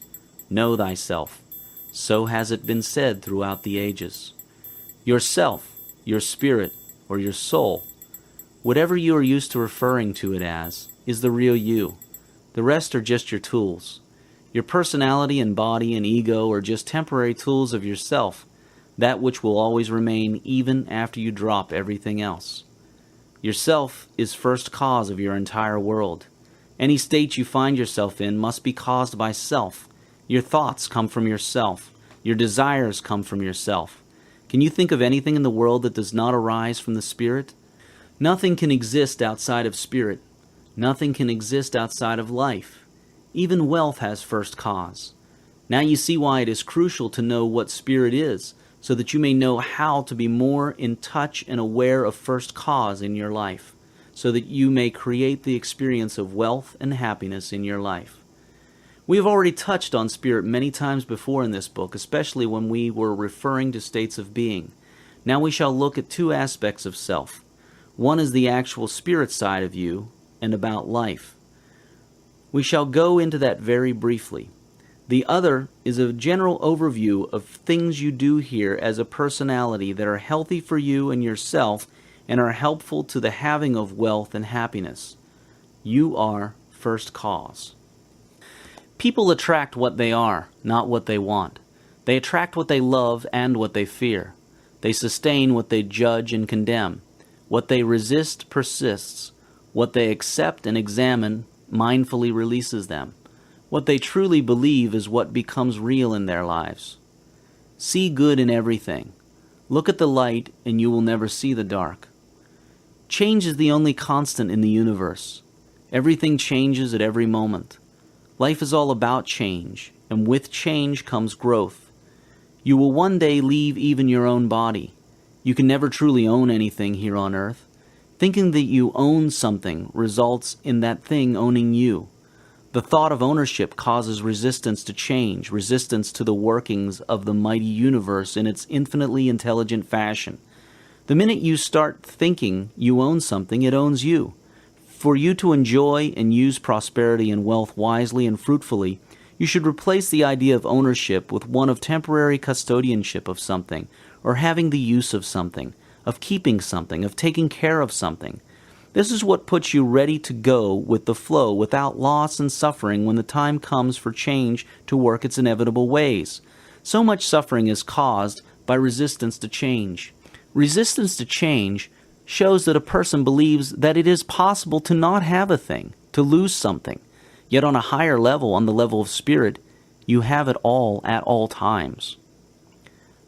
Speaker 1: Know thyself. So has it been said throughout the ages. Yourself, your spirit, or your soul, whatever you are used to referring to it as, is the real you. The rest are just your tools. Your personality and body and ego are just temporary tools of yourself, that which will always remain even after you drop everything else. Yourself is first cause of your entire world. Any state you find yourself in must be caused by self. Your thoughts come from yourself. Your desires come from yourself. Can you think of anything in the world that does not arise from the Spirit? Nothing can exist outside of Spirit. Nothing can exist outside of life. Even wealth has first cause. Now you see why it is crucial to know what Spirit is, so that you may know how to be more in touch and aware of first cause in your life, so that you may create the experience of wealth and happiness in your life. We have already touched on Spirit many times before in this book, especially when we were referring to states of being. Now we shall look at two aspects of self. One is the actual spirit side of you and about life. We shall go into that very briefly. The other is a general overview of things you do here as a personality that are healthy for you and yourself and are helpful to the having of wealth and happiness. You are first cause. People attract what they are, not what they want. They attract what they love and what they fear. They sustain what they judge and condemn. What they resist persists. What they accept and examine mindfully releases them. What they truly believe is what becomes real in their lives. See good in everything. Look at the light and you will never see the dark. Change is the only constant in the universe. Everything changes at every moment. Life is all about change, and with change comes growth. You will one day leave even your own body. You can never truly own anything here on earth. Thinking that you own something results in that thing owning you. The thought of ownership causes resistance to change, resistance to the workings of the mighty universe in its infinitely intelligent fashion. The minute you start thinking you own something, it owns you. For you to enjoy and use prosperity and wealth wisely and fruitfully, you should replace the idea of ownership with one of temporary custodianship of something, or having the use of something, of keeping something, of taking care of something. This is what puts you ready to go with the flow without loss and suffering when the time comes for change to work its inevitable ways. So much suffering is caused by resistance to change. Resistance to change shows that a person believes that it is possible to not have a thing, to lose something. Yet on a higher level, on the level of spirit, you have it all at all times.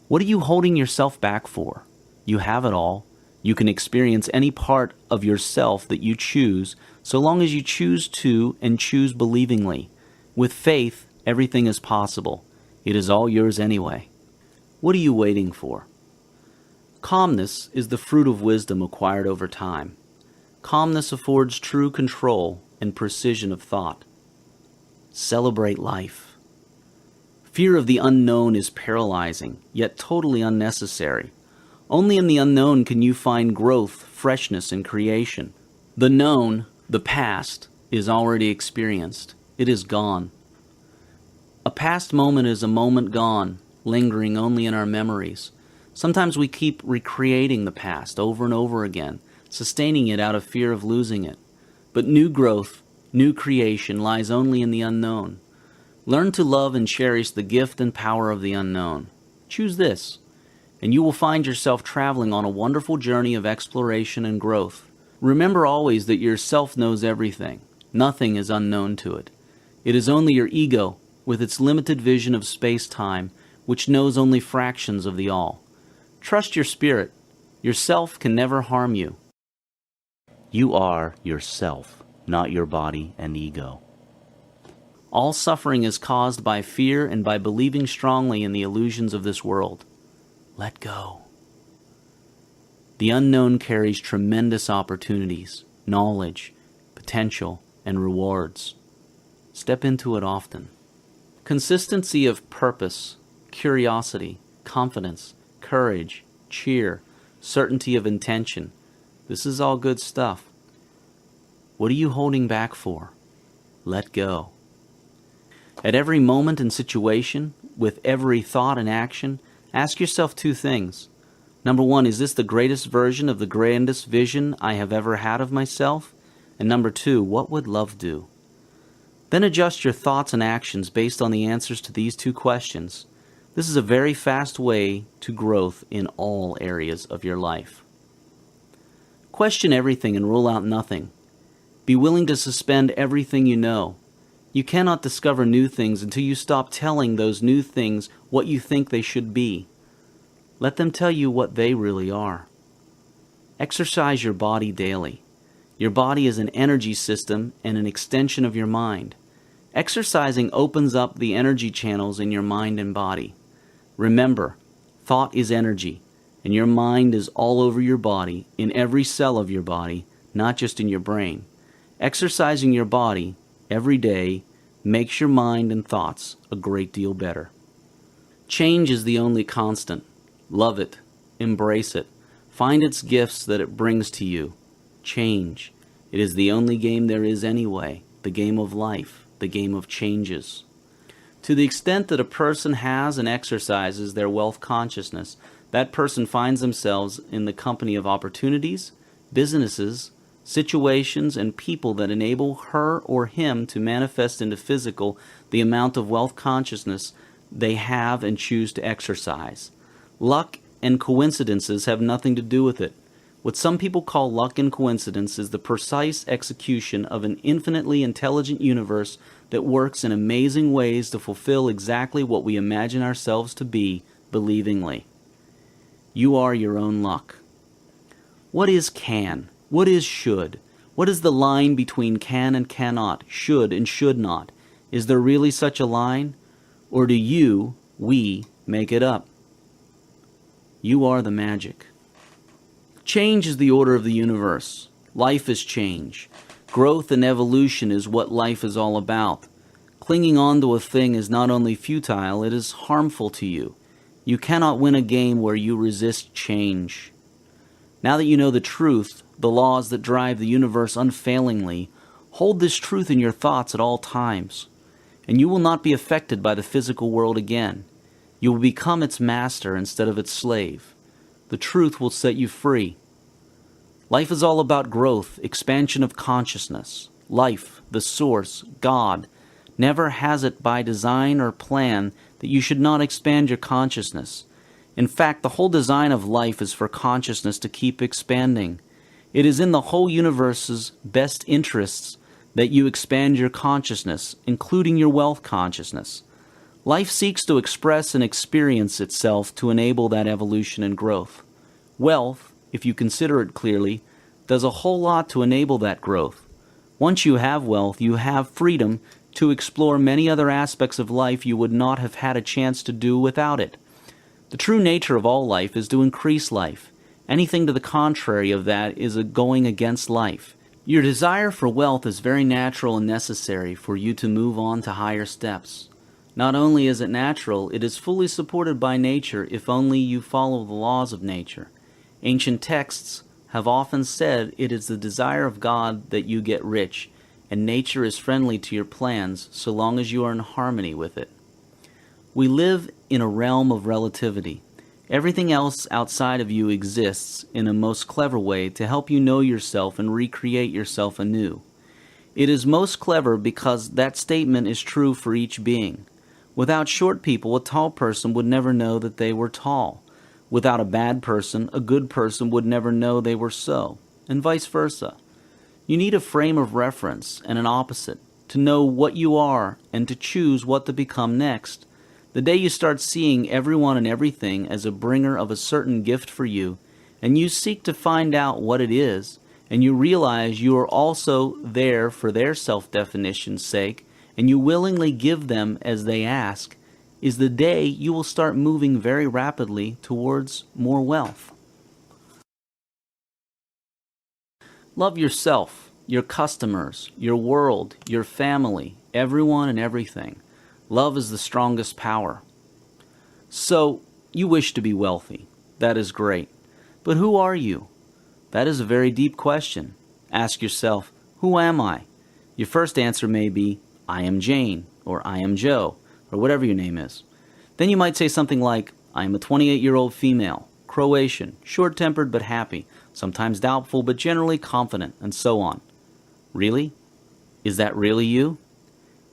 Speaker 1: What are you holding yourself back for? You have it all. You can experience any part of yourself that you choose, so long as you choose to and choose believingly. With faith, everything is possible. It is all yours anyway. What are you waiting for? Calmness is the fruit of wisdom acquired over time. Calmness affords true control and precision of thought. Celebrate life. Fear of the unknown is paralyzing, yet totally unnecessary. Only in the unknown can you find growth, freshness, and creation. The known, the past, is already experienced. It is gone. A past moment is a moment gone, lingering only in our memories. Sometimes we keep recreating the past over and over again, sustaining it out of fear of losing it. But new growth, new creation lies only in the unknown. Learn to love and cherish the gift and power of the unknown. Choose this, and you will find yourself traveling on a wonderful journey of exploration and growth. Remember always that yourself knows everything. Nothing is unknown to it. It is only your ego, with its limited vision of space-time, which knows only fractions of the all. Trust your spirit. Yourself can never harm you.
Speaker 2: You are yourself, not your body and ego.
Speaker 1: All suffering is caused by fear and by believing strongly in the illusions of this world. Let go. The unknown carries tremendous opportunities, knowledge, potential, and rewards. Step into it often. Consistency of purpose, curiosity, confidence, courage, cheer, certainty of intention. This is all good stuff. What are you holding back for? Let go. At every moment and situation, with every thought and action, ask yourself two things. Number one, is this the greatest version of the grandest vision I have ever had of myself? And number two, what would love do? Then adjust your thoughts and actions based on the answers to these two questions. This is a very fast way to growth in all areas of your life. Question everything and rule out nothing. Be willing to suspend everything you know. You cannot discover new things until you stop telling those new things what you think they should be. Let them tell you what they really are. Exercise your body daily. Your body is an energy system and an extension of your mind. Exercising opens up the energy channels in your mind and body. Remember, thought is energy, and your mind is all over your body, in every cell of your body, not just in your brain. Exercising your body every day makes your mind and thoughts a great deal better. Change is the only constant. Love it. Embrace it. Find its gifts that it brings to you. Change. It is the only game there is anyway, the game of life, the game of changes. To the extent that a person has and exercises their wealth consciousness, that person finds themselves in the company of opportunities, businesses, situations, and people that enable her or him to manifest into physical the amount of wealth consciousness they have and choose to exercise. Luck and coincidences have nothing to do with it. What some people call luck and coincidence is the precise execution of an infinitely intelligent universe that works in amazing ways to fulfill exactly what we imagine ourselves to be, believingly. You are your own luck. What is can? What is should? What is the line between can and cannot, should and should not? Is there really such a line? Or do we, make it up? You are the magic. Change is the order of the universe. Life is change. Growth and evolution is what life is all about. Clinging on to a thing is not only futile, it is harmful to you. You cannot win a game where you resist change. Now that you know the truth, the laws that drive the universe unfailingly, hold this truth in your thoughts at all times, and you will not be affected by the physical world again. You will become its master instead of its slave. The truth will set you free. Life is all about growth, expansion of consciousness. Life, the source, God, never has it by design or plan that you should not expand your consciousness. In fact, the whole design of life is for consciousness to keep expanding. It is in the whole universe's best interests that you expand your consciousness, including your wealth consciousness. Life seeks to express and experience itself to enable that evolution and growth. Wealth, if you consider it clearly, does a whole lot to enable that growth. Once you have wealth, you have freedom to explore many other aspects of life you would not have had a chance to do without it. The true nature of all life is to increase life. Anything to the contrary of that is a going against life. Your desire for wealth is very natural and necessary for you to move on to higher steps. Not only is it natural, it is fully supported by nature if only you follow the laws of nature. Ancient texts have often said it is the desire of God that you get rich, and nature is friendly to your plans so long as you are in harmony with it. We live in a realm of relativity. Everything else outside of you exists in a most clever way to help you know yourself and recreate yourself anew. It is most clever because that statement is true for each being. Without short people, a tall person would never know that they were tall. Without a bad person, a good person would never know they were so, and vice versa. You need a frame of reference and an opposite to know what you are and to choose what to become next. The day you start seeing everyone and everything as a bringer of a certain gift for you, and you seek to find out what it is, and you realize you are also there for their self-definition's sake, and you willingly give them as they ask, is the day you will start moving very rapidly towards more wealth. Love yourself, your customers, your world, your family, everyone and everything. Love is the strongest power. So, you wish to be wealthy. That is great. But who are you? That is a very deep question. Ask yourself, who am I? Your first answer may be, I am Jane, or I am Joe, or whatever your name is. Then you might say something like, I am a 28-year-old female, Croatian, short-tempered but happy, sometimes doubtful but generally confident, and so on. Really? Is that really you?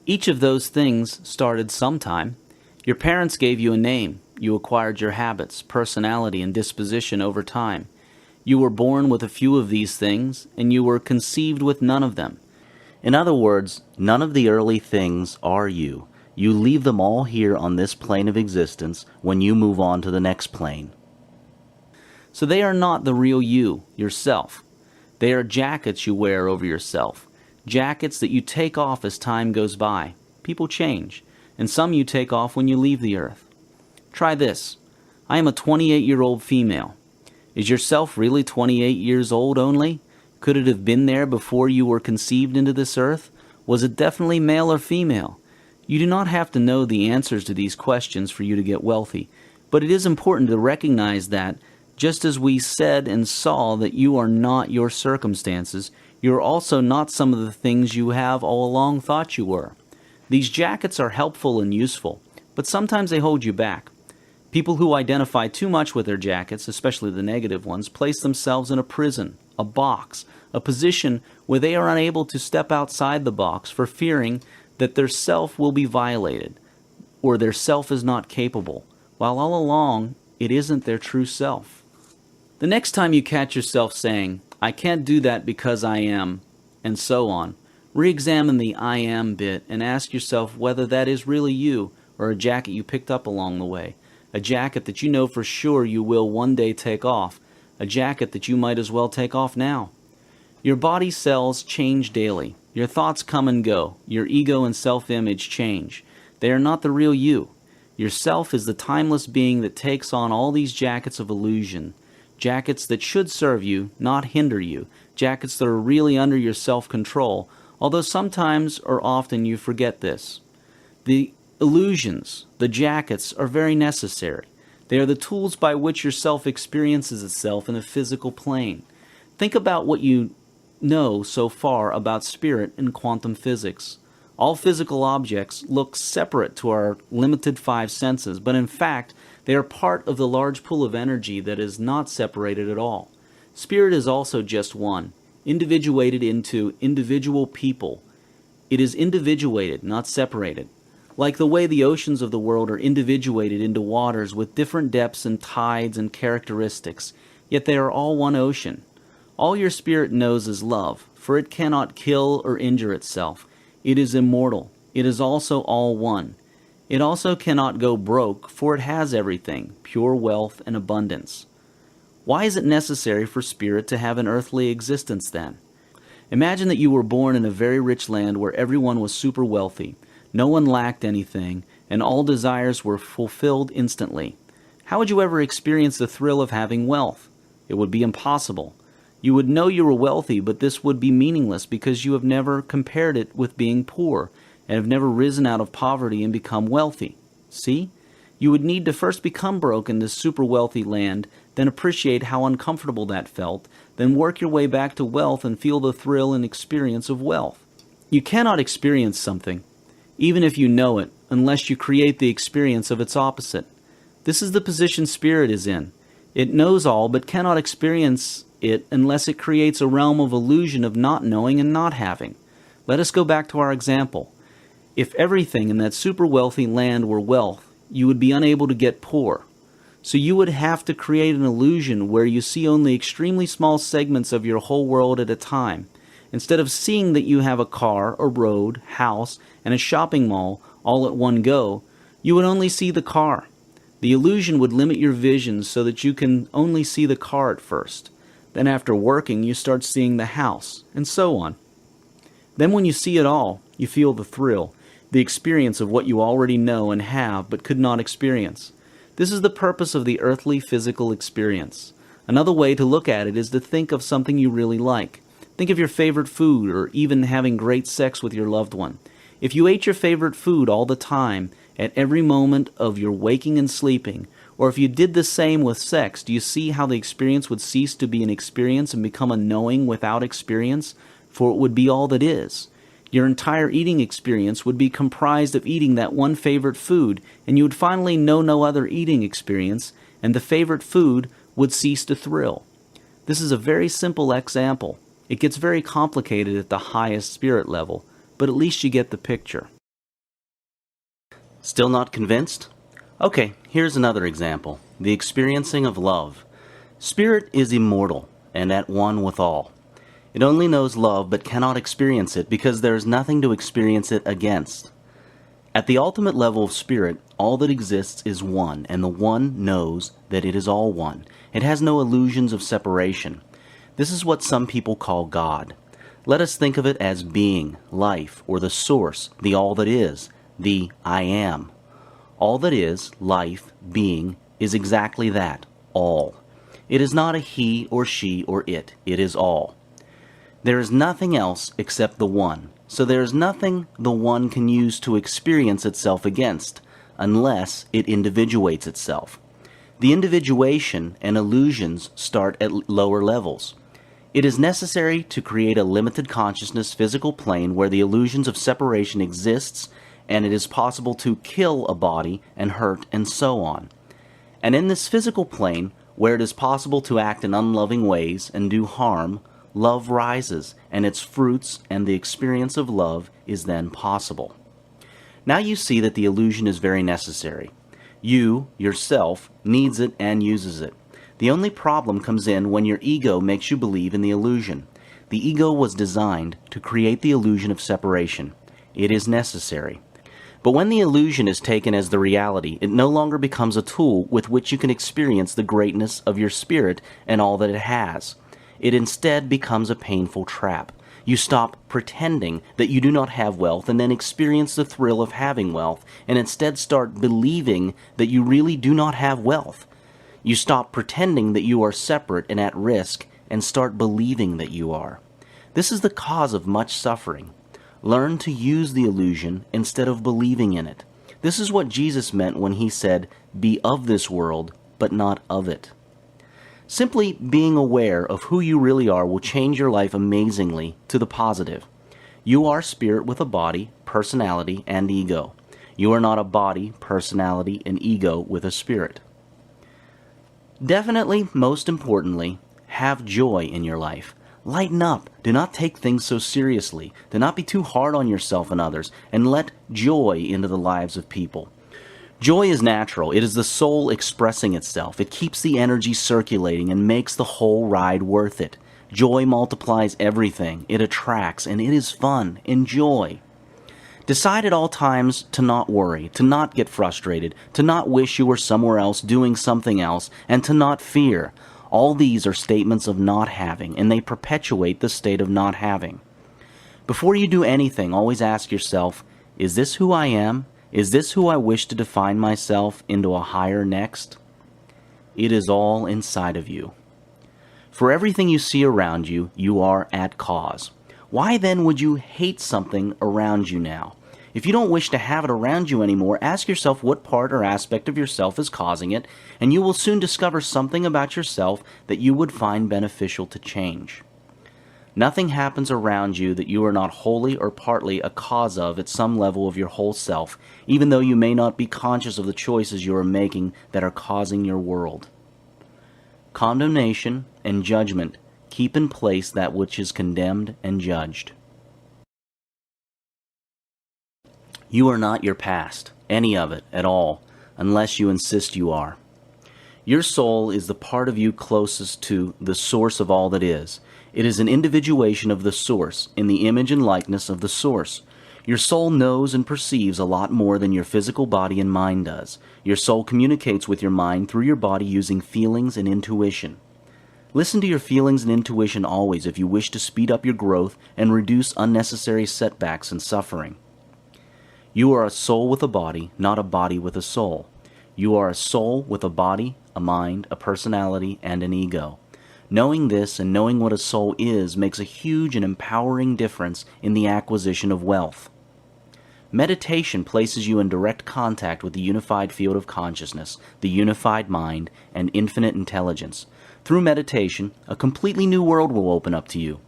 Speaker 1: Each of those things started sometime. Your parents gave you a name. You acquired your habits, personality, and disposition over time. You were born with a few of these things, and you were conceived with none of them.
Speaker 2: In other words, none of the early things are you. You leave them all here on this plane of existence when you move on to the next plane.
Speaker 1: So they are not the real you, yourself. They are jackets you wear over yourself. Jackets that you take off as time goes by. People change, and some you take off when you leave the earth. Try this. I am a 28-year-old female. Is yourself really 28 years old only? Could it have been there before you were conceived into this earth? Was it definitely male or female? You do not have to know the answers to these questions for you to get wealthy, but it is important to recognize that, just as we said and saw that you are not your circumstances, you are also not some of the things you have all along thought you were. These jackets are helpful and useful, but sometimes they hold you back. People who identify too much with their jackets, especially the negative ones, place themselves in a prison, a box, a position where they are unable to step outside the box for fearing that their self will be violated, or their self is not capable, while all along it isn't their true self. The next time you catch yourself saying, "I can't do that because I am," and so on, re-examine the "I am" bit and ask yourself whether that is really you or a jacket you picked up along the way, a jacket that you know for sure you will one day take off, a jacket that you might as well take off now. Your body cells change daily. Your thoughts come and go. Your ego and self-image change. They are not the real you. Yourself is the timeless being that takes on all these jackets of illusion, jackets that should serve you, not hinder you, jackets that are really under your self-control, although sometimes or often you forget this. The illusions, the jackets, are very necessary. They are the tools by which your self experiences itself in a physical plane. Think about what you know so far about spirit and quantum physics. All physical objects look separate to our limited five senses, but in fact, they are part of the large pool of energy that is not separated at all. Spirit is also just one, individuated into individual people. It is individuated, not separated. Like the way the oceans of the world are individuated into waters with different depths and tides and characteristics, yet they are all one ocean. All your spirit knows is love, for it cannot kill or injure itself. It is immortal. It is also all one. It also cannot go broke, for it has everything, pure wealth and abundance. Why is it necessary for spirit to have an earthly existence then? Imagine that you were born in a very rich land where everyone was super wealthy. No one lacked anything, and all desires were fulfilled instantly. How would you ever experience the thrill of having wealth? It would be impossible. You would know you were wealthy, but this would be meaningless because you have never compared it with being poor, and have never risen out of poverty and become wealthy. See? You would need to first become broke in this super wealthy land, then appreciate how uncomfortable that felt, then work your way back to wealth and feel the thrill and experience of wealth. You cannot experience something, even if you know it, unless you create the experience of its opposite. This is the position spirit is in. It knows all but cannot experience it unless it creates a realm of illusion of not knowing and not having. Let us go back to our example. If everything in that super wealthy land were wealth, you would be unable to get poor. So you would have to create an illusion where you see only extremely small segments of your whole world at a time. Instead of seeing that you have a car, a road, house, and a shopping mall all at one go, you would only see the car. The illusion would limit your vision so that you can only see the car at first. Then after working, you start seeing the house, and so on. Then when you see it all, you feel the thrill, the experience of what you already know and have but could not experience. This is the purpose of the earthly physical experience. Another way to look at it is to think of something you really like. Think of your favorite food, or even having great sex with your loved one. If you ate your favorite food all the time, at every moment of your waking and sleeping, or if you did the same with sex, do you see how the experience would cease to be an experience and become a knowing without experience? For it would be all that is. Your entire eating experience would be comprised of eating that one favorite food, and you would finally know no other eating experience, and the favorite food would cease to thrill. This is a very simple example. It gets very complicated at the highest spirit level, but at least you get the picture.
Speaker 2: Still not convinced? Okay, here's another example. The experiencing of love. Spirit is immortal. and at one with all. It only knows love but cannot experience it because there is nothing to experience it against. At the ultimate level of spirit, all that exists is one, and the one knows that it is all one. It has no illusions of separation. This is what some people call God. Let us think of it as being, life, or the source, the all that is, the I am. All that is, life, being, is exactly that, all. It is not a he or she or it is all. There is nothing else except the one, so there is nothing the one can use to experience itself against, unless it individuates itself. The individuation and illusions start at lower levels. It is necessary to create a limited consciousness physical plane where the illusions of separation exists, and it is possible to kill a body and hurt and so on. And in this physical plane, where it is possible to act in unloving ways and do harm, love rises, and its fruits and the experience of love is then possible. Now you see that the illusion is very necessary. You, yourself, needs it and uses it. The only problem comes in when your ego makes you believe in the illusion. The ego was designed to create the illusion of separation. It is necessary. But when the illusion is taken as the reality, it no longer becomes a tool with which you can experience the greatness of your spirit and all that it has. It instead becomes a painful trap. You stop pretending that you do not have wealth and then experience the thrill of having wealth, and instead start believing that you really do not have wealth. You stop pretending that you are separate and at risk and start believing that you are. This is the cause of much suffering. Learn to use the illusion instead of believing in it. This is what Jesus meant when he said, "Be of this world, but not of it." Simply being aware of who you really are will change your life amazingly to the positive. You are spirit with a body, personality, and ego. You are not a body, personality, and ego with a spirit. Definitely, most importantly, have joy in your life. Lighten up. Do not take things so seriously. Do not be too hard on yourself and others, and let joy into the lives of people. Joy is natural. It is the soul expressing itself. It keeps the energy circulating and makes the whole ride worth it. Joy multiplies everything. It attracts, and it is fun. Enjoy. Decide at all times to not worry, to not get frustrated, to not wish you were somewhere else doing something else, and to not fear. All these are statements of not having, and they perpetuate the state of not having. Before you do anything, always ask yourself, is this who I am? Is this who I wish to define myself into a higher next? It is all inside of you. For everything you see around you, you are at cause. Why then would you hate something around you now? If you don't wish to have it around you anymore, ask yourself what part or aspect of yourself is causing it, and you will soon discover something about yourself that you would find beneficial to change. Nothing happens around you that you are not wholly or partly a cause of at some level of your whole self, even though you may not be conscious of the choices you are making that are causing your world. Condemnation and judgment keep in place that which is condemned and judged. You are not your past, any of it at all, unless you insist you are. Your soul is the part of you closest to the source of all that is. It is an individuation of the source, in the image and likeness of the source. Your soul knows and perceives a lot more than your physical body and mind does. Your soul communicates with your mind through your body using feelings and intuition. Listen to your feelings and intuition always if you wish to speed up your growth and reduce unnecessary setbacks and suffering. You are a soul with a body, not a body with a soul. You are a soul with a body, a mind, a personality, and an ego. Knowing this and knowing what a soul is makes a huge and empowering difference in the acquisition of wealth. Meditation places you in direct contact with the unified field of consciousness, the unified mind, and infinite intelligence. Through meditation, a completely new world will open up to you.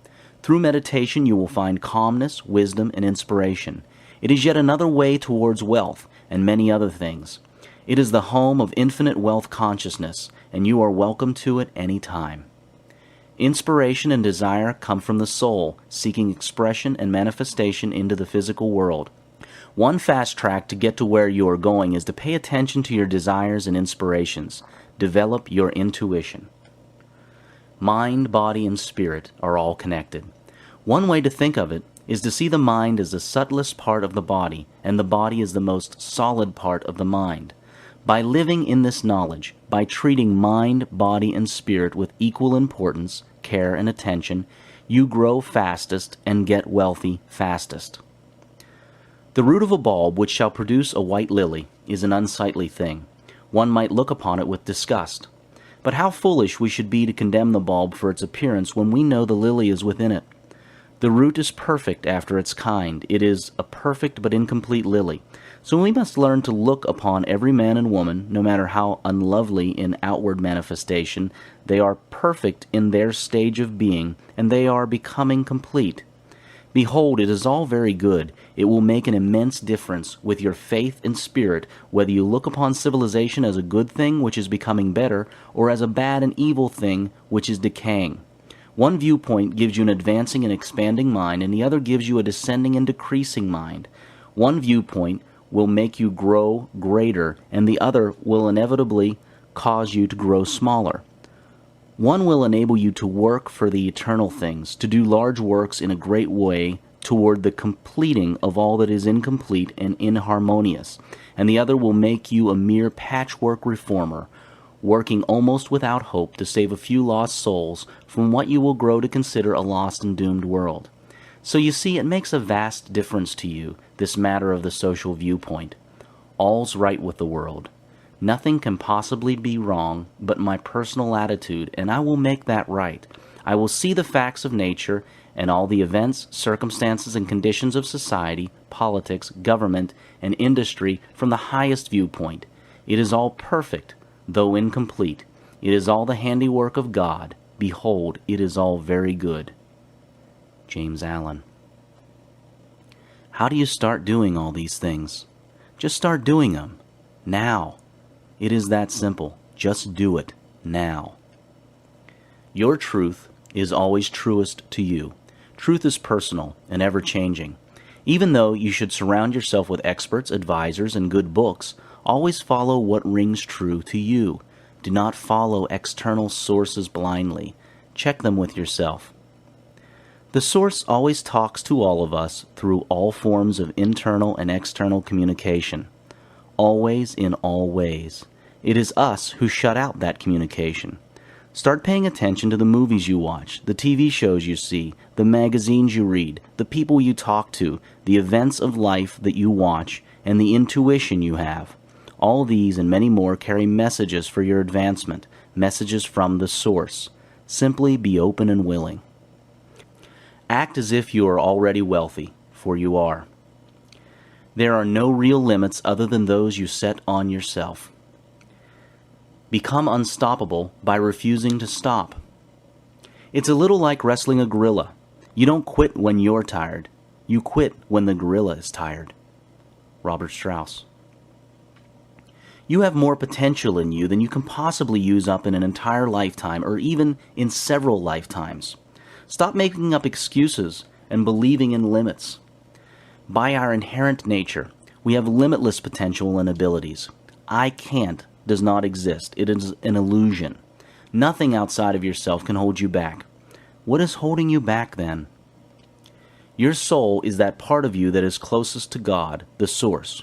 Speaker 2: Through meditation, you will find calmness, wisdom, and inspiration. It is yet another way towards wealth and many other things. It is the home of infinite wealth consciousness, and you are welcome to it any time. Inspiration and desire come from the soul, seeking expression and manifestation into the physical world. One fast track to get to where you are going is to pay attention to your desires and inspirations. Develop your intuition.
Speaker 1: Mind, body, and spirit are all connected. One way to think of it is to see the mind as the subtlest part of the body, and the body as the most solid part of the mind. By living in this knowledge, by treating mind, body, and spirit with equal importance, care, and attention, you grow fastest and get wealthy fastest. The root of a bulb which shall produce a white lily is an unsightly thing. One might look upon it with disgust. But how foolish we should be to condemn the bulb for its appearance when we know the lily is within it. The root is perfect after its kind. It is a perfect but incomplete lily. So we must learn to look upon every man and woman, no matter how unlovely in outward manifestation, they are perfect in their stage of being, and they are becoming complete. Behold, it is all very good. It will make an immense difference with your faith and spirit, whether you look upon civilization as a good thing which is becoming better, or as a bad and evil thing which is decaying. One viewpoint gives you an advancing and expanding mind, and the other gives you a descending and decreasing mind. One viewpoint will make you grow greater, and the other will inevitably cause you to grow smaller. One will enable you to work for the eternal things, to do large works in a great way toward the completing of all that is incomplete and inharmonious, and the other will make you a mere patchwork reformer, working almost without hope to save a few lost souls from what you will grow to consider a lost and doomed world. So you see, it makes a vast difference to you, this matter of the social viewpoint. All's right with the world. Nothing can possibly be wrong but my personal attitude, and I will make that right. I will see the facts of nature and all the events, circumstances, and conditions of society, politics, government, and industry from the highest viewpoint. It is all perfect, though incomplete. It is all the handiwork of God. Behold, it is all very good. James Allen. How do you start doing all these things? Just start doing them. Now. It is that simple. Just do it. Now. Your truth is always truest to you. Truth is personal and ever-changing. Even though you should surround yourself with experts, advisors, and good books, always follow what rings true to you. Do not follow external sources blindly. Check them with yourself. The source always talks to all of us through all forms of internal and external communication. Always in all ways. It is us who shut out that communication. Start paying attention to the movies you watch, the TV shows you see, the magazines you read, the people you talk to, the events of life that you watch, and the intuition you have. All these and many more carry messages for your advancement, messages from the source. Simply be open and willing. Act as if you are already wealthy, for you are. There are no real limits other than those you set on yourself. Become unstoppable by refusing to stop. It's a little like wrestling a gorilla. You don't quit when you're tired. You quit when the gorilla is tired. Robert Strauss. You have more potential in you than you can possibly use up in an entire lifetime, or even in several lifetimes. Stop making up excuses and believing in limits. By our inherent nature, we have limitless potential and abilities. I can't does not exist. It is an illusion. Nothing outside of yourself can hold you back. What is holding you back then? Your soul is that part of you that is closest to God, the source.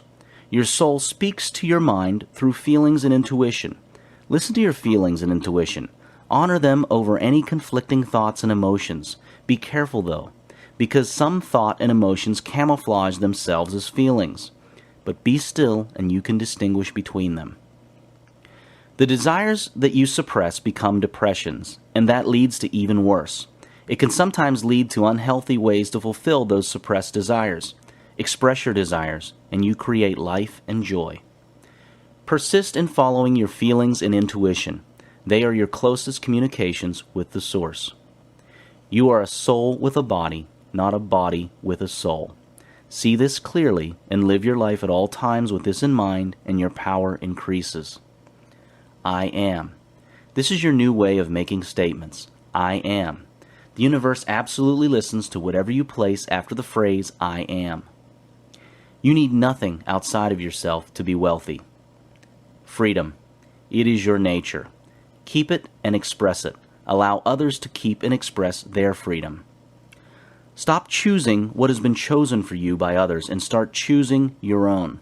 Speaker 1: Your soul speaks to your mind through feelings and intuition. Listen to your feelings and intuition. Honor them over any conflicting thoughts and emotions. Be careful, though, because some thought and emotions camouflage themselves as feelings. But be still, and you can distinguish between them. The desires that you suppress become depressions, and that leads to even worse. It can sometimes lead to unhealthy ways to fulfill those suppressed desires. Express your desires, and you create life and joy. Persist in following your feelings and intuition. They are your closest communications with the source. You are a soul with a body, not a body with a soul. See this clearly and live your life at all times with this in mind, and your power increases. I am. This is your new way of making statements. I am. The universe absolutely listens to whatever you place after the phrase I am. You need nothing outside of yourself to be wealthy. Freedom. It is your nature. Keep it and express it. Allow others to keep and express their freedom. Stop choosing what has been chosen for you by others and start choosing your own.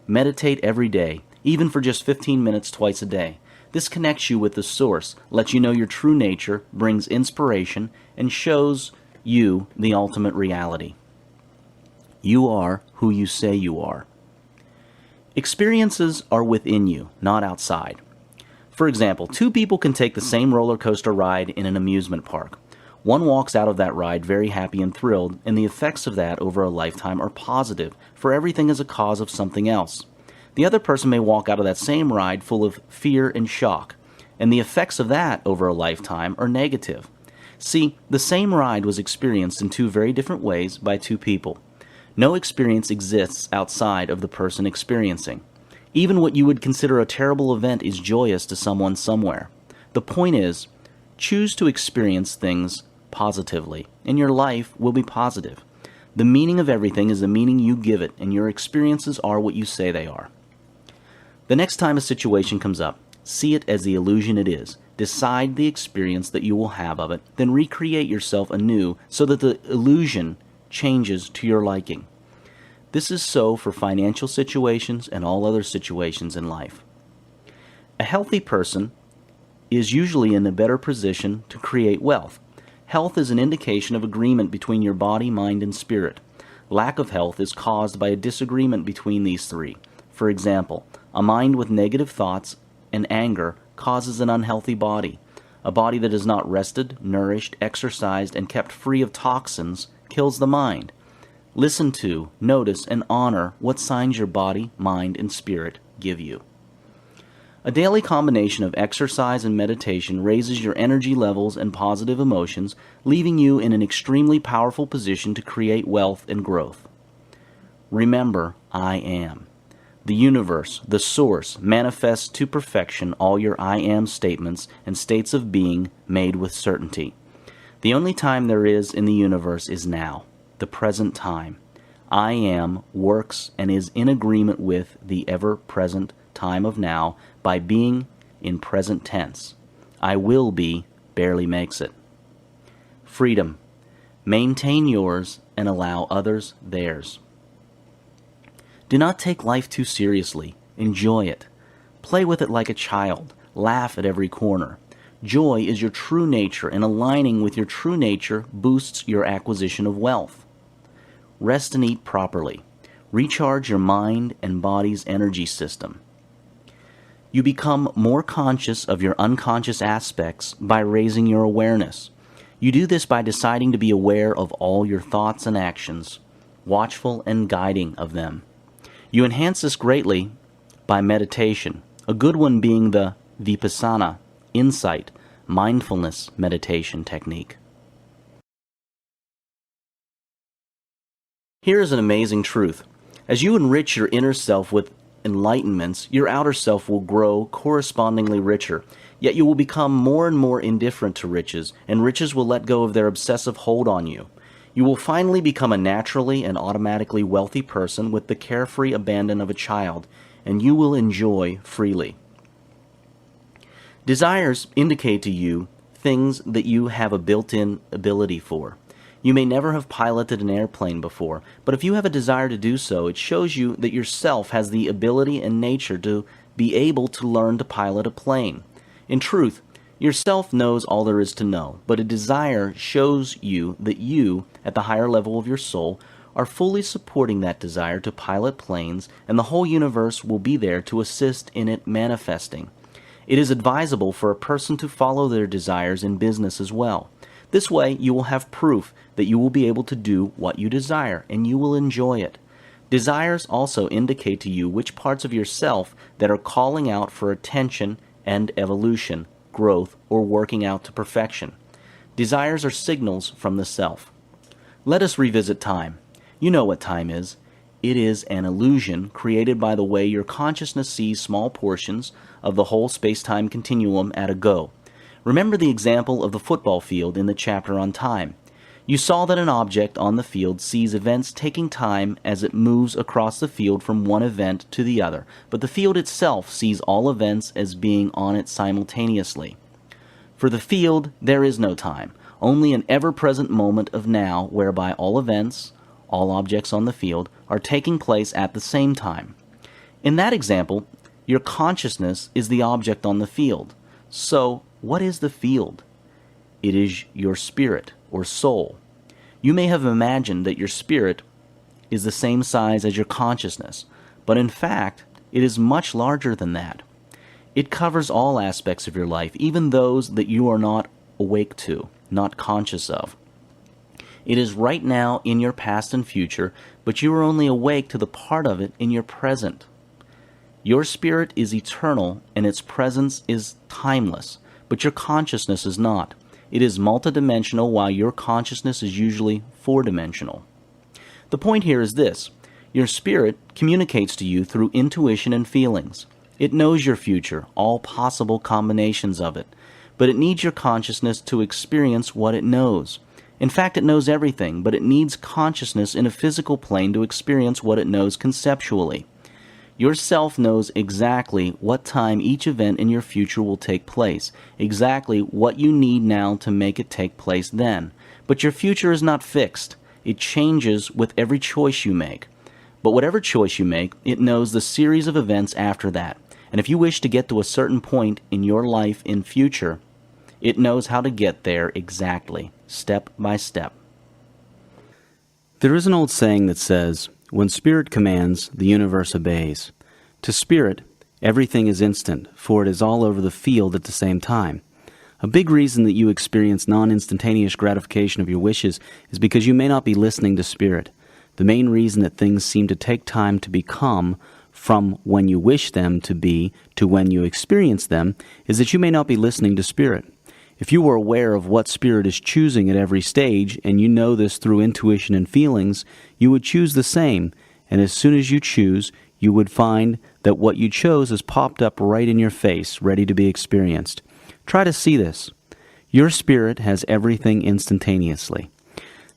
Speaker 1: Meditate every day, even for just 15 minutes twice a day. This connects you with the source, lets you know your true nature, brings inspiration, and shows you the ultimate reality. You are who you say you are. Experiences are within you, not outside. For example, two people can take the same roller coaster ride in an amusement park. One walks out of that ride very happy and thrilled, and the effects of that over a lifetime are positive, for everything is a cause of something else. The other person may walk out of that same ride full of fear and shock, and the effects of that over a lifetime are negative. See, the same ride was experienced in two very different ways by two people. No experience exists outside of the person experiencing. Even what you would consider a terrible event is joyous to someone somewhere. The point is, choose to experience things positively, and your life will be positive. The meaning of everything is the meaning you give it, and your experiences are what you say they are. The next time a situation comes up, see it as the illusion it is. Decide the experience that you will have of it, then recreate yourself anew so that the illusion changes to your liking. This is so for financial situations and all other situations in life. A healthy person is usually in a better position to create wealth. Health is an indication of agreement between your body, mind, and spirit. Lack of health is caused by a disagreement between these three. For example, a mind with negative thoughts and anger causes an unhealthy body. A body that is not rested, nourished, exercised, and kept free of toxins kills the mind. Listen to, notice, and honor what signs your body, mind, and spirit give you. A daily combination of exercise and meditation raises your energy levels and positive emotions, leaving you in an extremely powerful position to create wealth and growth. Remember, I am. The universe, the source, manifests to perfection all your I am statements and states of being made with certainty. The only time there is in the universe is now, the present time. I am works and is in agreement with the ever-present time of now by being in present tense. I will be barely makes it. Freedom. Maintain yours and allow others theirs. Do not take life too seriously. Enjoy it. Play with it like a child. Laugh at every corner. Joy is your true nature, and aligning with your true nature boosts your acquisition of wealth. Rest and eat properly. Recharge your mind and body's energy system. You become more conscious of your unconscious aspects by raising your awareness. You do this by deciding to be aware of all your thoughts and actions, watchful and guiding of them. You enhance this greatly by meditation, a good one being the Vipassana, insight, mindfulness meditation technique. Here is an amazing truth. As you enrich your inner self with enlightenments, your outer self will grow correspondingly richer, yet you will become more and more indifferent to riches, and riches will let go of their obsessive hold on you. You will finally become a naturally and automatically wealthy person with the carefree abandon of a child, and you will enjoy freely. Desires indicate to you things that you have a built-in ability for. You may never have piloted an airplane before, but if you have a desire to do so, it shows you that yourself has the ability and nature to be able to learn to pilot a plane. In truth, yourself knows all there is to know, but a desire shows you that you, at the higher level of your soul, are fully supporting that desire to pilot planes, and the whole universe will be there to assist in it manifesting. It is advisable for a person to follow their desires in business as well. This way, you will have proof that you will be able to do what you desire, and you will enjoy it. Desires also indicate to you which parts of yourself that are calling out for attention and evolution, growth, or working out to perfection. Desires are signals from the self. Let us revisit time. You know what time is. It is an illusion created by the way your consciousness sees small portions of the whole space-time continuum at a go. Remember the example of the football field in the chapter on time. You saw that an object on the field sees events taking time as it moves across the field from one event to the other, but the field itself sees all events as being on it simultaneously. For the field, there is no time, only an ever-present moment of now whereby all events, all objects on the field, are taking place at the same time. In that example, your consciousness is the object on the field. So, what is the field? It is your spirit, or soul. You may have imagined that your spirit is the same size as your consciousness, but in fact, it is much larger than that. It covers all aspects of your life, even those that you are not awake to, not conscious of. It is right now in your past and future, but you are only awake to the part of it in your present. Your spirit is eternal, and its presence is timeless, but your consciousness is not. It is multidimensional, while your consciousness is usually four-dimensional. The point here is this: your spirit communicates to you through intuition and feelings. It knows your future, all possible combinations of it, but it needs your consciousness to experience what it knows. In fact, it knows everything, but it needs consciousness in a physical plane to experience what it knows conceptually. Your self knows exactly what time each event in your future will take place, exactly what you need now to make it take place then. But your future is not fixed. It changes with every choice you make. But whatever choice you make, it knows the series of events after that. And if you wish to get to a certain point in your life in future, it knows how to get there exactly, step by step.
Speaker 3: There is an old saying that says, "When spirit commands, the universe obeys." To spirit, everything is instant, for it is all over the field at the same time. A big reason that you experience non-instantaneous gratification of your wishes is because you may not be listening to spirit. The main reason that things seem to take time to become from when you wish them to be to when you experience them is that you may not be listening to spirit. If you were aware of what spirit is choosing at every stage, and you know this through intuition and feelings, you would choose the same, and as soon as you choose, you would find that what you chose has popped up right in your face, ready to be experienced. Try to see this. Your spirit has everything instantaneously.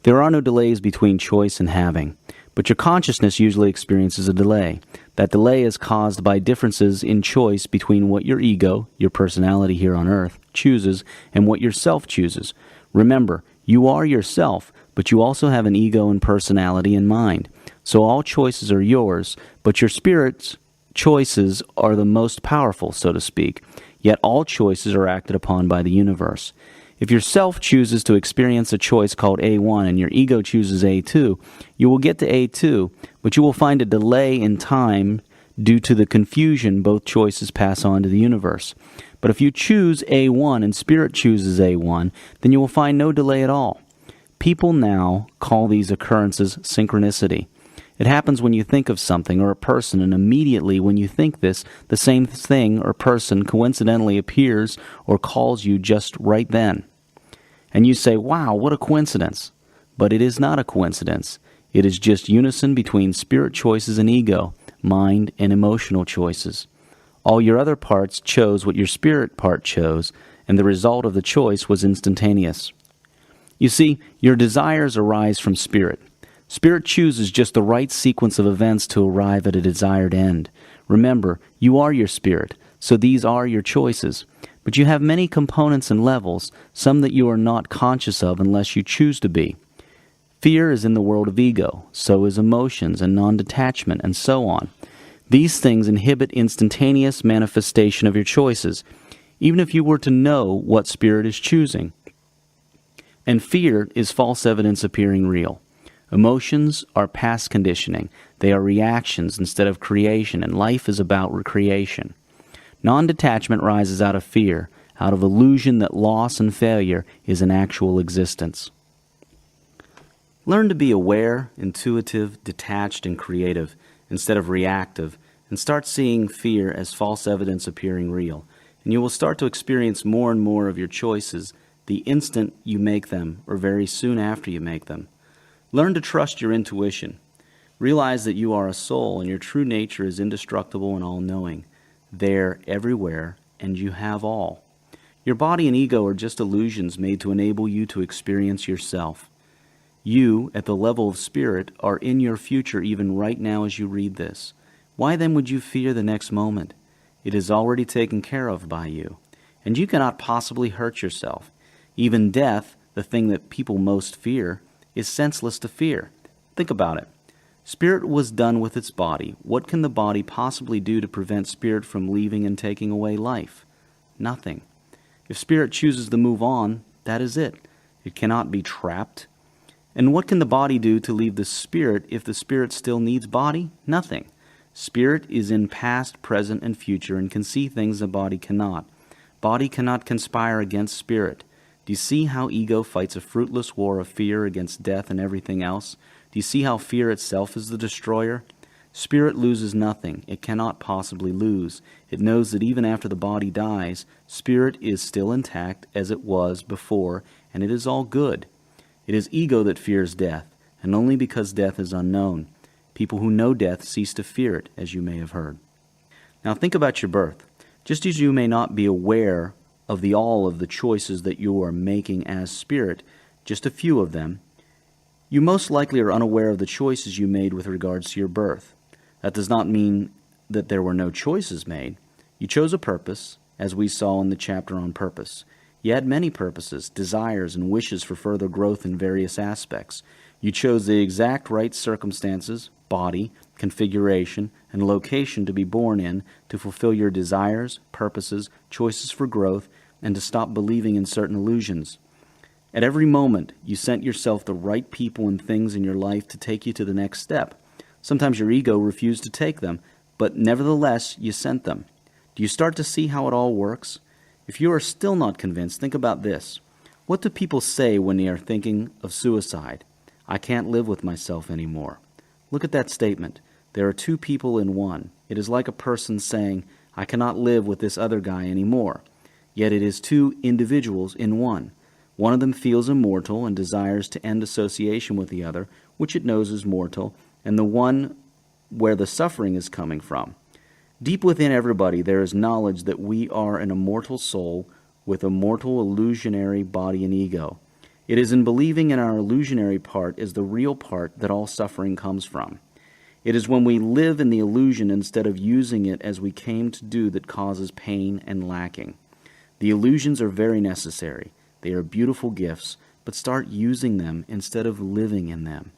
Speaker 3: There are no delays between choice and having, but your consciousness usually experiences a delay. That delay is caused by differences in choice between what your ego, your personality here on earth, chooses and what your self chooses. Remember, you are yourself, but you also have an ego and personality and mind. So all choices are yours, but your spirit's choices are the most powerful, so to speak. Yet all choices are acted upon by the universe. If your self chooses to experience a choice called A1 and your ego chooses A2, you will get to A2, but you will find a delay in time due to the confusion both choices pass on to the universe. But if you choose A1 and spirit chooses A1, then you will find no delay at all. People now call these occurrences synchronicity. It happens when you think of something or a person, and immediately when you think this, the same thing or person coincidentally appears or calls you just right then. And you say, "Wow, what a coincidence." But it is not a coincidence. It is just unison between spirit choices and ego, mind and emotional choices. All your other parts chose what your spirit part chose, and the result of the choice was instantaneous. You see, your desires arise from spirit. Spirit chooses just the right sequence of events to arrive at a desired end. Remember, you are your spirit, so these are your choices. But you have many components and levels, some that you are not conscious of unless you choose to be. Fear is in the world of ego, so is emotions and non-detachment, and so on. These things inhibit instantaneous manifestation of your choices, even if you were to know what spirit is choosing. And fear is false evidence appearing real. Emotions are past conditioning. They are reactions instead of creation, and life is about recreation. Non-detachment rises out of fear, out of illusion that loss and failure is an actual existence. Learn to be aware, intuitive, detached, and creative instead of reactive, and start seeing fear as false evidence appearing real, and you will start to experience more and more of your choices the instant you make them or very soon after you make them. Learn to trust your intuition. Realize that you are a soul and your true nature is indestructible and all-knowing. There, everywhere, and you have all. Your body and ego are just illusions made to enable you to experience yourself. You, at the level of spirit, are in your future even right now as you read this. Why then would you fear the next moment? It is already taken care of by you. and you cannot possibly hurt yourself. Even death, the thing that people most fear, is senseless to fear. Think about it. Spirit was done with its body. What can the body possibly do to prevent spirit from leaving and taking away life? Nothing. If spirit chooses to move on, that is it. It cannot be trapped. And what can the body do to leave the spirit if the spirit still needs body? Nothing. Spirit is in past, present, and future and can see things the body cannot. Body cannot conspire against spirit. Do you see how ego fights a fruitless war of fear against death and everything else? Do you see how fear itself is the destroyer? Spirit loses nothing. It cannot possibly lose. It knows that even after the body dies, spirit is still intact as it was before, and it is all good. It is ego that fears death, and only because death is unknown. People who know death cease to fear it, as you may have heard. Now think about your birth. Just as you may not be aware of all of the choices that you are making as spirit, just a few of them, you most likely are unaware of the choices you made with regards to your birth. That does not mean that there were no choices made. You chose a purpose, as we saw in the chapter on purpose. You had many purposes, desires, and wishes for further growth in various aspects. You chose the exact right circumstances, body, configuration, and location to be born in to fulfill your desires, purposes, choices for growth, and to stop believing in certain illusions. At every moment, you sent yourself the right people and things in your life to take you to the next step. Sometimes your ego refused to take them, but nevertheless, you sent them. Do you start to see how it all works? If you are still not convinced, think about this. What do people say when they are thinking of suicide? I can't live with myself anymore. Look at that statement. There are two people in one. It is like a person saying, I cannot live with this other guy anymore. Yet it is two individuals in one. One of them feels immortal and desires to end association with the other, which it knows is mortal, and the one where the suffering is coming from. Deep within everybody there is knowledge that we are an immortal soul with a mortal illusionary body and ego. It is in believing in our illusionary part as the real part that all suffering comes from. It is when we live in the illusion instead of using it as we came to do that causes pain and lacking. The illusions are very necessary. They are beautiful gifts, but start using them instead of living in them.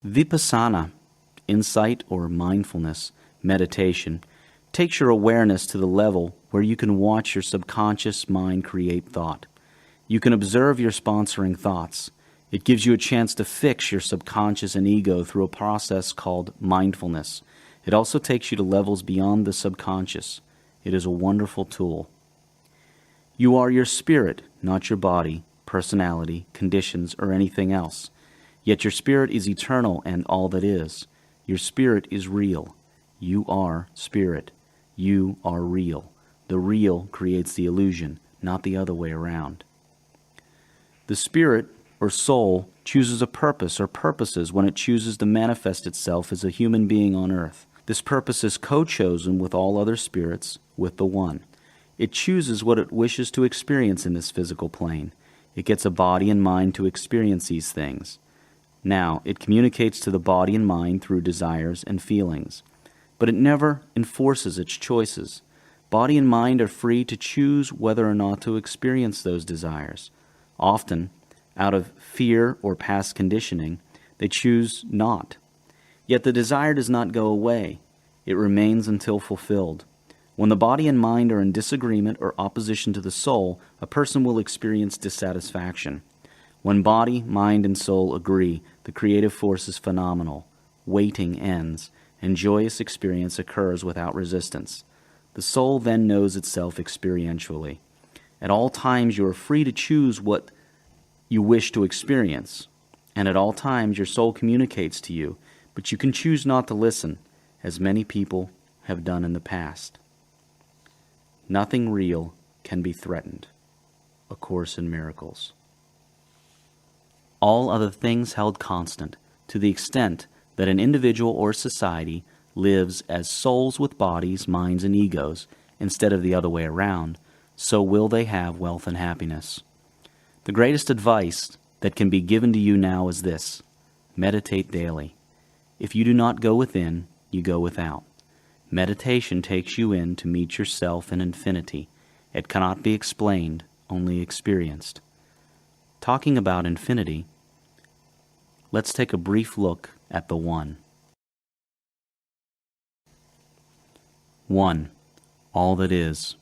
Speaker 3: Vipassana, insight or mindfulness, meditation, takes your awareness to the level where you can watch your subconscious mind create thought. You can observe your sponsoring thoughts. It gives you a chance to fix your subconscious and ego through a process called mindfulness. It also takes you to levels beyond the subconscious. It is a wonderful tool. You are your spirit, not your body, personality, conditions, or anything else. Yet your spirit is eternal and all that is. Your spirit is real. You are spirit. You are real. The real creates the illusion, not the other way around. The spirit, or soul, chooses a purpose or purposes when it chooses to manifest itself as a human being on earth. This purpose is co-chosen with all other spirits, with the One. It chooses what it wishes to experience in this physical plane. It gets a body and mind to experience these things. Now, it communicates to the body and mind through desires and feelings. But it never enforces its choices. Body and mind are free to choose whether or not to experience those desires. Often, out of fear or past conditioning, they choose not. Yet the desire does not go away. It remains until fulfilled. When the body and mind are in disagreement or opposition to the soul, a person will experience dissatisfaction. When body, mind, and soul agree, the creative force is phenomenal. Waiting ends, and joyous experience occurs without resistance. The soul then knows itself experientially. At all times you are free to choose what you wish to experience, and at all times your soul communicates to you, but you can choose not to listen, as many people have done in the past. Nothing real can be threatened. A Course in Miracles. All other things held constant, to the extent that an individual or society lives as souls with bodies, minds, and egos, instead of the other way around, so will they have wealth and happiness. The greatest advice that can be given to you now is this: meditate daily. If you do not go within, you go without. Meditation takes you in to meet yourself in infinity. It cannot be explained, only experienced. Talking about infinity, let's take a brief look at the One. 1. All that is.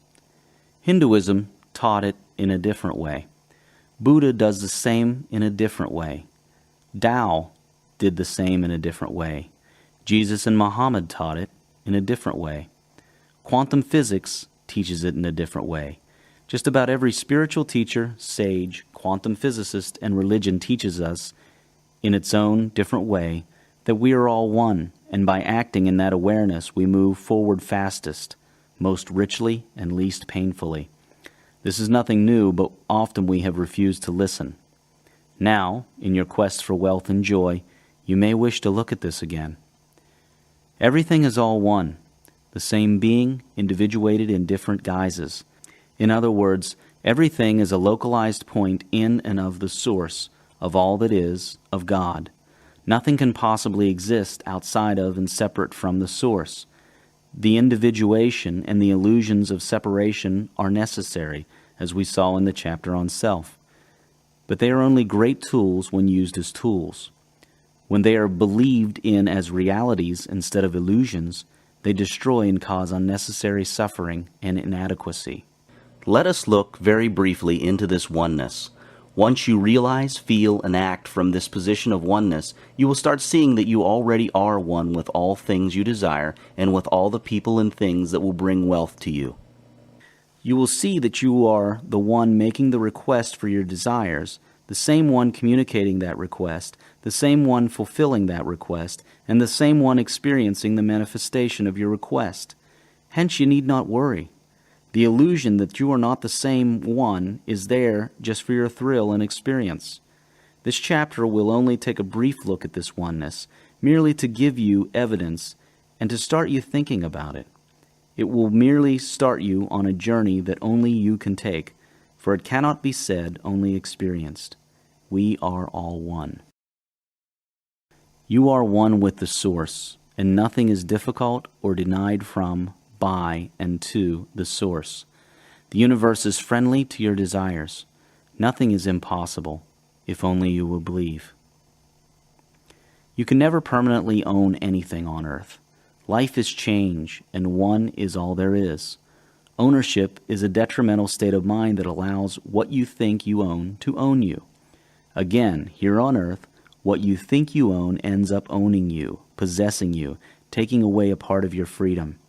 Speaker 3: Hinduism taught it in a different way. Buddha does the same in a different way. Tao did the same in a different way. Jesus and Muhammad taught it in a different way. Quantum physics teaches it in a different way. Just about every spiritual teacher, sage, quantum physicist, and religion teaches us, in its own different way, that we are all one, and by acting in that awareness we move forward fastest, most richly and least painfully. This is nothing new, but often we have refused to listen. Now, in your quest for wealth and joy, you may wish to look at this again. Everything is all one, the same being, individuated in different guises. In other words, everything is a localized point in and of the source of all that is, of God. Nothing can possibly exist outside of and separate from the source. The individuation and the illusions of separation are necessary, as we saw in the chapter on self. But they are only great tools when used as tools. When they are believed in as realities instead of illusions, they destroy and cause unnecessary suffering and inadequacy.
Speaker 2: Let us look very briefly into this oneness. Once you realize, feel, and act from this position of oneness, you will start seeing that you already are one with all things you desire and with all the people and things that will bring wealth to you.
Speaker 3: You will see that you are the one making the request for your desires, the same one communicating that request, the same one fulfilling that request, and the same one experiencing the manifestation of your request. Hence you need not worry. The illusion that you are not the same one is there just for your thrill and experience. This chapter will only take a brief look at this oneness, merely to give you evidence and to start you thinking about it. It will merely start you on a journey that only you can take, for it cannot be said, only experienced. We are all one. You are one with the Source, and nothing is difficult or denied from, by, and to the Source. The universe is friendly to your desires. Nothing is impossible, if only you will believe. You can never permanently own anything on earth. Life is change, and one is all there is. Ownership is a detrimental state of mind that allows what you think you own to own you. Again, here on earth, what you think you own ends up owning you, possessing you, taking away a part of your freedom.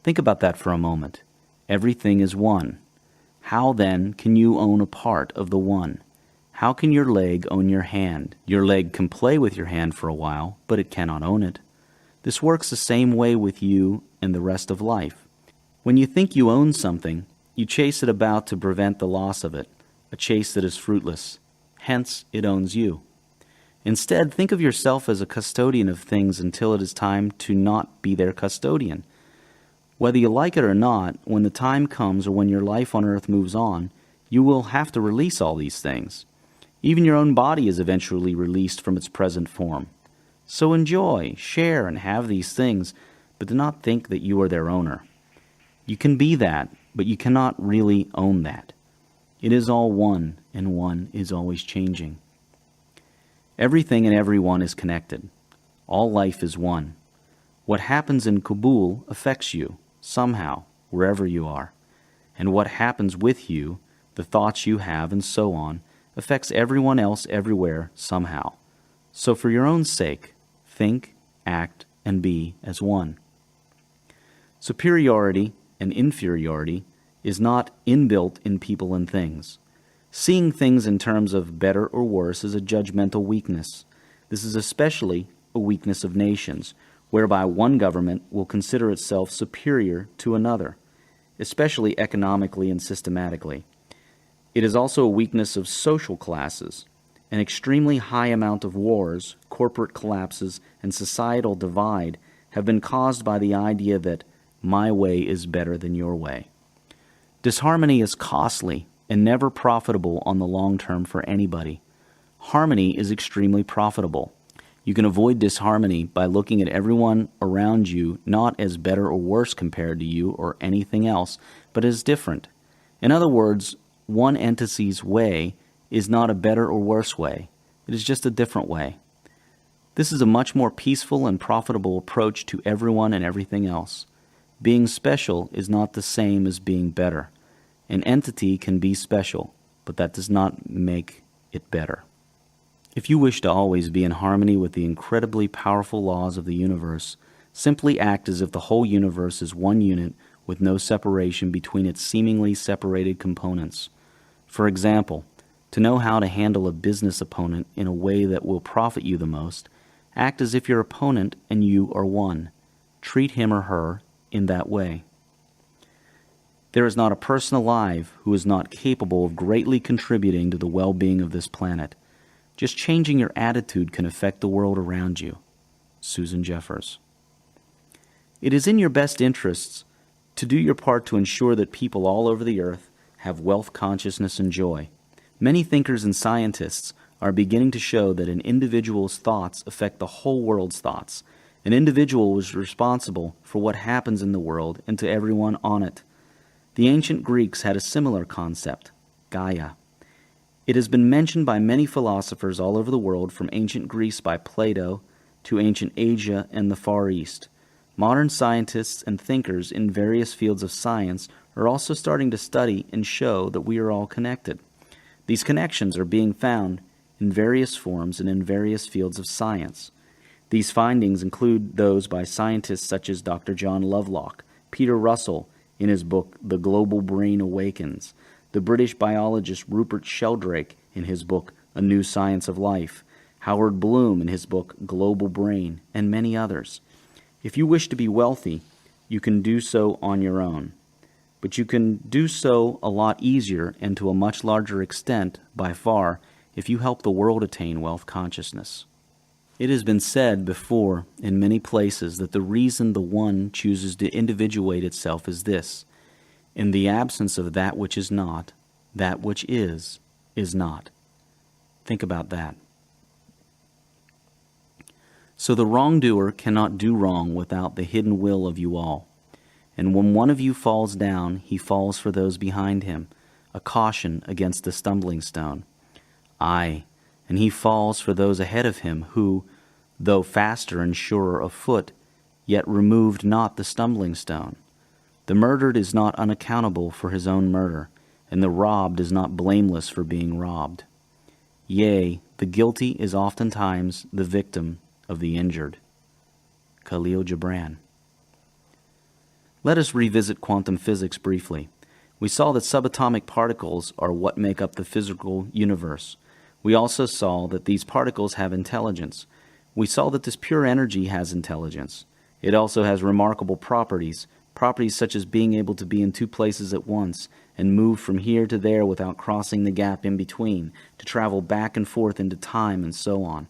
Speaker 3: Think about that for a moment. Everything is one. How then can you own a part of the one? How can your leg own your hand? Your leg can play with your hand for a while, but it cannot own it. This works the same way with you and the rest of life. When you think you own something, you chase it about to prevent the loss of it, a chase that is fruitless. Hence, it owns you. Instead, think of yourself as a custodian of things until it is time to not be their custodian. Whether you like it or not, when the time comes or when your life on earth moves on, you will have to release all these things. Even your own body is eventually released from its present form. So enjoy, share, and have these things, but do not think that you are their owner. You can be that, but you cannot really own that. It is all one, and one is always changing. Everything and everyone is connected. All life is one. What happens in Kabul affects you, somehow, wherever you are. And what happens with you, the thoughts you have, and so on, affects everyone else everywhere, somehow. So for your own sake, think, act, and be as one. Superiority and inferiority is not inbuilt in people and things. Seeing things in terms of better or worse is a judgmental weakness. This is especially a weakness of nations, whereby one government will consider itself superior to another, especially economically and systematically. It is also a weakness of social classes. An extremely high amount of wars, corporate collapses, and societal divide have been caused by the idea that my way is better than your way. Disharmony is costly and never profitable on the long term for anybody. Harmony is extremely profitable. You can avoid disharmony by looking at everyone around you not as better or worse compared to you or anything else, but as different. In other words, one entity's way is not a better or worse way. It is just a different way. This is a much more peaceful and profitable approach to everyone and everything else. Being special is not the same as being better. An entity can be special, but that does not make it better. If you wish to always be in harmony with the incredibly powerful laws of the universe, simply act as if the whole universe is one unit with no separation between its seemingly separated components. For example, to know how to handle a business opponent in a way that will profit you the most, act as if your opponent and you are one. Treat him or her in that way. There is not a person alive who is not capable of greatly contributing to the well-being of this planet. Just changing your attitude can affect the world around you. Susan Jeffers. It is in your best interests to do your part to ensure that people all over the earth have wealth consciousness and joy. Many thinkers and scientists are beginning to show that an individual's thoughts affect the whole world's thoughts. An individual is responsible for what happens in the world and to everyone on it. The ancient Greeks had a similar concept, Gaia. It has been mentioned by many philosophers all over the world, from ancient Greece by Plato to ancient Asia and the Far East. Modern scientists and thinkers in various fields of science are also starting to study and show that we are all connected. These connections are being found in various forms and in various fields of science. These findings include those by scientists such as Dr. John Lovelock, Peter Russell in his book The Global Brain Awakens, the British biologist Rupert Sheldrake in his book A New Science of Life, Howard Bloom in his book Global Brain, and many others. If you wish to be wealthy, you can do so on your own. But you can do so a lot easier and to a much larger extent, by far, if you help the world attain wealth consciousness. It has been said before in many places that the reason the one chooses to individuate itself is this: in the absence of that which is not, that which is not. Think about that. So the wrongdoer cannot do wrong without the hidden will of you all. And when one of you falls down, he falls for those behind him, a caution against the stumbling stone. Aye, and he falls for those ahead of him who, though faster and surer of foot, yet removed not the stumbling stone. The murdered is not unaccountable for his own murder, and the robbed is not blameless for being robbed. Yea, the guilty is oftentimes the victim of the injured. Khalil Gibran. Let us revisit quantum physics briefly. We saw that subatomic particles are what make up the physical universe. We also saw that these particles have intelligence. We saw that this pure energy has intelligence. It also has remarkable properties such as being able to be in two places at once and move from here to there without crossing the gap in between, to travel back and forth into time, and so on.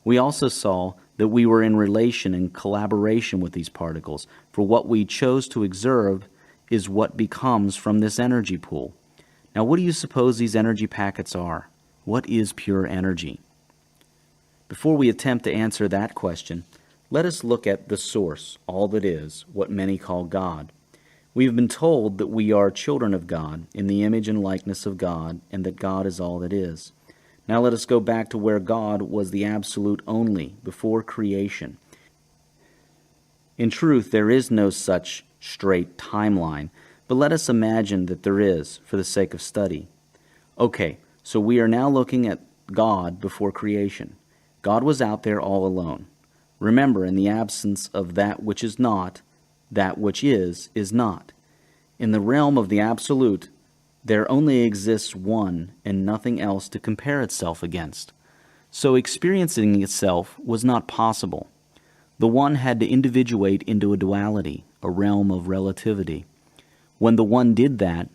Speaker 3: We also saw that we were in relation and collaboration with these particles, for what we chose to observe is what becomes from this energy pool. Now, what do you suppose these energy packets are? What is pure energy? Before we attempt to answer that question, let us look at the source, all that is, what many call God. We have been told that we are children of God, in the image and likeness of God, and that God is all that is. Now let us go back to where God was the absolute only, before creation. In truth, there is no such straight timeline, but let us imagine that there is, for the sake of study. Okay, so we are now looking at God before creation. God was out there all alone. Remember, in the absence of that which is not, that which is not. In the realm of the absolute, there only exists one and nothing else to compare itself against. So experiencing itself was not possible. The one had to individuate into a duality, a realm of relativity. When the one did that,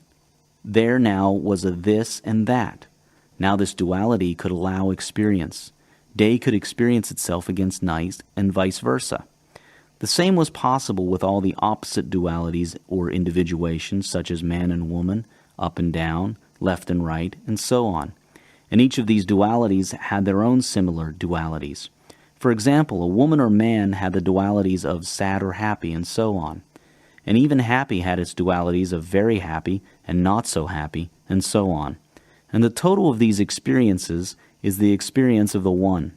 Speaker 3: there now was a this and that. Now this duality could allow experience. Day could experience itself against night, and vice versa. The same was possible with all the opposite dualities or individuations, such as man and woman, up and down, left and right, and so on. And each of these dualities had their own similar dualities. For example, a woman or man had the dualities of sad or happy, and so on. And even happy had its dualities of very happy and not so happy, and so on. And the total of these experiences is the experience of the one.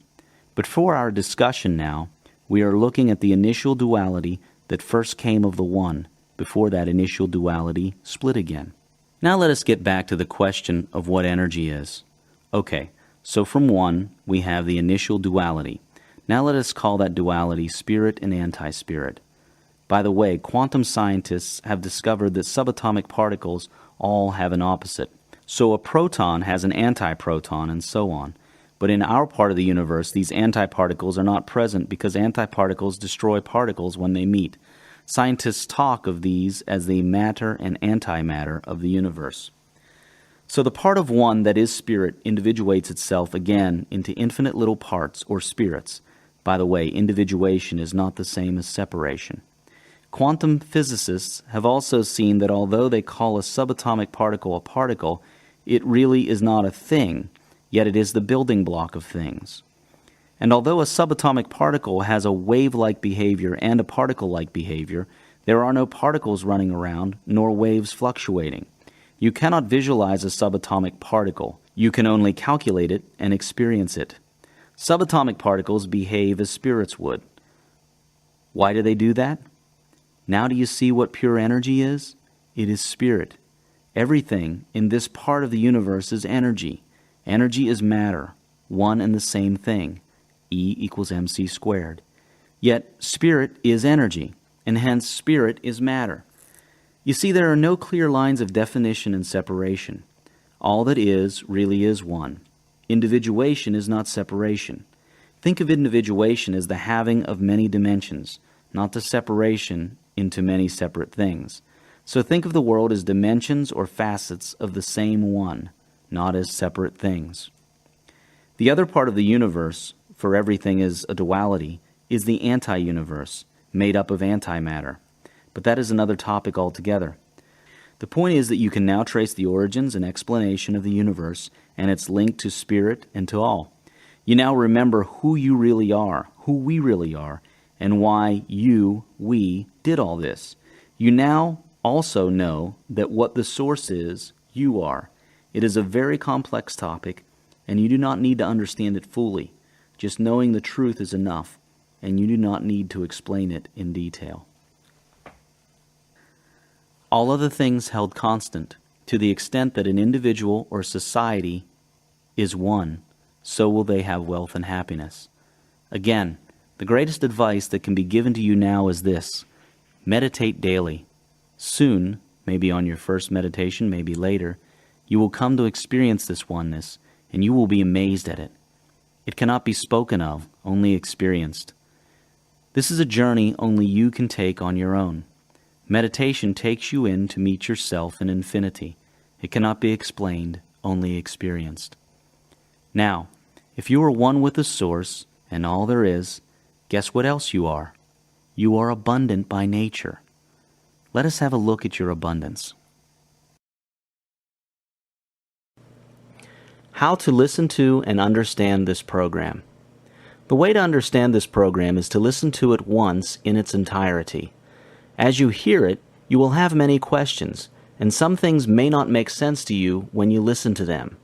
Speaker 3: But for our discussion now, we are looking at the initial duality that first came of the one, before that initial duality split again. Now let us get back to the question of what energy is. Okay, so from one, we have the initial duality. Now let us call that duality spirit and anti-spirit. By the way, quantum scientists have discovered that subatomic particles all have an opposite. So a proton has an antiproton and so on. But in our part of the universe, these antiparticles are not present because antiparticles destroy particles when they meet. Scientists talk of these as the matter and antimatter of the universe. So the part of one that is spirit individuates itself again into infinite little parts or spirits. By the way, individuation is not the same as separation. Quantum physicists have also seen that although they call a subatomic particle a particle, it really is not a thing, yet it is the building block of things. And although a subatomic particle has a wave-like behavior and a particle-like behavior, there are no particles running around, nor waves fluctuating. You cannot visualize a subatomic particle. You can only calculate it and experience it. Subatomic particles behave as spirits would. Why do they do that? Now do you see what pure energy is? It is spirit. Everything in this part of the universe is energy. Energy is matter, one and the same thing. E equals mc squared. Yet spirit is energy, and hence spirit is matter. You see, there are no clear lines of definition and separation. All that is really is one. Individuation is not separation. Think of individuation as the having of many dimensions, not the separation into many separate things. So think of the world as dimensions or facets of the same one, not as separate things. The other part of the universe, for everything is a duality, is the anti-universe, made up of antimatter. But that is another topic altogether. The point is that you can now trace the origins and explanation of the universe and its link to spirit and to all. You now remember who you really are, who we really are, and why we did all this. You now also know that what the source is, you are. It is a very complex topic, and you do not need to understand it fully. Just knowing the truth is enough, and you do not need to explain it in detail. All other things held constant, to the extent that an individual or society is one, so will they have wealth and happiness. Again, the greatest advice that can be given to you now is this: meditate daily. Soon, maybe on your first meditation, maybe later, you will come to experience this oneness, and you will be amazed at it. It cannot be spoken of, only experienced. This is a journey only you can take on your own. Meditation takes you in to meet yourself in infinity. It cannot be explained, only experienced. Now, if you are one with the Source and all there is, guess what else you are? You are abundant by nature. Let us have a look at your abundance. How to listen to and understand this program. The way to understand this program is to listen to it once in its entirety. As you hear it, you will have many questions, and some things may not make sense to you when you listen to them.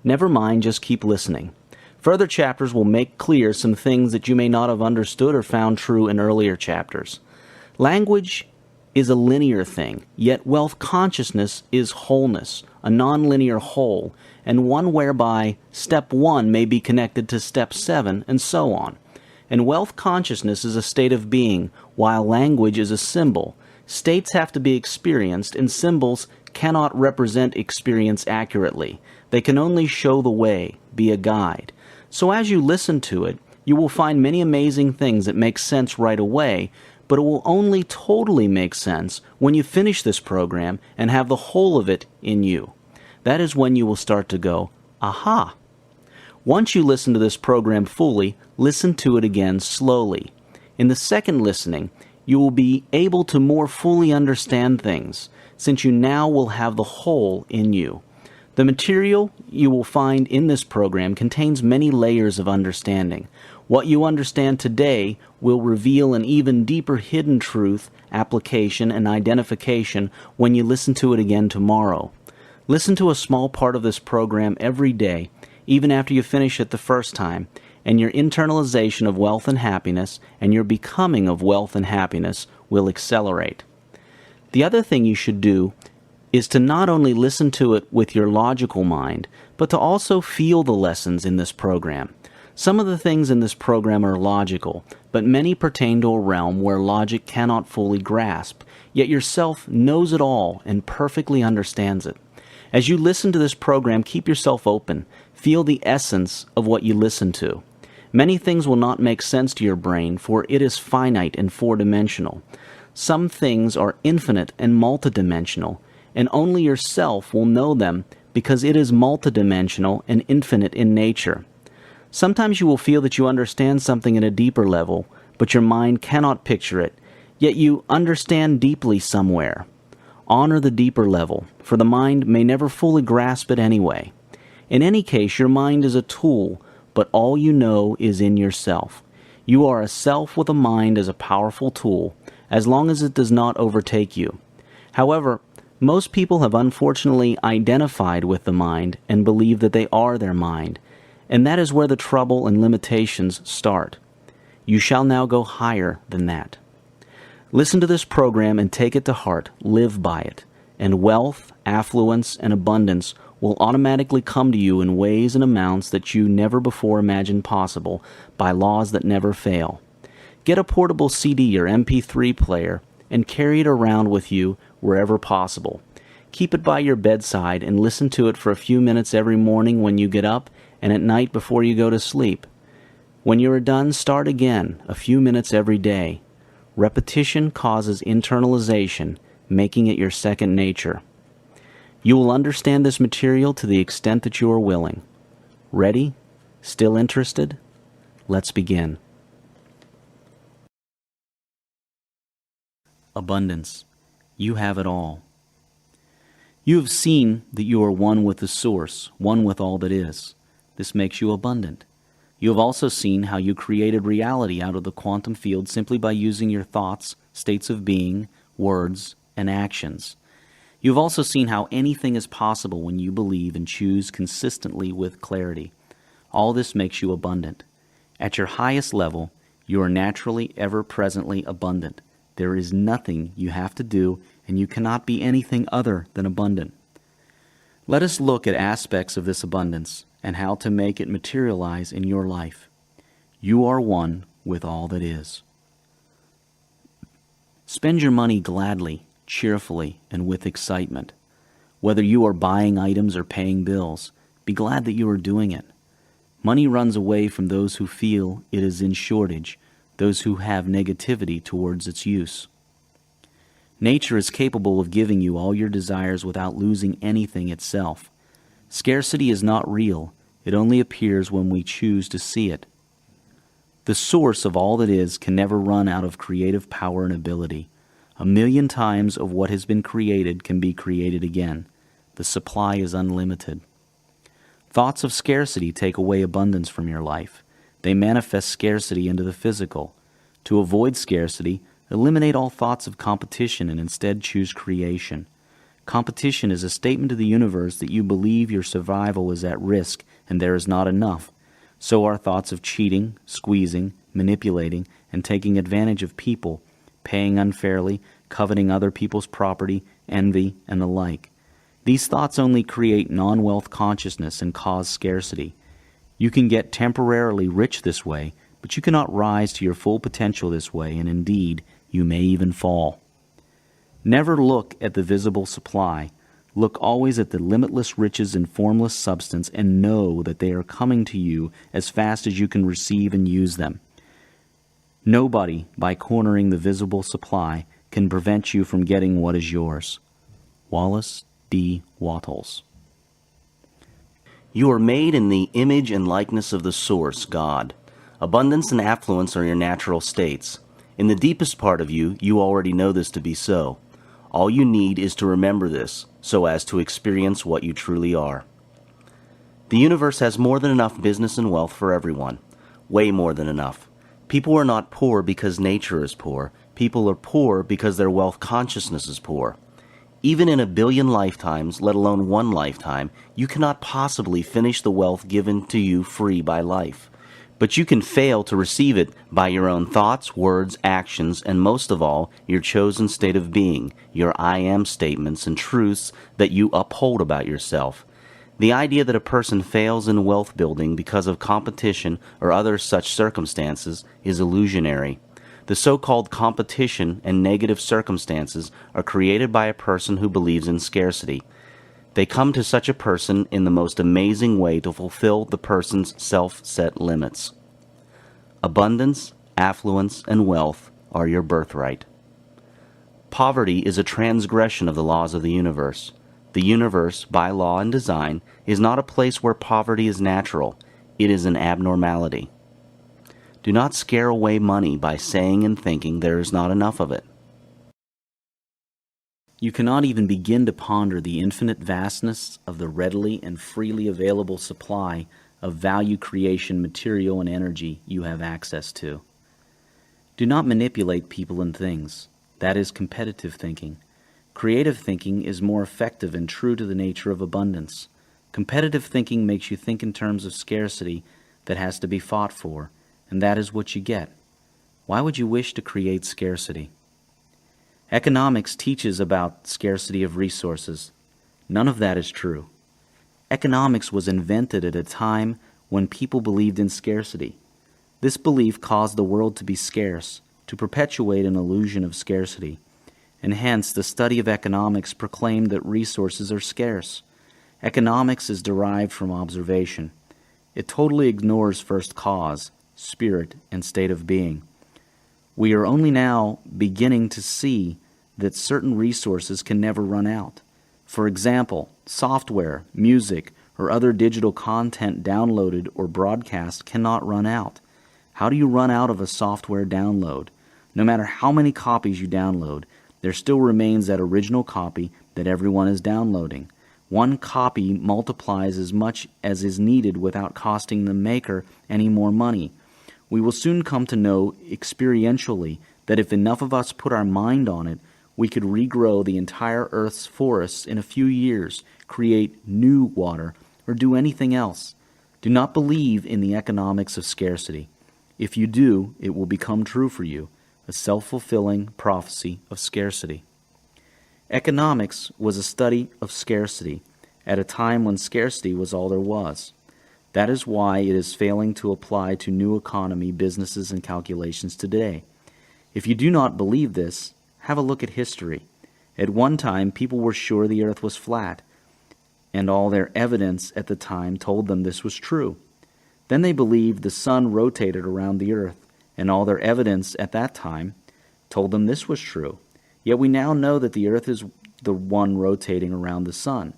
Speaker 3: Never mind, just keep listening. Further chapters will make clear some things that you may not have understood or found true in earlier chapters. Language is a linear thing, yet wealth consciousness is wholeness, a nonlinear whole, and one whereby step 1 may be connected to step 7, and so on. And wealth consciousness is a state of being, while language is a symbol. States have to be experienced, and symbols cannot represent experience accurately. They can only show the way, be a guide. So as you listen to it, you will find many amazing things that make sense right away, but it will only totally make sense when you finish this program and have the whole of it in you. That is when you will start to go, aha! Once you listen to this program fully, listen to it again slowly. In the second listening, you will be able to more fully understand things, since you now will have the whole in you. The material you will find in this program contains many layers of understanding.
Speaker 1: What you understand today will reveal an even deeper hidden truth, application, and identification when you listen to it again tomorrow. Listen to a small part of this program every day, even after you finish it the first time, and your internalization of wealth and happiness and your becoming of wealth and happiness will accelerate. The other thing you should do is to not only listen to it with your logical mind, but to also feel the lessons in this program. Some of the things in this program are logical, but many pertain to a realm where logic cannot fully grasp, yet yourself knows it all and perfectly understands it. As you listen to this program, keep yourself open. Feel the essence of what you listen to. Many things will not make sense to your brain, for it is finite and four-dimensional. Some things are infinite and multidimensional, and only yourself will know them because it is multidimensional and infinite in nature. Sometimes you will feel that you understand something at a deeper level, but your mind cannot picture it, yet you understand deeply somewhere. Honor the deeper level, for the mind may never fully grasp it anyway. In any case, your mind is a tool, but all you know is in yourself. You are a self with a mind as a powerful tool, as long as it does not overtake you. However, most people have unfortunately identified with the mind and believe that they are their mind, and that is where the trouble and limitations start. You shall now go higher than that. Listen to this program and take it to heart, live by it, and wealth, affluence, and abundance will automatically come to you in ways and amounts that you never before imagined possible by laws that never fail. Get a portable CD or MP3 player and carry it around with you wherever possible. Keep it by your bedside and listen to it for a few minutes every morning when you get up and at night before you go to sleep. When you are done, start again, a few minutes every day. Repetition causes internalization, making it your second nature. You will understand this material to the extent that you are willing. Ready? Still interested? Let's begin. Abundance. You have it all. You have seen that you are one with the source, one with all that is. This makes you abundant. You have also seen how you created reality out of the quantum field simply by using your thoughts, states of being, words, and actions. You have also seen how anything is possible when you believe and choose consistently with clarity. All this makes you abundant. At your highest level, you are naturally, ever-presently abundant. There is nothing you have to do, and you cannot be anything other than abundant. Let us look at aspects of this abundance and how to make it materialize in your life. You are one with all that is. Spend your money gladly, cheerfully, and with excitement. Whether you are buying items or paying bills, be glad that you are doing it. Money runs away from those who feel it is in shortage, those who have negativity towards its use. Nature is capable of giving you all your desires without losing anything itself. Scarcity is not real. It only appears when we choose to see it. The source of all that is can never run out of creative power and ability. 1,000,000 times of what has been created can be created again. The supply is unlimited. Thoughts of scarcity take away abundance from your life. They manifest scarcity into the physical. To avoid scarcity, eliminate all thoughts of competition and instead choose creation. Competition is a statement to the universe that you believe your survival is at risk and there is not enough. So are thoughts of cheating, squeezing, manipulating, and taking advantage of people, paying unfairly, coveting other people's property, envy, and the like. These thoughts only create non-wealth consciousness and cause scarcity. You can get temporarily rich this way, but you cannot rise to your full potential this way, and indeed, you may even fall. Never look at the visible supply. Look always at the limitless riches and formless substance and know that they are coming to you as fast as you can receive and use them. Nobody, by cornering the visible supply, can prevent you from getting what is yours. Wallace D. Wattles. You are made in the image and likeness of the Source, God. Abundance and affluence are your natural states. In the deepest part of you, you already know this to be so. All you need is to remember this, so as to experience what you truly are. The universe has more than enough business and wealth for everyone.
Speaker 2: Way more than enough. People are not poor because nature is poor. People are poor because their wealth consciousness is poor. Even in 1 billion lifetimes, let alone one lifetime, you cannot possibly finish the wealth given to you free by life. But you can fail to receive it by your own thoughts, words, actions, and most of all, your chosen state of being, your I am statements and truths that you uphold about yourself. The idea that a person fails in wealth building because of competition or other such circumstances is illusionary. The so-called competition and negative circumstances are created by a person who believes in scarcity. They come to such a person in the most amazing way to fulfill the person's self-set limits. Abundance, affluence, and wealth are your birthright. Poverty is a transgression of the laws of the universe. The universe, by law and design, is not a place where poverty is natural. It is an abnormality. Do not scare away money by saying and thinking there is not enough of it.
Speaker 1: You cannot even begin to ponder the infinite vastness of the readily and freely available supply of value creation material and energy you have access to. Do not manipulate people and things. That is competitive thinking. Creative thinking is more effective and true to the nature of abundance. Competitive thinking makes you think in terms of scarcity that has to be fought for, and that is what you get. Why would you wish to create scarcity? Economics teaches about scarcity of resources. None of that is true. Economics was invented at a time when people believed in scarcity. This belief caused the world to be scarce, to perpetuate an illusion of scarcity, and hence the study of economics proclaimed that resources are scarce. Economics is derived from observation. It totally ignores first cause, spirit, and state of being. We are only now beginning to see that certain resources can never run out. For example, software, music, or other digital content downloaded or broadcast cannot run out. How do you run out of a software download? No matter how many copies you download, there still remains that original copy that everyone is downloading. One copy multiplies as much as is needed without costing the maker any more money. We will soon come to know experientially that if enough of us put our mind on it, we could regrow the entire Earth's forests in a few years, create new water, or do anything else. Do not believe in the economics of scarcity. If you do, it will become true for you, a self-fulfilling prophecy of scarcity. Economics was a study of scarcity at a time when scarcity was all there was. That is why it is failing to apply to new economy, businesses, and calculations today. If you do not believe this, have a look at history. At one time, people were sure the earth was flat, and all their evidence at the time told them this was true. Then they believed the sun rotated around the earth, and all their evidence at that time told them this was true. Yet we now know that the earth is the one rotating around the sun.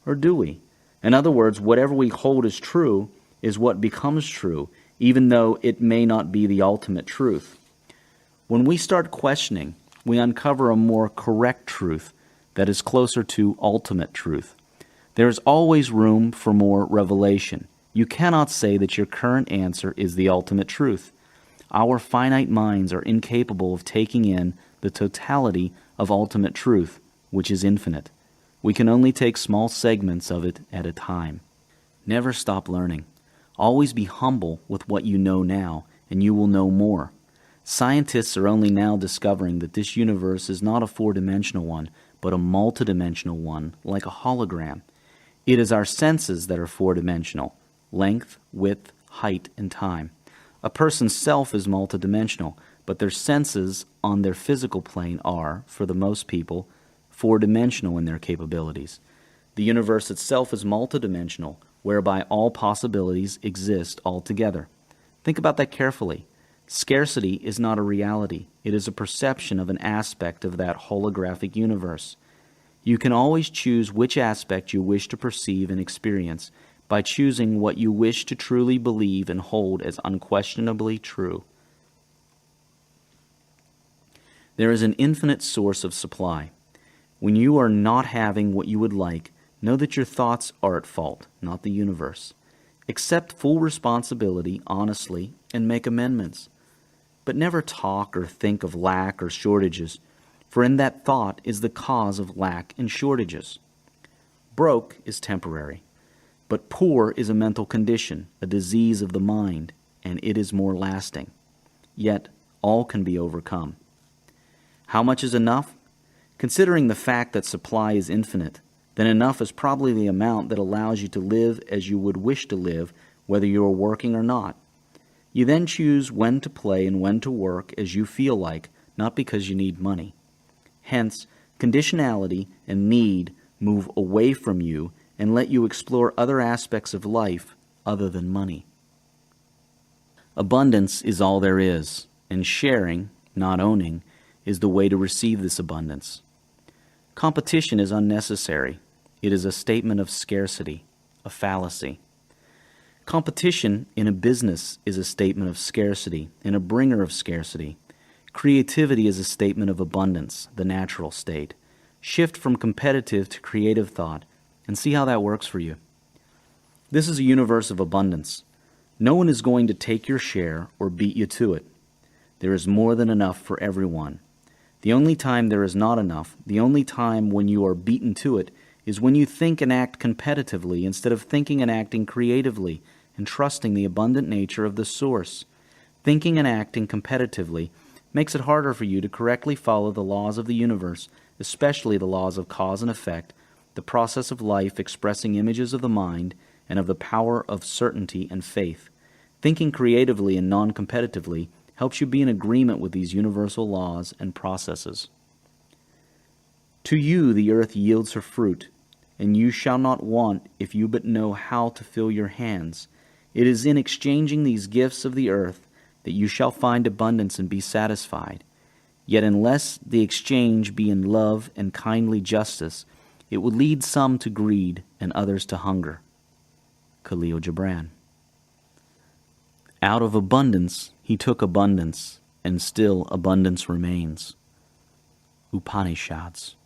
Speaker 1: Or do we? In other words, whatever we hold as true is what becomes true, even though it may not be the ultimate truth. When we start questioning, we uncover a more correct truth that is closer to ultimate truth. There is always room for more revelation. You cannot say that your current answer is the ultimate truth. Our finite minds are incapable of taking in the totality of ultimate truth, which is infinite. We can only take small segments of it at a time. Never stop learning. Always be humble with what you know now, and you will know more. Scientists are only now discovering that this universe is not a four-dimensional one, but a multidimensional one, like a hologram. It is our senses that are four-dimensional: length, width, height, and time. A person's self is multidimensional, but their senses on their physical plane are, for the most people, four-dimensional in their capabilities. The universe itself is multidimensional, whereby all possibilities exist altogether. Think about that carefully. Scarcity is not a reality. It is a perception of an aspect of that holographic universe. You can always choose which aspect you wish to perceive and experience by choosing what you wish to truly believe and hold as unquestionably true. There is an infinite source of supply. When you are not having what you would like, know that your thoughts are at fault, not the universe. Accept full responsibility honestly and make amendments. But never talk or think of lack or shortages, for in that thought is the cause of lack and shortages. Broke is temporary, but poor is a mental condition, a disease of the mind, and it is more lasting. Yet all can be overcome. How much is enough? Considering the fact that supply is infinite, then enough is probably the amount that allows you to live as you would wish to live, whether you are working or not. You then choose when to play and when to work as you feel like, not because you need money. Hence, conditionality and need move away from you and let you explore other aspects of life other than money. Abundance is all there is, and sharing, not owning, is the way to receive this abundance. Competition is unnecessary. It is a statement of scarcity, a fallacy. Competition in a business is a statement of scarcity and a bringer of scarcity. Creativity is a statement of abundance, the natural state. Shift from competitive to creative thought and see how that works for you. This is a universe of abundance. No one is going to take your share or beat you to it. There is more than enough for everyone. The only time there is not enough, the only time when you are beaten to it, is when you think and act competitively instead of thinking and acting creatively and trusting the abundant nature of the source. Thinking and acting competitively makes it harder for you to correctly follow the laws of the universe, especially the laws of cause and effect, the process of life expressing images of the mind, and of the power of certainty and faith. Thinking creatively and non-competitively helps you be in agreement with these universal laws and processes. To you the earth yields her fruit, and you shall not want if you but know how to fill your hands. It is in exchanging these gifts of the earth that you shall find abundance and be satisfied. Yet unless the exchange be in love and kindly justice, it will lead some to greed and others to hunger. Khalil Gibran. Out of abundance he took abundance, and still abundance remains. Upanishads.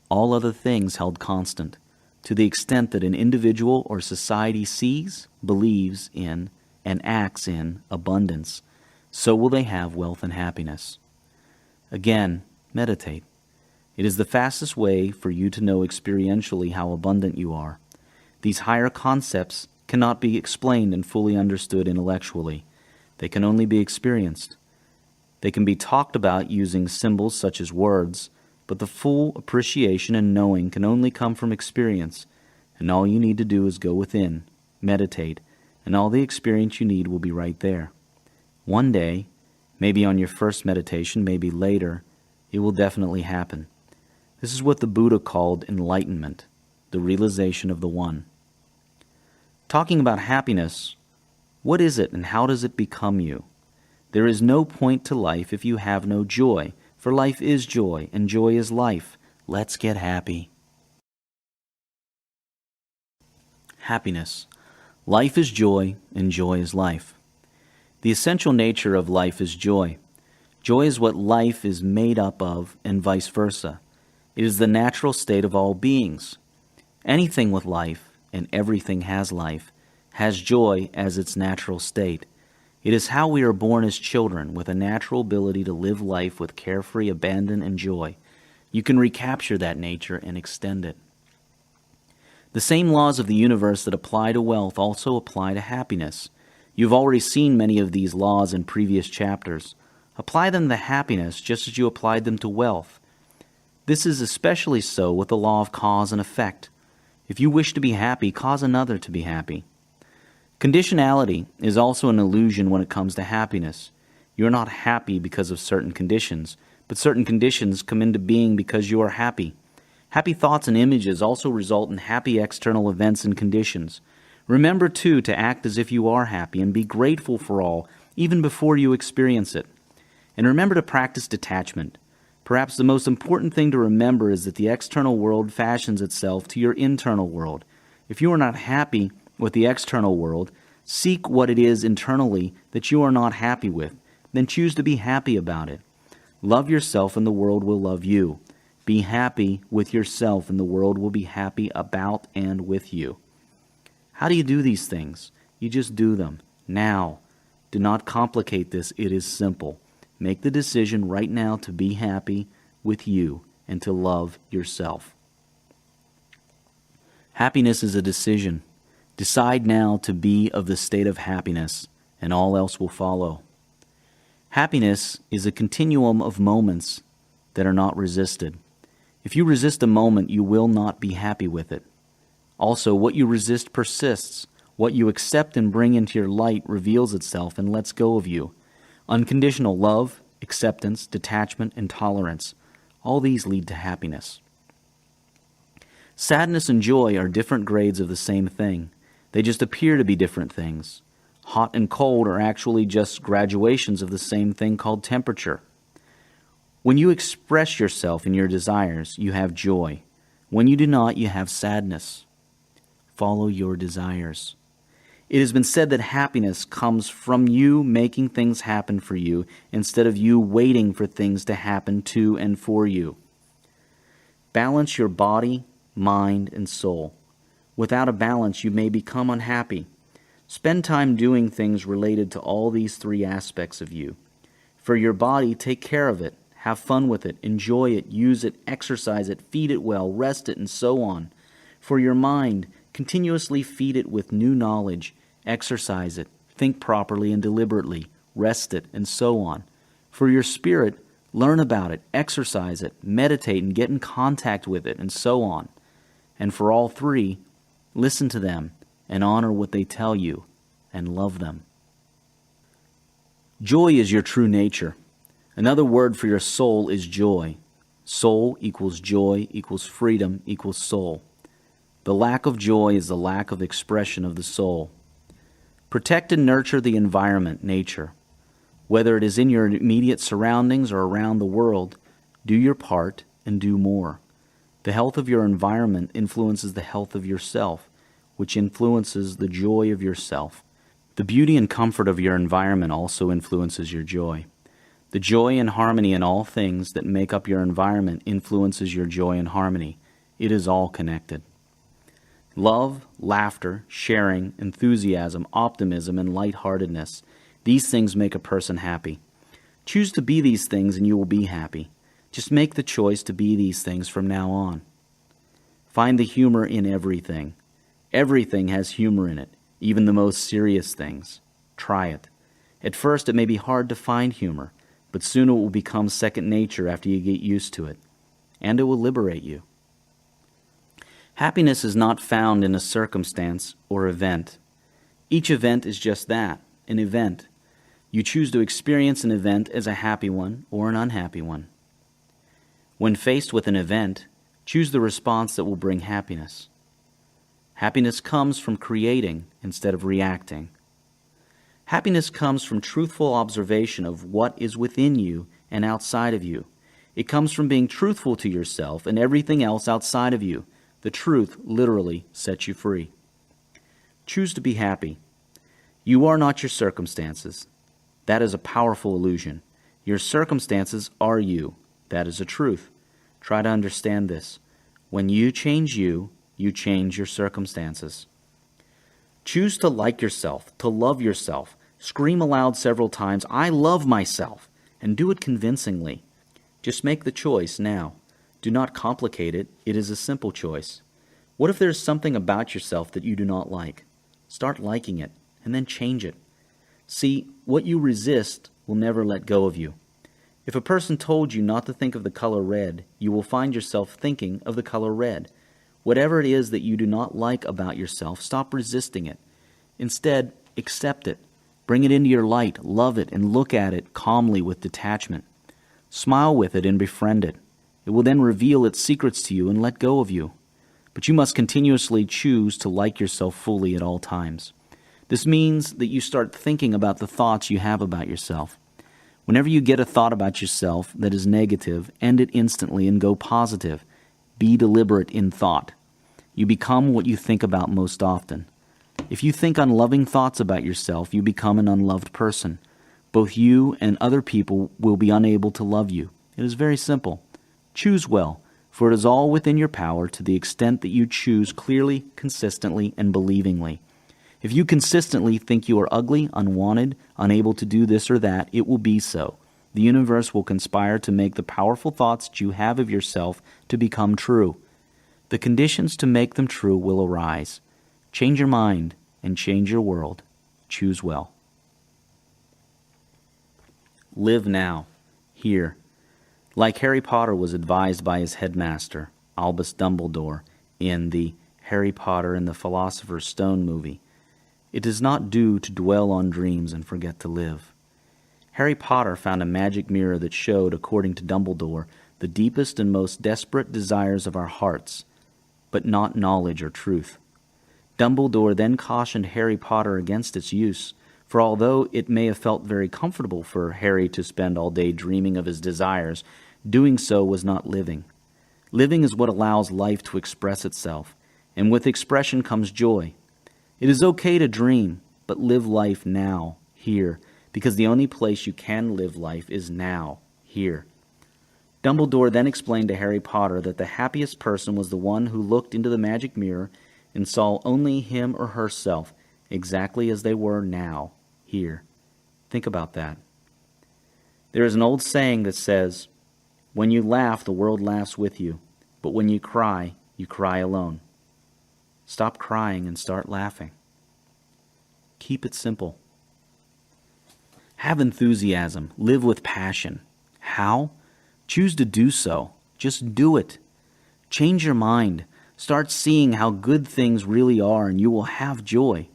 Speaker 1: All other things held constant, to the extent that an individual or society sees, believes in, and acts in abundance, so will they have wealth and happiness. Again, meditate. It is the fastest way for you to know experientially how abundant you are. These higher concepts cannot be explained and fully understood intellectually. They can only be experienced. They can be talked about using symbols such as words, but the full appreciation and knowing can only come from experience, and all you need to do is go within, meditate, and all the experience you need will be right there. One day, maybe on your first meditation, maybe later, it will definitely happen. This is what the Buddha called enlightenment, the realization of the One. Talking about happiness, what is it and how does it become you? There is no point to life if you have no joy, for life is joy, and joy is life. Let's get happy. Happiness. Life is joy, and joy is life. The essential nature of life is joy. Joy is what life is made up of, and vice versa. It is the natural state of all beings. Anything with life, and everything has life, has joy as its natural state. It is how we are born as children, with a natural ability to live life with carefree abandon and joy. You can recapture that nature and extend it. The same laws of the universe that apply to wealth also apply to happiness. You've already seen many of these laws in previous chapters. Apply them to happiness just as you applied them to wealth. This is especially so with the law of cause and effect. If you wish to be happy, cause another to be happy. Conditionality is also an illusion when it comes to happiness. You are not happy because of certain conditions, but certain conditions come into being because you are happy. Happy thoughts and images also result in happy external events and conditions. Remember, too, to act as if you are happy and be grateful for all, even before you experience it. And remember to practice detachment. Perhaps the most important thing to remember is that the external world fashions itself to your internal world. If you are not happy with the external world, seek what it is internally that you are not happy with, then choose to be happy about it. Love yourself and the world will love you. Be happy with yourself and the world will be happy about and with you. How do you do these things? You just do them. Now. Do not complicate this. It is simple. Make the decision right now to be happy with you and to love yourself. Happiness is a decision. Decide now to be of the state of happiness, and all else will follow. Happiness is a continuum of moments that are not resisted. If you resist a moment, you will not be happy with it. Also, what you resist persists. What you accept and bring into your light reveals itself and lets go of you. Unconditional love, acceptance, detachment, and tolerance, all these lead to happiness. Sadness and joy are different grades of the same thing. They just appear to be different things. Hot and cold are actually just graduations of the same thing called temperature. When you express yourself in your desires, you have joy. When you do not, you have sadness. Follow your desires. It has been said that happiness comes from you making things happen for you instead of you waiting for things to happen to and for you. Balance your body, mind, and soul. Without a balance, you may become unhappy. Spend time doing things related to all these three aspects of you. For your body, take care of it. Have fun with it. Enjoy it. Use it. Exercise it. Feed it well. Rest it, and so on. For your mind, continuously feed it with new knowledge. Exercise it. Think properly and deliberately. Rest it, and so on. For your spirit, learn about it. Exercise it. Meditate and get in contact with it, and so on. And for all three, listen to them and honor what they tell you and love them. Joy is your true nature. Another word for your soul is joy. Soul equals joy equals freedom equals soul. The lack of joy is the lack of expression of the soul. Protect and nurture the environment, nature. Whether it is in your immediate surroundings or around the world, do your part and do more. The health of your environment influences the health of yourself, which influences the joy of yourself. The beauty and comfort of your environment also influences your joy. The joy and harmony in all things that make up your environment influences your joy and harmony. It is all connected. Love, laughter, sharing, enthusiasm, optimism, and lightheartedness. These things make a person happy. Choose to be these things and you will be happy. Just make the choice to be these things from now on. Find the humor in everything. Everything has humor in it, even the most serious things. Try it. At first it may be hard to find humor, but soon it will become second nature after you get used to it, and it will liberate you. Happiness is not found in a circumstance or event. Each event is just that, an event. You choose to experience an event as a happy one or an unhappy one. When faced with an event, choose the response that will bring happiness. Happiness comes from creating instead of reacting. Happiness comes from truthful observation of what is within you and outside of you. It comes from being truthful to yourself and everything else outside of you. The truth literally sets you free. Choose to be happy. You are not your circumstances. That is a powerful illusion. Your circumstances are you. That is a truth. Try to understand this. When you change you, you change your circumstances. Choose to like yourself, to love yourself. Scream aloud several times, "I love myself," and do it convincingly. Just make the choice now. Do not complicate it. It is a simple choice. What if there is something about yourself that you do not like? Start liking it, and then change it. See, what you resist will never let go of you. If a person told you not to think of the color red, you will find yourself thinking of the color red. Whatever it is that you do not like about yourself, stop resisting it. Instead, accept it. Bring it into your light, love it, and look at it calmly with detachment. Smile with it and befriend it. It will then reveal its secrets to you and let go of you. But you must continuously choose to like yourself fully at all times. This means that you start thinking about the thoughts you have about yourself. Whenever you get a thought about yourself that is negative, end it instantly and go positive. Be deliberate in thought. You become what you think about most often. If you think unloving thoughts about yourself, you become an unloved person. Both you and other people will be unable to love you. It is very simple. Choose well. for it is all within your power to the extent that you choose clearly, consistently, and believingly. If you consistently think you are ugly, unwanted, unable to do this or that, it will be so. The universe will conspire to make the powerful thoughts that you have of yourself to become true. The conditions to make them true will arise. Change your mind and change your world. Choose well. Live now, here. Like Harry Potter was advised by his headmaster, Albus Dumbledore, in the Harry Potter and the Philosopher's Stone movie, it does not do to dwell on dreams and forget to live. Harry Potter found a magic mirror that showed, according to Dumbledore, the deepest and most desperate desires of our hearts, but not knowledge or truth. Dumbledore then cautioned Harry Potter against its use, for although it may have felt very comfortable for Harry to spend all day dreaming of his desires, doing so was not living. Living is what allows life to express itself, and with expression comes joy. It is okay to dream, but live life now, here, because the only place you can live life is now, here. Dumbledore then explained to Harry Potter that the happiest person was the one who looked into the magic mirror and saw only him or herself exactly as they were now, here. Think about that. There is an old saying that says, "When you laugh, the world laughs with you, but when you cry alone." Stop crying and start laughing. Keep it simple. Have enthusiasm. Live with passion. How? Choose to do so. Just do it. Change your mind. Start seeing how good things really are, and you will have joy.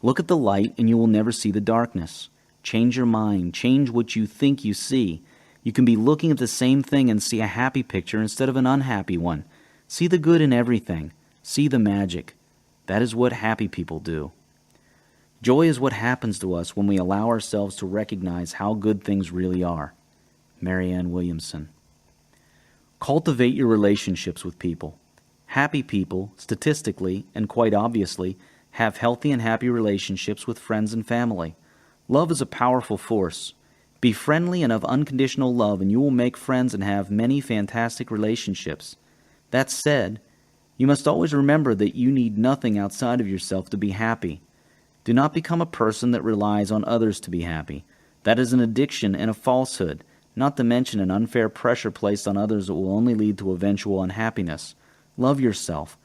Speaker 1: Look at the light, and you will never see the darkness. Change your mind. Change what you think you see. You can be looking at the same thing and see a happy picture instead of an unhappy one. See the good in everything. See the magic. That is what happy people do. Joy is what happens to us when we allow ourselves to recognize how good things really are. Marianne Williamson. Cultivate your relationships with people. Happy people, statistically and quite obviously, have healthy and happy relationships with friends and family. Love is a powerful force. Be friendly and of unconditional love, and you will make friends and have many fantastic relationships. That said, you must always remember that you need nothing outside of yourself to be happy. Do not become a person that relies on others to be happy. That is an addiction and a falsehood, not to mention an unfair pressure placed on others that will only lead to eventual unhappiness. Love yourself,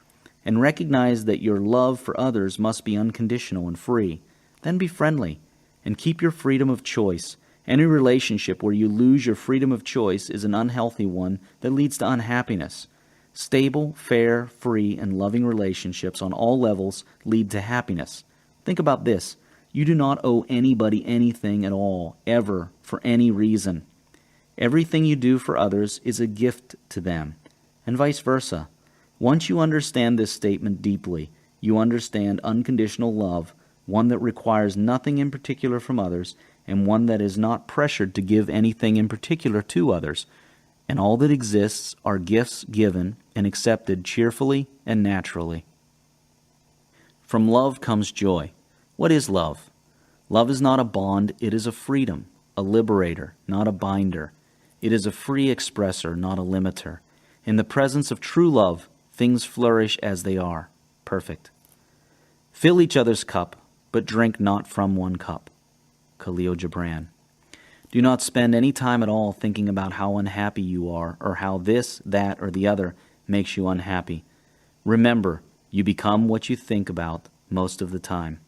Speaker 1: and recognize that your love for others must be unconditional and free. Then be friendly, and keep your freedom of choice. Any relationship where you lose your freedom of choice is an unhealthy one that leads to unhappiness. Stable, fair, free, and loving relationships on all levels lead to happiness. Think about this. You do not owe anybody anything at all, ever, for any reason. Everything you do for others is a gift to them, and vice versa. Once you understand this statement deeply, you understand unconditional love, one that requires nothing in particular from others, and one that is not pressured to give anything in particular to others. And all that exists are gifts given and accepted cheerfully and naturally. From love comes joy. What is love? Love is not a bond, it is a freedom, a liberator, not a binder. It is a free expressor, not a limiter. In the presence of true love, things flourish as they are, perfect. Fill each other's cup, but drink not from one cup. Khalil Gibran. Do not spend any time at all thinking about how unhappy you are or how this, that, or the other makes you unhappy. Remember, you become what you think about most of the time.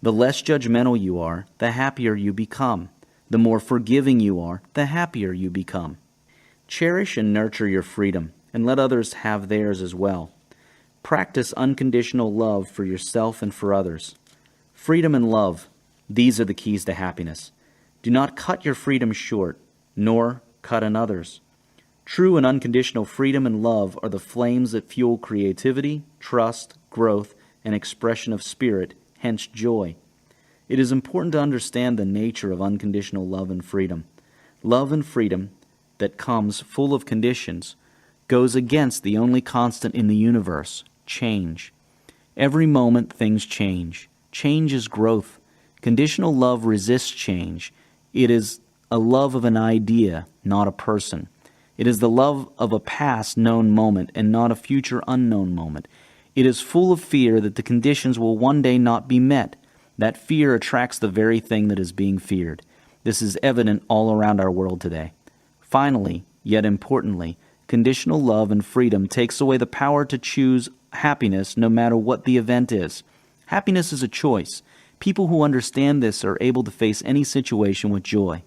Speaker 1: The less judgmental you are, the happier you become. The more forgiving you are, the happier you become. Cherish and nurture your freedom, and let others have theirs as well. Practice unconditional love for yourself and for others. Freedom and love, these are the keys to happiness. Do not cut your freedom short, nor cut another's. True and unconditional freedom and love are the flames that fuel creativity, trust, growth, and expression of spirit, hence joy. It is important to understand the nature of unconditional love and freedom. Love and freedom that comes full of conditions goes against the only constant in the universe, change. Every moment things change. Change is growth. Conditional love resists change. It is a love of an idea, not a person. It is the love of a past known moment and not a future unknown moment. It is full of fear that the conditions will one day not be met. That fear attracts the very thing that is being feared. This is evident all around our world today. Finally, yet importantly, conditional love and freedom takes away the power to choose happiness no matter what the event is. Happiness is a choice. People who understand this are able to face any situation with joy.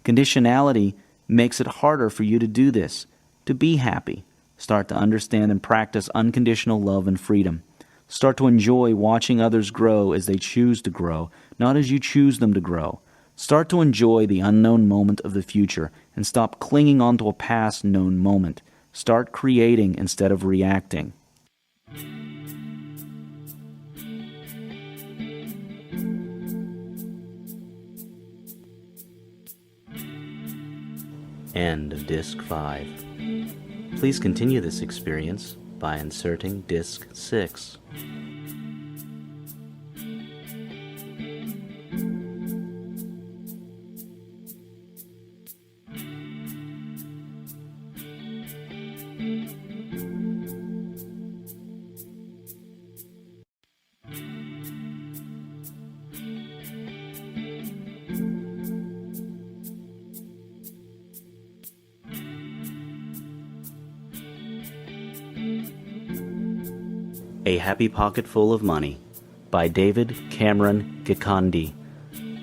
Speaker 1: Conditionality makes it harder for you to do this, to be happy. Start to understand and practice unconditional love and freedom. Start to enjoy watching others grow as they choose to grow, not as you choose them to grow. Start to enjoy the unknown moment of the future and stop clinging onto a past known moment. Start creating instead of reacting.
Speaker 3: End of Disc 5. Please continue this experience by inserting Disc 6. A Happy Pocket Full of Money by David Cameron Gikandi.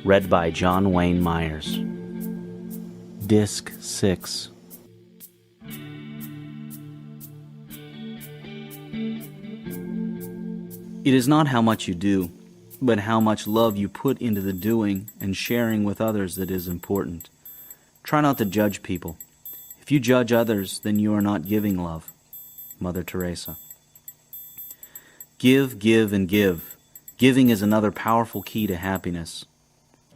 Speaker 3: Read by John Wayne Myers. Disc 6.
Speaker 1: It is not how much you do, but how much love you put into the doing and sharing with others that is important. Try not to judge people. If you judge others, then you are not giving love. Mother Teresa. Give, give, and give. Giving is another powerful key to happiness.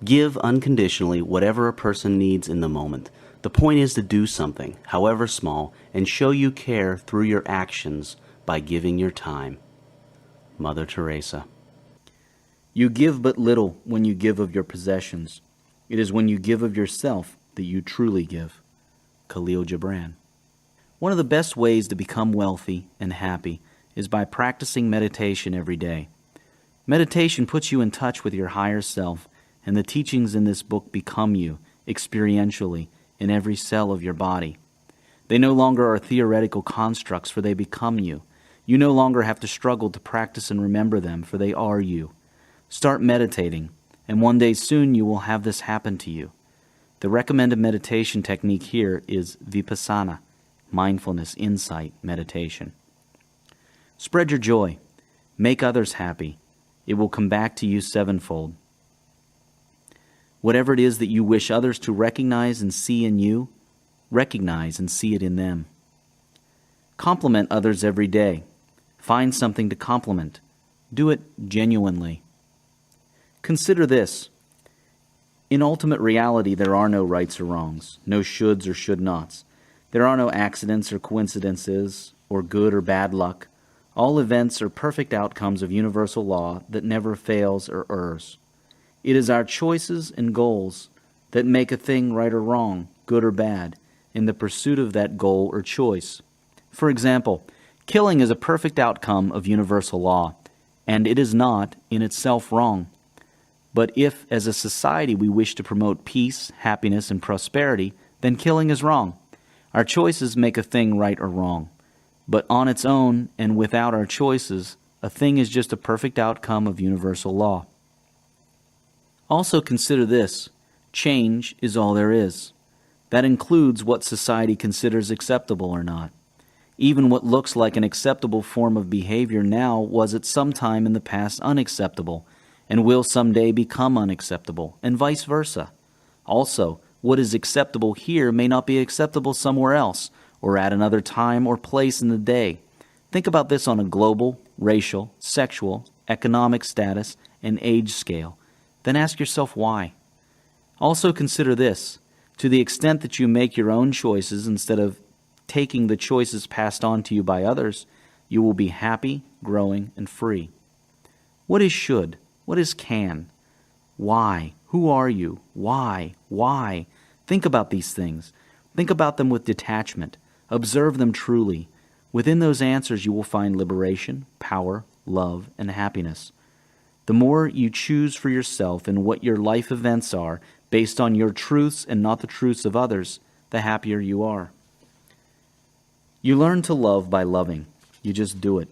Speaker 3: Give unconditionally whatever a person needs in the moment. The point is to do something, however small, and show you care through your actions by giving your time. Mother Teresa.
Speaker 1: You give but little when you give of your possessions. It is when you give of yourself that you truly give. Khalil Gibran. One of the best ways to become wealthy and happy is by practicing meditation every day. Meditation puts you in touch with your higher self, and the teachings in this book become you, experientially, in every cell of your body. They no longer are theoretical constructs, for they become you. You no longer have to struggle to practice and remember them, for they are you. Start meditating, and one day soon you will have this happen to you. The recommended meditation technique here is Vipassana, mindfulness, insight, meditation. Spread your joy. Make others happy. It will come back to you sevenfold. Whatever it is that you wish others to recognize and see in you, recognize and see it in them. Compliment others every day. Find something to compliment. Do it genuinely. Consider this. In ultimate reality, there are no rights or wrongs, no shoulds or should nots. There are no accidents or coincidences, or good or bad luck. All events are perfect outcomes of universal law that never fails or errs. It is our choices and goals that make a thing right or wrong, good or bad, in the pursuit of that goal or choice. For example, killing is a perfect outcome of universal law, and it is not in itself wrong. But if, as a society, we wish to promote peace, happiness, and prosperity, then killing is wrong. Our choices make a thing right or wrong. But on its own and without our choices, a thing is just a perfect outcome of universal law. Also consider this. Change is all there is. That includes what society considers acceptable or not. Even what looks like an acceptable form of behavior now was at some time in the past unacceptable, and will someday become unacceptable, and vice versa. Also, what is acceptable here may not be acceptable somewhere else, or at another time or place in the day. Think about this on a global, racial, sexual, economic status, and age scale. Then ask yourself why. Also consider this. To the extent that you make your own choices instead of taking the choices passed on to you by others, you will be happy, growing, and free. What is should? What is can? Why? Who are you? Why? Why? Think about these things. Think about them with detachment. Observe them truly. Within those answers you will find liberation, power, love, and happiness. The more you choose for yourself and what your life events are based on your truths and not the truths of others, the happier you are. You learn to love by loving. You just do it.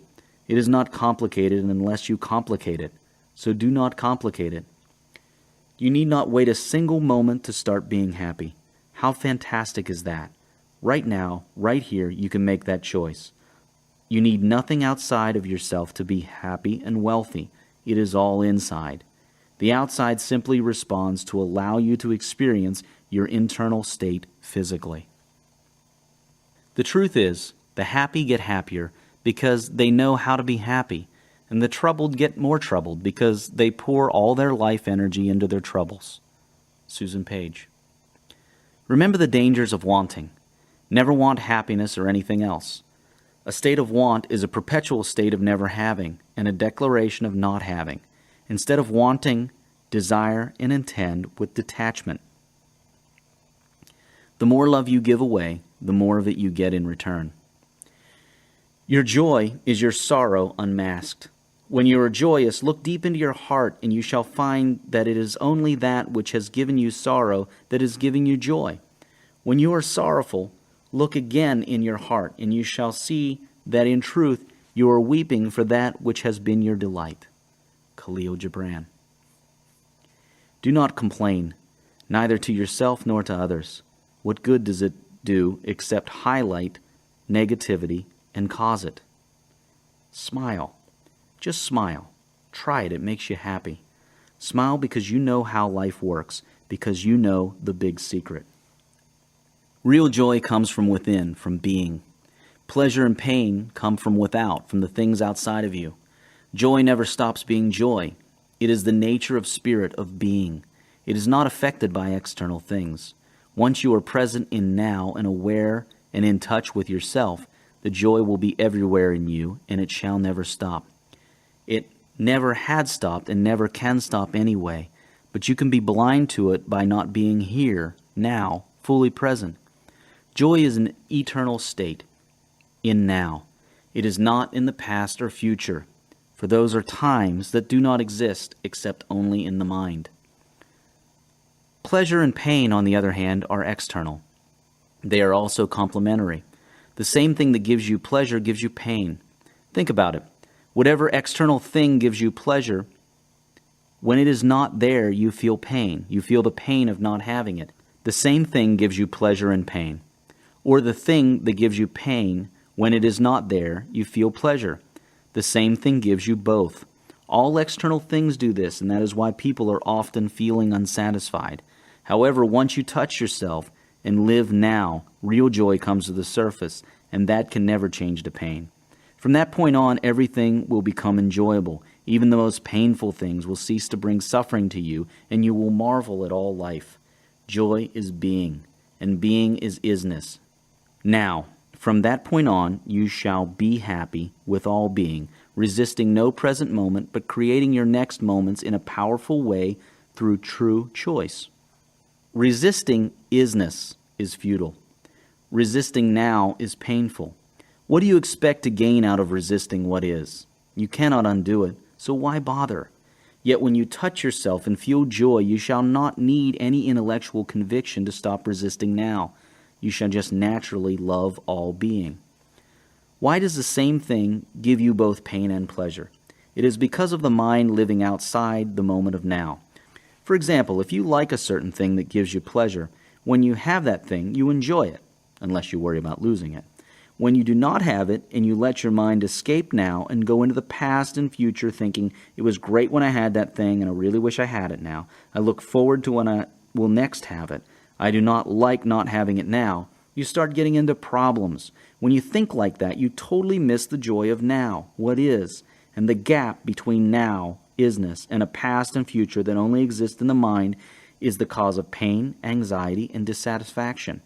Speaker 1: It is not complicated unless you complicate it, so do not complicate it. You need not wait a single moment to start being happy. How fantastic is that? Right now, right here, you can make that choice. You need nothing outside of yourself to be happy and wealthy. It is all inside. The outside simply responds to allow you to experience your internal state physically. The truth is, the happy get happier because they know how to be happy, and the troubled get more troubled because they pour all their life energy into their troubles. Susan Page. Remember the dangers of wanting. Never want happiness or anything else. A state of want is a perpetual state of never having and a declaration of not having. Instead of wanting, desire and intend with detachment. The more love you give away, the more of it you get in return. Your joy is your sorrow unmasked. When you are joyous, look deep into your heart, and you shall find that it is only that which has given you sorrow that is giving you joy. When you are sorrowful, look again in your heart, and you shall see that in truth you are weeping for that which has been your delight. Khalil Gibran. Do not complain, neither to yourself nor to others. What good does it do except highlight negativity and cause it? Smile. Just smile. Try it. It makes you happy. Smile because you know how life works, because you know the big secret. Real joy comes from within, from being. Pleasure and pain come from without, from the things outside of you. Joy never stops being joy. It is the nature of spirit, of being. It is not affected by external things. Once you are present in now and aware and in touch with yourself, the joy will be everywhere in you, and it shall never stop. It never had stopped and never can stop anyway, but you can be blind to it by not being here, now, fully present. Joy is an eternal state, in now. It is not in the past or future, for those are times that do not exist except only in the mind. Pleasure and pain, on the other hand, are external. They are also complementary. The same thing that gives you pleasure gives you pain. Think about it. Whatever external thing gives you pleasure, when it is not there, you feel pain. You feel the pain of not having it. The same thing gives you pleasure and pain. Or the thing that gives you pain, when it is not there, you feel pleasure. The same thing gives you both. All external things do this, and that is why people are often feeling unsatisfied. However, once you touch yourself and live now, real joy comes to the surface, and that can never change the pain. From that point on, everything will become enjoyable. Even the most painful things will cease to bring suffering to you, and you will marvel at all life. Joy is being, and being is isness. Now, from that point on, you shall be happy with all being, resisting no present moment, but creating your next moments in a powerful way through true choice. Resisting isness is futile. Resisting now is painful. What do you expect to gain out of resisting what is? You cannot undo it, so why bother? Yet when you touch yourself and feel joy, you shall not need any intellectual conviction to stop resisting now. You shall just naturally love all being. Why does the same thing give you both pain and pleasure? It is because of the mind living outside the moment of now. For example, if you like a certain thing that gives you pleasure, when you have that thing, you enjoy it, unless you worry about losing it. When you do not have it and you let your mind escape now and go into the past and future thinking, it was great when I had that thing and I really wish I had it now. I look forward to when I will next have it. I do not like not having it now. You start getting into problems. When you think like that, you totally miss the joy of now, what is, and the gap between now, isness, and a past and future that only exists in the mind is the cause of pain, anxiety, and dissatisfaction.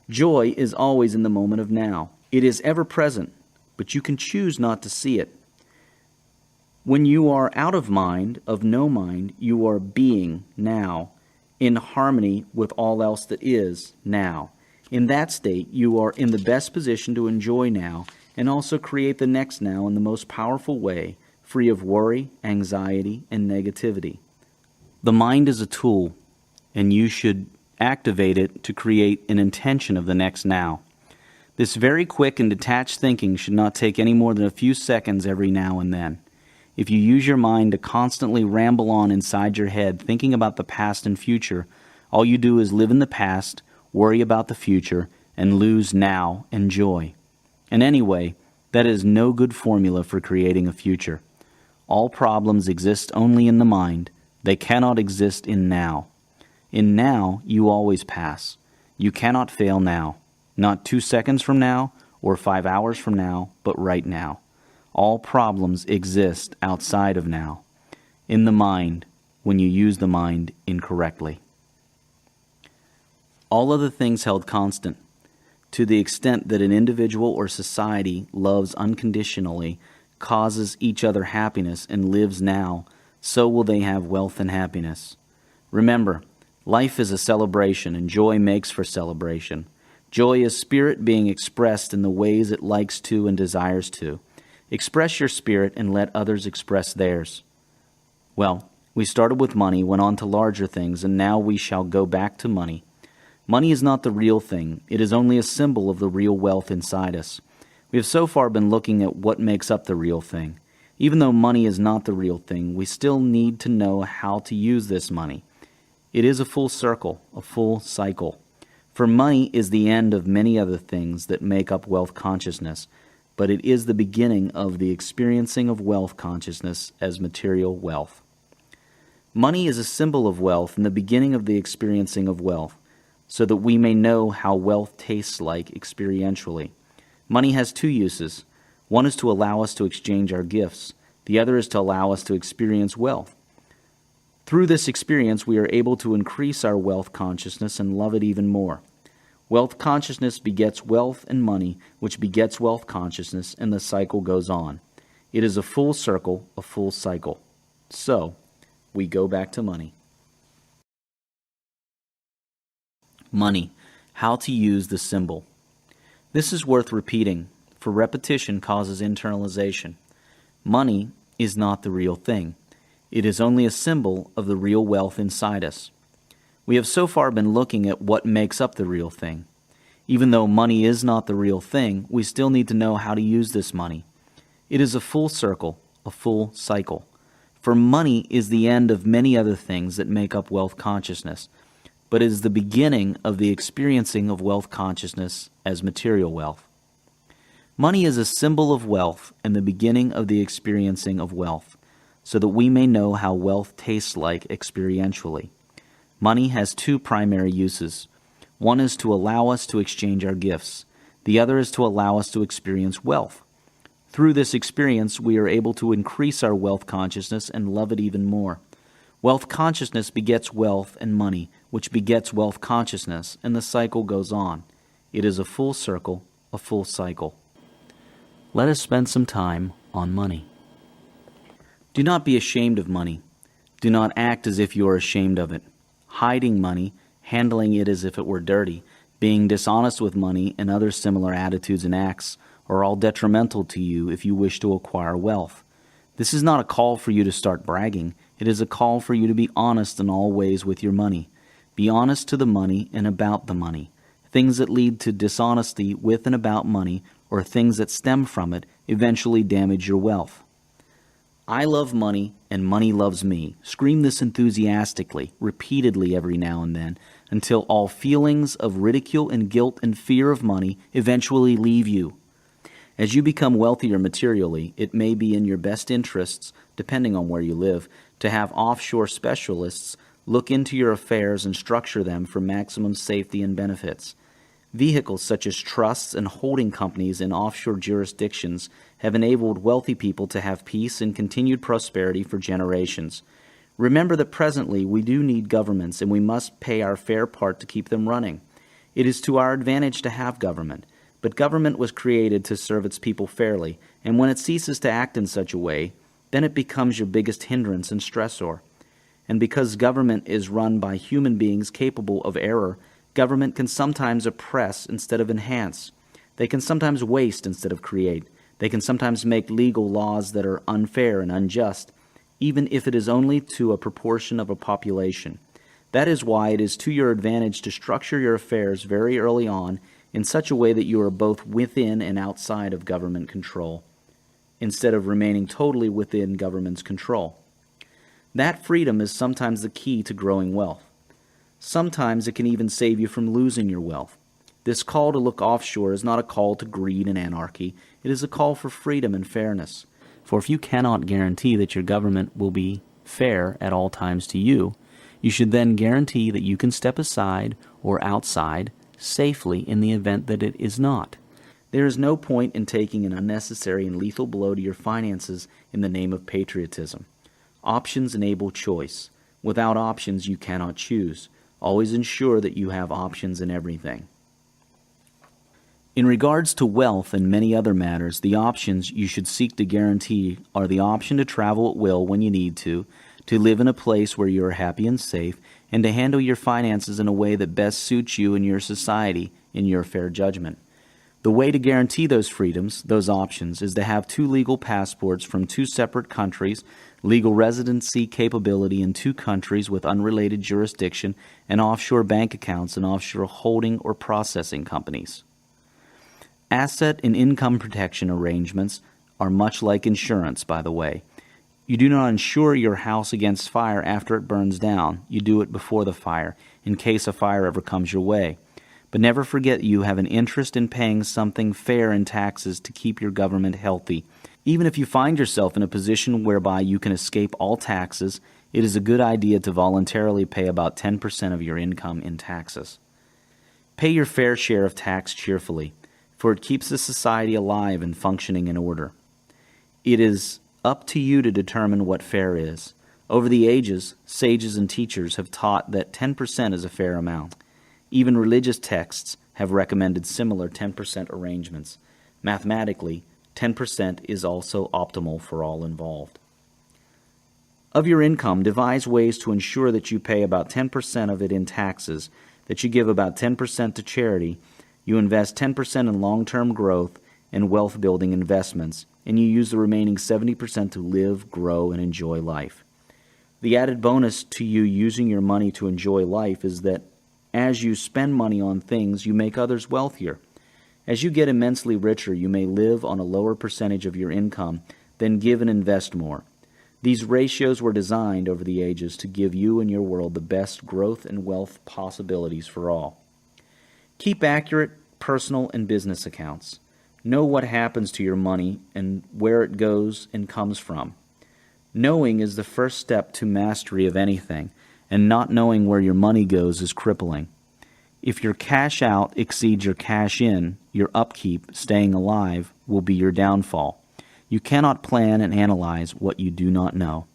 Speaker 1: Joy is always in the moment of now. It is ever present, but you can choose not to see it. When you are out of mind, of no mind, you are being now, in harmony with all else that is now. In that state, you are in the best position to enjoy now and also create the next now in the most powerful way, free of worry, anxiety, and negativity. The mind is a tool, and you should activate it to create an intention of the next now. This very quick and detached thinking should not take any more than a few seconds every now and then. If you use your mind to constantly ramble on inside your head thinking about the past and future, all you do is live in the past, worry about the future, and lose now and joy. And anyway, that is no good formula for creating a future. All problems exist only in the mind. They cannot exist in now. In now, you always pass. You cannot fail now. Not 2 seconds from now or 5 hours from now, but right now. All problems exist outside of now, in the mind, when you use the mind incorrectly. All other things held constant. To the extent that an individual or society loves unconditionally, causes each other happiness, and lives now, so will they have wealth and happiness. Remember, life is a celebration, and joy makes for celebration. Joy is spirit being expressed in the ways it likes to and desires to. Express your spirit and let others express theirs. Well, we started with money, went on to larger things, and now we shall go back to money. Money is not the real thing. It is only a symbol of the real wealth inside us. We have so far been looking at what makes up the real thing. Even though money is not the real thing, we still need to know how to use this money. It is a full circle, a full cycle. For money is the end of many other things that make up wealth consciousness, but it is the beginning of the experiencing of wealth consciousness as material wealth. Money is a symbol of wealth and the beginning of the experiencing of wealth, so that we may know how wealth tastes like experientially. Money has two uses. One is to allow us to exchange our gifts. The other is to allow us to experience wealth. Through this experience, we are able to increase our wealth consciousness and love it even more. Wealth consciousness begets wealth and money, which begets wealth consciousness, and the cycle goes on. It is a full circle, a full cycle. So, we go back to money. Money. How to use the symbol. This is worth repeating, for repetition causes internalization. Money is not the real thing. It is only a symbol of the real wealth inside us. We have so far been looking at what makes up the real thing. Even though money is not the real thing, we still need to know how to use this money. It is a full circle, a full cycle. For money is the end of many other things that make up wealth consciousness, but it is the beginning of the experiencing of wealth consciousness as material wealth. Money is a symbol of wealth and the beginning of the experiencing of wealth, so that we may know how wealth tastes like experientially. Money has two primary uses. One is to allow us to exchange our gifts. The other is to allow us to experience wealth. Through this experience, we are able to increase our wealth consciousness and love it even more. Wealth consciousness begets wealth and money, which begets wealth consciousness, and the cycle goes on. It is a full circle, a full cycle. Let us spend some time on money. Do not be ashamed of money. Do not act as if you are ashamed of it. Hiding money, handling it as if it were dirty, being dishonest with money, and other similar attitudes and acts are all detrimental to you if you wish to acquire wealth. This is not a call for you to start bragging. It is a call for you to be honest in all ways with your money. Be honest to the money and about the money. Things that lead to dishonesty with and about money, or things that stem from it, eventually damage your wealth. I love money, and money loves me. Scream this enthusiastically, repeatedly every now and then, until all feelings of ridicule and guilt and fear of money eventually leave you. As you become wealthier materially, it may be in your best interests, depending on where you live, to have offshore specialists look into your affairs and structure them for maximum safety and benefits. Vehicles such as trusts and holding companies in offshore jurisdictions have enabled wealthy people to have peace and continued prosperity for generations. Remember that presently we do need governments, and we must pay our fair part to keep them running. It is to our advantage to have government, but government was created to serve its people fairly, and when it ceases to act in such a way, then it becomes your biggest hindrance and stressor. And because government is run by human beings capable of error, Government can sometimes oppress instead of enhance. They can sometimes waste instead of create. They can sometimes make legal laws that are unfair and unjust, even if it is only to a proportion of a population. That is why it is to your advantage to structure your affairs very early on in such a way that you are both within and outside of government control, instead of remaining totally within government's control. That freedom is sometimes the key to growing wealth. Sometimes it can even save you from losing your wealth. This call to look offshore is not a call to greed and anarchy. It is a call for freedom and fairness. For if you cannot guarantee that your government will be fair at all times to you, you should then guarantee that you can step aside or outside safely in the event that it is not. There is no point in taking an unnecessary and lethal blow to your finances in the name of patriotism. Options enable choice. Without options, you cannot choose. Always ensure that you have options in everything. In regards to wealth and many other matters, the options you should seek to guarantee are the option to travel at will when you need to live in a place where you are happy and safe, and to handle your finances in a way that best suits you and your society in your fair judgment. The way to guarantee those freedoms, those options, is to have 2 legal passports from 2 separate countries, legal residency capability in 2 countries with unrelated jurisdiction, and offshore bank accounts and offshore holding or processing companies. Asset and income protection arrangements are much like insurance, by the way. You do not insure your house against fire after it burns down. You do it before the fire, in case a fire ever comes your way. But never forget you have an interest in paying something fair in taxes to keep your government healthy. Even if you find yourself in a position whereby you can escape all taxes, it is a good idea to voluntarily pay about 10% of your income in taxes. Pay your fair share of tax cheerfully, for it keeps the society alive and functioning in order. It is up to you to determine what fair is. Over the ages, sages and teachers have taught that 10% is a fair amount. Even religious texts have recommended similar 10% arrangements. Mathematically, 10% is also optimal for all involved. Of your income, devise ways to ensure that you pay about 10% of it in taxes, that you give about 10% to charity, you invest 10% in long-term growth and wealth-building investments, and you use the remaining 70% to live, grow, and enjoy life. The added bonus to you using your money to enjoy life is that as you spend money on things, you make others wealthier. As you get immensely richer, you may live on a lower percentage of your income, then give and invest more. These ratios were designed over the ages to give you and your world the best growth and wealth possibilities for all. Keep accurate personal and business accounts. Know what happens to your money and where it goes and comes from. Knowing is the first step to mastery of anything, and not knowing where your money goes is crippling. If your cash out exceeds your cash in, your upkeep, staying alive, will be your downfall. You cannot plan and analyze what you do not know.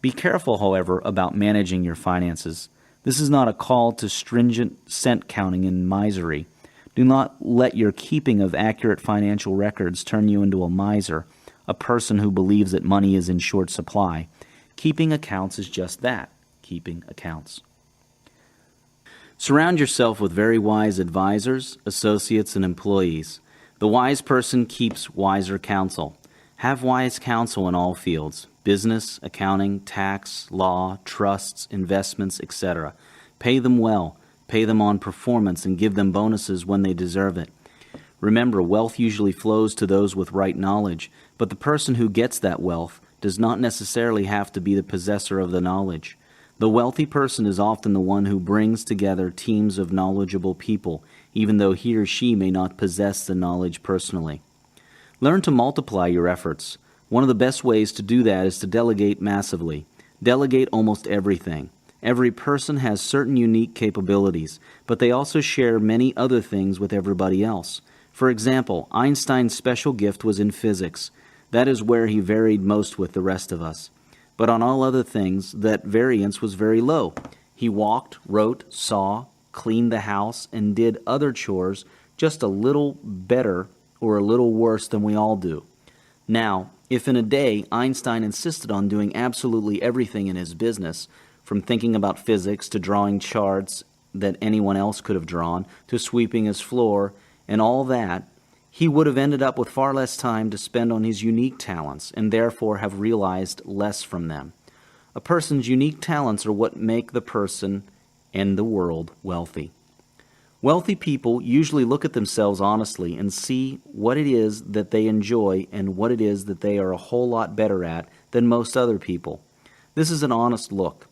Speaker 1: Be careful, however, about managing your finances. This is not a call to stringent cent counting and misery. Do not let your keeping of accurate financial records turn you into a miser, a person who believes that money is in short supply. Keeping accounts is just that, keeping accounts. Surround yourself with very wise advisors, associates, and employees. The wise person keeps wiser counsel. Have wise counsel in all fields: business, accounting, tax, law, trusts, investments, etc. Pay them well. Pay them on performance and give them bonuses when they deserve it. Remember, wealth usually flows to those with right knowledge, but the person who gets that wealth does not necessarily have to be the possessor of the knowledge. The wealthy person is often the one who brings together teams of knowledgeable people, even though he or she may not possess the knowledge personally. Learn to multiply your efforts. One of the best ways to do that is to delegate massively. Delegate almost everything. Every person has certain unique capabilities, but they also share many other things with everybody else. For example, Einstein's special gift was in physics. That is where he varied most with the rest of us. But on all other things, that variance was very low. He walked, wrote, saw, cleaned the house, and did other chores just a little better or a little worse than we all do. Now, if in a day Einstein insisted on doing absolutely everything in his business, from thinking about physics to drawing charts that anyone else could have drawn, to sweeping his floor, and all that, he would have ended up with far less time to spend on his unique talents, and therefore have realized less from them. A person's unique talents are what make the person and the world wealthy. Wealthy people usually look at themselves honestly and see what it is that they enjoy and what it is that they are a whole lot better at than most other people. This is an honest look.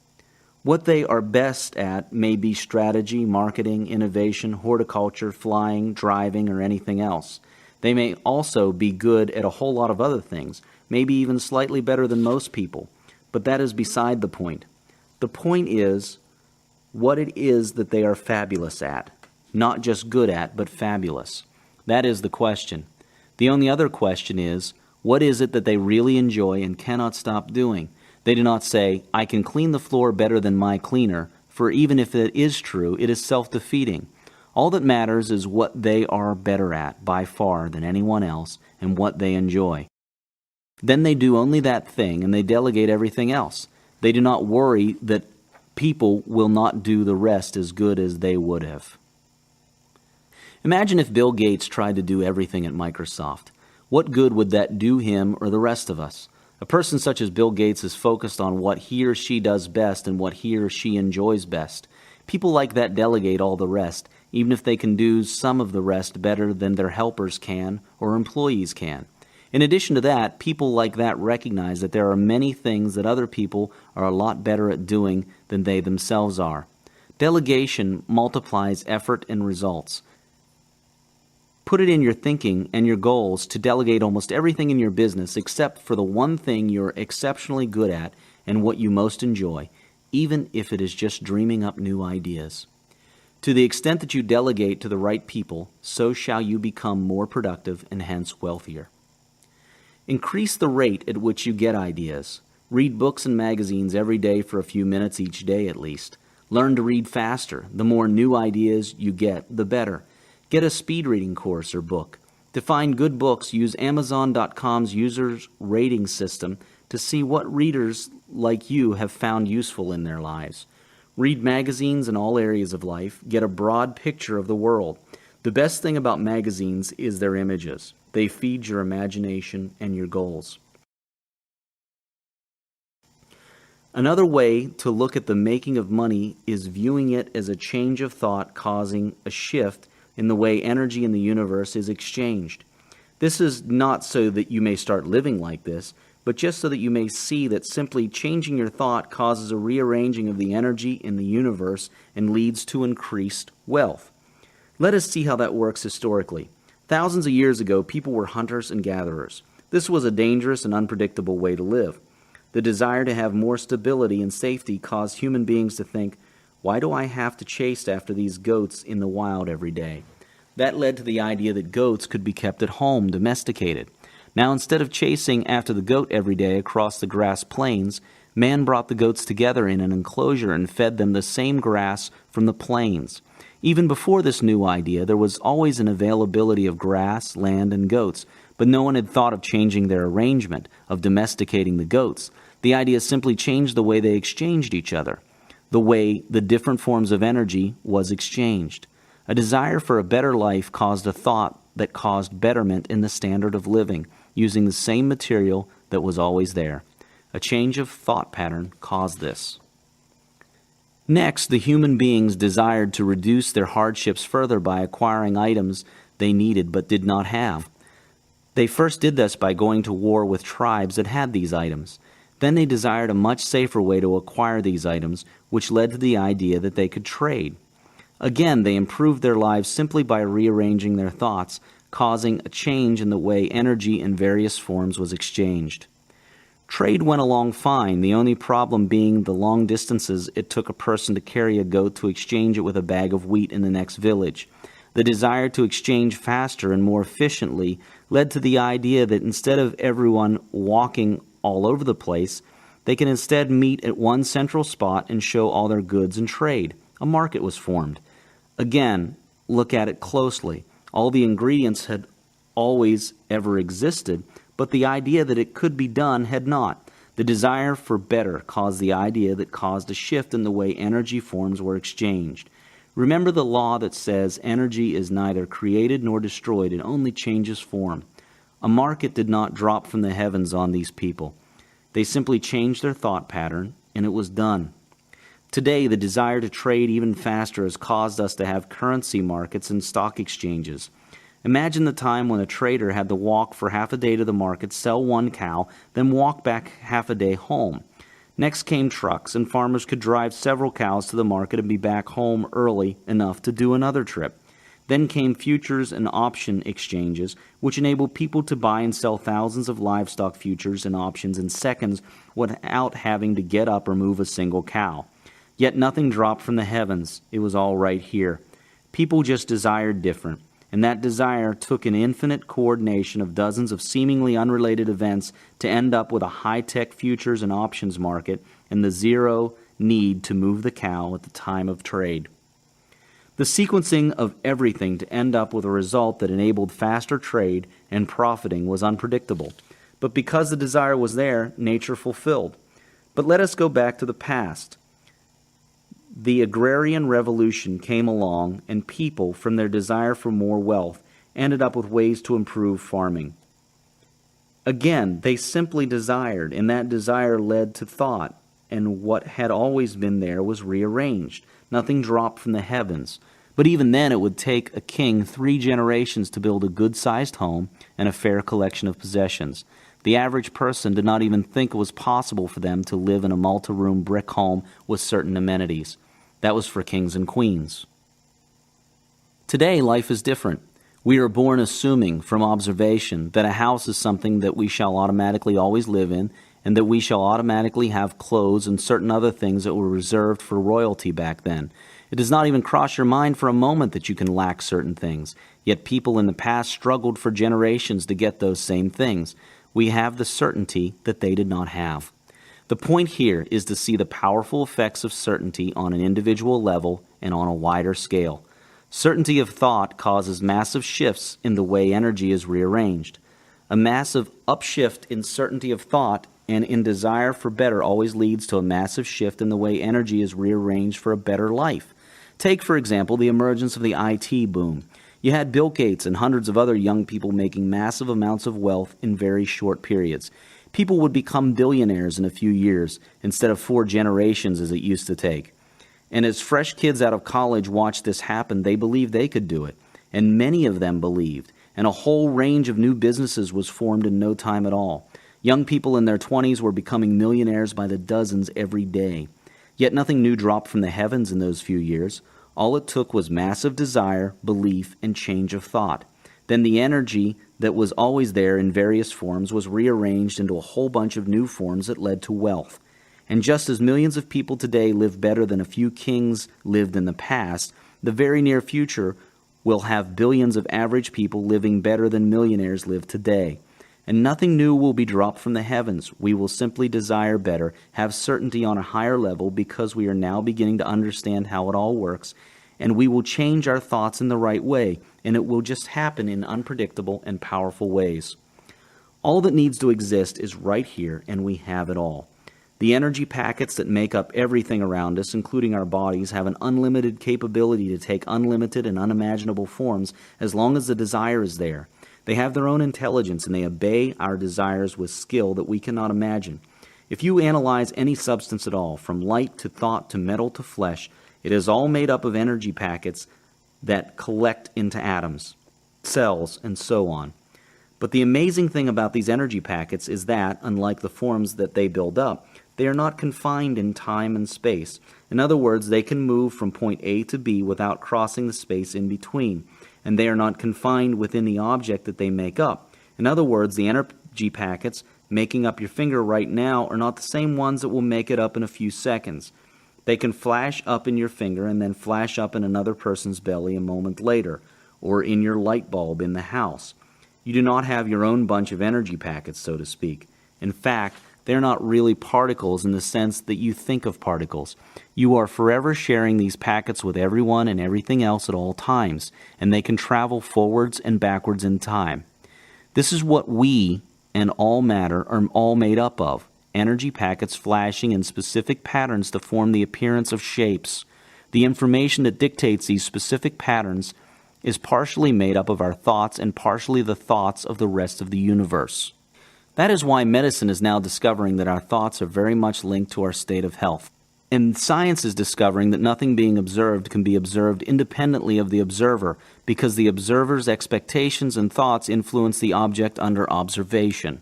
Speaker 1: What they are best at may be strategy, marketing, innovation, horticulture, flying, driving, or anything else. They may also be good at a whole lot of other things, maybe even slightly better than most people, but that is beside the point. The point is what it is that they are fabulous at. Not just good at, but fabulous. That is the question. The only other question is, what is it that they really enjoy and cannot stop doing? They do not say, I can clean the floor better than my cleaner, for even if it is true, it is self-defeating. All that matters is what they are better at, by far, than anyone else, and what they enjoy. Then they do only that thing, and they delegate everything else. They do not worry that people will not do the rest as good as they would have. Imagine if Bill Gates tried to do everything at Microsoft. What good would that do him or the rest of us? A person such as Bill Gates is focused on what he or she does best and what he or she enjoys best. People like that delegate all the rest, even if they can do some of the rest better than their helpers can or employees can. In addition to that, people like that recognize that there are many things that other people are a lot better at doing than they themselves are. Delegation multiplies effort and results. Put it in your thinking and your goals to delegate almost everything in your business except for the one thing you're exceptionally good at and what you most enjoy, even if it is just dreaming up new ideas. To the extent that you delegate to the right people, so shall you become more productive and hence wealthier. Increase the rate at which you get ideas. Read books and magazines every day for a few minutes each day at least. Learn to read faster. The more new ideas you get, the better. Get a speed reading course or book. To find good books, use Amazon.com's users rating system to see what readers like you have found useful in their lives. Read magazines in all areas of life. Get a broad picture of the world. The best thing about magazines is their images. They feed your imagination and your goals. Another way to look at the making of money is viewing it as a change of thought causing a shift in the way energy in the universe is exchanged. This is not so that you may start living like this, but just so that you may see that simply changing your thought causes a rearranging of the energy in the universe and leads to increased wealth. Let us see how that works historically. Thousands of years ago, people were hunters and gatherers. This was a dangerous and unpredictable way to live. The desire to have more stability and safety caused human beings to think, why do I have to chase after these goats in the wild every day? That led to the idea that goats could be kept at home, domesticated. Now, instead of chasing after the goat every day across the grass plains, man brought the goats together in an enclosure and fed them the same grass from the plains. Even before this new idea, there was always an availability of grass, land, and goats, but no one had thought of changing their arrangement, of domesticating the goats. The idea simply changed the way they exchanged each other, the way the different forms of energy was exchanged. A desire for a better life caused a thought that caused betterment in the standard of living, using the same material that was always there. A change of thought pattern caused this. Next, the human beings desired to reduce their hardships further by acquiring items they needed but did not have. They first did this by going to war with tribes that had these items. Then they desired a much safer way to acquire these items, which led to the idea that they could trade. Again, they improved their lives simply by rearranging their thoughts, causing a change in the way energy in various forms was exchanged. Trade went along fine, the only problem being the long distances it took a person to carry a goat to exchange it with a bag of wheat in the next village. The desire to exchange faster and more efficiently led to the idea that instead of everyone walking all over the place, they can instead meet at one central spot and show all their goods and trade. A market was formed. Again, look at it closely. All the ingredients had always ever existed, but the idea that it could be done had not. The desire for better caused the idea that caused a shift in the way energy forms were exchanged. Remember the law that says energy is neither created nor destroyed, it only changes form. A market did not drop from the heavens on these people. They simply changed their thought pattern, and it was done. Today, the desire to trade even faster has caused us to have currency markets and stock exchanges. Imagine the time when a trader had to walk for half a day to the market, sell one cow, then walk back half a day home. Next came trucks, and farmers could drive several cows to the market and be back home early enough to do another trip. Then came futures and option exchanges, which enabled people to buy and sell thousands of livestock futures and options in seconds without having to get up or move a single cow. Yet nothing dropped from the heavens. It was all right here. People just desired different, and that desire took an infinite coordination of dozens of seemingly unrelated events to end up with a high-tech futures and options market and the zero need to move the cow at the time of trade. The sequencing of everything to end up with a result that enabled faster trade and profiting was unpredictable. But because the desire was there, nature fulfilled. But let us go back to the past. The agrarian revolution came along, and people, from their desire for more wealth, ended up with ways to improve farming. Again, they simply desired, and that desire led to thought, and what had always been there was rearranged. Nothing dropped from the heavens. But even then, it would take a king 3 generations to build a good-sized home and a fair collection of possessions. The average person did not even think it was possible for them to live in a multi-room brick home with certain amenities. That was for kings and queens. Today, life is different. We are born assuming from observation that a house is something that we shall automatically always live in, and that we shall automatically have clothes and certain other things that were reserved for royalty back then. It does not even cross your mind for a moment that you can lack certain things. Yet people in the past struggled for generations to get those same things. We have the certainty that they did not have. The point here is to see the powerful effects of certainty on an individual level and on a wider scale. Certainty of thought causes massive shifts in the way energy is rearranged. A massive upshift in certainty of thought and in desire for better always leads to a massive shift in the way energy is rearranged for a better life. Take, for example, the emergence of the IT boom. You had Bill Gates and hundreds of other young people making massive amounts of wealth in very short periods. People would become billionaires in a few years instead of 4 generations as it used to take. And as fresh kids out of college watched this happen, they believed they could do it. And many of them believed. And a whole range of new businesses was formed in no time at all. Young people in their 20s were becoming millionaires by the dozens every day. Yet nothing new dropped from the heavens in those few years. All it took was massive desire, belief, and change of thought. Then the energy that was always there in various forms was rearranged into a whole bunch of new forms that led to wealth. And just as millions of people today live better than a few kings lived in the past, the very near future will have billions of average people living better than millionaires live today. And nothing new will be dropped from the heavens. We will simply desire better, have certainty on a higher level because we are now beginning to understand how it all works, and we will change our thoughts in the right way, and it will just happen in unpredictable and powerful ways. All that needs to exist is right here, and we have it all. The energy packets that make up everything around us, including our bodies, have an unlimited capability to take unlimited and unimaginable forms as long as the desire is there. They have their own intelligence, and they obey our desires with skill that we cannot imagine. If you analyze any substance at all, from light to thought to metal to flesh, it is all made up of energy packets that collect into atoms, cells, and so on. But the amazing thing about these energy packets is that, unlike the forms that they build up, they are not confined in time and space. In other words, they can move from point A to B without crossing the space in between, and they are not confined within the object that they make up. In other words, the energy packets making up your finger right now are not the same ones that will make it up in a few seconds. They can flash up in your finger and then flash up in another person's belly a moment later, or in your light bulb in the house. You do not have your own bunch of energy packets, so to speak. In fact, they're not really particles in the sense that you think of particles. You are forever sharing these packets with everyone and everything else at all times, and they can travel forwards and backwards in time. This is what we and all matter are all made up of. Energy packets flashing in specific patterns to form the appearance of shapes. The information that dictates these specific patterns is partially made up of our thoughts and partially the thoughts of the rest of the universe. That is why medicine is now discovering that our thoughts are very much linked to our state of health. And science is discovering that nothing being observed can be observed independently of the observer, because the observer's expectations and thoughts influence the object under observation.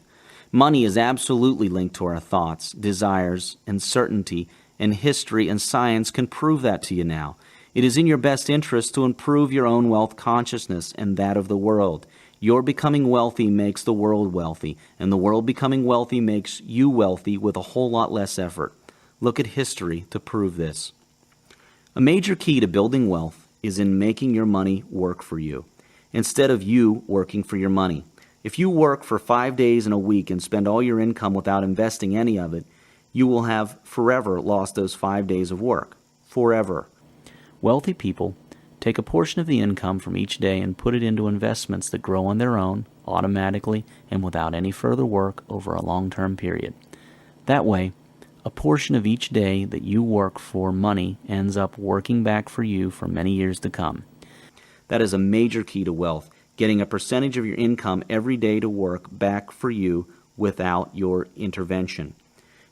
Speaker 1: Money is absolutely linked to our thoughts, desires, and certainty, and history and science can prove that to you now. It is in your best interest to improve your own wealth consciousness and that of the world. Your becoming wealthy makes the world wealthy, and the world becoming wealthy makes you wealthy with a whole lot less effort. Look at history to prove this. A major key to building wealth is in making your money work for you, instead of you working for your money. If you work for 5 days in a week and spend all your income without investing any of it, you will have forever lost those 5 days of work. Forever. Wealthy people take a portion of the income from each day and put it into investments that grow on their own, automatically, and without any further work over a long-term period. That way, a portion of each day that you work for money ends up working back for you for many years to come. That is a major key to wealth, getting a percentage of your income every day to work back for you without your intervention.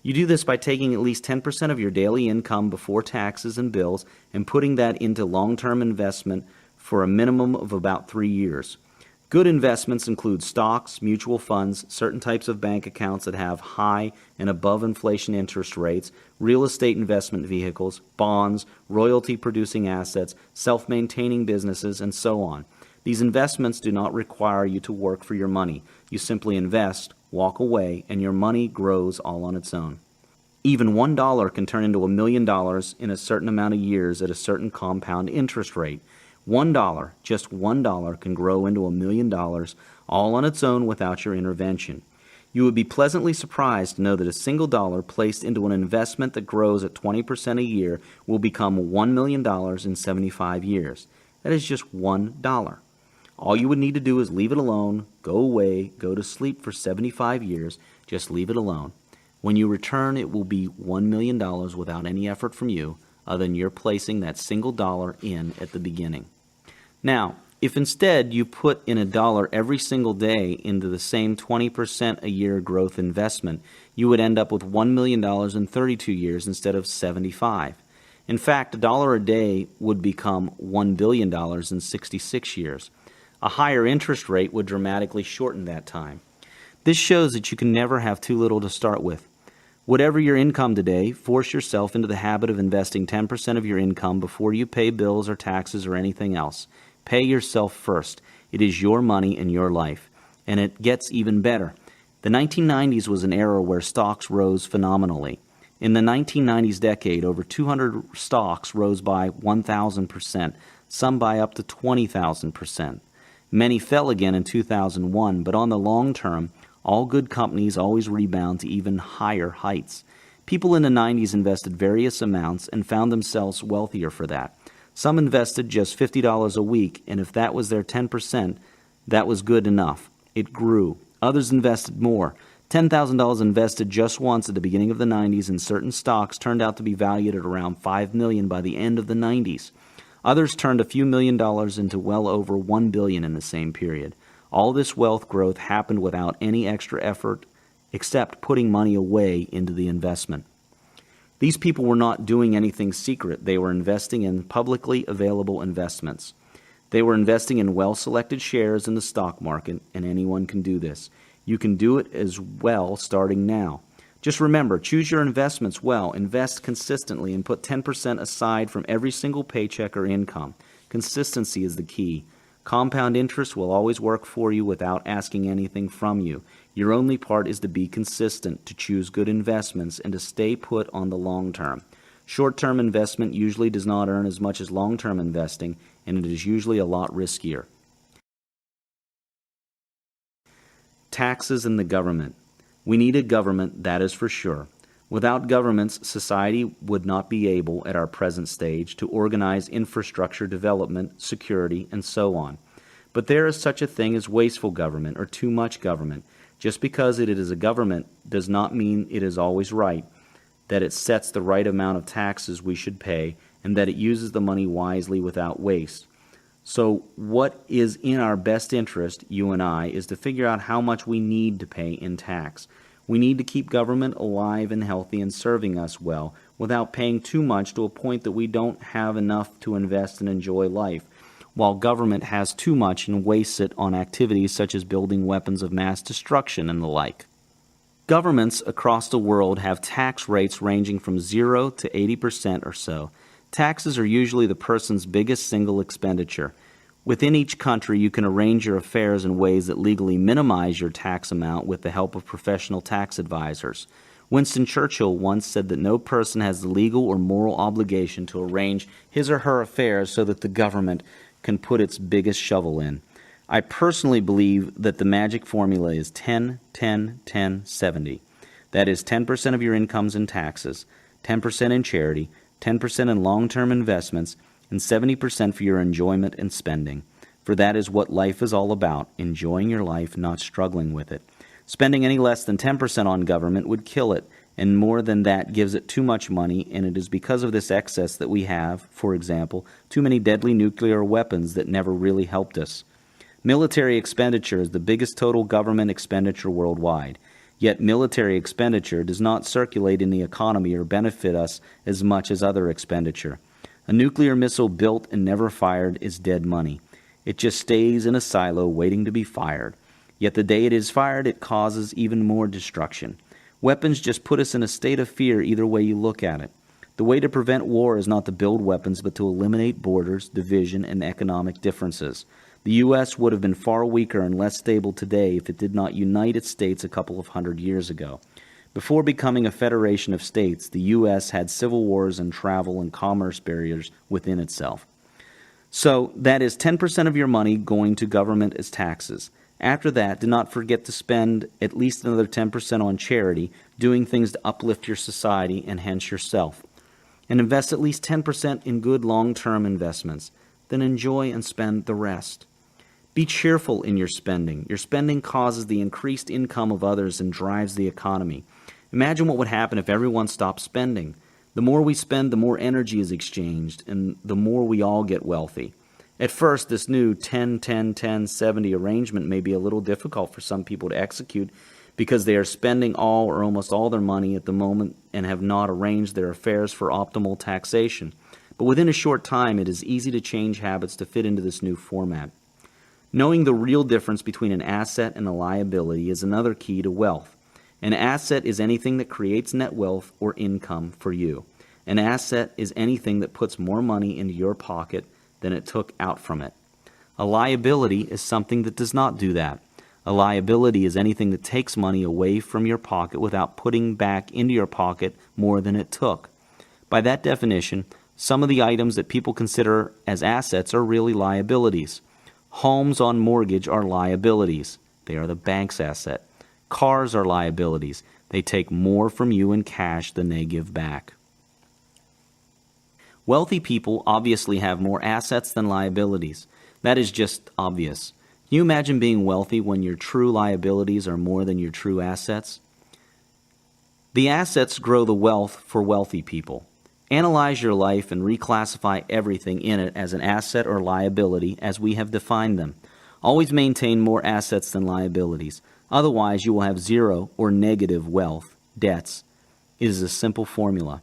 Speaker 1: You do this by taking at least 10% of your daily income before taxes and bills and putting that into long-term investment for a minimum of about 3 years. Good investments include stocks, mutual funds, certain types of bank accounts that have high and above inflation interest rates, real estate investment vehicles, bonds, royalty-producing assets, self-maintaining businesses, and so on. These investments do not require you to work for your money. You simply invest, walk away, and your money grows all on its own. Even $1 can turn into $1 million in a certain amount of years at a certain compound interest rate. $1, just $1, can grow into $1 million all on its own without your intervention. You would be pleasantly surprised to know that a single dollar placed into an investment that grows at 20% a year will become $1 million in 75 years. That is just $1. All you would need to do is leave it alone, go away, go to sleep for 75 years, just leave it alone. When you return, it will be $1 million without any effort from you, other than you're placing that single dollar in at the beginning. Now, if instead you put in $1 every single day into the same 20% a year growth investment, you would end up with $1 million in 32 years instead of 75. In fact, $1 a day would become $1 billion in 66 years. A higher interest rate would dramatically shorten that time. This shows that you can never have too little to start with. Whatever your income today, force yourself into the habit of investing 10% of your income before you pay bills or taxes or anything else. Pay yourself first. It is your money and your life. And it gets even better. The 1990s was an era where stocks rose phenomenally. In the 1990s decade, over 200 stocks rose by 1,000%, some by up to 20,000%. Many fell again in 2001, but on the long term, all good companies always rebound to even higher heights. People in the 90s invested various amounts and found themselves wealthier for that. Some invested just $50 a week, and if that was their 10%, that was good enough. It grew. Others invested more. $10,000 invested just once at the beginning of the 90s in certain stocks turned out to be valued at around $5 million by the end of the 90s. Others turned a few $1 million into well over $1 billion in the same period. All this wealth growth happened without any extra effort except putting money away into the investment. These people were not doing anything secret. They were investing in publicly available investments. They were investing in well-selected shares in the stock market, and anyone can do this. You can do it as well starting now. Just remember, choose your investments well, invest consistently, and put 10% aside from every single paycheck or income. Consistency is the key. Compound interest will always work for you without asking anything from you. Your only part is to be consistent, to choose good investments, and to stay put on the long term. Short-term investment usually does not earn as much as long-term investing, and it is usually a lot riskier. Taxes and the government. We need a government, that is for sure. Without governments, society would not be able, at our present stage, to organize infrastructure development, security, and so on. But there is such a thing as wasteful government or too much government. Just because it is a government does not mean it is always right, that it sets the right amount of taxes we should pay, and that it uses the money wisely without waste. So what is in our best interest, you and I, is to figure out how much we need to pay in tax. We need to keep government alive and healthy and serving us well without paying too much to a point that we don't have enough to invest and enjoy life, while government has too much and wastes it on activities such as building weapons of mass destruction and the like. Governments across the world have tax rates ranging from 0 to 80% or so. Taxes are usually the person's biggest single expenditure. Within each country, you can arrange your affairs in ways that legally minimize your tax amount with the help of professional tax advisors. Winston Churchill once said that no person has the legal or moral obligation to arrange his or her affairs so that the government can put its biggest shovel in. I personally believe that the magic formula is 10, 10, 10, 70. That is 10% of your incomes in taxes, 10% in charity, 10% in long-term investments, and 70% for your enjoyment and spending. For that is what life is all about, enjoying your life, not struggling with it. Spending any less than 10% on government would kill it, and more than that gives it too much money, and it is because of this excess that we have, for example, too many deadly nuclear weapons that never really helped us. Military expenditure is the biggest total government expenditure worldwide. Yet military expenditure does not circulate in the economy or benefit us as much as other expenditure. A nuclear missile built and never fired is dead money. It just stays in a silo waiting to be fired. Yet the day it is fired, it causes even more destruction. Weapons just put us in a state of fear either way you look at it. The way to prevent war is not to build weapons, but to eliminate borders, division, and economic differences. The U.S. would have been far weaker and less stable today if it did not unite its states a couple of hundred years ago. Before becoming a federation of states, the U.S. had civil wars and travel and commerce barriers within itself. So that is 10% of your money going to government as taxes. After that, do not forget to spend at least another 10% on charity, doing things to uplift your society and hence yourself. And invest at least 10% in good long-term investments. Then enjoy and spend the rest. Be cheerful in your spending. Your spending causes the increased income of others and drives the economy. Imagine what would happen if everyone stopped spending. The more we spend, the more energy is exchanged, and the more we all get wealthy. At first, this new 10, 10, 10, 70 arrangement may be a little difficult for some people to execute because they are spending all or almost all their money at the moment and have not arranged their affairs for optimal taxation. But within a short time, it is easy to change habits to fit into this new format. Knowing the real difference between an asset and a liability is another key to wealth. An asset is anything that creates net wealth or income for you. An asset is anything that puts more money into your pocket than it took out from it. A liability is something that does not do that. A liability is anything that takes money away from your pocket without putting back into your pocket more than it took. By that definition, some of the items that people consider as assets are really liabilities. Homes on mortgage are liabilities. They are the bank's asset. Cars are liabilities. They take more from you in cash than they give back. Wealthy people obviously have more assets than liabilities. That is just obvious. Can you imagine being wealthy when your true liabilities are more than your true assets? The assets grow the wealth for wealthy people. Analyze your life and reclassify everything in it as an asset or liability as we have defined them. Always maintain more assets than liabilities. Otherwise, you will have zero or negative wealth, debts. It is a simple formula.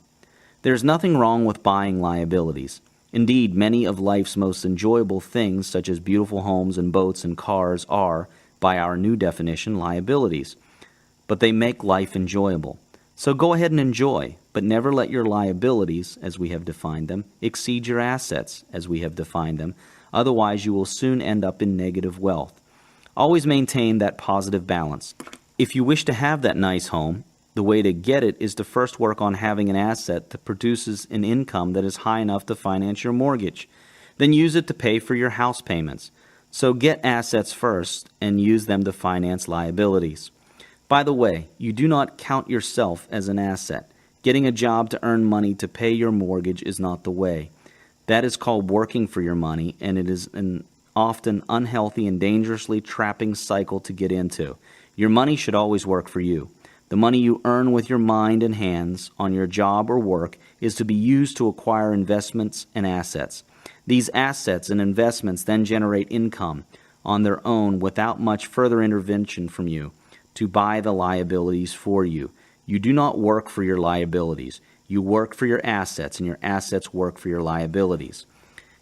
Speaker 1: There is nothing wrong with buying liabilities. Indeed, many of life's most enjoyable things, such as beautiful homes and boats and cars, are, by our new definition, liabilities. But they make life enjoyable. So go ahead and enjoy, but never let your liabilities, as we have defined them, exceed your assets, as we have defined them. Otherwise, you will soon end up in negative wealth. Always maintain that positive balance. If you wish to have that nice home, the way to get it is to first work on having an asset that produces an income that is high enough to finance your mortgage. Then use it to pay for your house payments. So get assets first and use them to finance liabilities. By the way, you do not count yourself as an asset. Getting a job to earn money to pay your mortgage is not the way. That is called working for your money, and it is an often unhealthy and dangerously trapping cycle to get into. Your money should always work for you.
Speaker 3: The money you earn with your mind and hands on your job or work is to be used to acquire investments and assets. These assets and investments then generate income on their own without much further intervention from you to buy the liabilities for you. You do not work for your liabilities. You work for your assets, and your assets work for your liabilities.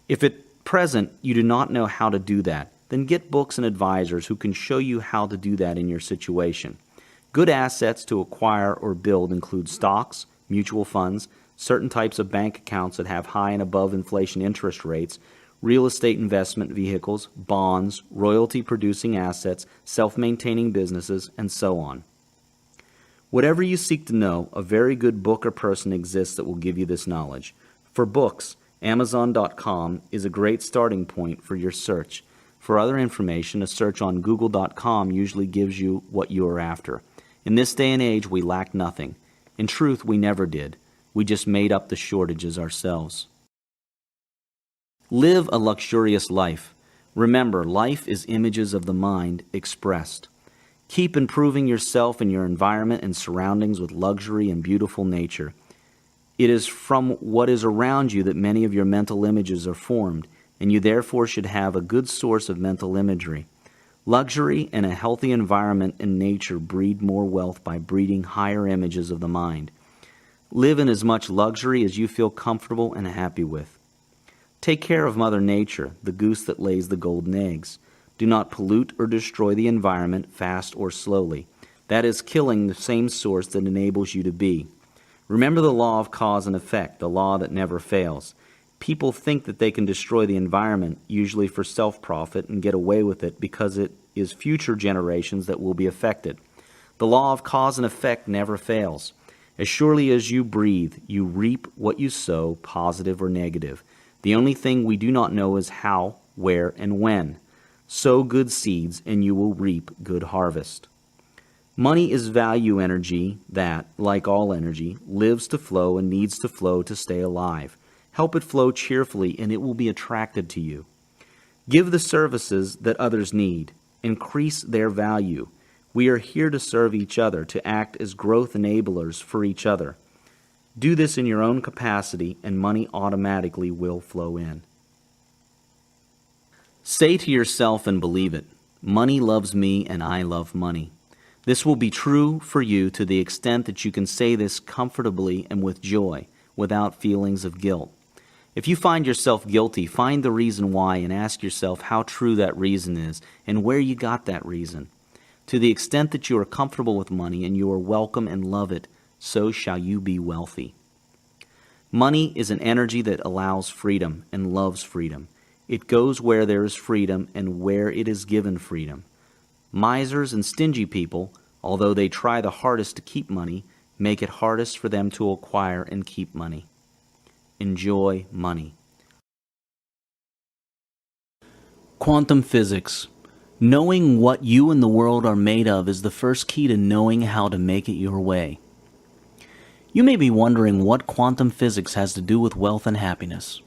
Speaker 3: If at present you do not know how to do that, then get books and advisors who can show you how to do that in your situation. Good assets to acquire or build include stocks, mutual funds, certain types of bank accounts that have high and above inflation interest rates, real estate investment vehicles, bonds, royalty-producing assets, self-maintaining businesses, and so on. Whatever you seek to know, a very good book or person exists that will give you this knowledge. For books, Amazon.com is a great starting point for your search. For other information, a search on Google.com usually gives you what you are after. In this day and age, we lack nothing. In truth, we never did. We just made up the shortages ourselves. Live a luxurious life. Remember, life is images of the mind expressed. Keep improving yourself and your environment and surroundings with luxury and beautiful nature. It is from what is around you that many of your mental images are formed, and you therefore should have a good source of mental imagery. Luxury and a healthy environment and nature breed more wealth by breeding higher images of the mind. Live in as much luxury as you feel comfortable and happy with. Take care of Mother Nature, the goose that lays the golden eggs. Do not pollute or destroy the environment fast or slowly. That is killing the same source that enables you to be. Remember the law of cause and effect, the law that never fails. People think that they can destroy the environment, usually for self-profit, and get away with it because it is future generations that will be affected. The law of cause and effect never fails. As surely as you breathe, you reap what you sow, positive or negative. The only thing we do not know is how, where, and when. Sow good seeds, and you will reap good harvest. Money is value energy that, like all energy, lives to flow and needs to flow to stay alive. Help it flow cheerfully, and it will be attracted to you. Give the services that others need. Increase their value. We are here to serve each other, to act as growth enablers for each other. Do this in your own capacity, and money automatically will flow in. Say to yourself and believe it, money loves me and I love money. This will be true for you to the extent that you can say this comfortably and with joy, without feelings of guilt. If you find yourself guilty, find the reason why and ask yourself how true that reason is and where you got that reason. To the extent that you are comfortable with money and you are welcome and love it, so shall you be wealthy. Money is an energy that allows freedom and loves freedom. It goes where there is freedom and where it is given freedom. Misers and stingy people, although they try the hardest to keep money, make it hardest for them to acquire and keep money. Enjoy money. Quantum physics. Knowing what you and the world are made of is the first key to knowing how to make it your way. You may be wondering what quantum physics has to do with wealth and happiness.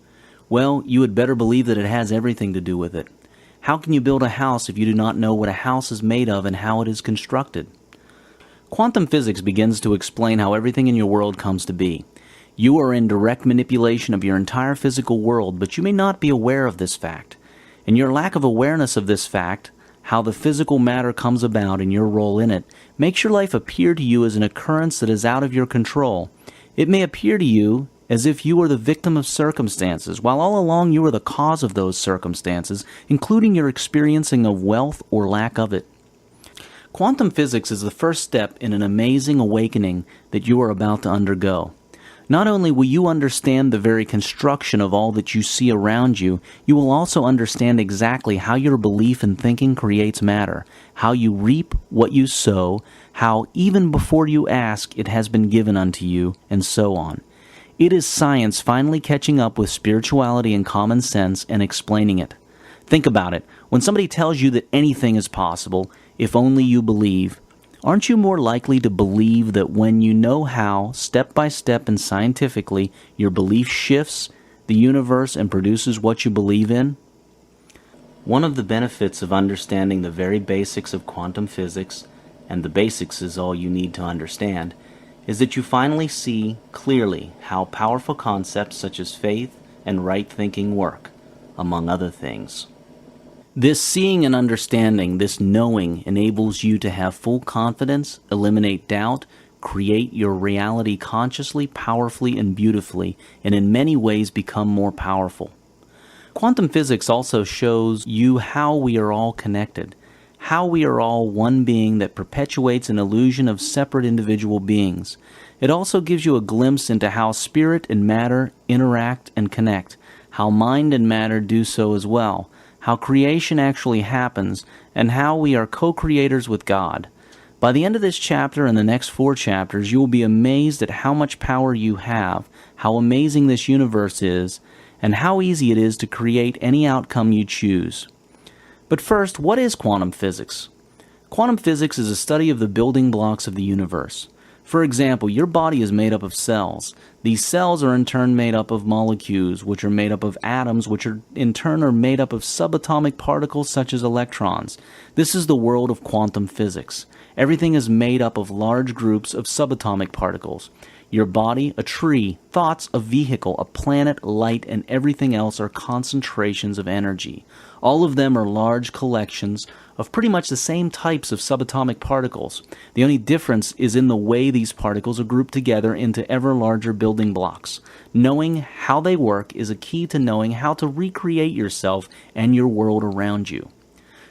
Speaker 3: Well, you had better believe that it has everything to do with it. How can you build a house if you do not know what a house is made of and how it is constructed? Quantum physics begins to explain how everything in your world comes to be. You are in direct manipulation of your entire physical world, but you may not be aware of this fact. And your lack of awareness of this fact, how the physical matter comes about and your role in it, makes your life appear to you as an occurrence that is out of your control. It may appear to you as if you are the victim of circumstances, while all along you are the cause of those circumstances, including your experiencing of wealth or lack of it. Quantum physics is the first step in an amazing awakening that you are about to undergo. Not only will you understand the very construction of all that you see around you, you will also understand exactly how your belief and thinking creates matter, how you reap what you sow, how even before you ask it has been given unto you, and so on. It is science finally catching up with spirituality and common sense and explaining it. Think about it. When somebody tells you that anything is possible, if only you believe, aren't you more likely to believe that when you know how, step by step and scientifically, your belief shifts the universe and produces what you believe in? One of the benefits of understanding the very basics of quantum physics and the basics is all you need to understand, is that you finally see clearly how powerful concepts such as faith and right thinking work, among other things. This seeing and understanding, this knowing, enables you to have full confidence, eliminate doubt, create your reality consciously, powerfully, and beautifully, and in many ways become more powerful. Quantum physics also shows you how we are all connected, how we are all one being that perpetuates an illusion of separate individual beings. It also gives you a glimpse into how spirit and matter interact and connect, how mind and matter do so as well, how creation actually happens, and how we are co-creators with God. By the end of this chapter and the next 4 chapters, you will be amazed at how much power you have, how amazing this universe is, and how easy it is to create any outcome you choose. But first, what is quantum physics? Quantum physics is a study of the building blocks of the universe. For example, your body is made up of cells. These cells are in turn made up of molecules, which are made up of atoms, which are in turn are made up of subatomic particles such as electrons. This is the world of quantum physics. Everything is made up of large groups of subatomic particles. Your body, a tree, thoughts, a vehicle, a planet, light, and everything else are concentrations of energy. All of them are large collections of pretty much the same types of subatomic particles. The only difference is in the way these particles are grouped together into ever larger building blocks. Knowing how they work is a key to knowing how to recreate yourself and your world around you.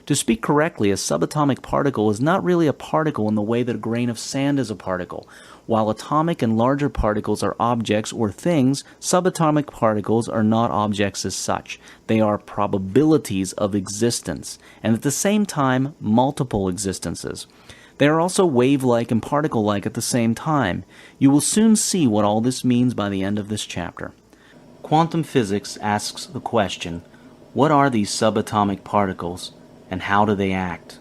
Speaker 3: To speak correctly, a subatomic particle is not really a particle in the way that a grain of sand is a particle. While atomic and larger particles are objects or things, subatomic particles are not objects as such. They are probabilities of existence, and at the same time, multiple existences. They are also wave-like and particle-like at the same time. You will soon see what all this means by the end of this chapter. Quantum physics asks the question, what are these subatomic particles, and how do they act?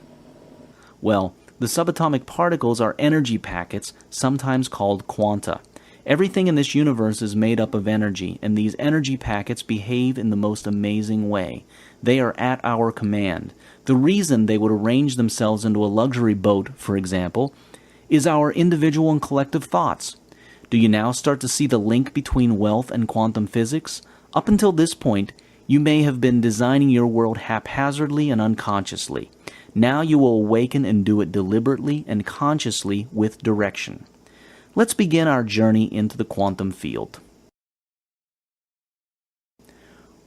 Speaker 3: Well, the subatomic particles are energy packets, sometimes called quanta. Everything in this universe is made up of energy, and these energy packets behave in the most amazing way. They are at our command. The reason they would arrange themselves into a luxury boat, for example, is our individual and collective thoughts. Do you now start to see the link between wealth and quantum physics? Up until this point, you may have been designing your world haphazardly and unconsciously. Now you will awaken and do it deliberately and consciously with direction. Let's begin our journey into the quantum field.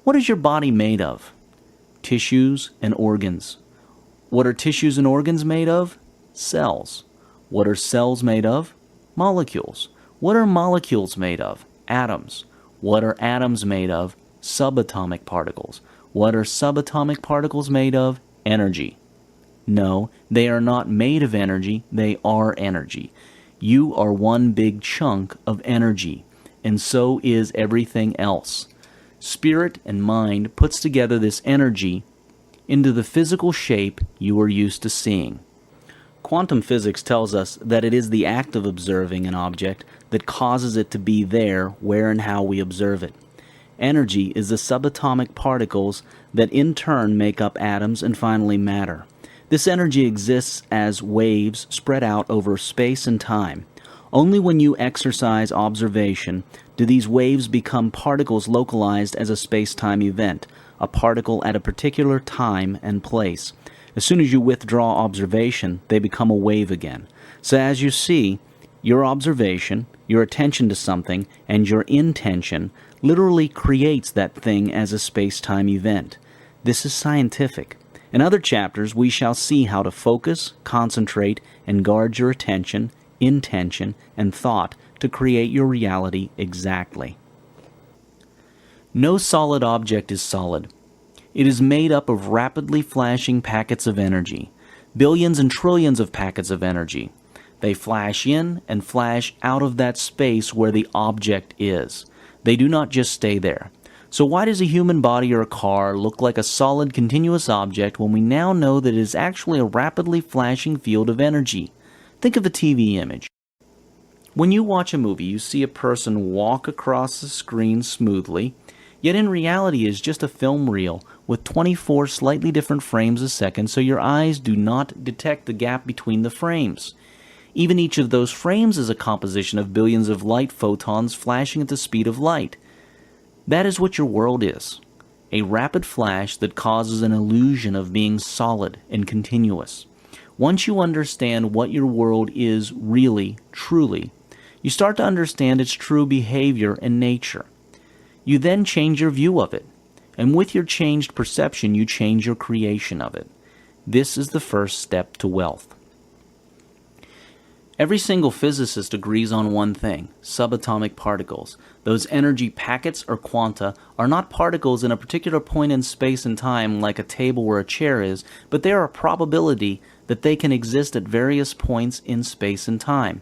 Speaker 3: What is your body made of? Tissues and organs. What are tissues and organs made of? Cells. What are cells made of? Molecules. What are molecules made of? Atoms. What are atoms made of? Subatomic particles. What are subatomic particles made of? Energy. No, they are not made of energy, they are energy. You are one big chunk of energy, and so is everything else. Spirit and mind puts together this energy into the physical shape you are used to seeing. Quantum physics tells us that it is the act of observing an object that causes it to be there where and how we observe it. Energy is the subatomic particles that in turn make up atoms and finally matter. This energy exists as waves spread out over space and time. Only when you exercise observation do these waves become particles localized as a space-time event, a particle at a particular time and place. As soon as you withdraw observation, they become a wave again. So as you see, your observation, your attention to something, and your intention literally creates that thing as a space-time event. This is scientific. In other chapters, we shall see how to focus, concentrate, and guard your attention, intention, and thought to create your reality exactly. No solid object is solid. It is made up of rapidly flashing packets of energy, billions and trillions of packets of energy. They flash in and flash out of that space where the object is. They do not just stay there. So why does a human body or a car look like a solid continuous object when we now know that it is actually a rapidly flashing field of energy? Think of a TV image. When you watch a movie, you see a person walk across the screen smoothly,
Speaker 1: yet in reality is just a film reel with 24 slightly different frames a second, so your eyes do not detect the gap between the frames. Even each of those frames is a composition of billions of light photons flashing at the speed of light. That is what your world is, a rapid flash that causes an illusion of being solid and continuous. Once you understand what your world is really, truly, you start to understand its true behavior and nature. You then change your view of it, and with your changed perception, you change your creation of it. This is the first step to wealth. Every single physicist agrees on one thing: subatomic particles. Those energy packets or quanta are not particles in a particular point in space and time like a table or a chair is, but they are a probability that they can exist at various points in space and time.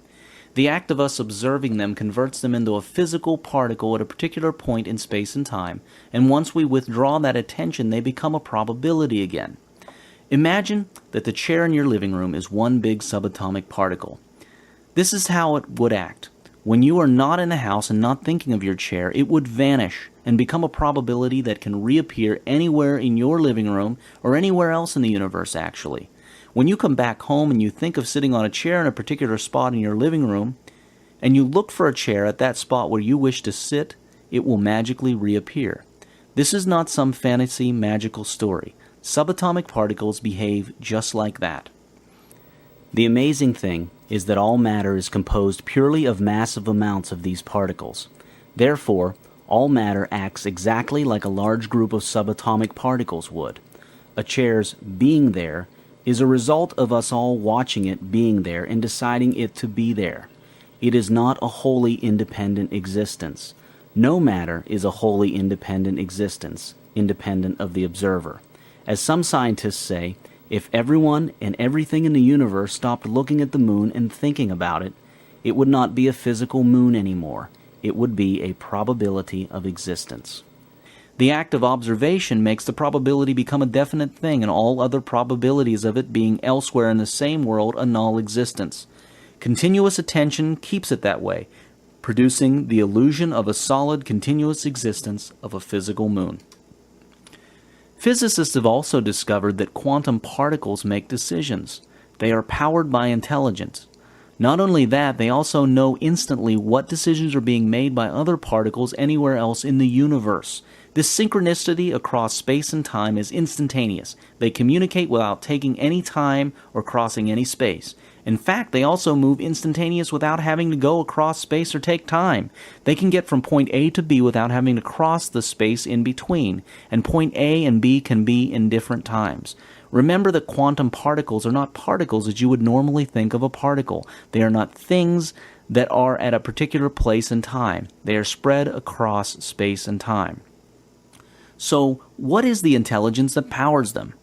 Speaker 1: The act of us observing them converts them into a physical particle at a particular point in space and time, and once we withdraw that attention, they become a probability again. Imagine that the chair in your living room is one big subatomic particle. This is how it would act. When you are not in the house and not thinking of your chair, it would vanish and become a probability that can reappear anywhere in your living room or anywhere else in the universe, actually. When you come back home and you think of sitting on a chair in a particular spot in your living room, and you look for a chair at that spot where you wish to sit, it will magically reappear. This is not some fantasy magical story. Subatomic particles behave just like that. The amazing thing is that all matter is composed purely of massive amounts of these particles. Therefore, all matter acts exactly like a large group of subatomic particles would. A chair's being there is a result of us all watching it being there and deciding it to be there. It is not a wholly independent existence. No matter is a wholly independent existence, independent of the observer. As some scientists say, if everyone and everything in the universe stopped looking at the moon and thinking about it, it would not be a physical moon anymore. It would be a probability of existence. The act of observation makes the probability become a definite thing, and all other probabilities of it being elsewhere in the same world a null existence. Continuous attention keeps it that way, producing the illusion of a solid, continuous existence of a physical moon. Physicists have also discovered that quantum particles make decisions. They are powered by intelligence. Not only that, they also know instantly what decisions are being made by other particles anywhere else in the universe. This synchronicity across space and time is instantaneous. They communicate without taking any time or crossing any space. In fact, they also move instantaneous without having to go across space or take time. They can get from point A to B without having to cross the space in between, and point A and B can be in different times. Remember that quantum particles are not particles as you would normally think of a particle. They are not things that are at a particular place and time. They are spread across space and time. So, what is the intelligence that powers them?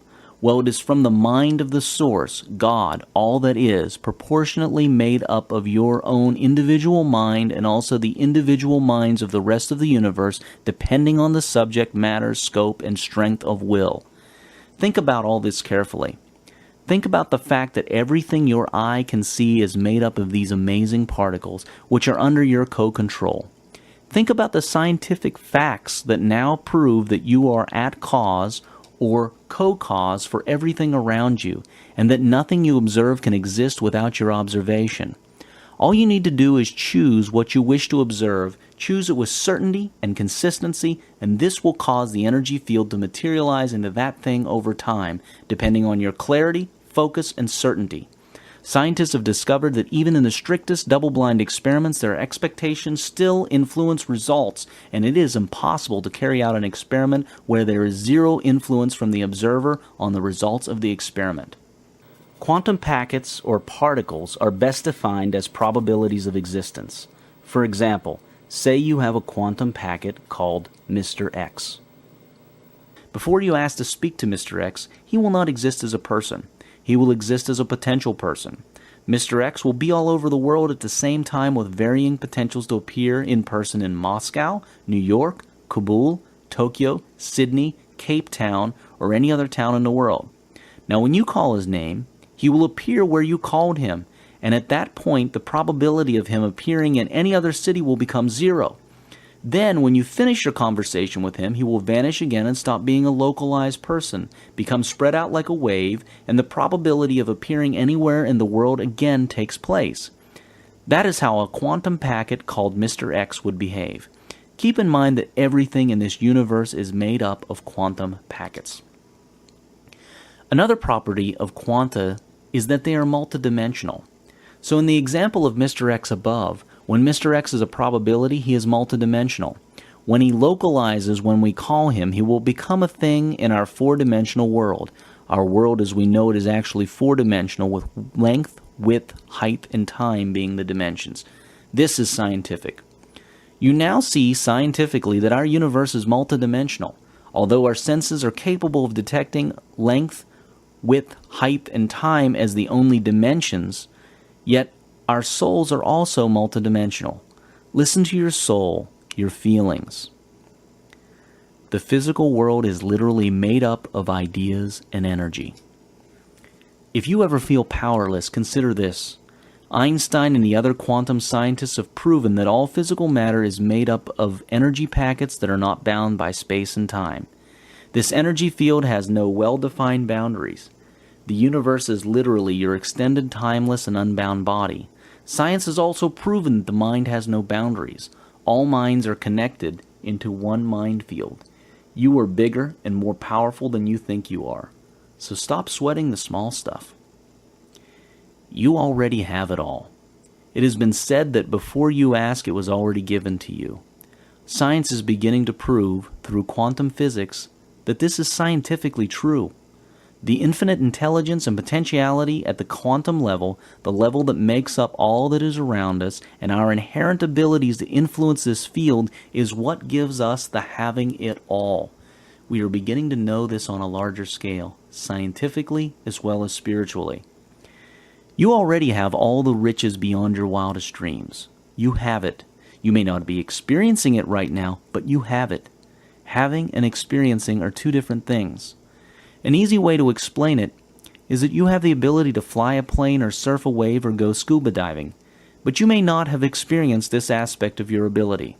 Speaker 1: Well, it is from the mind of the source, God, all that is, proportionately made up of your own individual mind and also the individual minds of the rest of the universe, depending on the subject matter, scope, and strength of will. Think about all this carefully. Think about the fact that everything your eye can see is made up of these amazing particles, which are under your co-control. Think about the scientific facts that now prove that you are at cause or co-cause for everything around you, and that nothing you observe can exist without your observation. All you need to do is choose what you wish to observe, choose it with certainty and consistency, and this will cause the energy field to materialize into that thing over time, depending on your clarity, focus, and certainty. Scientists have discovered that even in the strictest double-blind experiments, their expectations still influence results, and it is impossible to carry out an experiment where there is zero influence from the observer on the results of the experiment. Quantum packets or particles are best defined as probabilities of existence. For example, say you have a quantum packet called Mr. X. Before you ask to speak to Mr. X, he will not exist as a person. He will exist as a potential person. Mr. X will be all over the world at the same time with varying potentials to appear in person in Moscow, New York, Kabul, Tokyo, Sydney, Cape Town, or any other town in the world. Now when you call his name, he will appear where you called him, and at that point the probability of him appearing in any other city will become zero. Then, when you finish your conversation with him, he will vanish again and stop being a localized person, become spread out like a wave, and the probability of appearing anywhere in the world again takes place. That is how a quantum packet called Mr. X would behave. Keep in mind that everything in this universe is made up of quantum packets. Another property of quanta is that they are multidimensional. So in the example of Mr. X above, when Mr. X is a probability, he is multidimensional. When he localizes when we call him, he will become a thing in our four-dimensional world. Our world as we know it is actually four-dimensional, with length, width, height, and time being the dimensions. This is scientific. You now see scientifically that our universe is multidimensional. Although our senses are capable of detecting length, width, height, and time as the only dimensions, yet our souls are also multidimensional. Listen to your soul, your feelings. The physical world is literally made up of ideas and energy. If you ever feel powerless, consider this. Einstein and the other quantum scientists have proven that all physical matter is made up of energy packets that are not bound by space and time. This energy field has no well-defined boundaries. The universe is literally your extended, timeless, and unbound body. Science has also proven that the mind has no boundaries. All minds are connected into one mind field. You are bigger and more powerful than you think you are. So stop sweating the small stuff. You already have it all. It has been said that before you ask, it was already given to you. Science is beginning to prove, through quantum physics, that this is scientifically true. The infinite intelligence and potentiality at the quantum level, the level that makes up all that is around us, and our inherent abilities to influence this field is what gives us the having it all. We are beginning to know this on a larger scale, scientifically as well as spiritually. You already have all the riches beyond your wildest dreams. You have it. You may not be experiencing it right now, but you have it. Having and experiencing are two different things. An easy way to explain it is that you have the ability to fly a plane or surf a wave or go scuba diving, but you may not have experienced this aspect of your ability.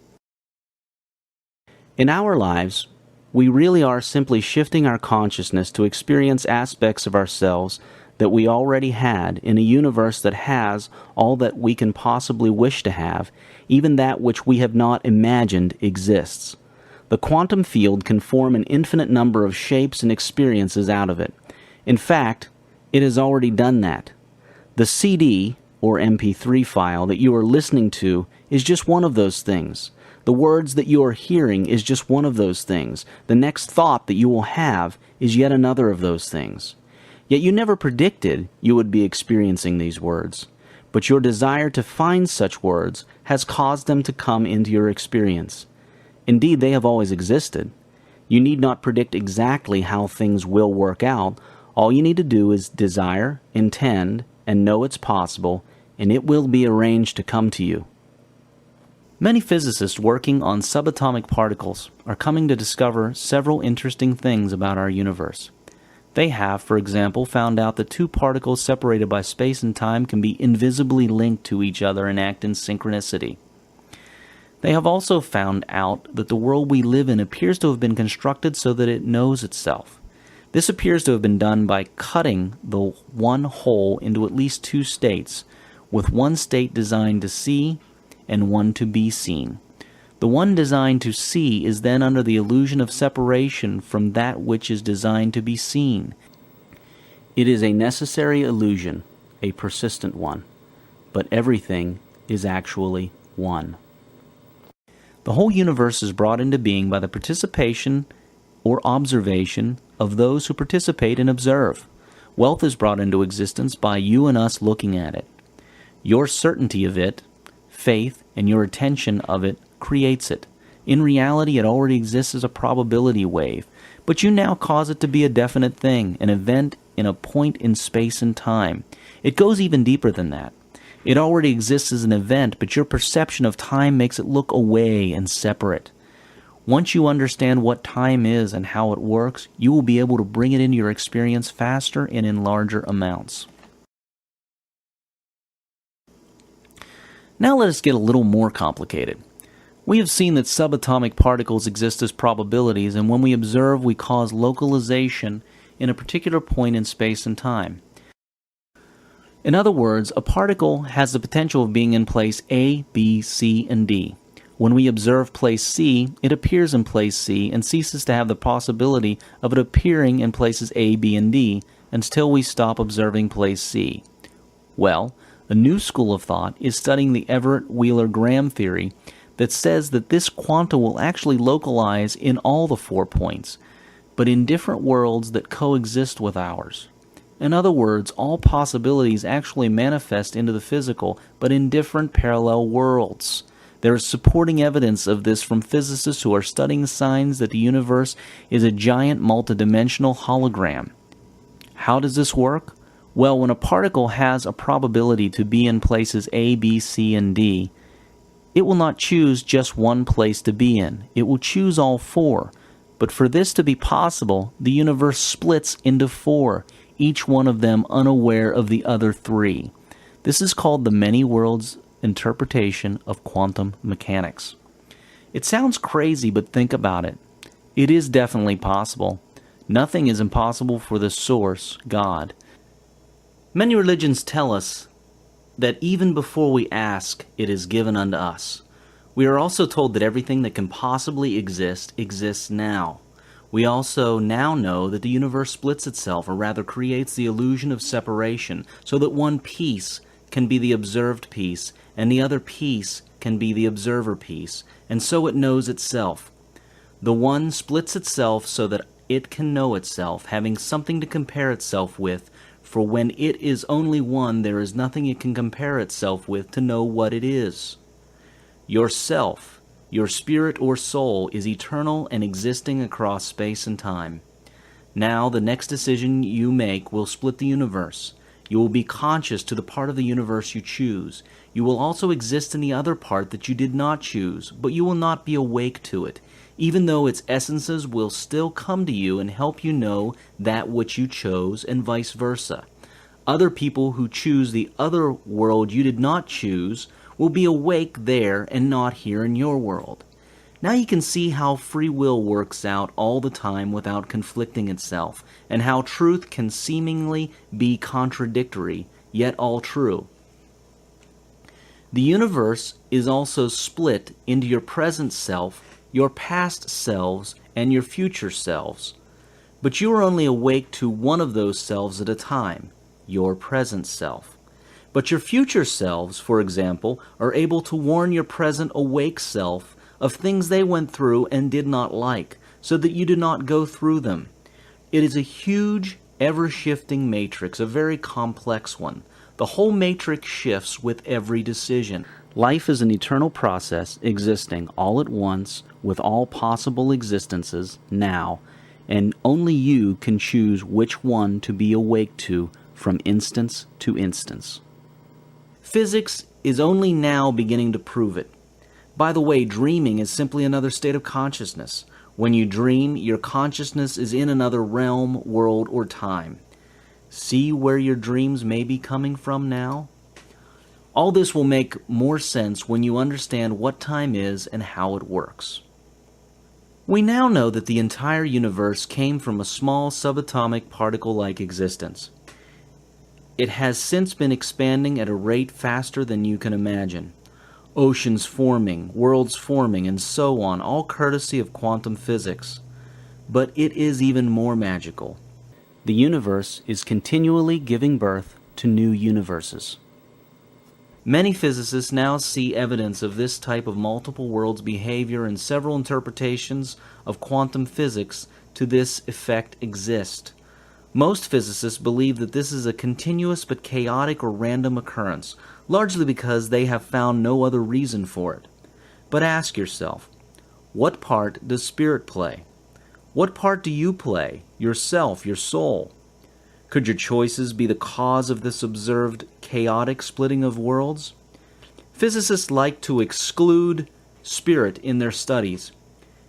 Speaker 3: In our lives, we really are simply shifting our consciousness to experience aspects of ourselves that we already had in a universe that has all that we can possibly wish to have, even that which we have not imagined exists. The quantum field can form an infinite number of shapes and experiences out of it. In fact, it has already done that. The CD, or MP3 file, that you are listening to is just one of those things. The words that you are hearing is just one of those things. The next thought that you will have is yet another of those things. Yet you never predicted you would be experiencing these words. But your desire to find such words has caused them to come into your experience. Indeed, they have always existed. You need not predict exactly how things will work out. All you need to do is desire, intend, and know it's possible, and it will be arranged to come to you.
Speaker 1: Many physicists working on subatomic particles are coming to discover several interesting things about our universe. They have, for example, found out that two particles separated by space and time can be invisibly linked to each other and act in synchronicity. They have also found out that the world we live in appears to have been constructed so that it knows itself. This appears to have been done by cutting the one whole into at least two states, with one state designed to see and one to be seen. The one designed to see is then under the illusion of separation from that which is designed to be seen. It is a necessary illusion, a persistent one, but everything is actually one. The whole universe is brought into being by the participation or observation of those who participate and observe. Wealth is brought into existence by you and us looking at it. Your certainty of it, faith, and your attention of it creates it. In reality, it already exists as a probability wave, but you now cause it to be a definite thing, an event in a point in space and time. It goes even deeper than that. It already exists as an event, but your perception of time makes it look away and separate. Once you understand what time is and how it works, you will be able to bring it into your experience faster and in larger amounts. Now let us get a little more complicated. We have seen that subatomic particles exist as probabilities, and when we observe, we cause localization in a particular point in space and time. In other words, a particle has the potential of being in place A, B, C, and D. When we observe place C, it appears in place C and ceases to have the possibility of it appearing in places A, B, and D until we stop observing place C. Well, a new school of thought is studying the Everett-Wheeler-Graham theory that says that this quantum will actually localize in all the 4 points, but in different worlds that coexist with ours. In other words, all possibilities actually manifest into the physical, but in different parallel worlds. There is supporting evidence of this from physicists who are studying signs that the universe is a giant multidimensional hologram. How does this work? Well, when a particle has a probability to be in places A, B, C, and D, it will not choose just one place to be in. It will choose all 4. But for this to be possible, the universe splits into 4, each one of them unaware of the other 3. This is called the many worlds interpretation of quantum mechanics. It sounds crazy, but think about it. It is definitely possible. Nothing is impossible for the source, God. Many religions tell us that even before we ask, it is given unto us. We are also told that everything that can possibly exist exists now. We also now know that the universe splits itself, or rather creates the illusion of separation, so that one piece can be the observed piece, and the other piece can be the observer piece, and so it knows itself. The one splits itself so that it can know itself, having something to compare itself with, for when it is only one, there is nothing it can compare itself with to know what it is. Yourself, your spirit or soul, is eternal and existing across space and time. Now, the next decision you make will split the universe. You will be conscious to the part of the universe you choose. You will also exist in the other part that you did not choose, but you will not be awake to it, even though its essences will still come to you and help you know that which you chose, and vice versa. Other people who choose the other world you did not choose will be awake there and not here in your world. Now you can see how free will works out all the time without conflicting itself, and how truth can seemingly be contradictory, yet all true. The universe is also split into your present self, your past selves, and your future selves. But you are only awake to one of those selves at a time, your present self. But your future selves, for example, are able to warn your present awake self of things they went through and did not like, so that you do not go through them. It is a huge, ever-shifting matrix, a very complex one. The whole matrix shifts with every decision.
Speaker 3: Life is an eternal process existing all at once with all possible existences now, and only you can choose which one to be awake to from instance to instance.
Speaker 1: Physics is only now beginning to prove it. By the way, dreaming is simply another state of consciousness. When you dream, your consciousness is in another realm, world, or time. See where your dreams may be coming from now? All this will make more sense when you understand what time is and how it works. We now know that the entire universe came from a small subatomic particle-like existence. It has since been expanding at a rate faster than you can imagine. Oceans forming, worlds forming, and so on, all courtesy of quantum physics. But it is even more magical.
Speaker 3: The universe is continually giving birth to new universes.
Speaker 1: Many physicists now see evidence of this type of multiple worlds behavior, and several interpretations of quantum physics to this effect exist. Most physicists believe that this is a continuous but chaotic or random occurrence, largely because they have found no other reason for it. But ask yourself, what part does spirit play? What part do you play, yourself, your soul? Could your choices be the cause of this observed chaotic splitting of worlds? Physicists like to exclude spirit in their studies.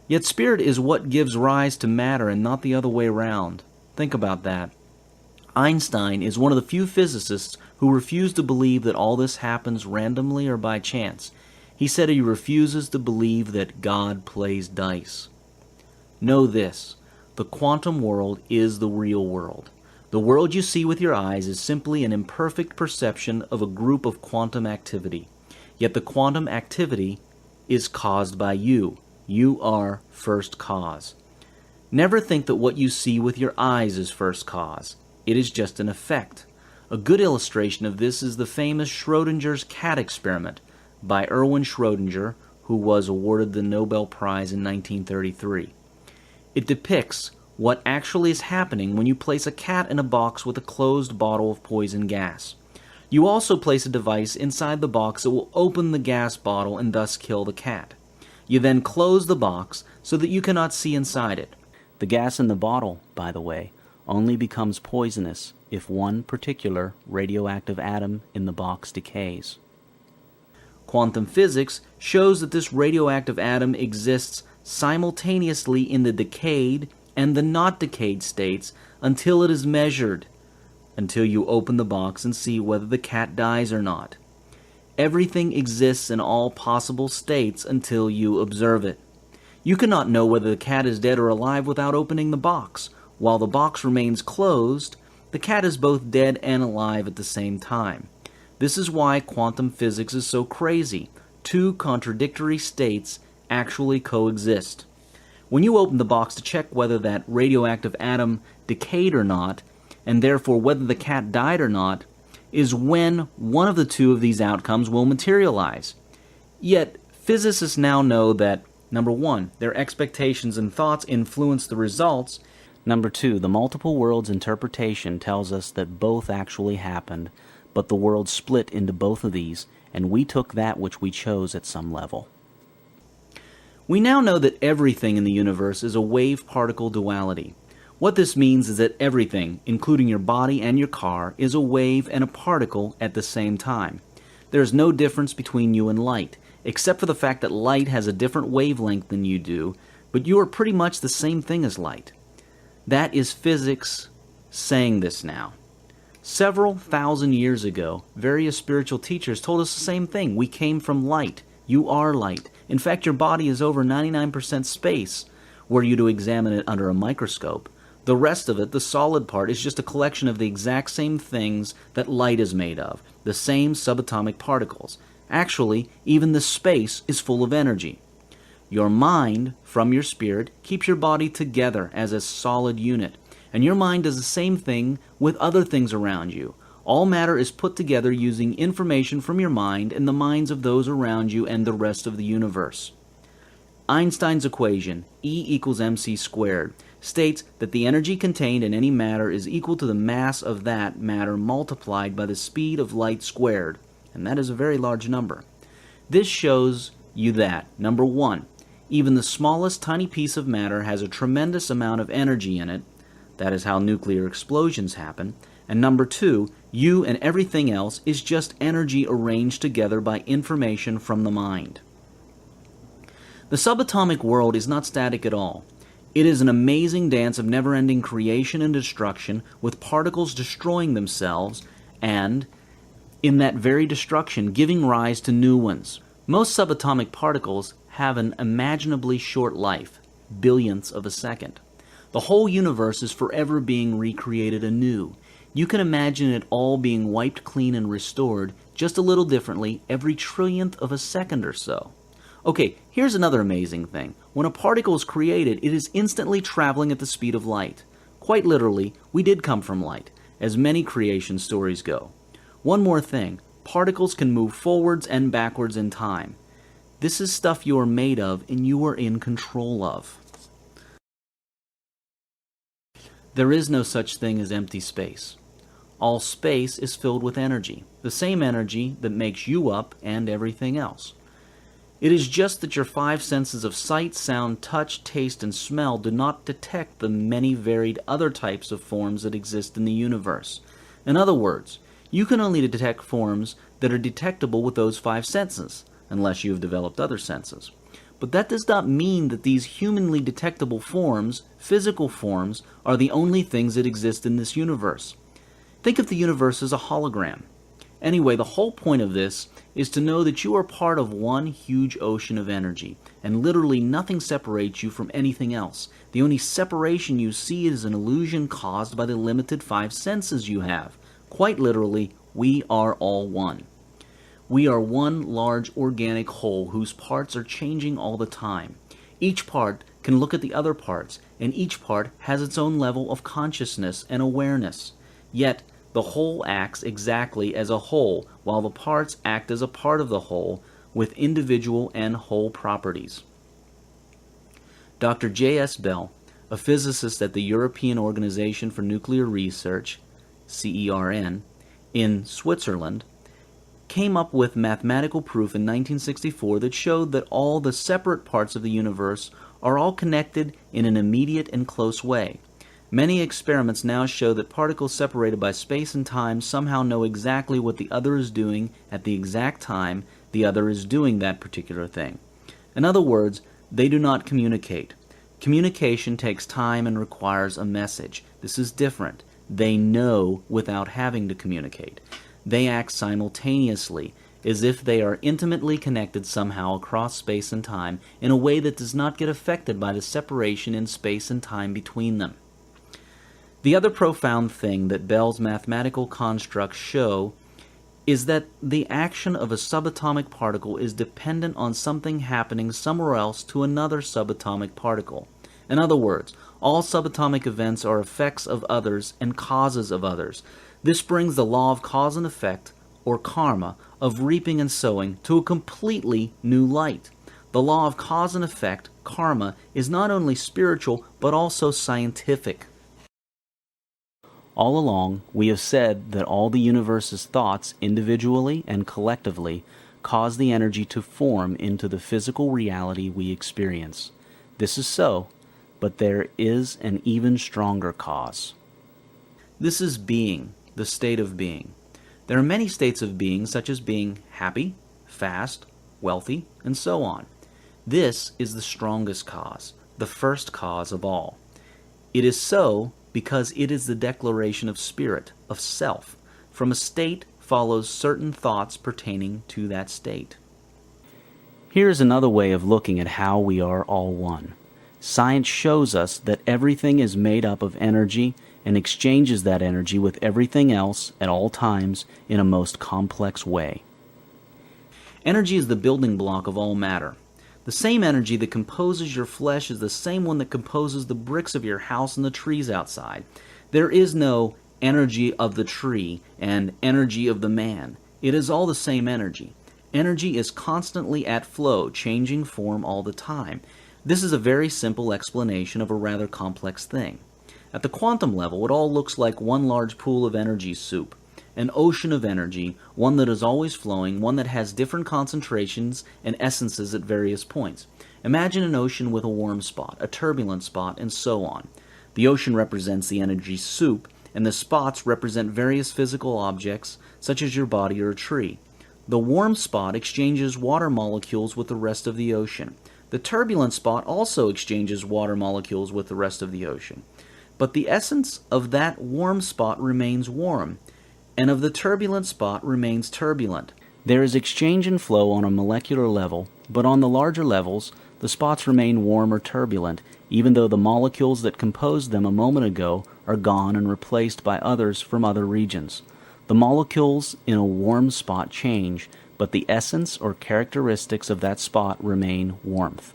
Speaker 1: Yet spirit is what gives rise to matter and not the other way around. Think about that. Einstein is one of the few physicists who refuse to believe that all this happens randomly or by chance. He said he refuses to believe that God plays dice. Know this, the quantum world is the real world. The world you see with your eyes is simply an imperfect perception of a group of quantum activity. Yet the quantum activity is caused by you. You are first cause. Never think that what you see with your eyes is first cause. It is just an effect. A good illustration of this is the famous Schrodinger's cat experiment by Erwin Schrödinger, who was awarded the Nobel Prize in 1933. It depicts what actually is happening when you place a cat in a box with a closed bottle of poison gas. You also place a device inside the box that will open the gas bottle and thus kill the cat. You then close the box so that you cannot see inside it.
Speaker 3: The gas in the bottle, by the way, only becomes poisonous if one particular radioactive atom in the box decays.
Speaker 1: Quantum physics shows that this radioactive atom exists simultaneously in the decayed and the not decayed states until it is measured, until you open the box and see whether the cat dies or not. Everything exists in all possible states until you observe it. You cannot know whether the cat is dead or alive without opening the box. While the box remains closed, the cat is both dead and alive at the same time. This is why quantum physics is so crazy. Two contradictory states actually coexist. When you open the box to check whether that radioactive atom decayed or not, and therefore whether the cat died or not, is when one of the two of these outcomes will materialize. Yet, physicists now know that, number one, their expectations and thoughts influence the results.
Speaker 3: Number two, the multiple worlds interpretation tells us that both actually happened, but the world split into both of these, and we took that which we chose at some level.
Speaker 1: We now know that everything in the universe is a wave-particle duality. What this means is that everything, including your body and your car, is a wave and a particle at the same time. There is no difference between you and light, except for the fact that light has a different wavelength than you do, but you are pretty much the same thing as light. That is physics saying this now. Several thousand years ago, various spiritual teachers told us the same thing. We came from light. You are light. In fact, your body is over 99% space, were you to examine it under a microscope. The rest of it, the solid part, is just a collection of the exact same things that light is made of, the same subatomic particles. Actually, even the space is full of energy. Your mind, from your spirit, keeps your body together as a solid unit, and your mind does the same thing with other things around you. All matter is put together using information from your mind and the minds of those around you and the rest of the universe. Einstein's equation, E equals mc squared, states that the energy contained in any matter is equal to the mass of that matter multiplied by the speed of light squared, and that is a very large number. This shows you that, number one, even the smallest tiny piece of matter has a tremendous amount of energy in it. That is how nuclear explosions happen. And number two, you and everything else is just energy arranged together by information from the mind. The subatomic world is not static at all. It is an amazing dance of never-ending creation and destruction, with particles destroying themselves and, in that very destruction, giving rise to new ones. Most subatomic particles have an imaginably short life, billionths of a second. The whole universe is forever being recreated anew. You can imagine it all being wiped clean and restored, just a little differently, every trillionth of a second or so. Okay, here's another amazing thing. When a particle is created, it is instantly traveling at the speed of light. Quite literally, we did come from light, as many creation stories go. One more thing, particles can move forwards and backwards in time. This is stuff you are made of and you are in control of. There is no such thing as empty space. All space is filled with energy, the same energy that makes you up and everything else. It is just that your five senses of sight, sound, touch, taste, and smell do not detect the many varied other types of forms that exist in the universe. In other words, you can only detect forms that are detectable with those five senses, unless you have developed other senses. But that does not mean that these humanly detectable forms, physical forms, are the only things that exist in this universe. Think of the universe as a hologram. Anyway, the whole point of this is to know that you are part of one huge ocean of energy, and literally nothing separates you from anything else. The only separation you see is an illusion caused by the limited five senses you have. Quite literally, we are all one. We are one large organic whole whose parts are changing all the time. Each part can look at the other parts, and each part has its own level of consciousness and awareness. Yet, the whole acts exactly as a whole, while the parts act as a part of the whole, with individual and whole properties. Dr. J.S. Bell, a physicist at the European Organization for Nuclear Research, CERN, in Switzerland, came up with mathematical proof in 1964 that showed that all the separate parts of the universe are all connected in an immediate and close way. Many experiments now show that particles separated by space and time somehow know exactly what the other is doing at the exact time the other is doing that particular thing. In other words, they do not communicate. Communication takes time and requires a message. This is different. They know without having to communicate. They act simultaneously, as if they are intimately connected somehow across space and time in a way that does not get affected by the separation in space and time between them. The other profound thing that Bell's mathematical constructs show is that the action of a subatomic particle is dependent on something happening somewhere else to another subatomic particle. In other words, all subatomic events are effects of others and causes of others. This brings the law of cause and effect, or karma, of reaping and sowing to a completely new light. The law of cause and effect, karma, is not only spiritual but also scientific.
Speaker 3: All along, we have said that all the universe's thoughts, individually and collectively, cause the energy to form into the physical reality we experience. This is so, but there is an even stronger cause.
Speaker 1: This is being, the state of being. There are many states of being, such as being happy, fast, wealthy, and so on. This is the strongest cause, the first cause of all. It is so because it is the declaration of spirit, of self. From a state follows certain thoughts pertaining to that state.
Speaker 3: Here is another way of looking at how we are all one. Science shows us that everything is made up of energy and exchanges that energy with everything else at all times in a most complex way.
Speaker 1: Energy is the building block of all matter. The same energy that composes your flesh is the same one that composes the bricks of your house and the trees outside. There is no energy of the tree and energy of the man. It is all the same energy. Energy is constantly at flow, changing form all the time. This is a very simple explanation of a rather complex thing. At the quantum level, it all looks like one large pool of energy soup. An ocean of energy, one that is always flowing, one that has different concentrations and essences at various points. Imagine an ocean with a warm spot, a turbulent spot, and so on. The ocean represents the energy soup, and the spots represent various physical objects, such as your body or a tree. The warm spot exchanges water molecules with the rest of the ocean. The turbulent spot also exchanges water molecules with the rest of the ocean. But the essence of that warm spot remains warm, and of the turbulent spot remains turbulent.
Speaker 3: There is exchange and flow on a molecular level, but on the larger levels, the spots remain warm or turbulent, even though the molecules that composed them a moment ago are gone and replaced by others from other regions. The molecules in a warm spot change, but the essence or characteristics of that spot remain warmth.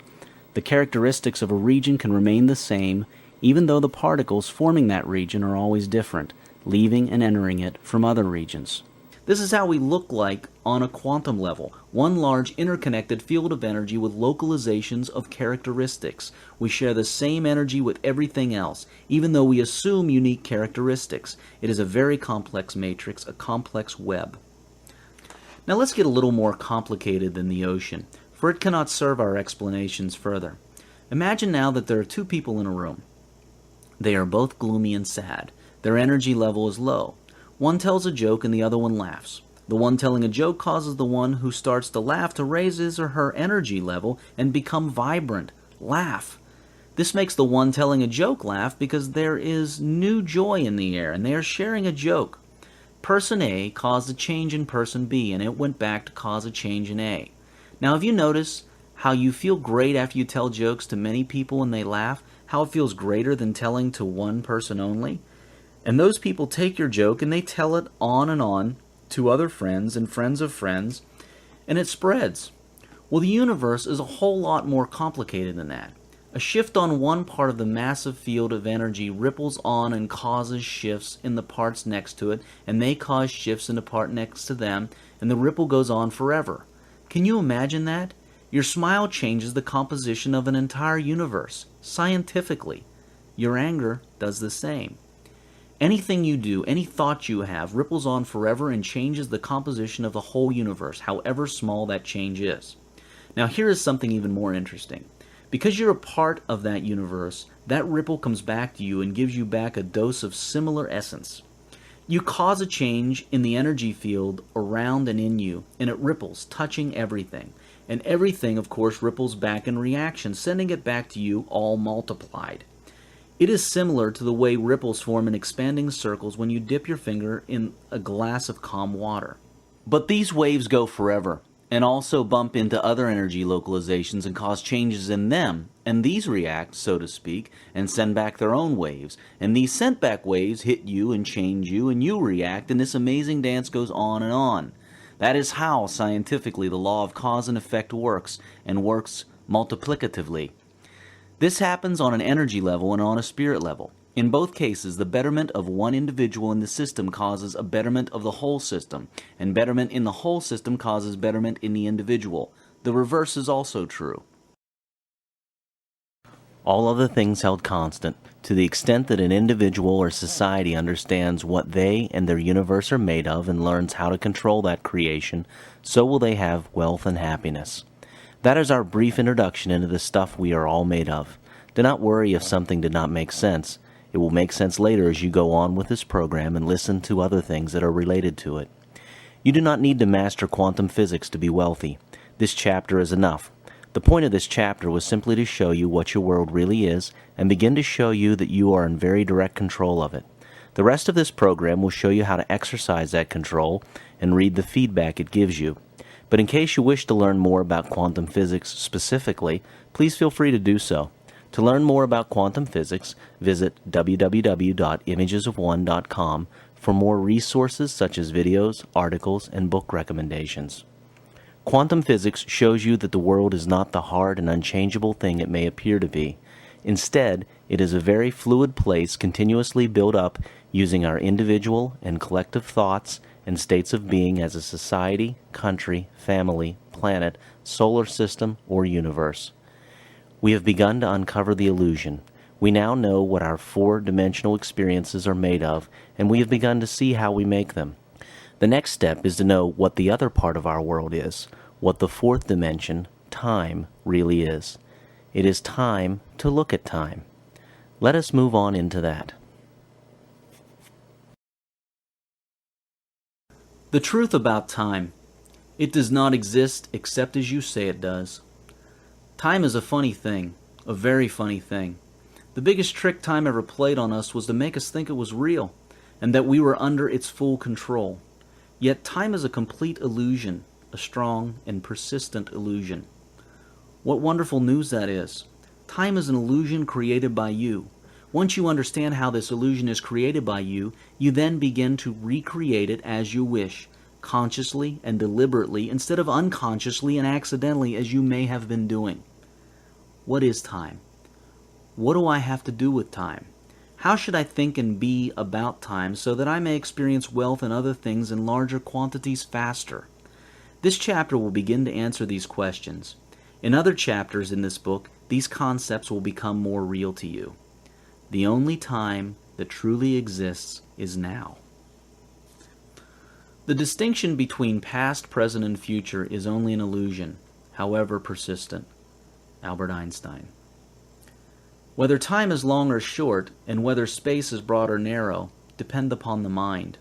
Speaker 3: The characteristics of a region can remain the same, even though the particles forming that region are always different, leaving and entering it from other regions.
Speaker 1: This is how we look like on a quantum level, one large interconnected field of energy with localizations of characteristics. We share the same energy with everything else, even though we assume unique characteristics. It is a very complex matrix, a complex web. Now let's get a little more complicated than the ocean, for it cannot serve our explanations further. Imagine now that there are two people in a room. They are both gloomy and sad. Their energy level is low. One tells a joke and the other one laughs. The one telling a joke causes the one who starts to laugh to raise his or her energy level and become vibrant, laugh. This makes the one telling a joke laugh because there is new joy in the air and they are sharing a joke. Person A caused a change in person B, and it went back to cause a change in A. Now, have you noticed how you feel great after you tell jokes to many people and they laugh? How it feels greater than telling to one person only? And those people take your joke and they tell it on and on to other friends and friends of friends, and it spreads. Well, the universe is a whole lot more complicated than that. A shift on one part of the massive field of energy ripples on and causes shifts in the parts next to it, and they cause shifts in the part next to them, and the ripple goes on forever. Can you imagine that? Your smile changes the composition of an entire universe, scientifically. Your anger does the same. Anything you do, any thought you have, ripples on forever and changes the composition of the whole universe, however small that change is. Now here is something even more interesting. Because you're a part of that universe, that ripple comes back to you and gives you back a dose of similar essence. You cause a change in the energy field around and in you, and it ripples, touching everything. And everything, of course, ripples back in reaction, sending it back to you all multiplied. It is similar to the way ripples form in expanding circles when you dip your finger in a glass of calm water. But these waves go forever, and also bump into other energy localizations and cause changes in them, and these react, so to speak, and send back their own waves, and these sent back waves hit you and change you, and you react, and this amazing dance goes on and on. That is how, scientifically, the law of cause and effect works, and works multiplicatively. This happens on an energy level and on a spirit level. In both cases, the betterment of one individual in the system causes a betterment of the whole system, and betterment in the whole system causes betterment in the individual. The reverse is also true.
Speaker 2: All other things held constant, to the extent that an individual or society understands what they and their universe are made of and learns how to control that creation, so will they have wealth and happiness. That is our brief introduction into the stuff we are all made of. Do not worry if something did not make sense. It will make sense later as you go on with this program and listen to other things that are related to it. You do not need to master quantum physics to be wealthy. This chapter is enough. The point of this chapter was simply to show you what your world really is and begin to show you that you are in very direct control of it. The rest of this program will show you how to exercise that control and read the feedback it gives you. But in case you wish to learn more about quantum physics specifically, please feel free to do so. To learn more about quantum physics, visit www.imagesofone.com for more resources such as videos, articles, and book recommendations. Quantum physics shows you that the world is not the hard and unchangeable thing it may appear to be. Instead, it is a very fluid place continuously built up using our individual and collective thoughts and states of being as a society, country, family, planet, solar system, or universe. We have begun to uncover the illusion. We now know what our four-dimensional experiences are made of, and we have begun to see how we make them. The next step is to know what the other part of our world is, what the fourth dimension, time, really is. It is time to look at time. Let us move on into that.
Speaker 1: The truth about time. It does not exist except as you say it does. Time is a funny thing, a very funny thing. The biggest trick time ever played on us was to make us think it was real, and that we were under its full control. Yet time is a complete illusion, a strong and persistent illusion. What wonderful news that is. Time is an illusion created by you. Once you understand how this illusion is created by you, you then begin to recreate it as you wish, consciously and deliberately, instead of unconsciously and accidentally as you may have been doing. What is time? What do I have to do with time? How should I think and be about time so that I may experience wealth and other things in larger quantities faster? This chapter will begin to answer these questions. In other chapters in this book, these concepts will become more real to you. The only time that truly exists is now. The distinction between past, present, and future is only an illusion, however persistent. Albert Einstein. Whether time is long or short, and whether space is broad or narrow, depend upon the mind.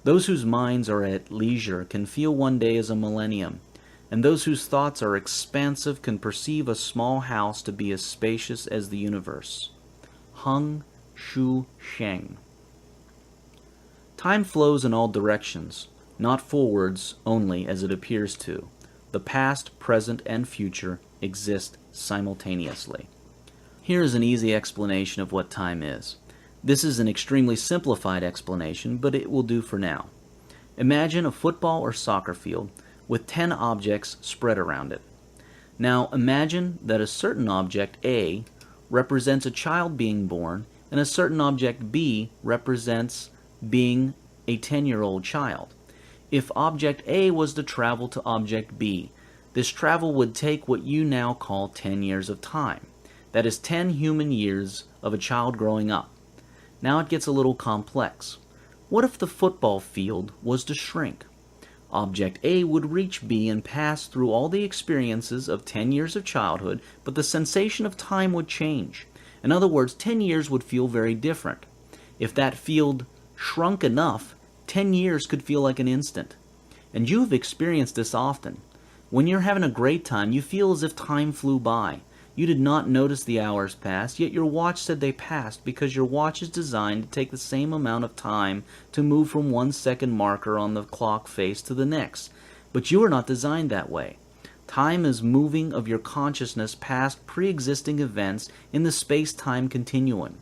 Speaker 1: Those whose minds are at leisure can feel one day as a millennium, and those whose thoughts are expansive can perceive a small house to be as spacious as the universe. Hung Shu Sheng. Time flows in all directions, not forwards only as it appears to. The past, present, and future exist simultaneously. Here is an easy explanation of what time is. This is an extremely simplified explanation, but it will do for now. Imagine a football or soccer field with 10 objects spread around it. Now imagine that a certain object A represents a child being born, and a certain object B represents being a 10-year-old child. If object A was to travel to object B, this travel would take what you now call 10 years of time. That is 10 human years of a child growing up. Now it gets a little complex. What if the football field was to shrink? Object A would reach B and pass through all the experiences of 10 years of childhood, but the sensation of time would change. In other words, 10 years would feel very different. If that field shrunk enough, 10 years could feel like an instant. And you've experienced this often. When you're having a great time, you feel as if time flew by. You did not notice the hours pass, yet your watch said they passed because your watch is designed to take the same amount of time to move from 1 second marker on the clock face to the next. But you are not designed that way. Time is moving of your consciousness past pre-existing events in the space-time continuum.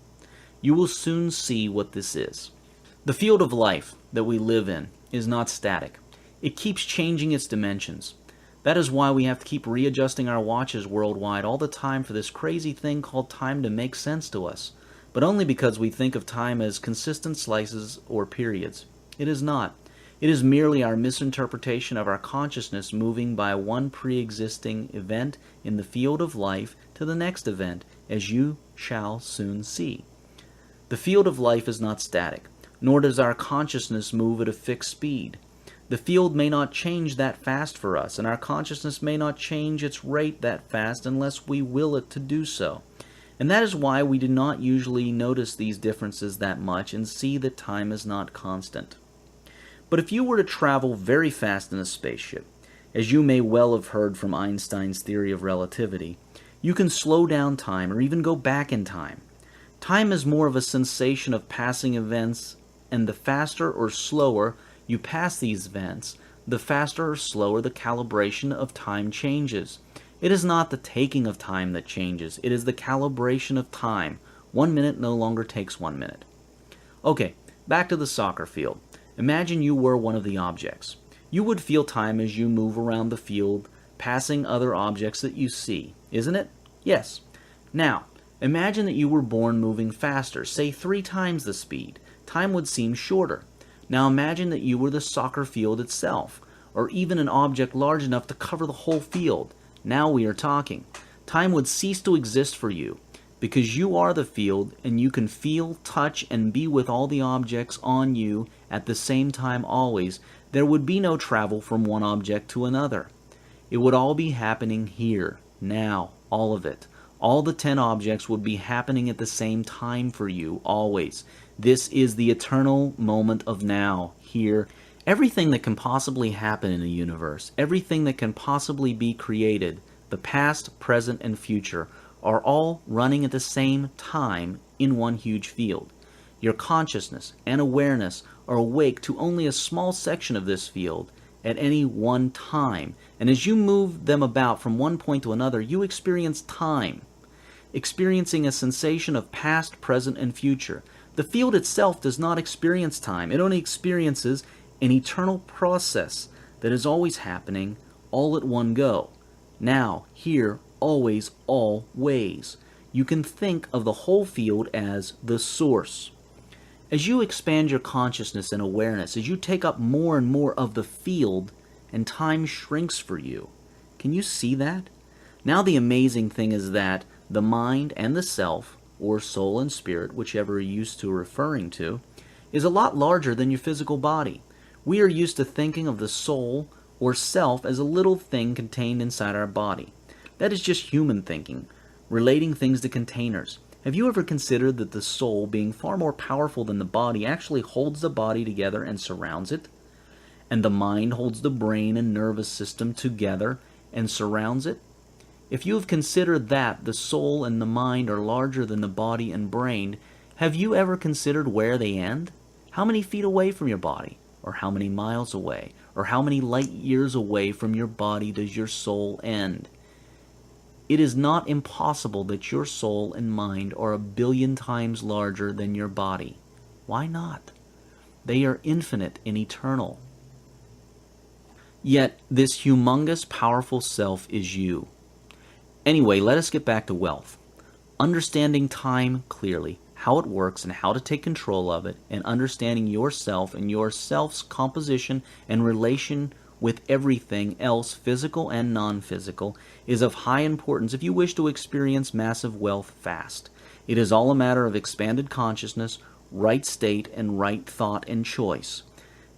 Speaker 1: You will soon see what this is. The field of life that we live in is not static. It keeps changing its dimensions. That is why we have to keep readjusting our watches worldwide all the time for this crazy thing called time to make sense to us, but only because we think of time as consistent slices or periods. It is not. It is merely our misinterpretation of our consciousness moving by one pre-existing event in the field of life to the next event, as you shall soon see. The field of life is not static, nor does our consciousness move at a fixed speed. The field may not change that fast for us, and our consciousness may not change its rate that fast unless we will it to do so. And that is why we do not usually notice these differences that much and see that time is not constant. But if you were to travel very fast in a spaceship, as you may well have heard from Einstein's theory of relativity, you can slow down time or even go back in time. Time is more of a sensation of passing events, and the faster or slower you pass these events, the faster or slower the calibration of time changes. It is not the taking of time that changes, it is the calibration of time. 1 minute no longer takes 1 minute. Okay, back to the soccer field. Imagine you were one of the objects. You would feel time as you move around the field, passing other objects that you see, isn't it? Yes. Now, imagine that you were born moving faster, say 3 times the speed. Time would seem shorter. Now imagine that you were the soccer field itself, or even an object large enough to cover the whole field. Now we are talking. Time would cease to exist for you, because you are the field and you can feel, touch, and be with all the objects on you at the same time always. There would be no travel from one object to another. It would all be happening here, now, all of it. All the 10 objects would be happening at the same time for you, always. This is the eternal moment of now, here. Everything that can possibly happen in the universe, everything that can possibly be created, the past, present, and future, are all running at the same time in one huge field. Your consciousness and awareness are awake to only a small section of this field at any one time, and as you move them about from one point to another, you experience time, experiencing a sensation of past, present, and future. The field itself does not experience time. It only experiences an eternal process that is always happening all at one go. Now, here, always, always. You can think of the whole field as the source. As you expand your consciousness and awareness, as you take up more and more of the field, and time shrinks for you. Can you see that? Now the amazing thing is that the mind and the self, or soul and spirit, whichever you're used to referring to, is a lot larger than your physical body. We are used to thinking of the soul or self as a little thing contained inside our body. That is just human thinking, relating things to containers. Have you ever considered that the soul, being far more powerful than the body, actually holds the body together and surrounds it? And the mind holds the brain and nervous system together and surrounds it? If you have considered that the soul and the mind are larger than the body and brain, have you ever considered where they end? How many feet away from your body? Or how many miles away? Or how many light years away from your body does your soul end? It is not impossible that your soul and mind are 1,000,000,000 times larger than your body. Why not? They are infinite and eternal. Yet this humongous, powerful self is you. Anyway, let us get back to wealth. Understanding time clearly, how it works and how to take control of it, and understanding yourself and your self's composition and relation with everything else, physical and non-physical, is of high importance if you wish to experience massive wealth fast. It is all a matter of expanded consciousness, right state, and right thought and choice.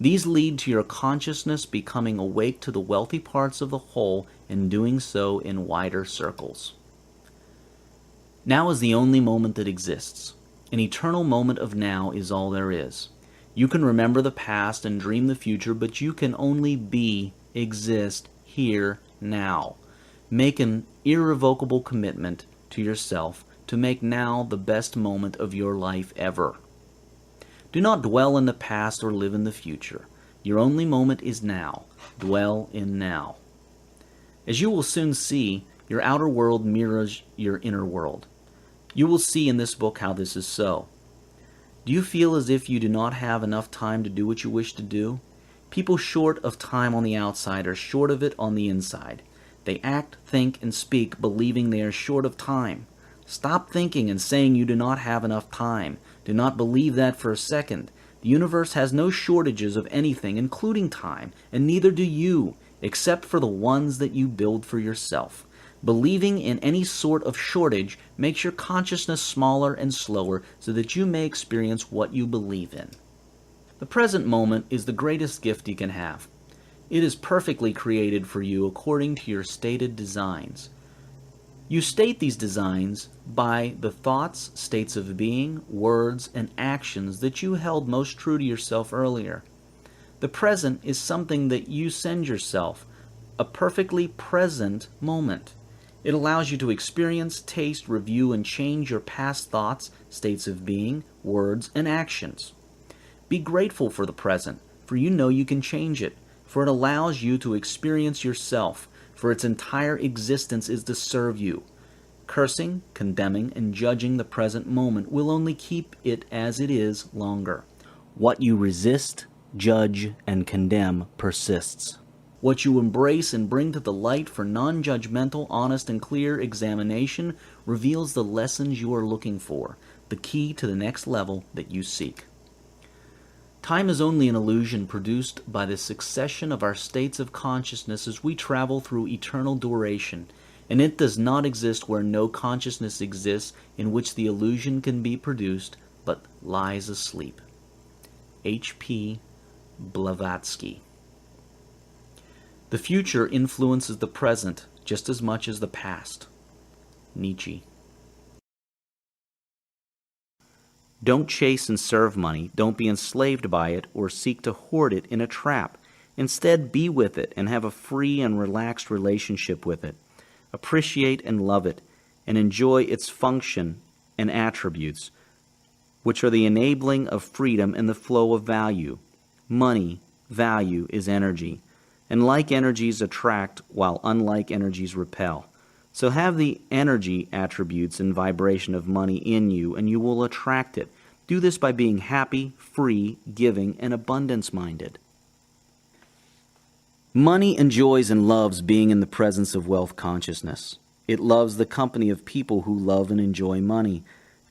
Speaker 1: These lead to your consciousness becoming awake to the wealthy parts of the whole and doing so in wider circles. Now is the only moment that exists. An eternal moment of now is all there is. You can remember the past and dream the future, but you can only be, exist, here, now. Make an irrevocable commitment to yourself to make now the best moment of your life ever. Do not dwell in the past or live in the future. Your only moment is now. Dwell in now. As you will soon see, your outer world mirrors your inner world. You will see in this book how this is so. Do you feel as if you do not have enough time to do what you wish to do? People short of time on the outside are short of it on the inside. They act, think, and speak believing they are short of time. Stop thinking and saying you do not have enough time. Do not believe that for a second. The universe has no shortages of anything, including time, and neither do you, except for the ones that you build for yourself. Believing in any sort of shortage makes your consciousness smaller and slower so that you may experience what you believe in. The present moment is the greatest gift you can have. It is perfectly created for you according to your stated designs. You state these designs by the thoughts, states of being, words, and actions that you held most true to yourself earlier. The present is something that you send yourself, a perfectly present moment. It allows you to experience, taste, review, and change your past thoughts, states of being, words, and actions. Be grateful for the present, for you know you can change it, for it allows you to experience yourself, for its entire existence is to serve you. Cursing, condemning, and judging the present moment will only keep it as it is longer.
Speaker 2: What you resist, judge, and condemn persists.
Speaker 1: What you embrace and bring to the light for non-judgmental, honest, and clear examination reveals the lessons you are looking for, the key to the next level that you seek. Time is only an illusion produced by the succession of our states of consciousness as we travel through eternal duration, and it does not exist where no consciousness exists in which the illusion can be produced, but lies asleep. H.P. Blavatsky. The future influences the present just as much as the past. Nietzsche.
Speaker 3: Don't chase and serve money. Don't be enslaved by it or seek to hoard it in a trap. Instead, be with it and have a free and relaxed relationship with it. Appreciate and love it, and enjoy its function and attributes, which are the enabling of freedom and the flow of value. Money, value, is energy, and like energies attract while unlike energies repel. So have the energy attributes and vibration of money in you, and you will attract it. Do this by being happy, free, giving, and abundance-minded. Money enjoys and loves being in the presence of wealth consciousness. It loves the company of people who love and enjoy money,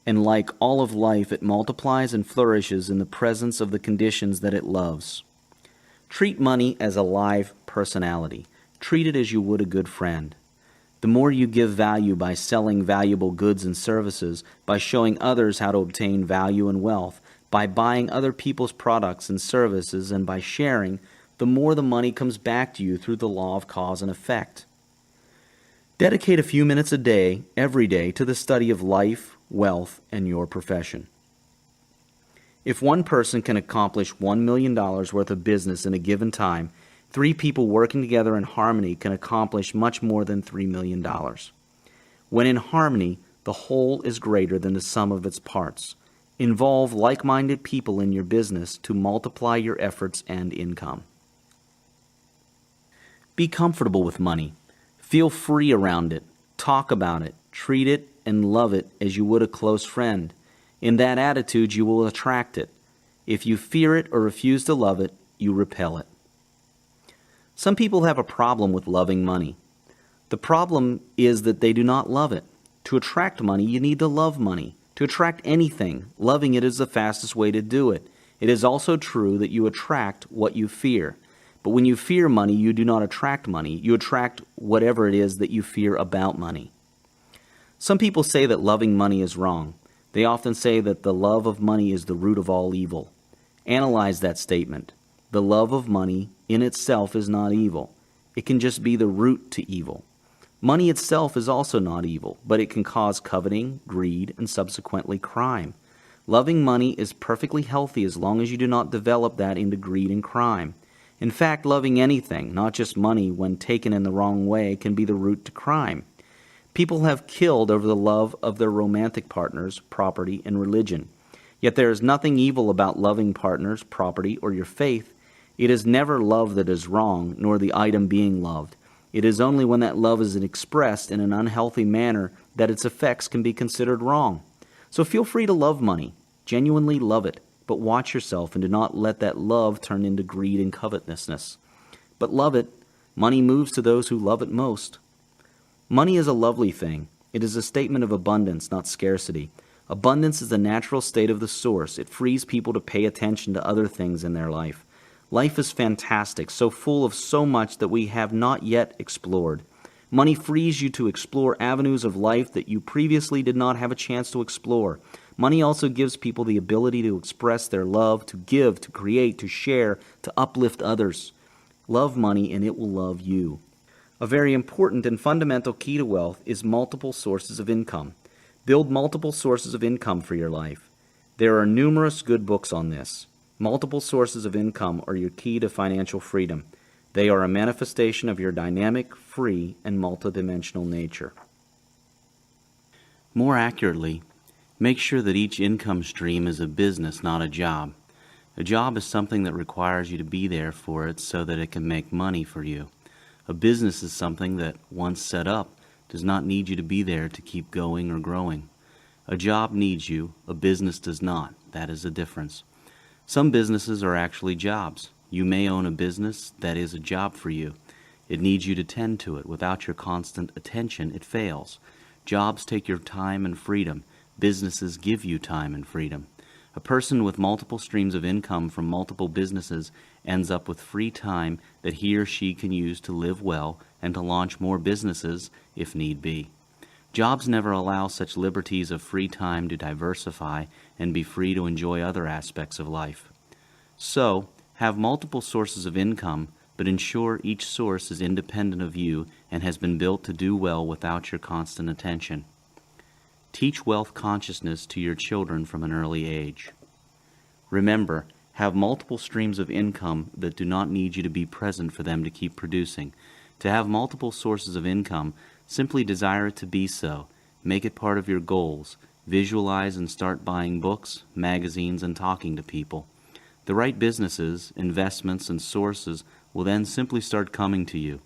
Speaker 3: and like all of life, it multiplies and flourishes in the presence of the conditions that it loves. Treat money as a live personality. Treat it as you would a good friend. The more you give value by selling valuable goods and services, by showing others how to obtain value and wealth, by buying other people's products and services, and by sharing, the more the money comes back to you through the law of cause and effect. Dedicate a few minutes a day, every day, to the study of life, wealth, and your profession. If one person can accomplish $1 million worth of business in a given time, 3 people working together in harmony can accomplish much more than $3 million. When in harmony, the whole is greater than the sum of its parts.
Speaker 1: Involve like-minded people in your business to multiply your efforts and income. Be comfortable with money. Feel free around it. Talk about it. Treat it and love it as you would a close friend. In that attitude, you will attract it. If you fear it or refuse to love it, you repel it. Some people have a problem with loving money. The problem is that they do not love it. To attract money, you need to love money. To attract anything, loving it is the fastest way to do it. It is also true that you attract what you fear. But when you fear money, you do not attract money. You attract whatever it is that you fear about money. Some people say that loving money is wrong. They often say that the love of money is the root of all evil. Analyze that statement. The love of money in itself is not evil. It can just be the root to evil. Money itself is also not evil, but it can cause coveting, greed, and subsequently crime. Loving money is perfectly healthy as long as you do not develop that into greed and crime. In fact, loving anything, not just money, when taken in the wrong way, can be the root to crime. People have killed over the love of their romantic partners, property, and religion. Yet there is nothing evil about loving partners, property, or your faith. It is never love that is wrong, nor the item being loved. It is only when that love is expressed in an unhealthy manner that its effects can be considered wrong. So feel free to love money. Genuinely love it, but watch yourself and do not let that love turn into greed and covetousness. But love it. Money moves to those who love it most. Money is a lovely thing. It is a statement of abundance, not scarcity. Abundance is the natural state of the source. It frees people to pay attention to other things in their life. Life is fantastic, so full of so much that we have not yet explored. Money frees you to explore avenues of life that you previously did not have a chance to explore. Money also gives people the ability to express their love, to give, to create, to share, to uplift others. Love money and it will love you. A very important and fundamental key to wealth is multiple sources of income. Build multiple sources of income for your life. There are numerous good books on this. Multiple sources of income are your key to financial freedom. They are a manifestation of your dynamic, free, and multidimensional nature.
Speaker 3: More accurately, make sure that each income stream is a business, not a job. A job is something that requires you to be there for it so that it can make money for you. A business is something that, once set up, does not need you to be there to keep going or growing. A job needs you, a business does not. That is the difference. Some businesses are actually jobs. You may own a business that is a job for you. It needs you to tend to it. Without your constant attention, it fails. Jobs take your time and freedom. Businesses give you time and freedom. A person with multiple streams of income from multiple businesses ends up with free time that he or she can use to live well and to launch more businesses if need be. Jobs never allow such liberties of free time to diversify and be free to enjoy other aspects of life. So, have multiple sources of income, but ensure each source is independent of you and has been built to do well without your constant attention. Teach wealth consciousness to your children from an early age. Remember, have multiple streams of income that do not need you to be present for them to keep producing. To have multiple sources of income, simply desire it to be so. Make it part of your goals. Visualize and start buying books, magazines, and talking to people. The right businesses, investments, and sources will then simply start coming to you.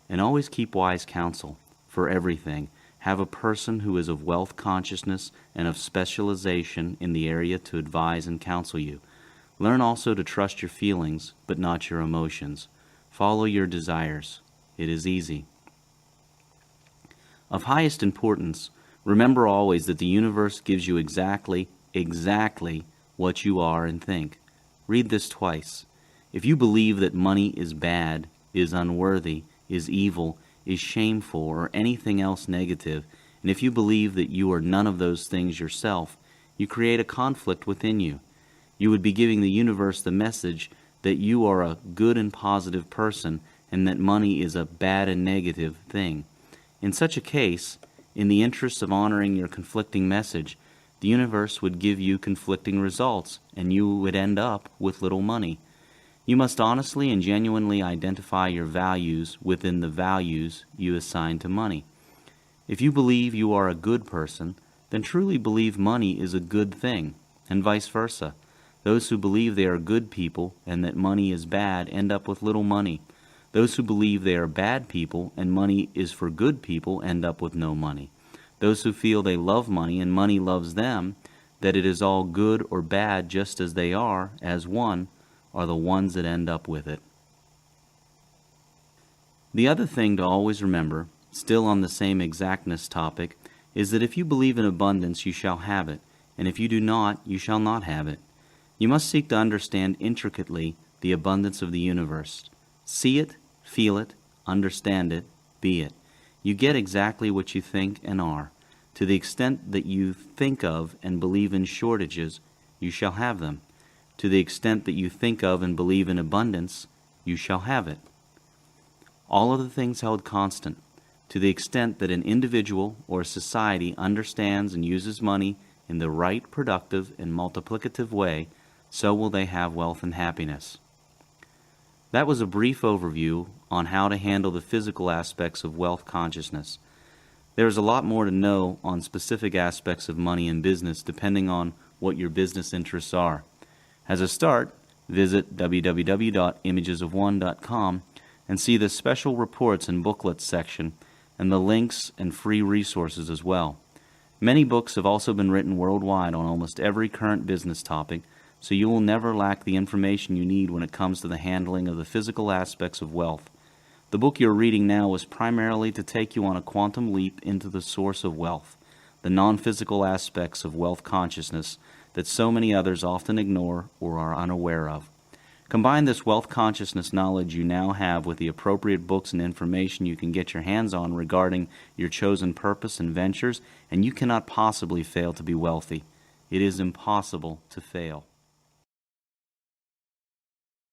Speaker 3: And always keep wise counsel. For everything, have a person who is of wealth consciousness and of specialization in the area to advise and counsel you. Learn also to trust your feelings, but not your emotions. Follow your desires. It is easy. Of highest importance, remember always that the universe gives you exactly what you are and think. Read this twice. If you believe that money is bad, is unworthy, is evil, is shameful, or anything else negative, and if you believe that you are none of those things yourself, you create a conflict within you. You would be giving the universe the message that you are a good and positive person and that money is a bad and negative thing. In such a case, in the interest of honoring your conflicting message, the universe would give you conflicting results, and you would end up with little money. You must honestly and genuinely identify your values within the values you assign to money. If you believe you are a good person, then truly believe money is a good thing.
Speaker 1: and vice versa. Those who believe they are good people and that money is bad end up with little money. Those who believe they are bad people and money is for good people end up with no money. Those who feel they love money and money loves them, that it is all good or bad just as they are, as one, are the ones that end up with it. The other thing to always remember, still on the same exactness topic, is that if you believe in abundance, you shall have it, and if you do not, you shall not have it. You must seek to understand intricately the abundance of the universe. See it, feel it, understand it, be it. You get exactly what you think and are. To the extent that you think of and believe in shortages, you shall have them. To the extent that you think of and believe in abundance, you shall have it. All other things held constant. To the extent that an individual or a society understands and uses money in the right, productive, and multiplicative way, so will they have wealth and happiness. That was a brief overview on how to handle the physical aspects of wealth consciousness. There is a lot more to know on specific aspects of money and business depending on what your business interests are. As a start, visit www.imagesofone.com and see the special reports and booklets section and the links and free resources as well. Many books have also been written worldwide on almost every current business topic, so you will never lack the information you need when it comes to the handling of the physical aspects of wealth. The book you're reading now was primarily to take you on a quantum leap into the source of wealth, the non-physical aspects of wealth consciousness that so many others often ignore or are unaware of. Combine this wealth consciousness knowledge you now have with the appropriate books and information you can get your hands on regarding your chosen purpose and ventures, and you cannot possibly fail to be wealthy. It is impossible to fail.